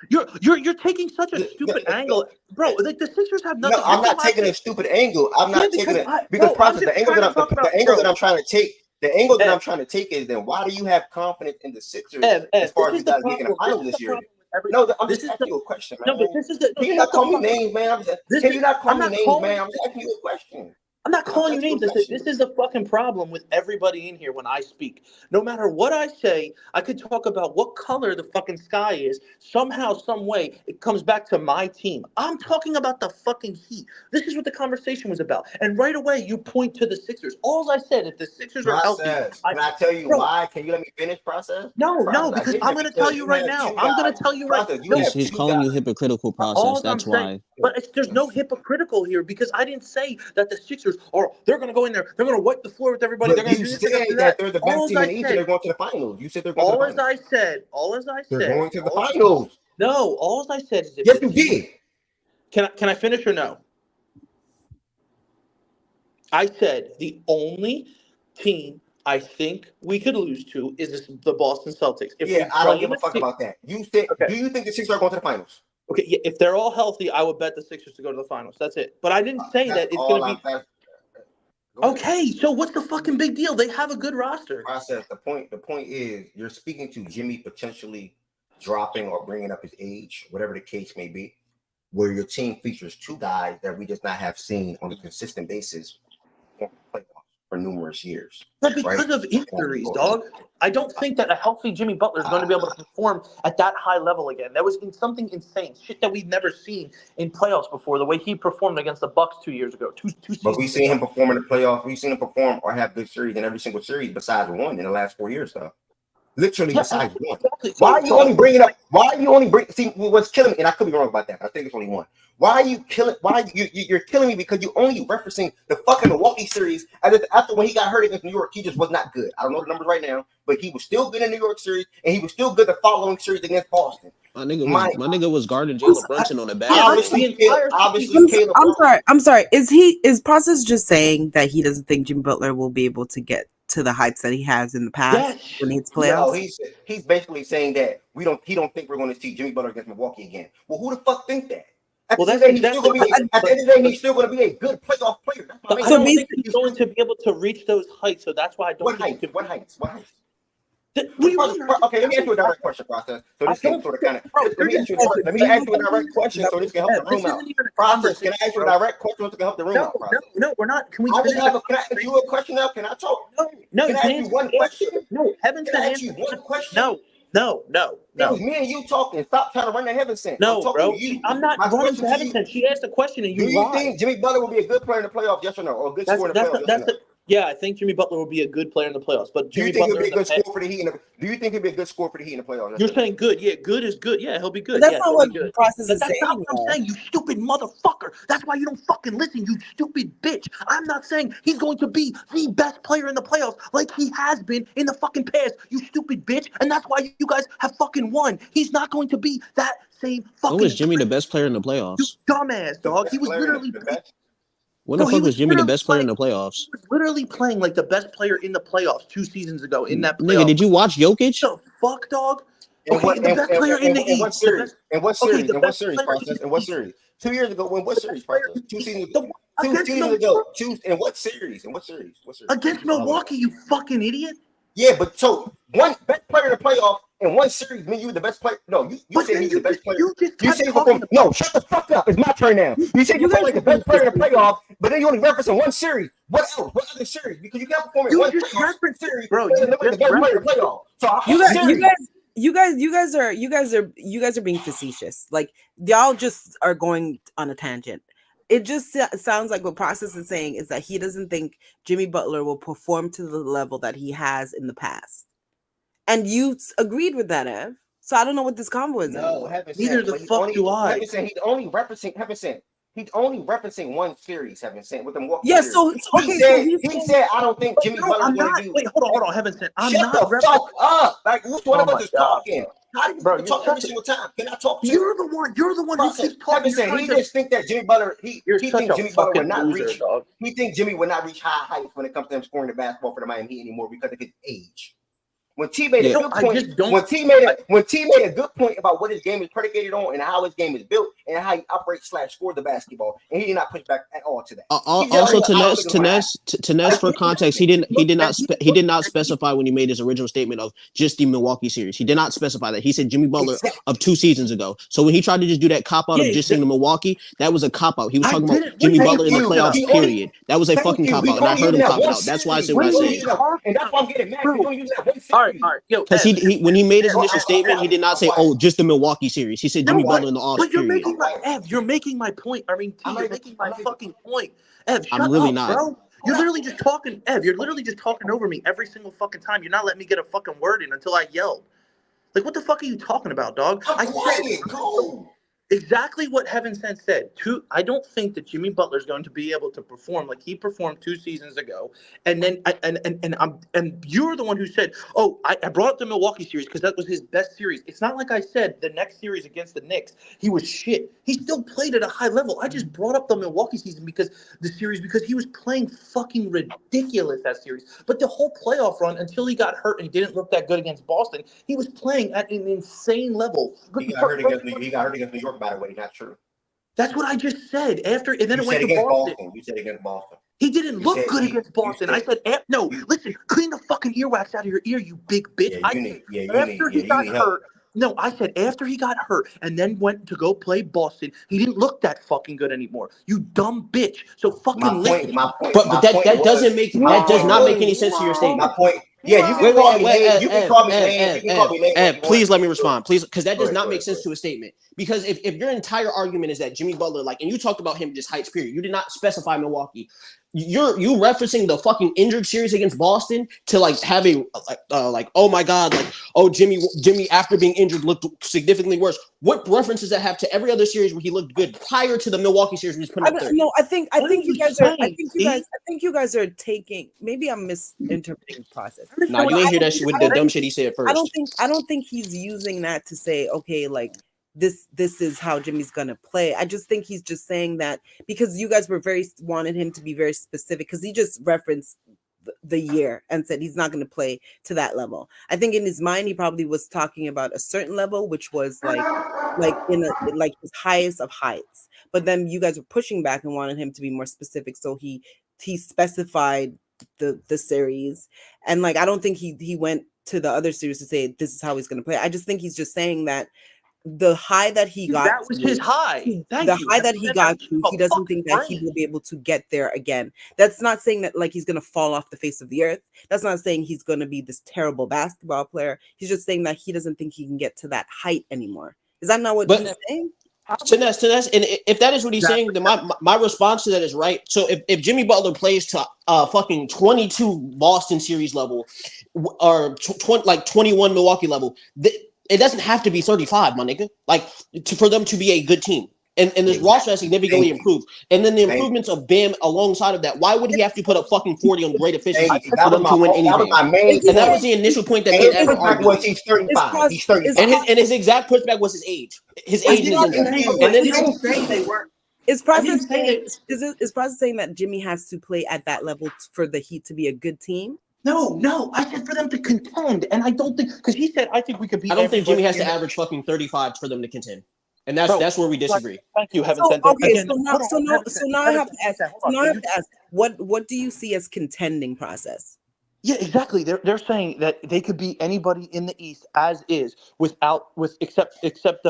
You're taking such a stupid angle, bro. Like the Sixers have nothing. No, I'm not taking a stupid angle. I'm not taking it because the angle that I'm trying to take. The angle that I'm trying to take is then why do you have confidence in the Sixers as far as you guys making a final this year? No, I'm just asking you a question, man. No, but this is the. Can you not call me names, man? Can you not call me names, man? I'm just asking you a question. I'm not calling you names. This is the fucking problem with everybody in here when I speak. No matter what I say, I could talk about what color the fucking sky is. Somehow, some way, it comes back to my team. I'm talking about the fucking Heat. This is what the conversation was about. And right away, you point to the Sixers. All I said, if the Sixers are healthy, can I tell you why? Can you let me finish process? No, because I'm going to tell you right now. I'm going to tell you right now. He's calling you hypocritical process. That's why. But there's no hypocritical here because I didn't say that the Sixers they're going to go in there. They're going to wipe the floor with everybody. They're going to do this. That they're the best team in the East and they're going to the finals. You said they're going to the finals. All as I said. They're going to the finals. No, all as I said is yes, you did. Can I finish or no? I said the only team I think we could lose to is the Boston Celtics. I don't give a fuck about that. You said, do you think the Sixers are going to the finals? Okay, yeah, if they're all healthy, I would bet the Sixers to go to the finals. That's it. But I didn't say that it's going to be. Okay, so what's the fucking big deal? They have a good roster. Process. The point is you're speaking to Jimmy potentially dropping or bringing up his age, whatever the case may be, where your team features two guys that we just not have seen on a consistent basis. for numerous years. But because of injuries, dog. I don't think that a healthy Jimmy Butler is going to be able to perform at that high level again. That was something insane, shit that we've never seen in playoffs before. The way he performed against the Bucks 2 years ago, two seasons But we've seen him perform in the playoffs. We've seen him perform or have good series in every single series besides one in the last 4 years, though. Literally besides one. Exactly. Why are you only bringing up? Why are you only bringing? See, what's killing me, and I could be wrong about that, but I think it's only one. Why are you killing? Why you're killing me because you only referencing the fucking Milwaukee series after when he got hurt against New York, he just was not good. I don't know the numbers right now, but he was still good in the New York series, and he was still good the following series against Boston. My nigga was guarding Jalen Brunson on the back. I'm sorry. Is Process just saying that he doesn't think Jimmy Butler will be able to get to the heights that he has in the past when he's playoffs? No, he's basically saying that he don't think we're going to see Jimmy Butler against Milwaukee again. Well, who the fuck think that? At the end of the day, he's still going to be a good playoff player. But I don't think he's going to be able to reach those heights, so that's why I don't think What heights? Okay, let me ask you a direct question, Process. So this can sort of kind of let me ask you a direct question so this can help the room out. Process, can I ask you a direct question so it can help the room out? No, we're not. Can I ask you a question now? Can I talk? No. Can I ask you one question? No, Heaven Can I ask you one question? No. It was me and you talking. Stop trying to run the Heaven Sent. No, bro. I'm not running to Heaven Sent. She asked a question and you lied. Do you think Jimmy Butler will be a good player in the playoffs? Yes or no? Or a good scorer in the playoffs? Yeah, I think Jimmy Butler will be a good player in the playoffs. But do you think he'll be a good scorer for the Heat? Do you think he'll be a good scorer for the Heat in the playoffs? You're saying good. Yeah, good is good. Yeah, he'll be good. But that's not what the process is saying. That's not what I'm saying, you stupid motherfucker. That's why you don't fucking listen, you stupid bitch. I'm not saying he's going to be the best player in the playoffs like he has been in the fucking past, you stupid bitch. And that's why you guys have fucking won. He's not going to be that same fucking. When was Jimmy the best player in the playoffs? You dumbass, dog. He was literally. When the fuck was Jimmy the best player in the playoffs? He was literally playing like the best player in the playoffs 2 seasons ago in that playoff. Nigga, did you watch Jokic? What the fuck, dog? Okay, the best player in the East. In what series? In what series, Process? In what series? 2 years ago, when what series, Process? 2 seasons ago. 2 seasons ago. In what series? In what series? Against Milwaukee, you fucking idiot. Yeah, but so one best player in the playoff in one series mean you the best player. No, you said he's the best player. You said no, shut the fuck up. It's my turn now. You said you play like the best player in the playoff, but then you only reference in one series. What else? What other series? Because you can't perform in one playoff series, bro. You the best player in the playoff. So you guys are being facetious. Like y'all just are going on a tangent. It just sounds like what Process is saying is that he doesn't think Jimmy Butler will perform to the level that he has in the past. And you agreed with that, Ev. So I don't know what this convo is. No, neither the fuck do I. He's only referencing one series, Heaven Sent, with the Milwaukee. Yeah, series. he said, I don't think Jimmy Butler is going to do. Wait, hold on, Heaven Sent. Shut the fuck up. Like, which one of us is talking? How do you talk every single time? Can I talk to you? You're the one who keeps talking. He just think that Jimmy Butler, he thinks Jimmy Butler would not reach. He thinks Jimmy would not reach high heights when it comes to him scoring the basketball for the Miami Heat anymore because of his age. When T made a good point, when T made a good point about what his game is predicated on and how his game is built and how he operates / scores the basketball, and he did not push back at all to that. Also, to Ness, for context, he did not specify when he made his original statement of just the Milwaukee series. He did not specify that. He said Jimmy Butler of 2 seasons ago. So when he tried to just do that cop out of just saying the Milwaukee, that was a cop out. He was talking about Jimmy Butler in the playoffs. Period. That was a fucking cop out, and I heard him cop out. That's why I said what I said. And that's why I'm getting mad. All right. Because he when he made his initial statement, he did not say, "Oh, just the Milwaukee series." He said Jimmy Butler in the off. But you're making my point. I mean, you're making my fucking point. Ev, shut I'm really up, not. Bro. You're literally just talking. Ev, you're literally just talking over me every single fucking time. You're not letting me get a fucking word in until I yelled. Like, what the fuck are you talking about, dog? I said exactly what Heaven Sent said. I don't think that Jimmy Butler is going to be able to perform like he performed 2 seasons ago. And then and you're the one who said, "Oh, I brought up the Milwaukee series because that was his best series." It's not like I said the next series against the Knicks he was shit. He still played at a high level. I just brought up the Milwaukee season because he was playing fucking ridiculous that series. But the whole playoff run until he got hurt and didn't look that good against Boston, he was playing at an insane level. He got hurt against New York, by the way. Not true. That's what I just said. And then it went to Boston. You said against Boston. He didn't look good against Boston. I said, no, listen, clean the fucking earwax out of your ear, you big bitch. After he got hurt, No, I said after he got hurt and then went to go play Boston, he didn't look that fucking good anymore. You dumb bitch. So fucking listen. But that doesn't make that does not make any sense to your statement. My point. Yeah, you can call me lame. You can call me lame. You can call me lame. Please let me respond, please, because that does not make sense to a statement. Because if your entire argument is that Jimmy Butler, like, and you talked about him just heights, period. You did not specify Milwaukee. You referencing the fucking injured series against Boston to like have a like oh my god, like, oh Jimmy after being injured looked significantly worse. What reference does that have to every other series where he looked good prior to the Milwaukee series? He's putting up 30? No, I think you guys are taking. Maybe I'm misinterpreting the process. No, you ain't hear that shit with the dumb shit he said first. I don't think he's using that to say, okay, like this is how Jimmy's gonna play. I just think he's just saying that because you guys wanted him to be very specific, because he just referenced the year and said he's not going to play to that level. I think in his mind he probably was talking about a certain level, which was like his highest of heights. But then you guys were pushing back and wanted him to be more specific, so he specified the series. And like I don't think he went to the other series to say this is how he's going to play. I just think he's just saying that the high that he got, that was his high. He doesn't think that he will be able to get there again. That's not saying that like he's going to fall off the face of the earth. That's not saying he's going to be this terrible basketball player. He's just saying that he doesn't think he can get to that height anymore. Is that not what he's saying? To that, and if that is what he's saying, then my response to that is right. So if Jimmy Butler plays to fucking 22 Boston series level or 21 Milwaukee level, it doesn't have to be 35, my nigga. Like for them to be a good team. And this roster has significantly improved. And then the improvements of Bam alongside of that. Why would he have to put up fucking 40 on great efficiency for them to win anything? And that was the initial point that made everyone argue. He's 35. He's 35. And his exact pushback was his age. His age is injury. And then Is process saying that Jimmy has to play at that level for the Heat to be a good team? No, I said for them to contend, and I don't think because he said I think we could beat. I don't think Jimmy has to average fucking 35 for them to contend, and that's where we disagree. Thank you, Heaven. So now I have to ask. What do you see as contending process? Yeah, exactly. They're saying that they could beat anybody in the East as is except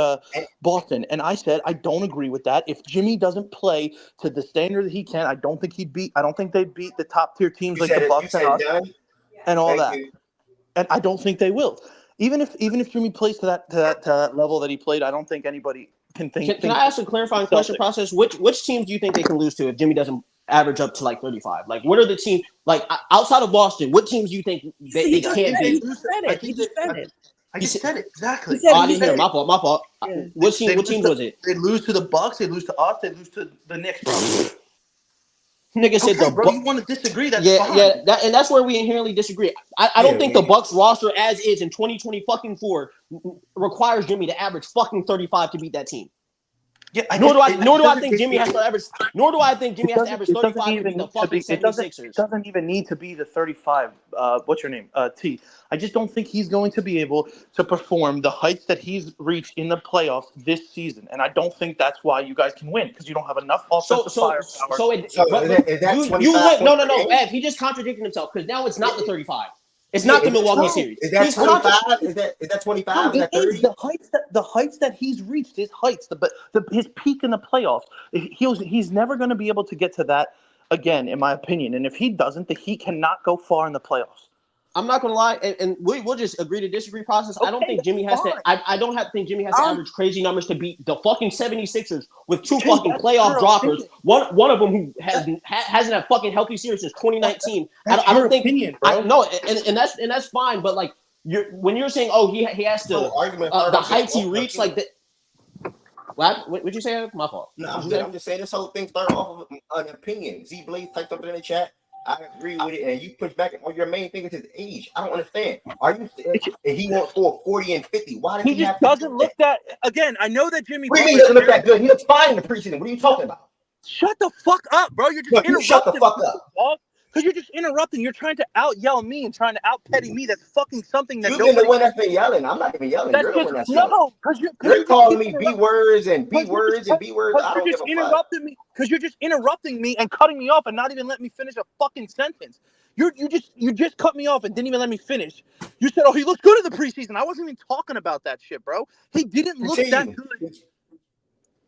Boston. And I said I don't agree with that. If Jimmy doesn't play to the standard that he can, I don't think they'd beat the top tier teams like the Bucks and all that. And I don't think they will. Even if Jimmy plays to that level that he played, I don't think anybody can think. Can I ask a clarifying question? Process? Which teams do you think they can lose to if Jimmy doesn't average up to like 35? Like, what are the teams like outside of Boston? What teams do you think they can't beat? He just said it. I just said it exactly. I didn't hear. My fault. Yeah. What teams was it? They lose to the Bucks. They lose to us. They lose to the Knicks. Nigga said the Bucks. You want to disagree? That's fine. And that's where we inherently disagree. I don't think the Bucks roster as is in 2024 requires Jimmy to average fucking 35 to beat that team. Yeah, nor do I think Jimmy has to average 35 to beat the fucking 76ers. It doesn't even need to be the 35. What's your name? T. I just don't think he's going to be able to perform the heights that he's reached in the playoffs this season, and I don't think that's why you guys can win because you don't have enough offensive firepower. Is that 25? No, Ev, he just contradicted himself because now it's not the 35. It's not the Milwaukee series. Is that 25? Is that 25? Is that 30? The heights that he's reached, his heights, his peak in the playoffs. He's never going to be able to get to that again, in my opinion. And if he doesn't, the Heat cannot go far in the playoffs. I'm not gonna lie, and we'll just agree to disagree process. Okay, I don't think Jimmy has to. I don't think Jimmy has to average crazy numbers to beat the fucking 76ers with two fucking playoff droppers. One of them who hasn't had fucking healthy series since 2019. I don't think. Opinion, bro. And that's fine. But like when you're saying, he has to the heights he reached like that. What? What'd you say? My fault. No, I'm just saying this whole thing started off of an opinion. Z Blaze typed something in the chat. I agree with it, and you push back on your main thing is his age. I don't understand. Are you? If he won't score 40 and 50, why does he just doesn't look that? Again, I know that Jimmy. What do you mean he doesn't look that good? He looks fine in the preseason. What are you talking about? Shut the fuck up, bro. You're just interrupting. Shut the fuck up. Because you're just interrupting. You're trying to out yell me and trying to out petty me. That's fucking something that You've been the nobody. one that's been yelling. I'm not even yelling. That's You're the just one that's yelling. no. Because you You're just calling keep me B interrupting. words and B Because words and B words. I don't you're give just a fuck. interrupting me. Because you're just interrupting me and cutting me off and not even letting me finish a fucking sentence. You just cut me off and didn't even let me finish. You said, "Oh, he looked good in the preseason." I wasn't even talking about that shit, bro. He didn't look that good.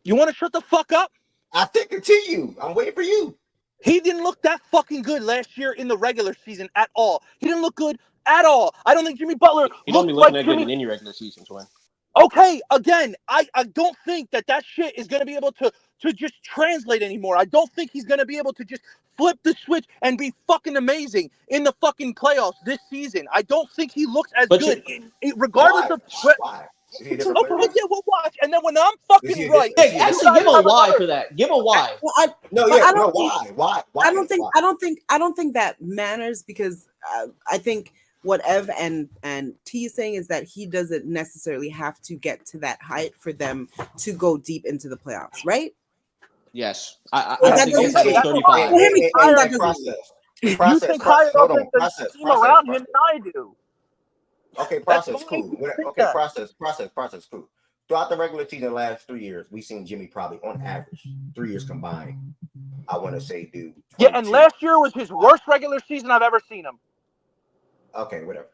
You want to shut the fuck up? I think continue. I'm waiting for you. He didn't look that fucking good last year in the regular season at all. He didn't look good at all. I don't think Jimmy Butler You don't be looked looking like that good Jimmy. in any regular season, Twin. Okay, again, I don't think that shit is going to be able to just translate anymore. I don't think he's going to be able to just flip the switch and be fucking amazing in the fucking playoffs this season. I don't think he looks as good, regardless of why. Is he a okay, different player? yeah, we'll watch. And then when I'm fucking right, Nick, actually, give a why for that. Give a why. Well, I don't think that matters because I think what Ev and T is saying is that he doesn't necessarily have to get to that height for them to go deep into the playoffs, right? Yes, I don't think he's having 35. You think higher up than the team around him than I do. Okay, process, cool. Okay, process, cool. Throughout the regular season, the last 3 years, we've seen Jimmy probably on average 3 years combined. I want to say, dude. Yeah, and last year was his worst regular season I've ever seen him. Okay, whatever.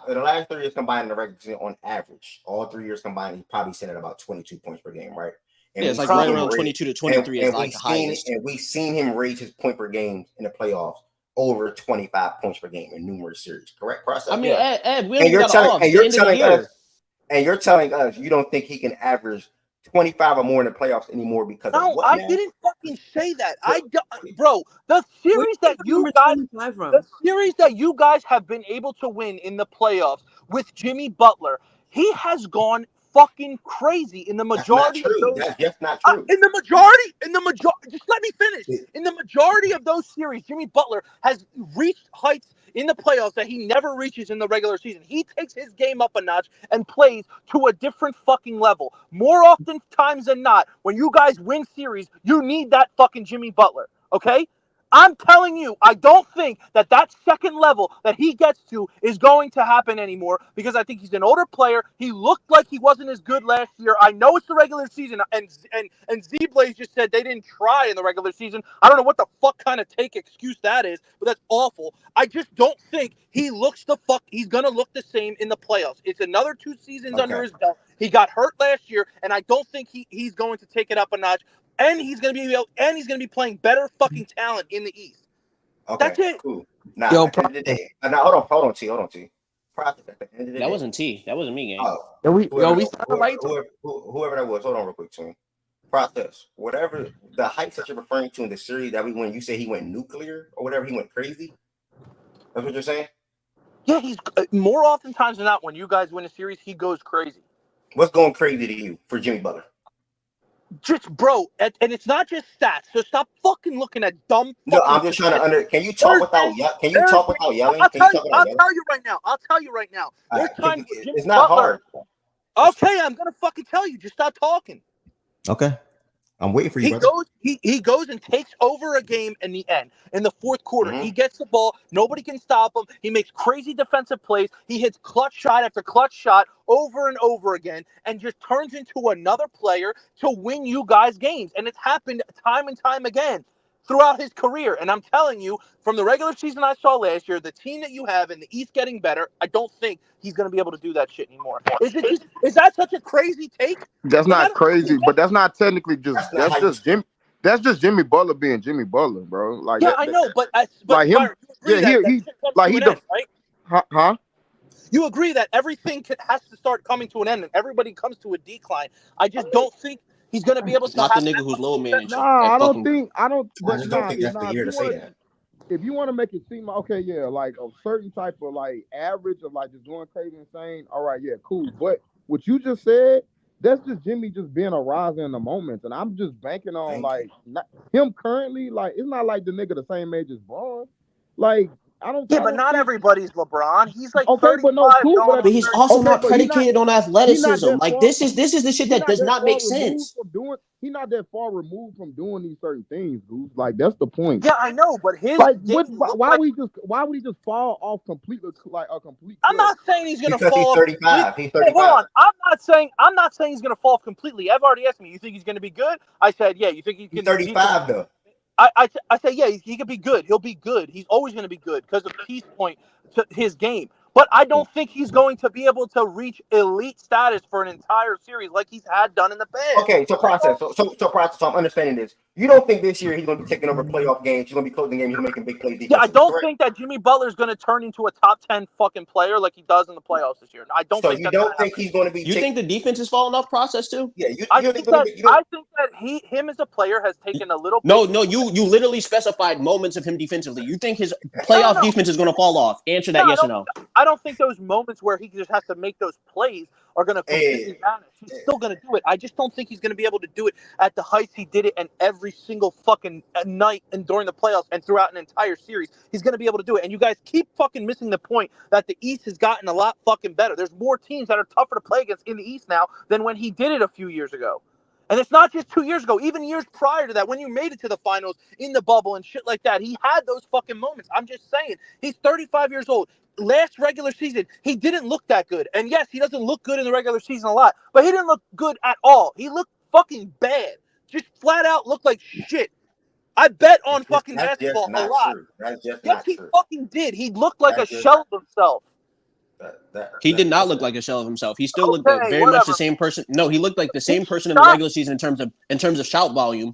In the last 3 years combined in the regular season, on average, all 3 years combined, he probably sitting at about 22 points per game, right? And yeah, it's like right around 22 to 23 is like the highest. And we've seen him raise his point per game in the playoffs over 25 points per game in numerous series. Correct, process? I mean, Ed, we and only got off. You're telling us you don't think he can average 25 or more in the playoffs anymore because of what? I didn't fucking say that. Bro, the series that you guys have been able to win in the playoffs with Jimmy Butler, he has gone fucking crazy in the majority of those. That's just not true. In the majority, just let me finish. In the majority of those series, Jimmy Butler has reached heights in the playoffs that he never reaches in the regular season. He takes his game up a notch and plays to a different fucking level. More often times than not, when you guys win series, you need that fucking Jimmy Butler, okay? I'm telling you, I don't think that second level that he gets to is going to happen anymore because I think he's an older player. He looked like he wasn't as good last year. I know it's the regular season, and Z-Blaze just said they didn't try in the regular season. I don't know what the fuck kind of take excuse that is, but that's awful. I just don't think he's going to look the same in the playoffs. It's another 2 seasons under his belt. He got hurt last year, and I don't think he's going to take it up a notch. And he's gonna be playing better fucking talent in the East. Okay, that's it. Cool. Now, at the end of the day, hold on, T. Profit at the end of the day. That wasn't T. That wasn't me, gang. Whoever that was. Hold on, real quick, Twin. Process. Whatever the heights that you're referring to in the series that we went. You say he went nuclear or whatever. He went crazy. That's what you're saying. Yeah, he's more oftentimes than not when you guys win a series, he goes crazy. What's going crazy to you for Jimmy Butler? Just bro, and it's not just stats. So stop fucking looking at dumb. No, I'm just trying to Can you talk without yelling? Can you talk without yelling? I'll tell you right now. There's times it's not hard. Okay, I'm gonna fucking tell you. Just stop talking. Okay. I'm waiting for you, He goes and takes over a game in the end. In the fourth quarter, he gets the ball. Nobody can stop him. He makes crazy defensive plays. He hits clutch shot after clutch shot over and over again and just turns into another player to win you guys games. And it's happened time and time again throughout his career. And I'm telling you, from the regular season I saw last year, the team that you have in the East getting better, I don't think he's going to be able to do that shit anymore. Is that such a crazy take? That's not crazy, but that's not technically that's just Jimmy Butler being Jimmy Butler, bro. Like I know, but like him, right? You agree that everything has to start coming to an end, and everybody comes to a decline. I just don't think he's going to be able to. Not the nigga who's low managed. I don't think that's the year to say that. If you want to make it seem like a certain type of like average of like just going crazy insane, all right, yeah, cool. But what you just said, that's just Jimmy just being a riser in the moments, and I'm just banking on him currently. Like it's not like the nigga the same age as Braun. Like Yeah, but not everybody's LeBron. He's like Okay, 35 but no, cool, going but But on he's 30. also okay, not but predicated on he not athleticism. that Like far. this is the shit He that not does that not far make removed sense. from doing. He not that far removed from doing these certain things, dude. Like that's the point. Yeah, I know, but his Like, game looked like. why would he just fall off completely like a complete I'm cliff? not saying he's gonna Because he's fall off completely. 35. He's Hey, hold 35. on. I'm not saying he's gonna fall off completely. I've already asked me. You think he's gonna be good? I said, yeah. You think he He's can? 35 though. I say, yeah. He could be good. He'll be good. He's always gonna be good because of Keith's point to his game. But I don't think he's going to be able to reach elite status for an entire series like he's had done in the past. Okay, so process. So process. So I'm understanding this. You don't think this year he's going to be taking over playoff games? He's going to be closing games. He's making big plays Yeah, I defensively, don't correct? think that Jimmy Butler's going to turn into a top 10 fucking player like he does in the playoffs this year. I don't So think you that's going don't to think happen. he's going to be? You think the defense is falling off process too? Yeah, you I don't think think going to that be? You don't. him as a player has taken a little No, bit. no, you literally specified moments of him defensively. You think his No, playoff defense is going to fall off? Answer that No, yes or no. I don't think those moments where he just has to make those plays are going to completely Hey, vanish. He's still going to do it. I just don't think he's going to be able to do it at the heights he did it in every single fucking night and during the playoffs and throughout an entire series. He's going to be able to do it. And you guys keep fucking missing the point that the East has gotten a lot fucking better. There's more teams that are tougher to play against in the East now than when he did it a few years ago. And it's not just 2 years ago, even years prior to that, when you made it to the finals in the bubble and shit like that. He had those fucking moments. I'm just saying. He's 35 years old. Last regular season, he didn't look that good. And yes, he doesn't look good in the regular season a lot, but he didn't look good at all. He looked fucking bad. Just flat out looked like shit. I bet on fucking that's just basketball a not lot. true. That's just Yes, not he true. fucking did. He looked like a That's just shell of himself. He did not look like a shell of himself. He still looked Okay, very much the whatever. same person. No, he looked like the same He person in the shot. regular season in terms of shout volume.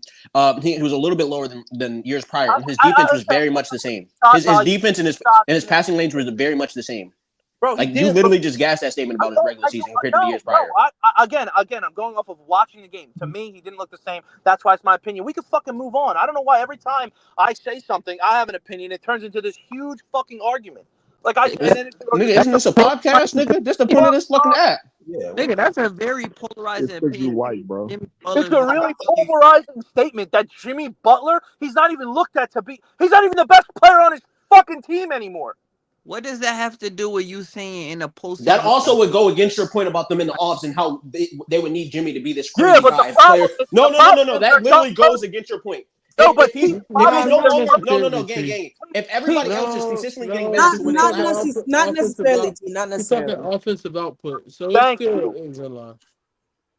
He was a little bit lower than years prior, and his I defense was understand very much the same. shot His volume, defense and shot. his passing lanes were very much the same. Bro, he Like you didn't literally look. just gassed that statement about his regular season compared to the years No. prior. Again, I'm going off of watching the game. To me, he didn't look the same. That's why it's my opinion. We could fucking move on. I don't know why every time I say something, I have an opinion. It turns into this huge fucking argument. Like and then Nigga, isn't this a podcast, nigga? That's the point of this fucking app. Yeah, Nigga, that's a very polarizing It's because you opinion. white, bro. Jimmy it's Butler's a really polarizing statement that Jimmy Butler, he's not even looked at to be. He's not even the best player on his fucking team anymore. What does that have to do with you saying in the postseason? That also would go against your point about them in the offs and how they would need Jimmy to be this crazy Yeah, but guy the problem, player. No. That literally goes against your point. No, but If he's he, no longer necessarily, gang. If everybody else is consistently getting better No, to he's where they Not talking last, not offensive necessarily, out. T. Not He's talking necessarily. offensive output, so it Thank still you. is a lie.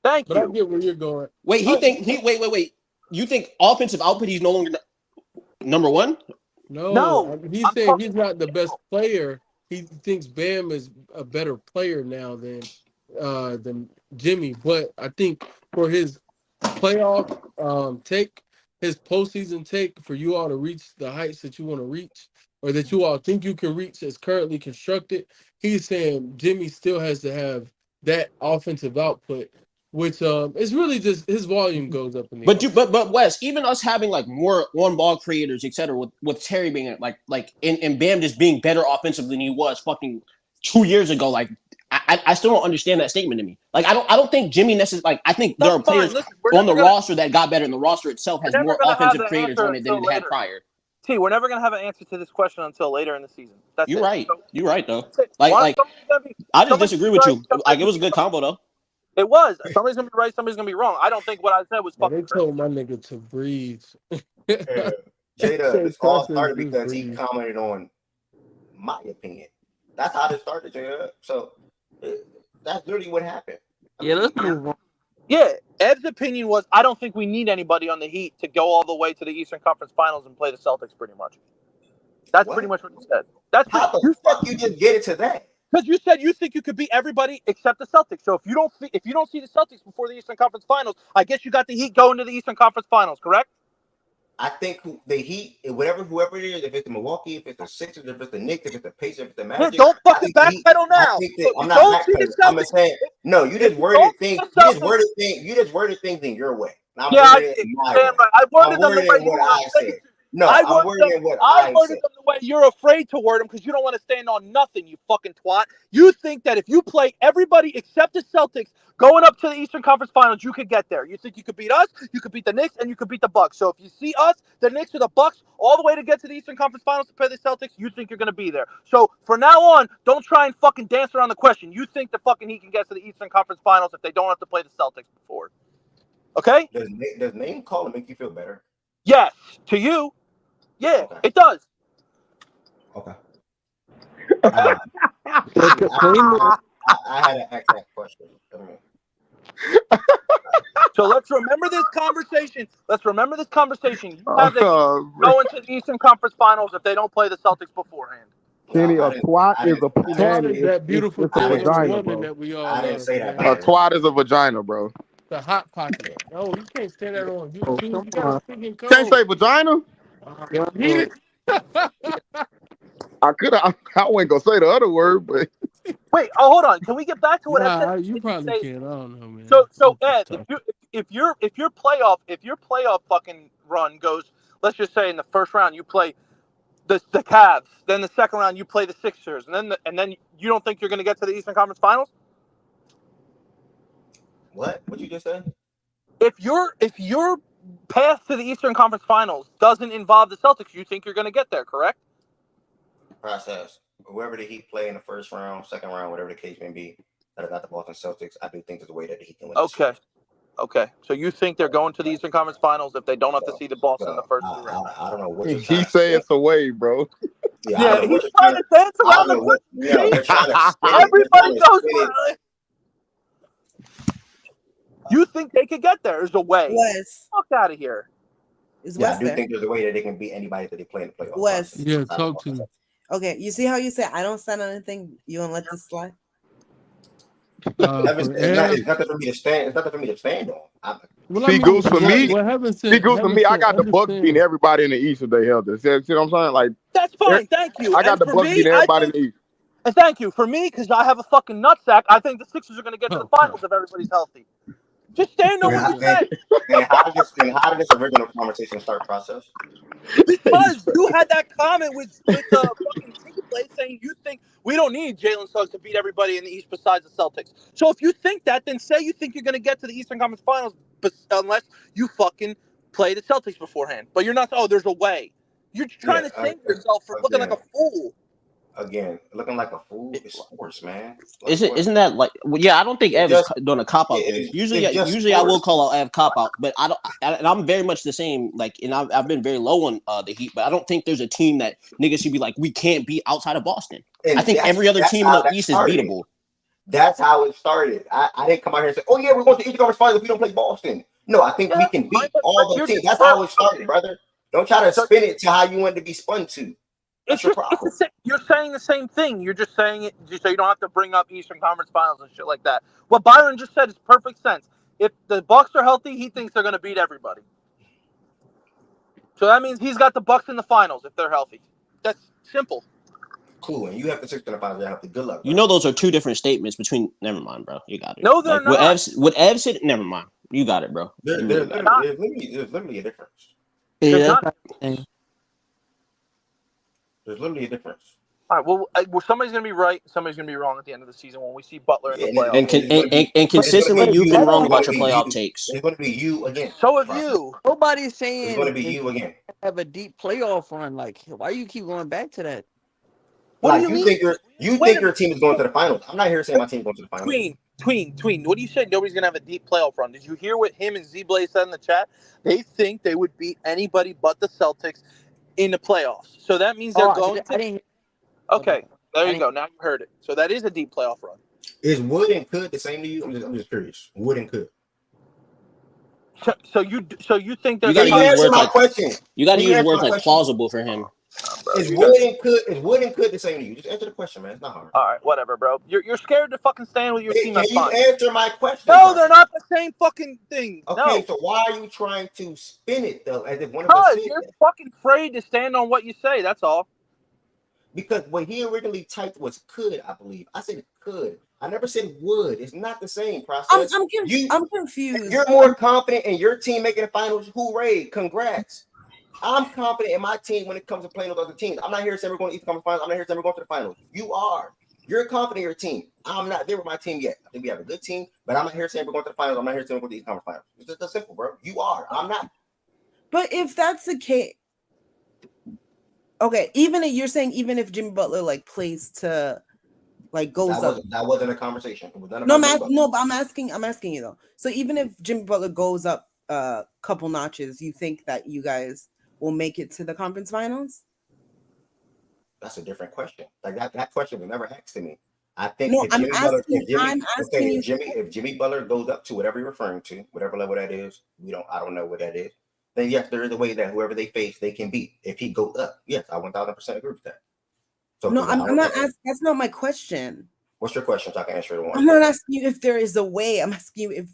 Thank But I you. get where you're going. wait. Wait. You think offensive output? He's no longer number one? No, he's I'm saying talking he's not the best player. He thinks Bam is a better player now than Jimmy. But I think for his playoff take, his postseason take, for you all to reach the heights that you want to reach, or that you all think you can reach as currently constructed, he's saying Jimmy still has to have that offensive output, which is really just his volume goes up in the But Wes, even us having like more on ball creators, etc., with Terry being like and Bam just being better offensively than he was fucking 2 years ago, like I still don't understand that statement to me. Like I don't think Jimmy necessarily, like I think there are players on the roster that got better, and the roster itself has more offensive creators on it than it had prior. We're never gonna have an answer to this question until later in the season. That's You're it. right. You're right though. Like I just disagree with you. Like it was a good combo though. It was. Somebody's gonna be right. Somebody's gonna be wrong. I don't think what I said was fucking. They told my nigga to breathe. Jada, this all started because he commented on my opinion. That's how this started, Jada. So that's literally what happened. Let's move on. Yeah, Ed's opinion was I don't think we need anybody on the Heat to go all the way to the Eastern Conference Finals and play the Celtics. Pretty much. That's pretty much what you said. That's how the fuck you just get it to that? Because you said you think you could beat everybody except the Celtics. So if you don't see the Celtics before the Eastern Conference Finals, I guess you got the Heat going to the Eastern Conference Finals, correct? I think the Heat, whoever it is, if it's the Milwaukee, if it's the Sixers, if it's the Knicks, if it's the Pacers, if it's the Magic. Yeah, don't fucking backpedal now. I'm not backpedaling. I'm just saying. No, you just worded things. You just worded things in your way. I worded them the way you I said. No, I worded them the way you're afraid to word them because you don't want to stand on nothing, you fucking twat. You think that if you play everybody except the Celtics Going up to the Eastern Conference Finals, you could get there. You think you could beat us, you could beat the Knicks, and you could beat the Bucks. So if you see us, the Knicks, or the Bucks, all the way to get to the Eastern Conference Finals to play the Celtics, you think you're going to be there. So from now on, don't try and fucking dance around the question. You think the fucking Heat can get to the Eastern Conference Finals if they don't have to play the Celtics before. Okay? Does name calling make you feel better? Yes. To you, yeah, Okay. it does. Okay. Okay? I had to ask that question. So let's remember this conversation. You have the Heat going to the Eastern Conference Finals if they don't play the Celtics beforehand. Kenny, a twat is a Twat punani. is that beautiful It's a thing in a vagina, woman bro. that we all I didn't love, say that. man. A twat is a vagina, bro. The hot pocket. No, you can't say that on Oh, YouTube. come You gotta on. speak in Can't code. say vagina. He I could have. I wasn't gonna say the other word, but Wait, hold on. Can we get back to what Ed Nah, said? you Did probably say, can. I don't know, man. so I'm just Ed, talking. if your playoff fucking run goes, let's just say in the first round you play the Cavs, then the second round you play the Sixers, and then you don't think you're going to get to the Eastern Conference Finals? What you just said? If your path to the Eastern Conference Finals doesn't involve the Celtics, you think you're going to get there, correct? Process. Whoever the Heat play in the first round, second round, whatever the case may be, that I got the Boston Celtics, I do think there's a way that the Heat can win. Okay. So you think they're going to the Eastern Conference Finals if they don't have to see the Boston in the first two rounds? I don't know what you're he trying to say say. it's a way, bro. Yeah, he's trying to dance around the question. They're trying to spin it. Everybody knows where. You think they could get there? There's a way. Wes. Fuck out of here. Is Yeah, Wes I do there? think there's a way that they can beat anybody that they play in the playoffs. Wes. Yeah, talk to me. Okay, you see how you say I don't stand on anything? You don't let this slide? It's nothing for me to stand. It's nothing for me to stand on. See, Goose, for me, I got the Bucks understand. beating everybody in the East if they healthy. See what I'm saying? Like that's fine. Thank you. I got the Bucks beating everybody in the East. And thank you. For me, because I have a fucking nutsack, I think the Sixers are going to get to the finals if everybody's healthy. Just stand on what you said. And how did this original conversation start, process? Because you had that comment with fucking Timberwolves saying you think we don't need Jalen Suggs to beat everybody in the East besides the Celtics. So if you think that, then say you think you're going to get to the Eastern Conference Finals, but unless you fucking play the Celtics beforehand. But you're not. Oh, there's a way. You're trying to save yourself from looking like a fool. Again, looking like a fool is sports, man. Isn't that like? Well, yeah, I don't think Ev is doing a cop out. Usually I will call out Ev cop out, but I don't. And I'm very much the same. Like, and I've been very low on the Heat, but I don't think there's a team that niggas should be like we can't beat outside of Boston. And I think every other team in the East is beatable. That's how it started. I didn't come out here and say, "Oh yeah, we're going to the Eastern Conference Finals if we don't play Boston." No, I think we can beat all the teams. That's how it started, brother. Don't try to spin it to how you want it to be spun to. That's your problem. You're saying the same thing. You're just saying it so you don't have to bring up Eastern Conference Finals and shit like that. What Byron just said is perfect sense. If the Bucks are healthy, he thinks they're going to beat everybody. So that means he's got the Bucks in the finals if they're healthy. That's simple. Cool, and you have to take the finals. They're healthy. Good luck. Bro. You know those are two different statements between. Never mind, bro. You got it. No, they're not. What Ev said. Never mind. You got it, bro. There's literally a difference. Yeah, There's literally a difference. All right. Well, somebody's going to be right. Somebody's going to be wrong at the end of the season when we see Butler in the playoffs. And consistently, you've been wrong about your playoff takes. It's going to be you again. So have you. Nobody's saying it's going to be you again. Have a deep playoff run. Like, why do you keep going back to that? What do you mean? Think your team is going to the finals? I'm not here saying my team's going to the finals. Tween. What do you say? Nobody's going to have a deep playoff run. Did you hear what him and Z-Blaze said in the chat? They think they would beat anybody but the Celtics in the playoffs. So that means they're going to. Okay, there you go. Now you heard it. So that is a deep playoff run. Is Wood and Could the same to you? I'm just curious. Wood and Could. So you think they're going to answer my question? You got to use words like plausible for him. Is Wood and Could the same to you? Just answer the question, man. It's not hard. All right, whatever, bro. You're scared to fucking stand with your team. Can you answer my question? No, they're not the same fucking thing. Okay, so why are you trying to spin it though? As if one of us. Because you're fucking afraid to stand on what you say. That's all. Because what he originally typed was could, I believe. I said could. I never said would. It's not the same process. I'm confused. You're more confident in your team making the finals. Hooray! Congrats. I'm confident in my team when it comes to playing with other teams. I'm not here saying we're going to Eastern Conference Finals. I'm not here saying we're going to the finals. You are. You're confident in your team. I'm not there with my team yet. I think we have a good team, but I'm not here saying we're going to the finals. I'm not here saying we're going to the East Conference Finals. It's just that simple, bro. You are. I'm not. But if that's the case, okay, even if you're saying even if Jimmy Butler like plays to like goes up. That wasn't a conversation. It was none but I'm asking you though. So even if Jimmy Butler goes up a couple notches, you think that you guys will make it to the conference finals? That's a different question. Like that question was never asked to me. I think No, if Jimmy Butler goes up to whatever you're referring to, whatever level that is, I don't know what that is. Then yes, there is a way that whoever they face, they can beat. If he goes up, yes, I 1000% agree with that. So no, I'm not asking. That's not my question. What's your question? So I can answer it. I'm not asking you if there is a way. I'm asking you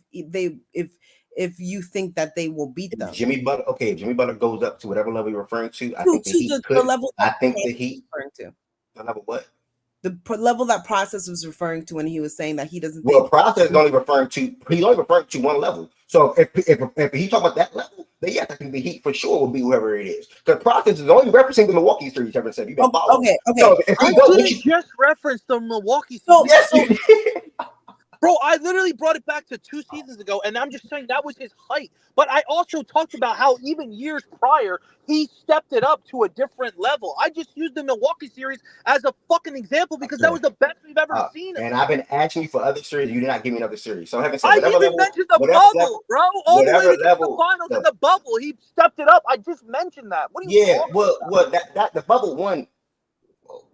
if you think that they will beat them. Jimmy Butler goes up to whatever level you're referring to. I think the level. I think the Heat referring to. The level what? The level that Process was referring to when he was saying that he doesn't. Well, Process is only referring to one level. So if he talking about that level, then yes, I think the Heat for sure will be whoever it is. Because Process is only referencing the Milwaukee series. Ever said you've been following. Okay. So if I just referenced the Milwaukee series. Yes, you did. Bro, I literally brought it back to 2 seasons ago, and I'm just saying that was his height. But I also talked about how even years prior, he stepped it up to a different level. I just used the Milwaukee series as a fucking example because that was the best we've ever seen. And I've been asking you for other series. You did not give me another series. So having said I even mentioned the bubble, bro. All the way to the finals in the bubble. He stepped it up. I just mentioned that. What are you talking about? That the bubble one,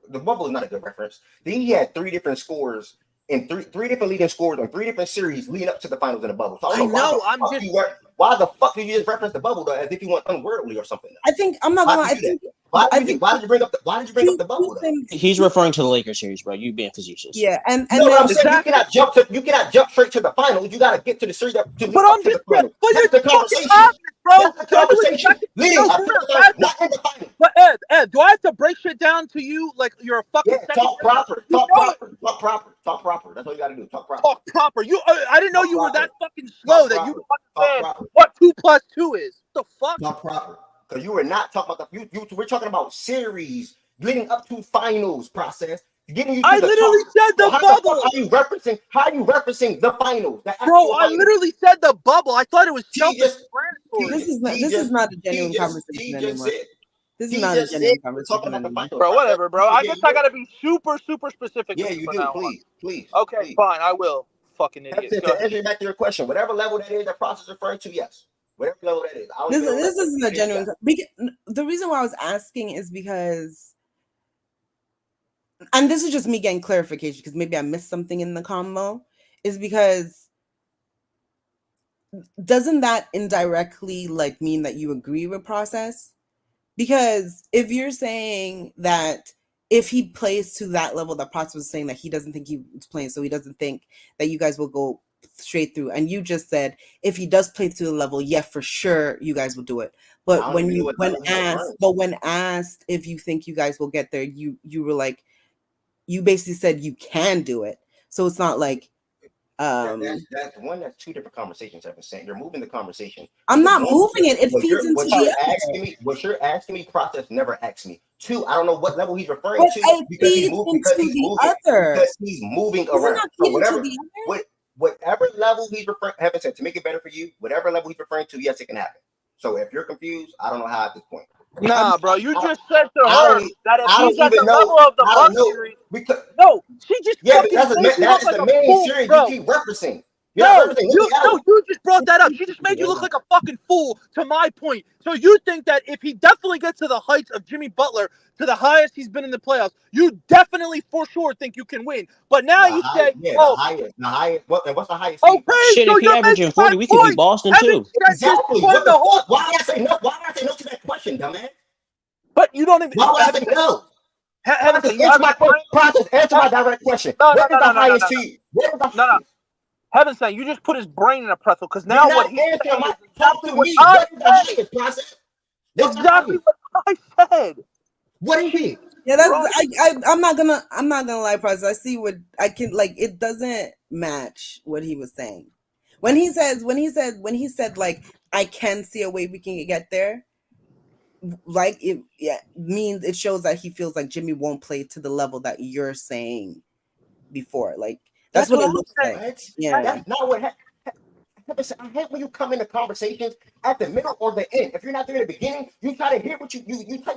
the bubble is not a good reference. Then he had 3 different scores and three different leading scores on 3 different series leading up to the finals in the bubble. So why the fuck did you just reference the bubble though, as if you went unworldly or something? I think I'm not gonna. Why did you bring up the bubble though? He's referring to the Lakers series, bro. You being facetious. Yeah, and no, I'm saying you cannot jump straight to the finals. You gotta get to the series to the finals. That's the conversation, bro. That's the conversation. Not in the finals. But Ed, do I have to break shit down to you like you're a fucking talk proper. Talk proper. That's all you gotta do. Talk proper. Talk proper. I didn't know you were that fucking slow that you understand what 2 + 2 is. What the fuck? Talk proper. Because you were not talking about we're talking about series leading up to finals process. Getting you to literally said the bubble. How are you referencing the finals? Bro, I literally said the bubble. I thought it was self-explanatory. This is not a genuine conversation anymore. This is not a genuine conversation anymore. Bro, whatever, bro. I guess I gotta be super specific. Yeah, you do. Please. Okay, fine. I will. Fucking idiot. To answer back to your question, whatever level that is, that process is referring to, yes. Whatever level that is. This isn't a genuine. The reason why I was asking is because, and this is just me getting clarification because maybe I missed something in the combo, is because doesn't that indirectly like mean that you agree with Process? Because if you're saying that if he plays to that level, that Process was saying that he doesn't think he's playing, so he doesn't think that you guys will go straight through, and you just said if he does play to the level, yeah, for sure you guys will do it. But when asked if you think you guys will get there, you were like, you basically said you can do it. So it's not like that's 2 different conversations. I've been saying you're moving the conversation. I'm not moving it. It feeds into what you're asking me. Process never asked me. 2, I don't know what level he's referring to because he's moving around. So whatever level he's referring, haven't said to make it better for you. Whatever level he's referring to, yes, it can happen. So if you're confused, I don't know how at this point. Nah, bro, you just said to her that if he's at the level of the Bucks series, no, she just that's the main series you keep referencing. You just brought that up. She just made you look like a fucking fool to my point. So you think that if he definitely gets to the heights of Jimmy Butler, to the highest he's been in the playoffs, you definitely for sure think you can win. But now you say, the highest. What's the highest? Okay, shit, so if you're averaging 40, we could be Boston too. Exactly. What the fuck? Why did I say no? Why did I say no to that question, dumbass? But you don't even. Why would I say no? Answer my direct question. What is the highest to you? No. Heaven saying you just put his brain in a pretzel because now what he's saying is exactly what I said. That's exactly what I said. What is it? Yeah, that's I'm not gonna lie, Process. I see what I can like. It doesn't match what he was saying when he said like I can see a way we can get there. Like it means it shows that he feels like Jimmy won't play to the level that you're saying before. Like That's that's what what it I'm looks saying. like. Yeah. That's not what happened. I hate when you come into conversations at the middle or the end. If you're not there in the beginning, you try to hear what you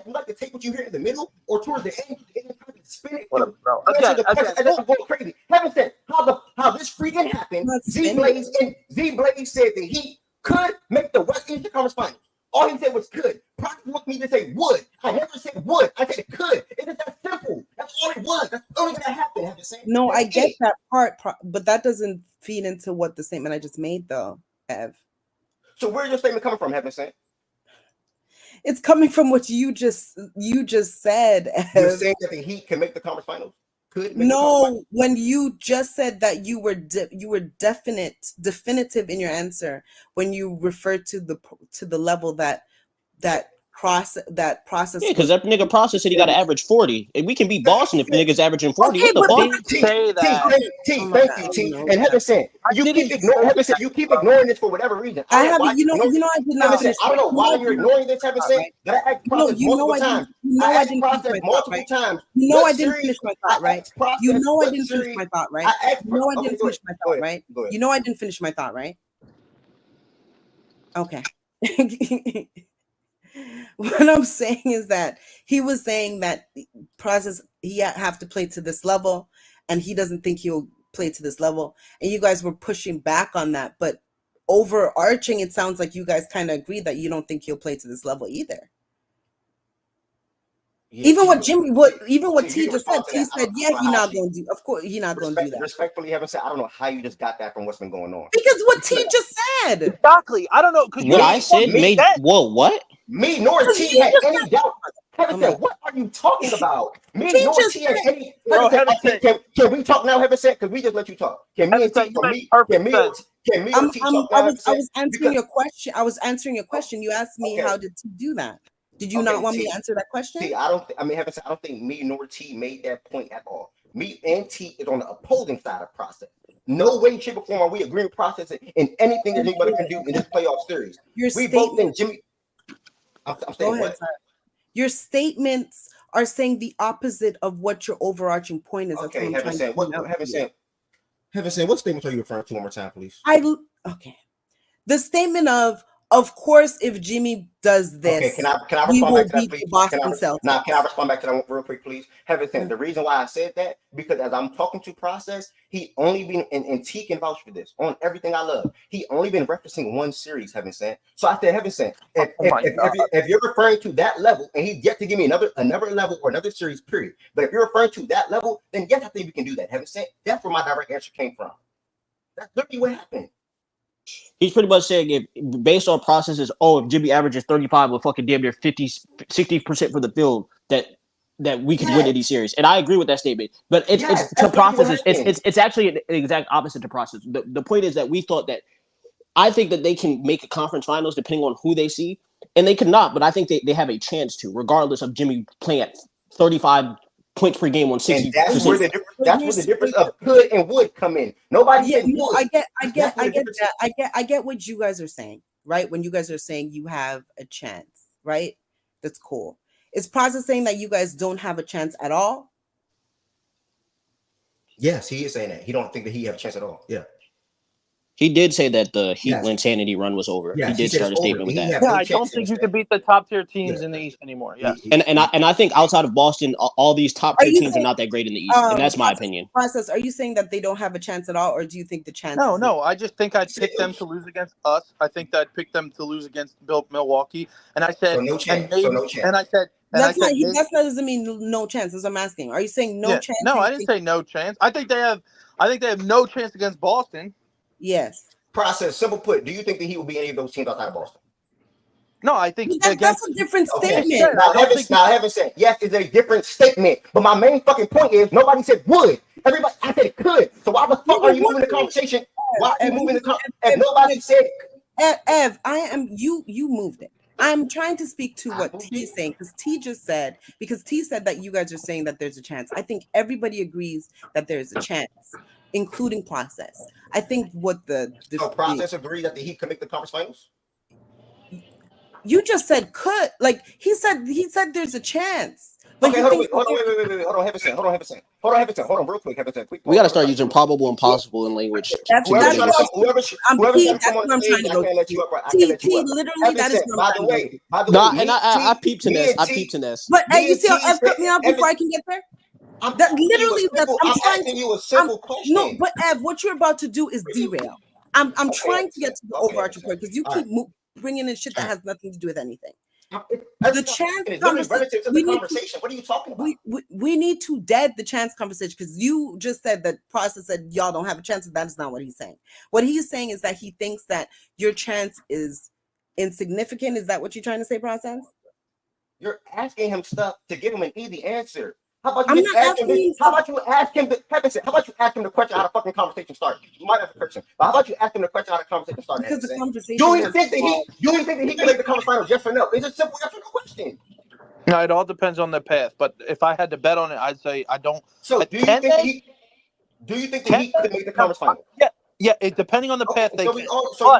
like to take what you hear in the middle or towards the end and then try to spin it. Whatever, bro. Again, and then I'm going crazy. Heaven said how this freaking happened. Z Blaze said that he could make the West Eastern Conference Finals. All he said was could. Process looked me to say would. I never said would. I said could. It's just that simple. That's all it was. That's the only thing that happened. Heaven said. No, I get that part, but that doesn't feed into what the statement I just made, though, Ev. So where's your statement coming from, Heaven said? It's coming from what you just said. Ev. You're saying that the Heat can make the conference finals? No, when you just said that you were definitive in your answer when you referred to the level that process. Yeah, because that nigga Process said he got to average 40, and we can beat Boston if niggas averaging 40. Okay, What the fuck? Say that. Thank you, T. And Heaven said, you keep ignoring this for whatever reason. I haven't. You know, I did not finish. I don't know why you're ignoring this, Heaven said. But I asked Process multiple times. I didn't finish multiple times. You know, I didn't finish my thought, right? You know, I didn't finish my thought, right? You know, I didn't finish my thought, right? You know, I didn't finish my thought, right? Okay. What I'm saying is that he was saying that Process he have to play to this level, and he doesn't think he'll play to this level. And you guys were pushing back on that, but overarching, it sounds like you guys kind of agree that you don't think he'll play to this level either. Yeah, even what T just said, T said, yeah, he's not going to do. Of course, he's not going to do that. Respectfully, Heaven said, I don't know how you just got that from what's been going on. Because what T just said. Exactly. I don't know. What I said made what? Me nor T had any doubt. Heaven said, what are you talking about? Me nor T had any. Can we talk now, Heaven said? Because we just let you talk. Can me and T? Can me or T talk now? I was answering your question. I was answering your question. You asked me how did T do that. Did you not want me to answer that question? T, I don't think me nor T made that point at all. Me and T is on the opposing side of Process. No way, shape, or form are we agreeing with Process in anything that anybody can do in this playoff series. We both think Jimmy. I'm saying what? Your statements are saying the opposite of what your overarching point is. Okay, Heaven said, what statements are you referring to one more time, please? Okay. The statement of course, if Jimmy does this, can I respond back to that, please? Can I respond back to that real quick, please? Heaven said, the reason why I said that, because as I'm talking to Process, he only been, and T can vouch for this, on everything I love, he only been referencing one series, Heaven said. So I said, Heaven said, if you're referring to that level, and he yet to give me another level or another series, period. But if you're referring to that level, then yes, I think we can do that, Heaven said. That's where my direct answer came from. That's literally what happened. He's pretty much saying if based on Processes, if Jimmy averages 35 with fucking damn near 60% for the field, that we can win any series. And I agree with that statement. But it's to Processes, it's actually an exact opposite to Process. The point is that we thought that I think that they can make a conference finals depending on who they see, and they cannot, but I think they have a chance to, regardless of Jimmy playing at 35 points per game on 60%. And that's where the difference of could and would come in. Nobody said would. I get that. I get what you guys are saying, right? When you guys are saying you have a chance, right? That's cool. Is Process saying that you guys don't have a chance at all? Yes, he is saying that. He don't think that he have a chance at all. Yeah. He did say that the Heat insanity run was over. He did start a statement with that. I don't think you can beat the top tier teams in the East anymore. Yeah, and I think outside of Boston, all these top tier teams are not that great in the East, and that's my opinion. Process. Are you saying that they don't have a chance at all, or do you think the chance? No. I just think I'd pick them to lose against us. I think that I'd pick them to lose against Milwaukee, and I said no chance. And I said. That doesn't mean no chance. As I'm asking, are you saying no chance? No, I didn't say no chance. I think they have no chance against Boston. Yes. Process, simple put. Do you think that he will be any of those teams outside of Boston? No, I think that's a different statement. Now, Heaven said, yes, it's a different statement. But my main fucking point is nobody said would. Everybody, I said could. So why the fuck are you moving the conversation? Why are you moving the conversation? If nobody said Ev, you moved it. I'm trying to speak to what T is saying because T said that you guys are saying that there's a chance. I think everybody agrees that there's a chance, including Process. I think what the Process agrees that the Heat can make the conference finals. You just said could, like he said there's a chance, But hold on, wait, hold on, hold on, real quick, We got to start using probable and possible in language. That's Whoever's what trying to come on I'm stage, trying to I go can't let to. you up. I can't let you up. Literally, that is what I'm trying to go to. By the No, way, and I peeped in this. I peeped in this. But hey, me you and see how T Ev cut me said, off before I can get there? I'm That asking you a literally, simple. I'm I'm trying asking to. you a simple No, question. but Ev, what you're about to do is derail. I'm Okay, trying to get to the overarching point because you All keep right. bringing in shit that has nothing to do with anything. That's The chance it's literally conversation. relative to the conversation. What are you talking about? We need to dead the chance conversation because you just said that process said y'all don't have a chance, and that is not what he's saying. What he's saying is that he thinks that your chance is insignificant. Is that what you're trying to say, process? You're asking him stuff to give him an easy answer. How about you I'm just not ask him? asking you How stuff. about you ask him? How about you ask him the question how the fucking conversation started? You might have a question, but how about you ask him the question how the conversation started? Because the conversation Do you has think that evolved. he can make the conference finals? Yes or no? It's a simple yes or no question. No, it all depends on the path. But if I had to bet on it, I'd say I don't. So do you think that he could make the conference finals? Yeah. It depending on the path they So can.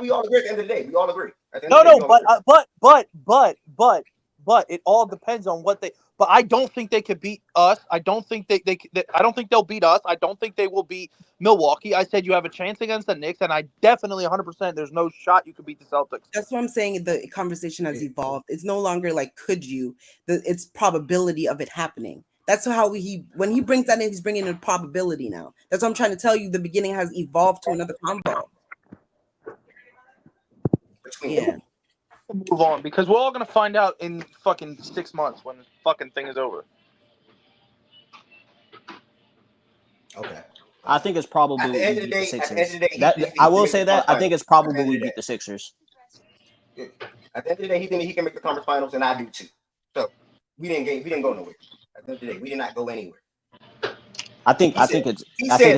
we all agree at the end of the day. We all agree. At the end No, of the day, no, we all agree. but it all depends on what they. But I don't think they could beat us. I don't think I don't think they'll beat us. I don't think they will beat Milwaukee. I said you have a chance against the Knicks, and I definitely 100%. There's no shot you could beat the Celtics. That's what I'm saying. The conversation has evolved. It's no longer like could you. It's probability of it happening. That's how when he brings that in, he's bringing in probability now. That's what I'm trying to tell you. The beginning has evolved to another combo. Yeah. Move on because we're all gonna find out in fucking 6 months when the fucking thing is over. Okay. I think it's probable At the we end of the beat the day, Sixers. he I can will make say the that. I conference think it's finals. probable we beat the Sixers. At the end of the day, he thinks he can make the conference finals, and I do too. So we didn't go nowhere. At the end of the day, we did not go anywhere. I think it's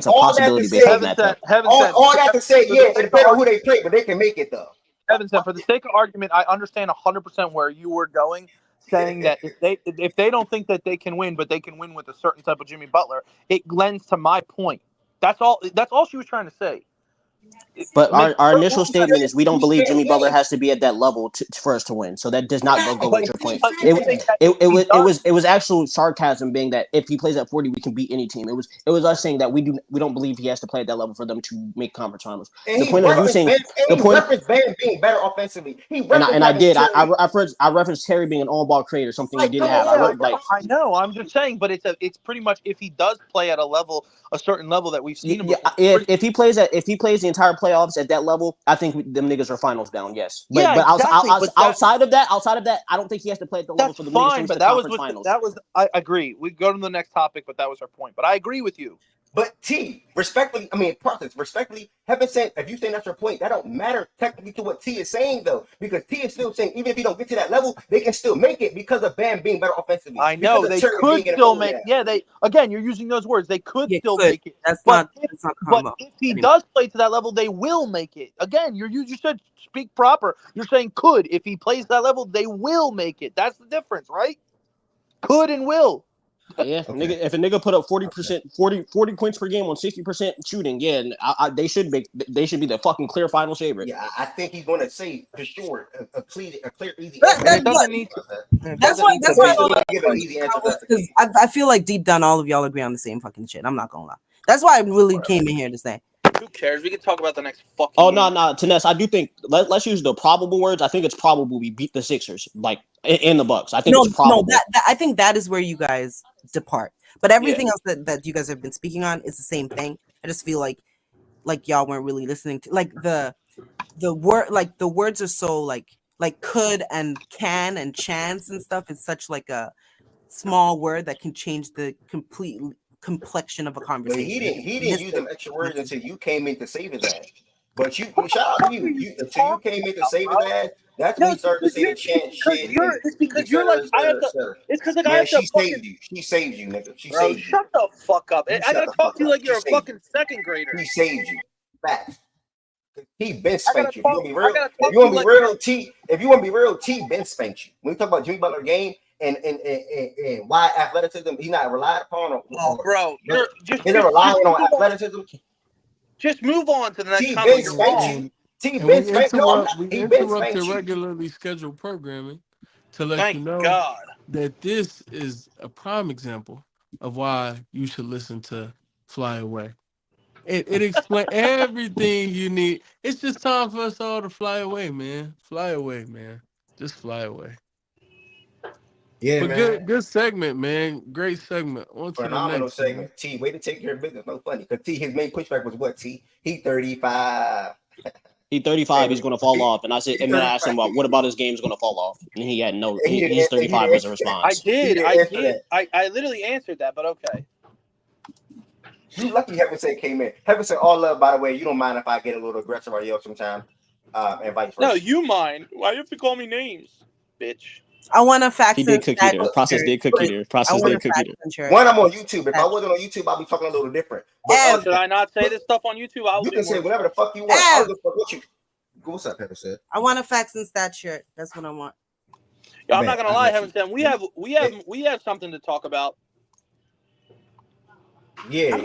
a all possibility based on that. All that to say, yeah, it depends on who they play, but they can make it though. Evan said, for the sake of argument, I understand 100% where you were going, saying that if they don't think that they can win, but they can win with a certain type of Jimmy Butler, it lends to my point. That's all she was trying to say. But our initial statement is we don't believe Jimmy Butler has to be at that level for us to win. So that does not go with your point. It was actual sarcasm, being that if he plays at 40, we can beat any team. It was us saying that we don't believe he has to play at that level for them to make conference finals. The point of you saying the point Bam being better offensively. And I did. I referenced Terry being an all-ball creator, something he didn't have. I know. I'm just saying, but it's pretty much if he does play at a certain level that we've seen him. If he plays the entire playoffs at that level, I think them niggas are finals bound. Yes, but outside of that, I don't think he has to play at the level for the niggas to reach the conference finals. I agree. We go to the next topic, but that was her point. But I agree with you. But T, respectfully, Heaven said, if you saying that's your point, that don't matter technically to what T is saying though, because T is still saying even if you don't get to that level, they can still make it because of Bam being better offensively. I know they could still make. Yeah, you're using those words. They could still make it. But if he does play to that level, they will make it. Again, you said speak proper. You're saying could. If he plays that level, they will make it. That's the difference, right? Could and will. Yeah, nigga, if a nigga put up 40 points per game on 60% shooting, they should be the fucking clear finals favorite. Yeah, I think he's going to say for sure a clear easy answer. That's why I feel like deep down all of y'all agree on the same fucking shit. I'm not gonna lie. That's why I really came in here to say. Who cares? We can talk about the next fucking. Oh no, Taness, I do think let's use the probable words. I think it's probable we beat the Sixers, like in the Bucks. I think it's probable. I think that is where you guys depart. But everything else that you guys have been speaking on is the same thing. I just feel like y'all weren't really listening to the word, like the words are so like could and can and chance and stuff. It's such like a small word that can change the complete complexion of a conversation. He didn't use them extra words until you came in to save his ass. But shout out to you. Until you came in to save his ass, that's when he started to say the chant shit. It's because you're like I have to. It's because like I have to saved you. She saved you, nigga. She saved you. Shut the fuck up. I gotta talk to you like you're a fucking second grader. He saved you. Facts. He been spanked you. If you want to be real, T. If you want to be real, T been spanked you. When we talk about Jimmy Butler game and why athleticism, he's not relied upon. Bro, you're just relying on athleticism. Just move on to the next topic. We interrupt the regularly scheduled programming to let you know that this is a prime example of why you should listen to Fly Away. It explains everything you need. It's just time for us all to fly away, man. Fly away, man. Just fly away. Yeah, But man. good segment, man. Great segment. On to the Phenomenal next, man. segment. T, way to take care of business. No funny. Because T, his main pushback was what, T? He 35. He 35. He's going to fall off. And I said, He and then I asked him 35. what about his game's going to fall off? And he had no. And He's he 35 didn't was a answer that. I response. He did. didn't I answer did. that. I literally answered that, but okay. You lucky Heaven Said came in. Heaven Said, all love, by the way. You don't mind if I get a little aggressive or yell sometimes, and vice versa. No, you mind. Why you have to call me names, bitch? I want a facts He and did cook you stats there. Process shirt. did cook you there. I Process want a did cook you facts there. and shirt. One, I'm on YouTube. If I Stats. wasn't on YouTube, I'd be talking a little different. But Ev, Should I not say this stuff on YouTube? I will you be can say more whatever the respectful. fuck you want. I Ev, don't give a fuck what you. What's up, Heaven Said? I want a facts and stats shirt. That's what I want. Yo, I'm not Bet, gonna I lie, got Heaven you. Said we have something to talk about. Yeah, I'm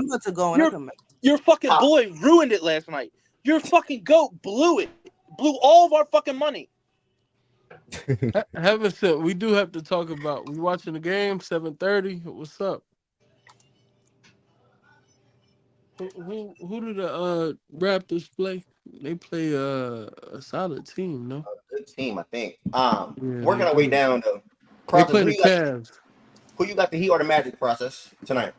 about to go and I come back. Your fucking Top. boy ruined it last night. Your fucking goat blew it. Blew all of our fucking money. Heaven said we do have to talk about. We watching the game 7:30. What's up? Who do the Raptors play? They play a solid team, no? Good team, I think. Yeah, Working they our way do. down though. They Process. play the Cavs. Who you got the Heat or the Magic process tonight?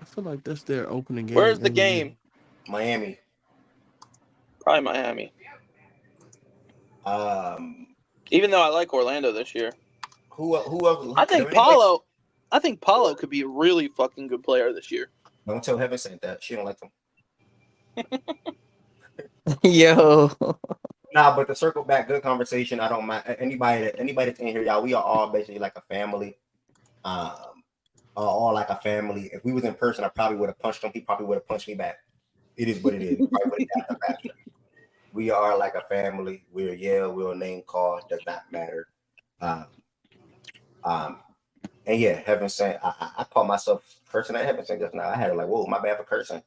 I feel like that's their opening game. Where's the every year. game? Miami. Probably Miami. Even though I like Orlando this year. Who else? I think Paulo could be a really fucking good player this year. Don't tell Heaven Said that. She don't like them. Yo. Nah, but to circle back, good conversation. I don't mind anybody that's in here, y'all. We are all basically like a family. All like a family. If we was in person, I probably would have punched him. He probably would have punched me back. It is what it is. We are like a family. We'll yell, we'll name call. Does not matter. And yeah, Heaven Said, I call myself cursing at Heaven Said just now. I had it like, whoa, my bad for cursing.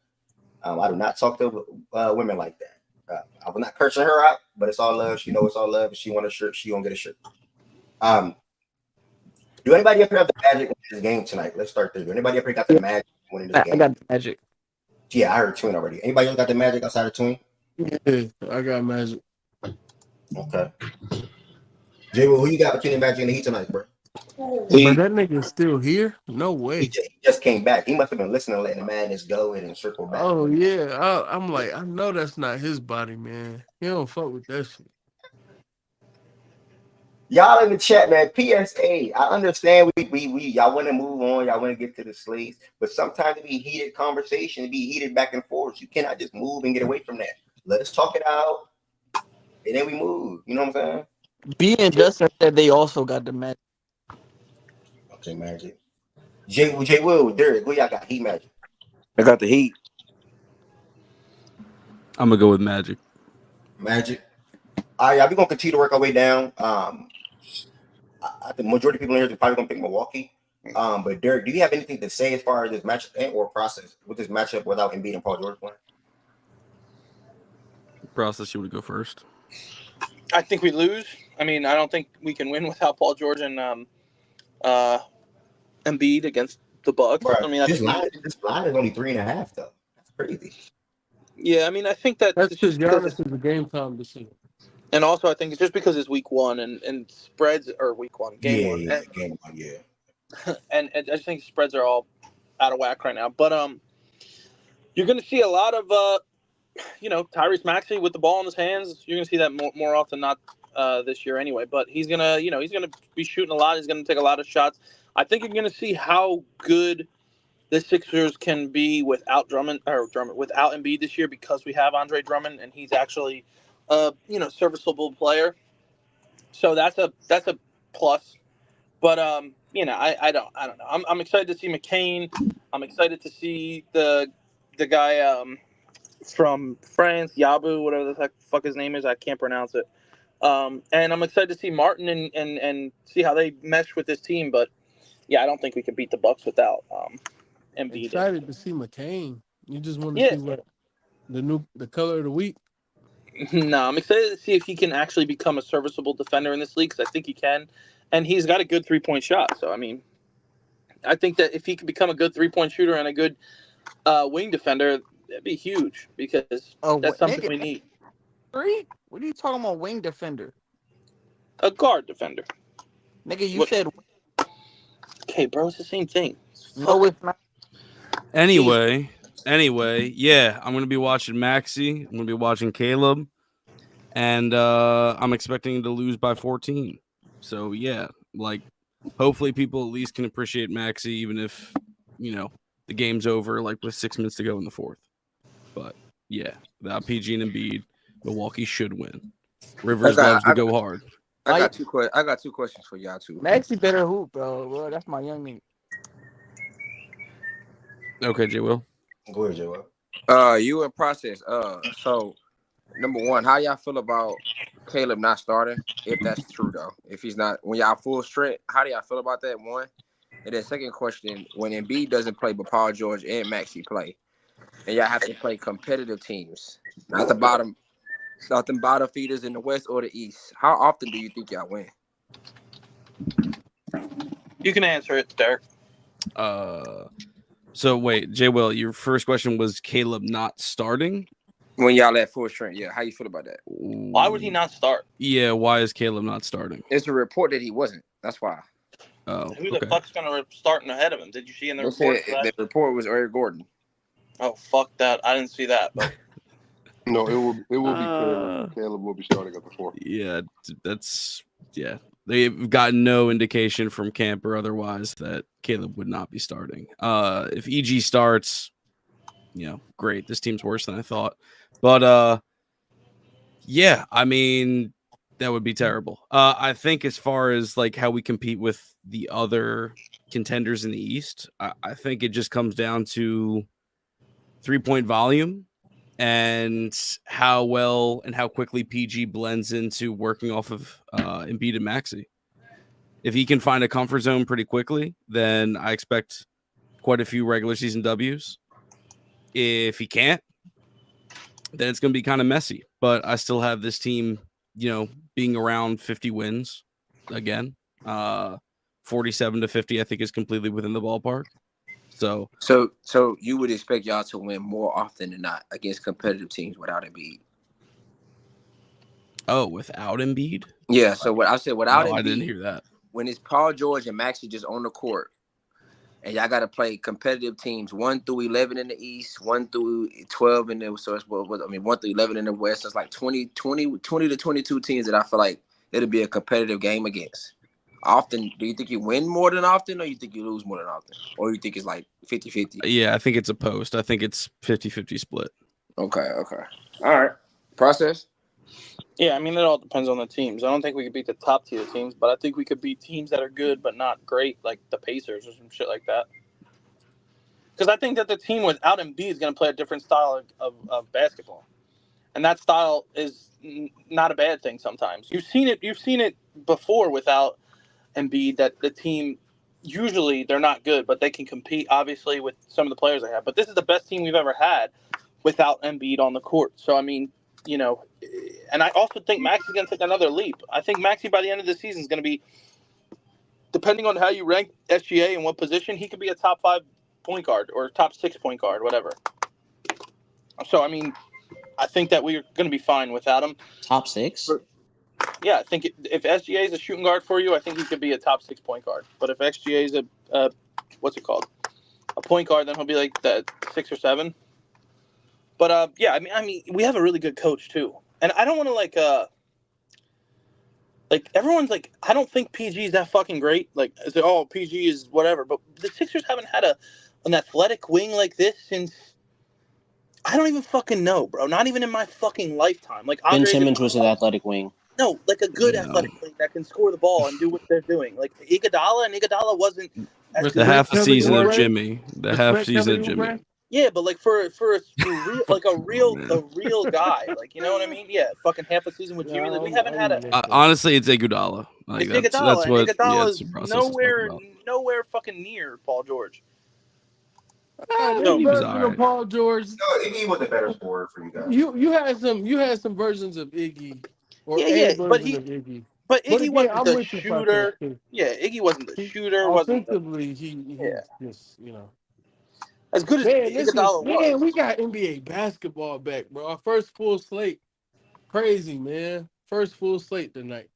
I do not talk to women like that. I was not cursing her out, but it's all love. She knows it's all love. If she want a shirt, she gonna get a shirt. Do anybody up here have the Magic in this game tonight? Let's start there. Do anybody up here got the Magic winning this game? I got the Magic. Yeah, I heard Twin already. Anybody else got the Magic outside of Twin? Yeah, I got Magic. Okay. Jay, who you got between the Magic and the Heat tonight, bro? But that nigga's still here? No way. He just came back. He must have been listening, letting the madness go in and circle back. Oh yeah, I'm like, I know that's not his body, man. He don't fuck with that shit. Y'all in the chat, man. PSA. I understand we y'all want to move on. Y'all want to get to the slates, but sometimes it be heated conversation. It be heated back and forth. You cannot just move and get away from that. Let us talk it out, and then we move. You know what I'm saying? B and Justin said they also got the Magic. Okay, Magic. Jay Will, Derek, who y'all got? Heat, Magic. I got the Heat. I'm gonna go with Magic. Magic. All right, y'all. We gonna continue to work our way down. I think majority of people in here are probably gonna pick Milwaukee. But Derek, do you have anything to say as far as this match or process with this matchup without Embiid and Paul George playing? Process, you want to go first? I think we lose. I mean, I don't think we can win without Paul George and Embiid against the Bucks. Bro, I mean, this line is only 3.5 though. That's crazy. Yeah, I mean, I think that's because Giannis is a game time decision. And also, I think it's just because it's week one and spreads are week one, game one. Yeah, game one, yeah. And I just think spreads are all out of whack right now. But you're going to see a lot of Tyrese Maxey with the ball in his hands. You're going to see that more often not this year anyway. But he's gonna be shooting a lot. He's going to take a lot of shots. I think you're going to see how good the Sixers can be without without Embiid this year because we have Andre Drummond and he's actually serviceable player. So that's a plus. But I don't know. I'm excited to see McCain. I'm excited to see the guy from France, Yabu, whatever the fuck his name is. I can't pronounce it. And I'm excited to see Martin and see how they mesh with this team. But yeah, I don't think we can beat the Bucks without Embiid. Excited to see McCain. You just want to see what the color of the week. No, I'm excited to see if he can actually become a serviceable defender in this league because I think he can. and he's got a good 3-point shot. So I mean, I think that if he could become a good 3-point shooter and a good wing defender, that'd be huge because that's something we need. 3? What are you talking about? Wing defender? A guard defender. Nigga, you said. Okay, bro, it's the same thing. No, it's not. Anyway, yeah, I'm gonna be watching Maxey. I'm gonna be watching Caleb, and I'm expecting to lose by 14. So yeah, like hopefully people at least can appreciate Maxey, even if the game's over like with 6 minutes to go in the fourth. But yeah, without PG and Embiid, Milwaukee should win. Rivers loves to go hard. I got two questions for y'all too. Maxey better hoop, bro. That's my young nigga. Okay, J. Will. Go ahead, J. Will. You in process. So number one, how y'all feel about Caleb not starting? If that's true though, if he's not, when y'all full strength, how do y'all feel about that? One, and then second question: when Embiid doesn't play, but Paul George and Maxey play, and y'all have to play competitive teams, not the bottom feeders in the West or the East. How often do you think y'all win? You can answer it, Derek. So wait, J. Will, your first question was Caleb not starting? When y'all at full strength, yeah. How you feel about that? Why would he not start? Yeah, why is Caleb not starting? It's a report that he wasn't. That's why. Oh, who the fuck's gonna start ahead of him? Did you see in the report? The report was Eric Gordon. Oh, fuck that! I didn't see that. But no, it will be Caleb. Caleb will be starting at the 4th. Yeah, they've gotten no indication from camp or otherwise that Caleb would not be starting. If EG starts, great. This team's worse than I thought. But yeah, I mean, that would be terrible. I think as far as like how we compete with the other contenders in the East, I think it just comes down to 3-point volume and how well and how quickly PG blends into working off of Embiid and Maxey. If he can find a comfort zone pretty quickly, then I expect quite a few regular season W's. If he can't, then it's going to be kind of messy. But I still have this team, being around 50 wins again. 47 to 50, I think, is completely within the ballpark. So you would expect y'all to win more often than not against competitive teams without Embiid. Oh, without Embiid? Yeah. So what I said without Embiid, I didn't hear that. When it's Paul George and Maxey just on the court, and y'all got to play competitive teams 1 through 11 in the East, 1 through 12 in the 1 through 11 in the West. So it's like 20 to 22 teams that I feel like it'll be a competitive game against. Often, do you think you win more than often, or you think you lose more than often, or you think it's like 50-50? Yeah, I think it's a post. I think it's 50-50 split. Okay. All right. Process? Yeah, I mean, it all depends on the teams. I don't think we could beat the top tier teams, but I think we could beat teams that are good but not great, like the Pacers or some shit like that. Because I think that the team without Embiid is going to play a different style of basketball, and that style is not a bad thing. Sometimes you've seen it before without Embiid. That the team usually they're not good, but they can compete obviously with some of the players they have. But this is the best team we've ever had without Embiid on the court. So I mean, and I also think Maxey's going to take another leap. I think Maxey by the end of the season is going to be, depending on how you rank SGA and what position, he could be a top 5 point guard or top 6 point guard, whatever. So, I mean, I think that we're going to be fine without him. Top 6? Yeah, I think if SGA is a shooting guard for you, I think he could be a top 6 point guard. But if SGA is a point guard, then he'll be like the 6 or 7. But yeah, I mean, we have a really good coach too, and I don't want to like everyone's like, I don't think PG is that fucking great. Like, PG is whatever, but the Sixers haven't had an athletic wing like this since I don't even fucking know, bro. Not even in my fucking lifetime. Like Ben Simmons was an athletic wing. No, like a good athletic wing that can score the ball and do what they're doing. Like Iguodala wasn't the half season of Jimmy. The half season of Jimmy. Yeah, but like for a real guy, like, you know what I mean? Yeah, fucking half a season with Jimmy. Like, we haven't had honestly, it's Iguodala. Like, it's that's what Iguodala's nowhere fucking near Paul George. He was all right. Paul George. No, Iggy was the better scorer for you guys. You had some versions of Iggy. But he But But Iggy again, wasn't I'm the with you, Process. shooter. Yeah, Iggy wasn't the shooter. Wasn't the Offensively, he's just as good as man. This is Iguodala man. was. We got NBA basketball back, bro. Our first full slate. Crazy, man. First full slate tonight.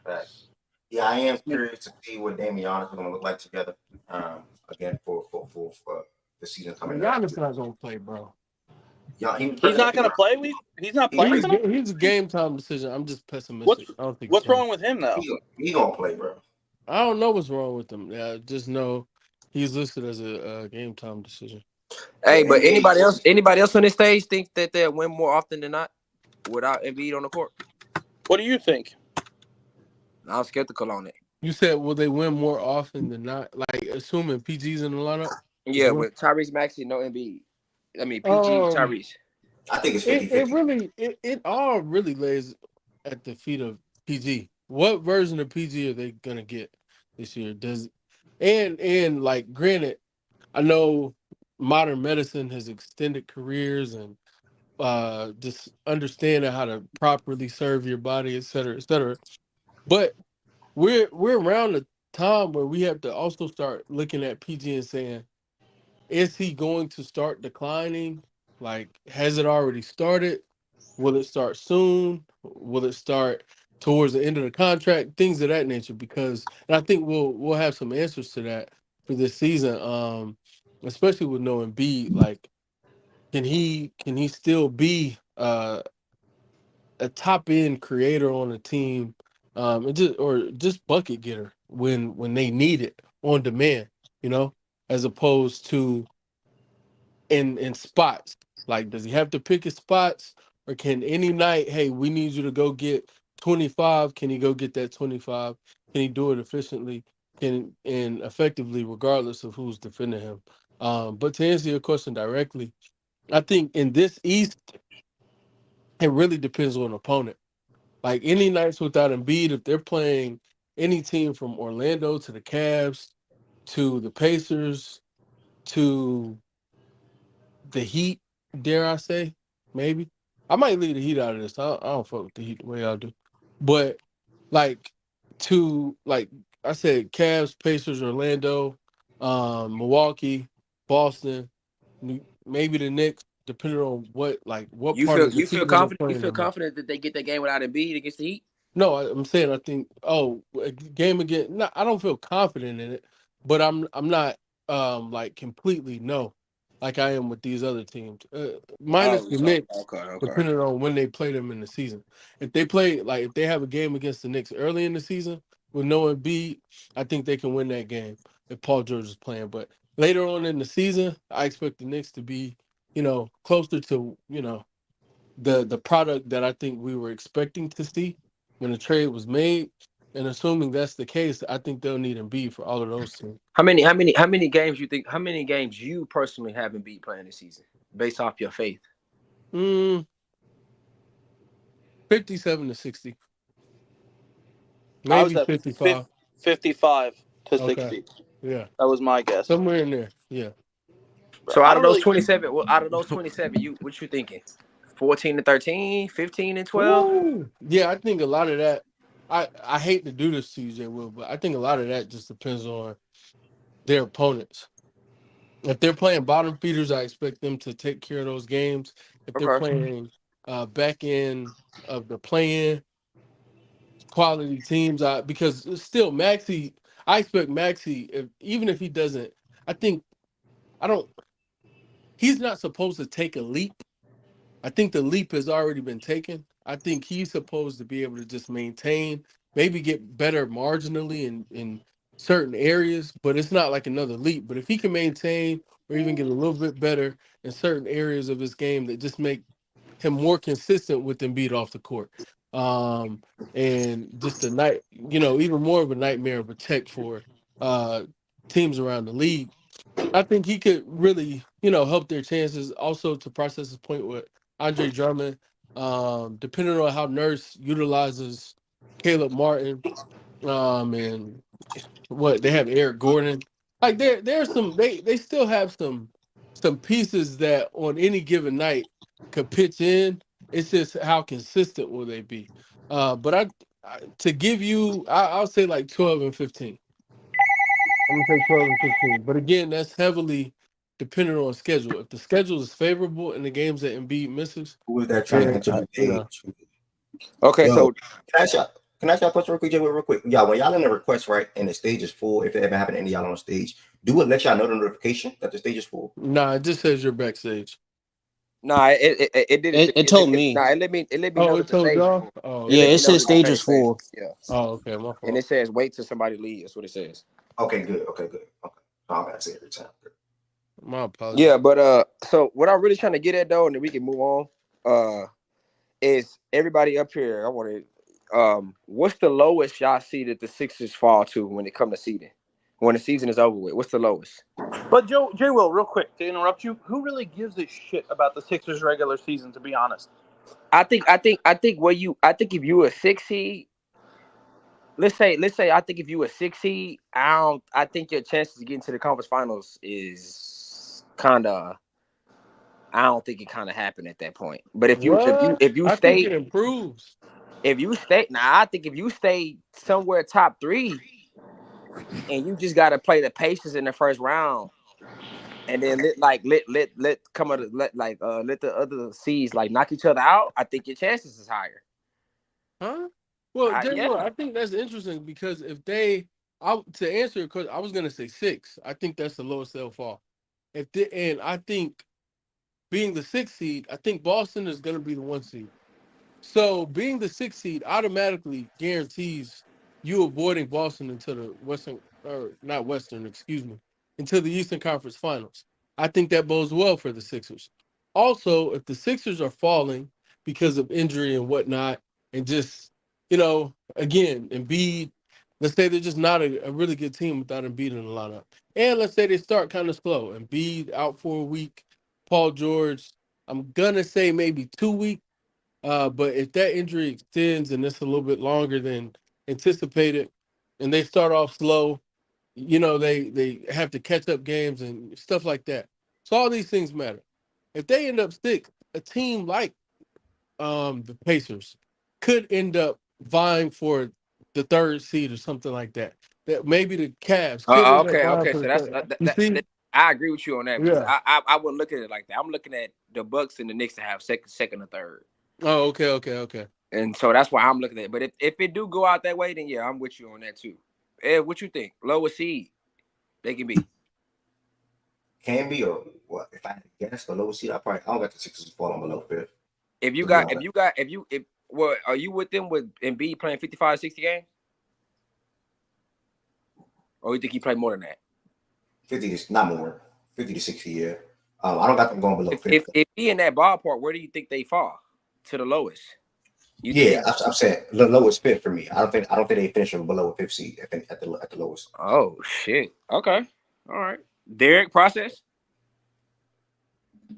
Right. Yeah, I am curious to see what Damian is going to look like together. Again for the season coming up. Giannis not gonna play, bro. Yeah, He's not gonna play. He's not playing tonight. He's a game time decision. I'm just pessimistic. I don't think he's What's playing. wrong with him now? He gonna play, bro. I don't know what's wrong with him. Yeah, just know he's listed as a game time decision. Hey, but anybody else on this stage think that they'll win more often than not without Embiid on the court? What do you think? I'm skeptical on it. You said will they win more often than not? Like assuming PG's in the lineup. Yeah, with Tyrese Maxey, no Embiid. I mean PG Tyrese. I think it's 50-50. It all really lays at the feet of PG. What version of PG are they gonna get this year? And like granted, I know modern medicine has extended careers and just understanding how to properly serve your body, et cetera, et cetera. But we're around the time where we have to also start looking at PG and saying, is he going to start declining? Like, has it already started? Will it start soon? Will it start towards the end of the contract? Things of that nature. Because, and I think we'll have some answers to that for this season. Especially with no Embiid. Like, can he still be a top end creator on a team, and just bucket getter when they need it on demand, as opposed to in spots. Like, does he have to pick his spots, or can any night, hey, we need you to go get 25? Can he go get that 25? Can he do it efficiently? And effectively, regardless of who's defending him? But to answer your question directly, I think in this East, it really depends on opponent. Like any nights without Embiid, if they're playing any team from Orlando to the Cavs to the Pacers to the Heat, dare I say, maybe. I might leave the Heat out of this. I don't fuck with the Heat the way I do. But like I said, Cavs, Pacers, Orlando, Milwaukee, Boston, maybe the Knicks, depending on what You part feel of the you feel season they're confident? You playing feel them in. confident that they get that game without Embiid against the Heat? No, I'm saying I think a game again. No, I don't feel confident in it, but I'm not like completely no, like I am with these other teams. Minus the Knicks, Okay. depending on when they play them in the season. If they have a game against the Knicks early in the season with no Embiid, I think they can win that game if Paul George is playing. But later on in the season, I expect the Knicks to be, closer to, the product that I think we were expecting to see when the trade was made. And assuming that's the case, I think they'll need Embiid for all of those teams. How many games you think? How many games you personally have Embiid playing this season, based off your faith? 57 to 60. I was Maybe at 55. 55 to Okay. 60. Yeah. That was my guess. Somewhere in there. Yeah. So out of those 27, what you thinking? 14 and 13, 15 and 12? Ooh. Yeah, I think a lot of that. I hate to do this to you, Jay Will, but I think a lot of that just depends on their opponents. If they're playing bottom feeders, I expect them to take care of those games. If they're playing back end of the play-in quality teams, because it's still Maxey, I expect Maxey, even if he doesn't, he's not supposed to take a leap. I think the leap has already been taken. I think he's supposed to be able to just maintain, maybe get better marginally in certain areas, but it's not like another leap. But if he can maintain or even get a little bit better in certain areas of his game that just make him more consistent with Embiid off the court, and just even more of a nightmare of a tech for teams around the league, I think he could really, help their chances. Also, to process his point with Andre Drummond, depending on how Nurse utilizes Caleb Martin, and what they have Eric Gordon. Like there's some they still have some pieces that on any given night could pitch in. It's just how consistent will they be? But to give you, I'll say like 12 and 15. I'm gonna say 12 and 15. But again, that's heavily dependent on schedule. If the schedule is favorable and the games that Embiid misses, Who is that trying to then enter the stage? Okay, Yo, so can I ask y'all a question real quick, Jay, real quick? Y'all, when y'all in the request, right, and the stage is full, if it ever happened to any of y'all on the stage, do it let y'all know the notification that the stage is full? nah, it just says you're backstage. nah, it did it. It told me. Nah, it let me Oh, know it that the told stage is y'all? full. Oh, Yeah, It let okay. it me know says that the stage is stage is full. yeah. Oh, okay, my And fault. it says wait till somebody leaves. That's what it says. Okay, good. Okay. I'm gonna say every time. Good. My apologies. Yeah, but so what I'm really trying to get at though, and then we can move on, is everybody up here. I want to, what's the lowest y'all see that the Sixers fall to when it comes to seeding? When the season is over with, what's the lowest? But Jay Will, real quick to interrupt you, who really gives a shit about the Sixers regular season? To be honest, I think if you a 6 seed, let's say I think if you a 6 seed, I think your chances of getting to the conference finals is kinda. I don't think it kind of happened at that point. But if you What? I think it improves. I think if you stay somewhere top 3, and you just got to play the Pacers in the first round, and then let the other seeds like knock each other out, I think your chances is higher. Huh? Well, Yeah. I think that's interesting because if they, to answer your question, I was gonna say 6. I think that's the lowest they'll fall. And I think being the 6th seed, I think Boston is gonna be the 1 seed. So being the 6th seed automatically guarantees you avoiding Boston into the Western, or not Western, excuse me, into the Eastern Conference Finals. I think that bodes well for the Sixers. Also, if the Sixers are falling because of injury and whatnot, and just, again, Embiid, let's say they're just not a really good team without Embiid in the lineup. And let's say they start kind of slow. Embiid out for a week, Paul George, I'm going to say maybe 2 weeks. But if that injury extends and it's a little bit longer than anticipated, and they start off slow, they have to catch up games and stuff like that. So all these things matter. If they end up sick, a team like the Pacers could end up vying for the 3rd seed or something like that. That maybe the Cavs could end up vying Okay. for So the that's 3rd. You see? I agree with you on that because Yeah. I wouldn't look at it like that. I'm looking at the Bucks and the Knicks to have second or third. Oh, okay. And so that's why I'm looking at it. But if it do go out that way, then yeah, I'm with you on that too. Ed, what you think? Lowest seed they can be. Can be, or what? If I had to guess the lowest seed, I don't got the Sixers falling below 5th. Well, are you with them with Embiid playing 55, 60 games? Or you think he played more than that? 50 to not more, 50 to 60. Yeah. I don't got them going below 5th. If he in that ballpark, where do you think they fall to the lowest? I'm saying the lowest 5th for me. I don't think they finish below a 5th seed at the lowest. Oh shit. Okay. All right. Derek, process.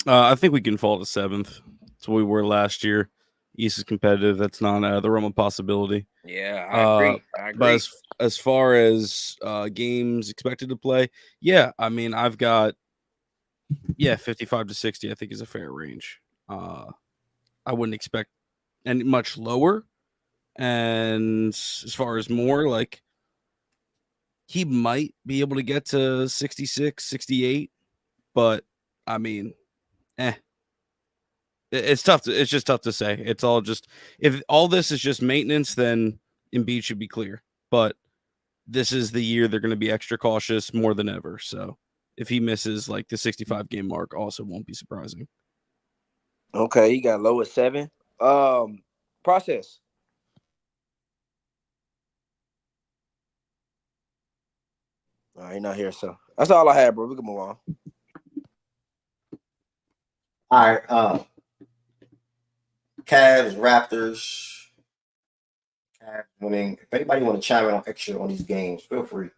I think we can fall to 7th. That's what we were last year. East is competitive. That's not out of the realm of possibility. Yeah, I agree. But as far as games expected to play, yeah, I mean, I've got 55 to 60. I think is a fair range. I wouldn't expect any much lower. And as far as more, like he might be able to get to 66, 68, but I mean, it's tough. It's just tough to say. It's all just, if all this is just maintenance, then Embiid should be clear. But this is the year they're going to be extra cautious more than ever. So if he misses like the 65 game mark, also won't be surprising. Okay, you got low at 7. Process. All right, not here, so that's all I had, bro. We can move on. All right. Cavs, Raptors. Cavs winning. If anybody want to chime in on extra on these games, feel free.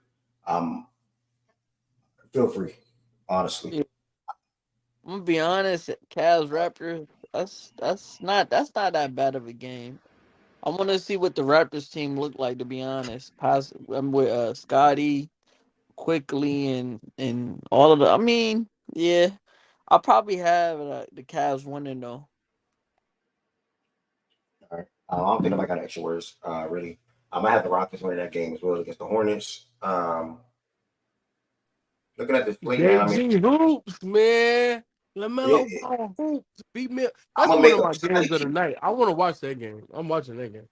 Feel free. Honestly. I'm gonna be honest, Cavs Raptors, that's not that bad of a game. I want to see what the Raptors team look like. To be honest, I'm with Scotty, Quickly, and all of the. I mean, yeah, I'll probably have the Cavs winning though. All right. I don't think nobody got extra words. Really, I might have the Rockets winning that game as well against the Hornets. Looking at this plate, man. I mean, JG hoops, man. LaMelo it, Ball hoops. Beat me. I'm That's gonna one make of a my games of the night. I want to watch that game. I'm watching that game.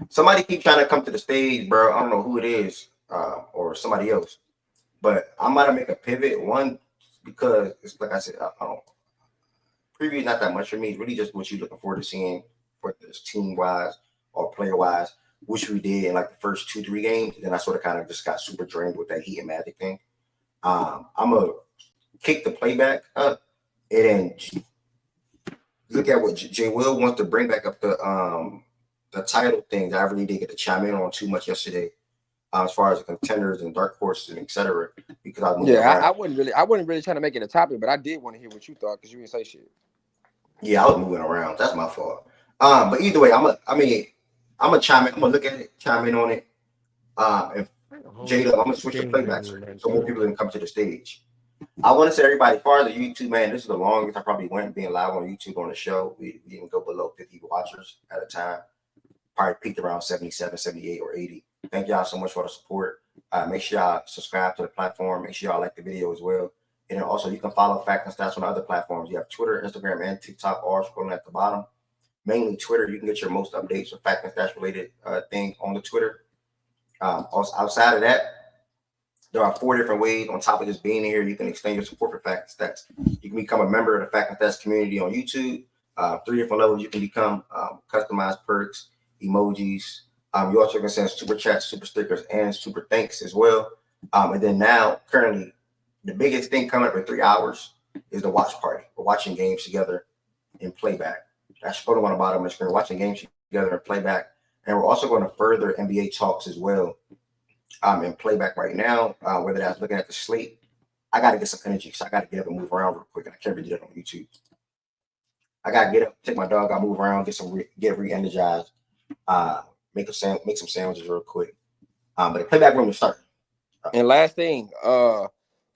somebody keep trying to come to the stage, bro. I don't know who it is, or somebody else, but I'm about to make a pivot. One, because it's like I said, I don't. Preview is not that much for me. It's really just what you're looking forward to seeing for this team wise or player wise, which we did in like the first 2-3 games. Then I sort of kind of just got super drained with that Heat and Magic thing. I'm gonna kick the playback up and then look at what Jay Will wants to bring back up the title thing that I really didn't get to chime in on too much yesterday, as far as the contenders and dark horses and etc. Because I moved around. I wasn't really trying to make it a topic, but I did want to hear what you thought because you didn't say shit. Yeah, I was moving around. That's my fault. But either way, I'm gonna chime in. I'm gonna look at it, chime in on it. And Jada, I'm gonna switch the playback so more people can come to the stage. I want to say everybody, as far as the YouTube, man, this is the longest I probably went being live on YouTube on the show. We didn't go below 50 watchers at a time. Probably peaked around 77, 78, or 80. Thank y'all so much for the support. Make sure y'all subscribe to the platform. Make sure y'all like the video as well. And then also you can follow Fact and Stats on other platforms. You have Twitter, Instagram, and TikTok, all scrolling at the bottom. Mainly Twitter. You can get your most updates with Fact and Stats related things on the Twitter. Also, outside of that, there are 4 different ways on top of just being here. You can extend your support for Fact and Stats. You can become a member of the Fact and Stats community on YouTube. 3 different levels you can become, customized perks, emojis. You also can send super chats, super stickers, and super thanks as well. And then now, currently, the biggest thing coming up in 3 hours is the watch party. We're watching games together in playback. That's scrolling on the bottom of the screen, watching games together in playback. And we're also going to further NBA talks as well in playback right now, whether that's looking at the slate. I got to get some energy, so I got to get up and move around real quick. And I can't really do that on YouTube. I got to get up, take my dog out, move around, get re-energized, make some sandwiches real quick. But the playback room is starting. And last thing,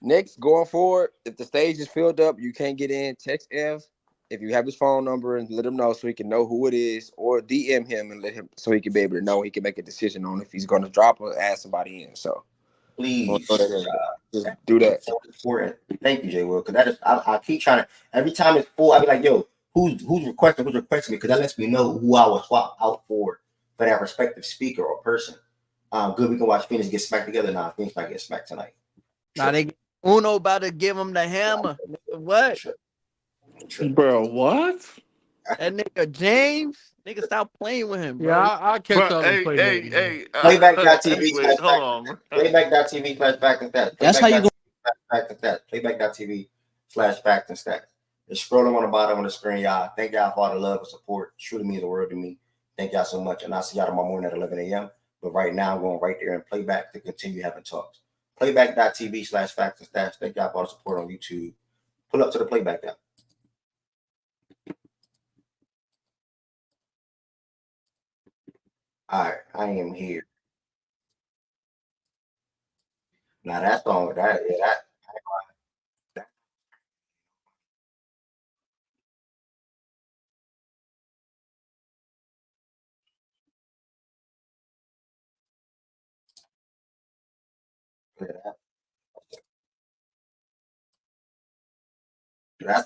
Knicks going forward, if the stage is filled up, you can't get in, text F if you have his phone number and let him know so he can know who it is, or DM him and let him so he can be able to know he can make a decision on if he's going to drop or add somebody in. So please just do that. Important. Thank you, Jay Will, because that is I keep trying to every time it's full, I be like, yo, who's requesting me? Because that lets me know who I was swapped out for that respective speaker or person. Good, we can watch Phoenix get smacked together. Nah, Phoenix might get smacked tonight. Now they Uno about to give him the hammer. What? Bro, what? That nigga James, nigga, stop playing with him, bro. Yeah, I'll catch y'all on Playmaking. Playback.tv hold on. Playback.tv/fact and stats. That's how you go. Fact and stats. Playback.tv/fact and stats. It's scrolling on the bottom of the screen, y'all. Thank y'all for all the love and support. It truly means the world to me. Thank y'all so much. And I'll see y'all tomorrow morning at 11 a.m. But right now, I'm going right there and playback to continue having talks. Playback.tv/fact and stats. Thank y'all for all the support on YouTube. Pull up to the playback now. All right, I am here. Now that's on that. Yeah, that. That's the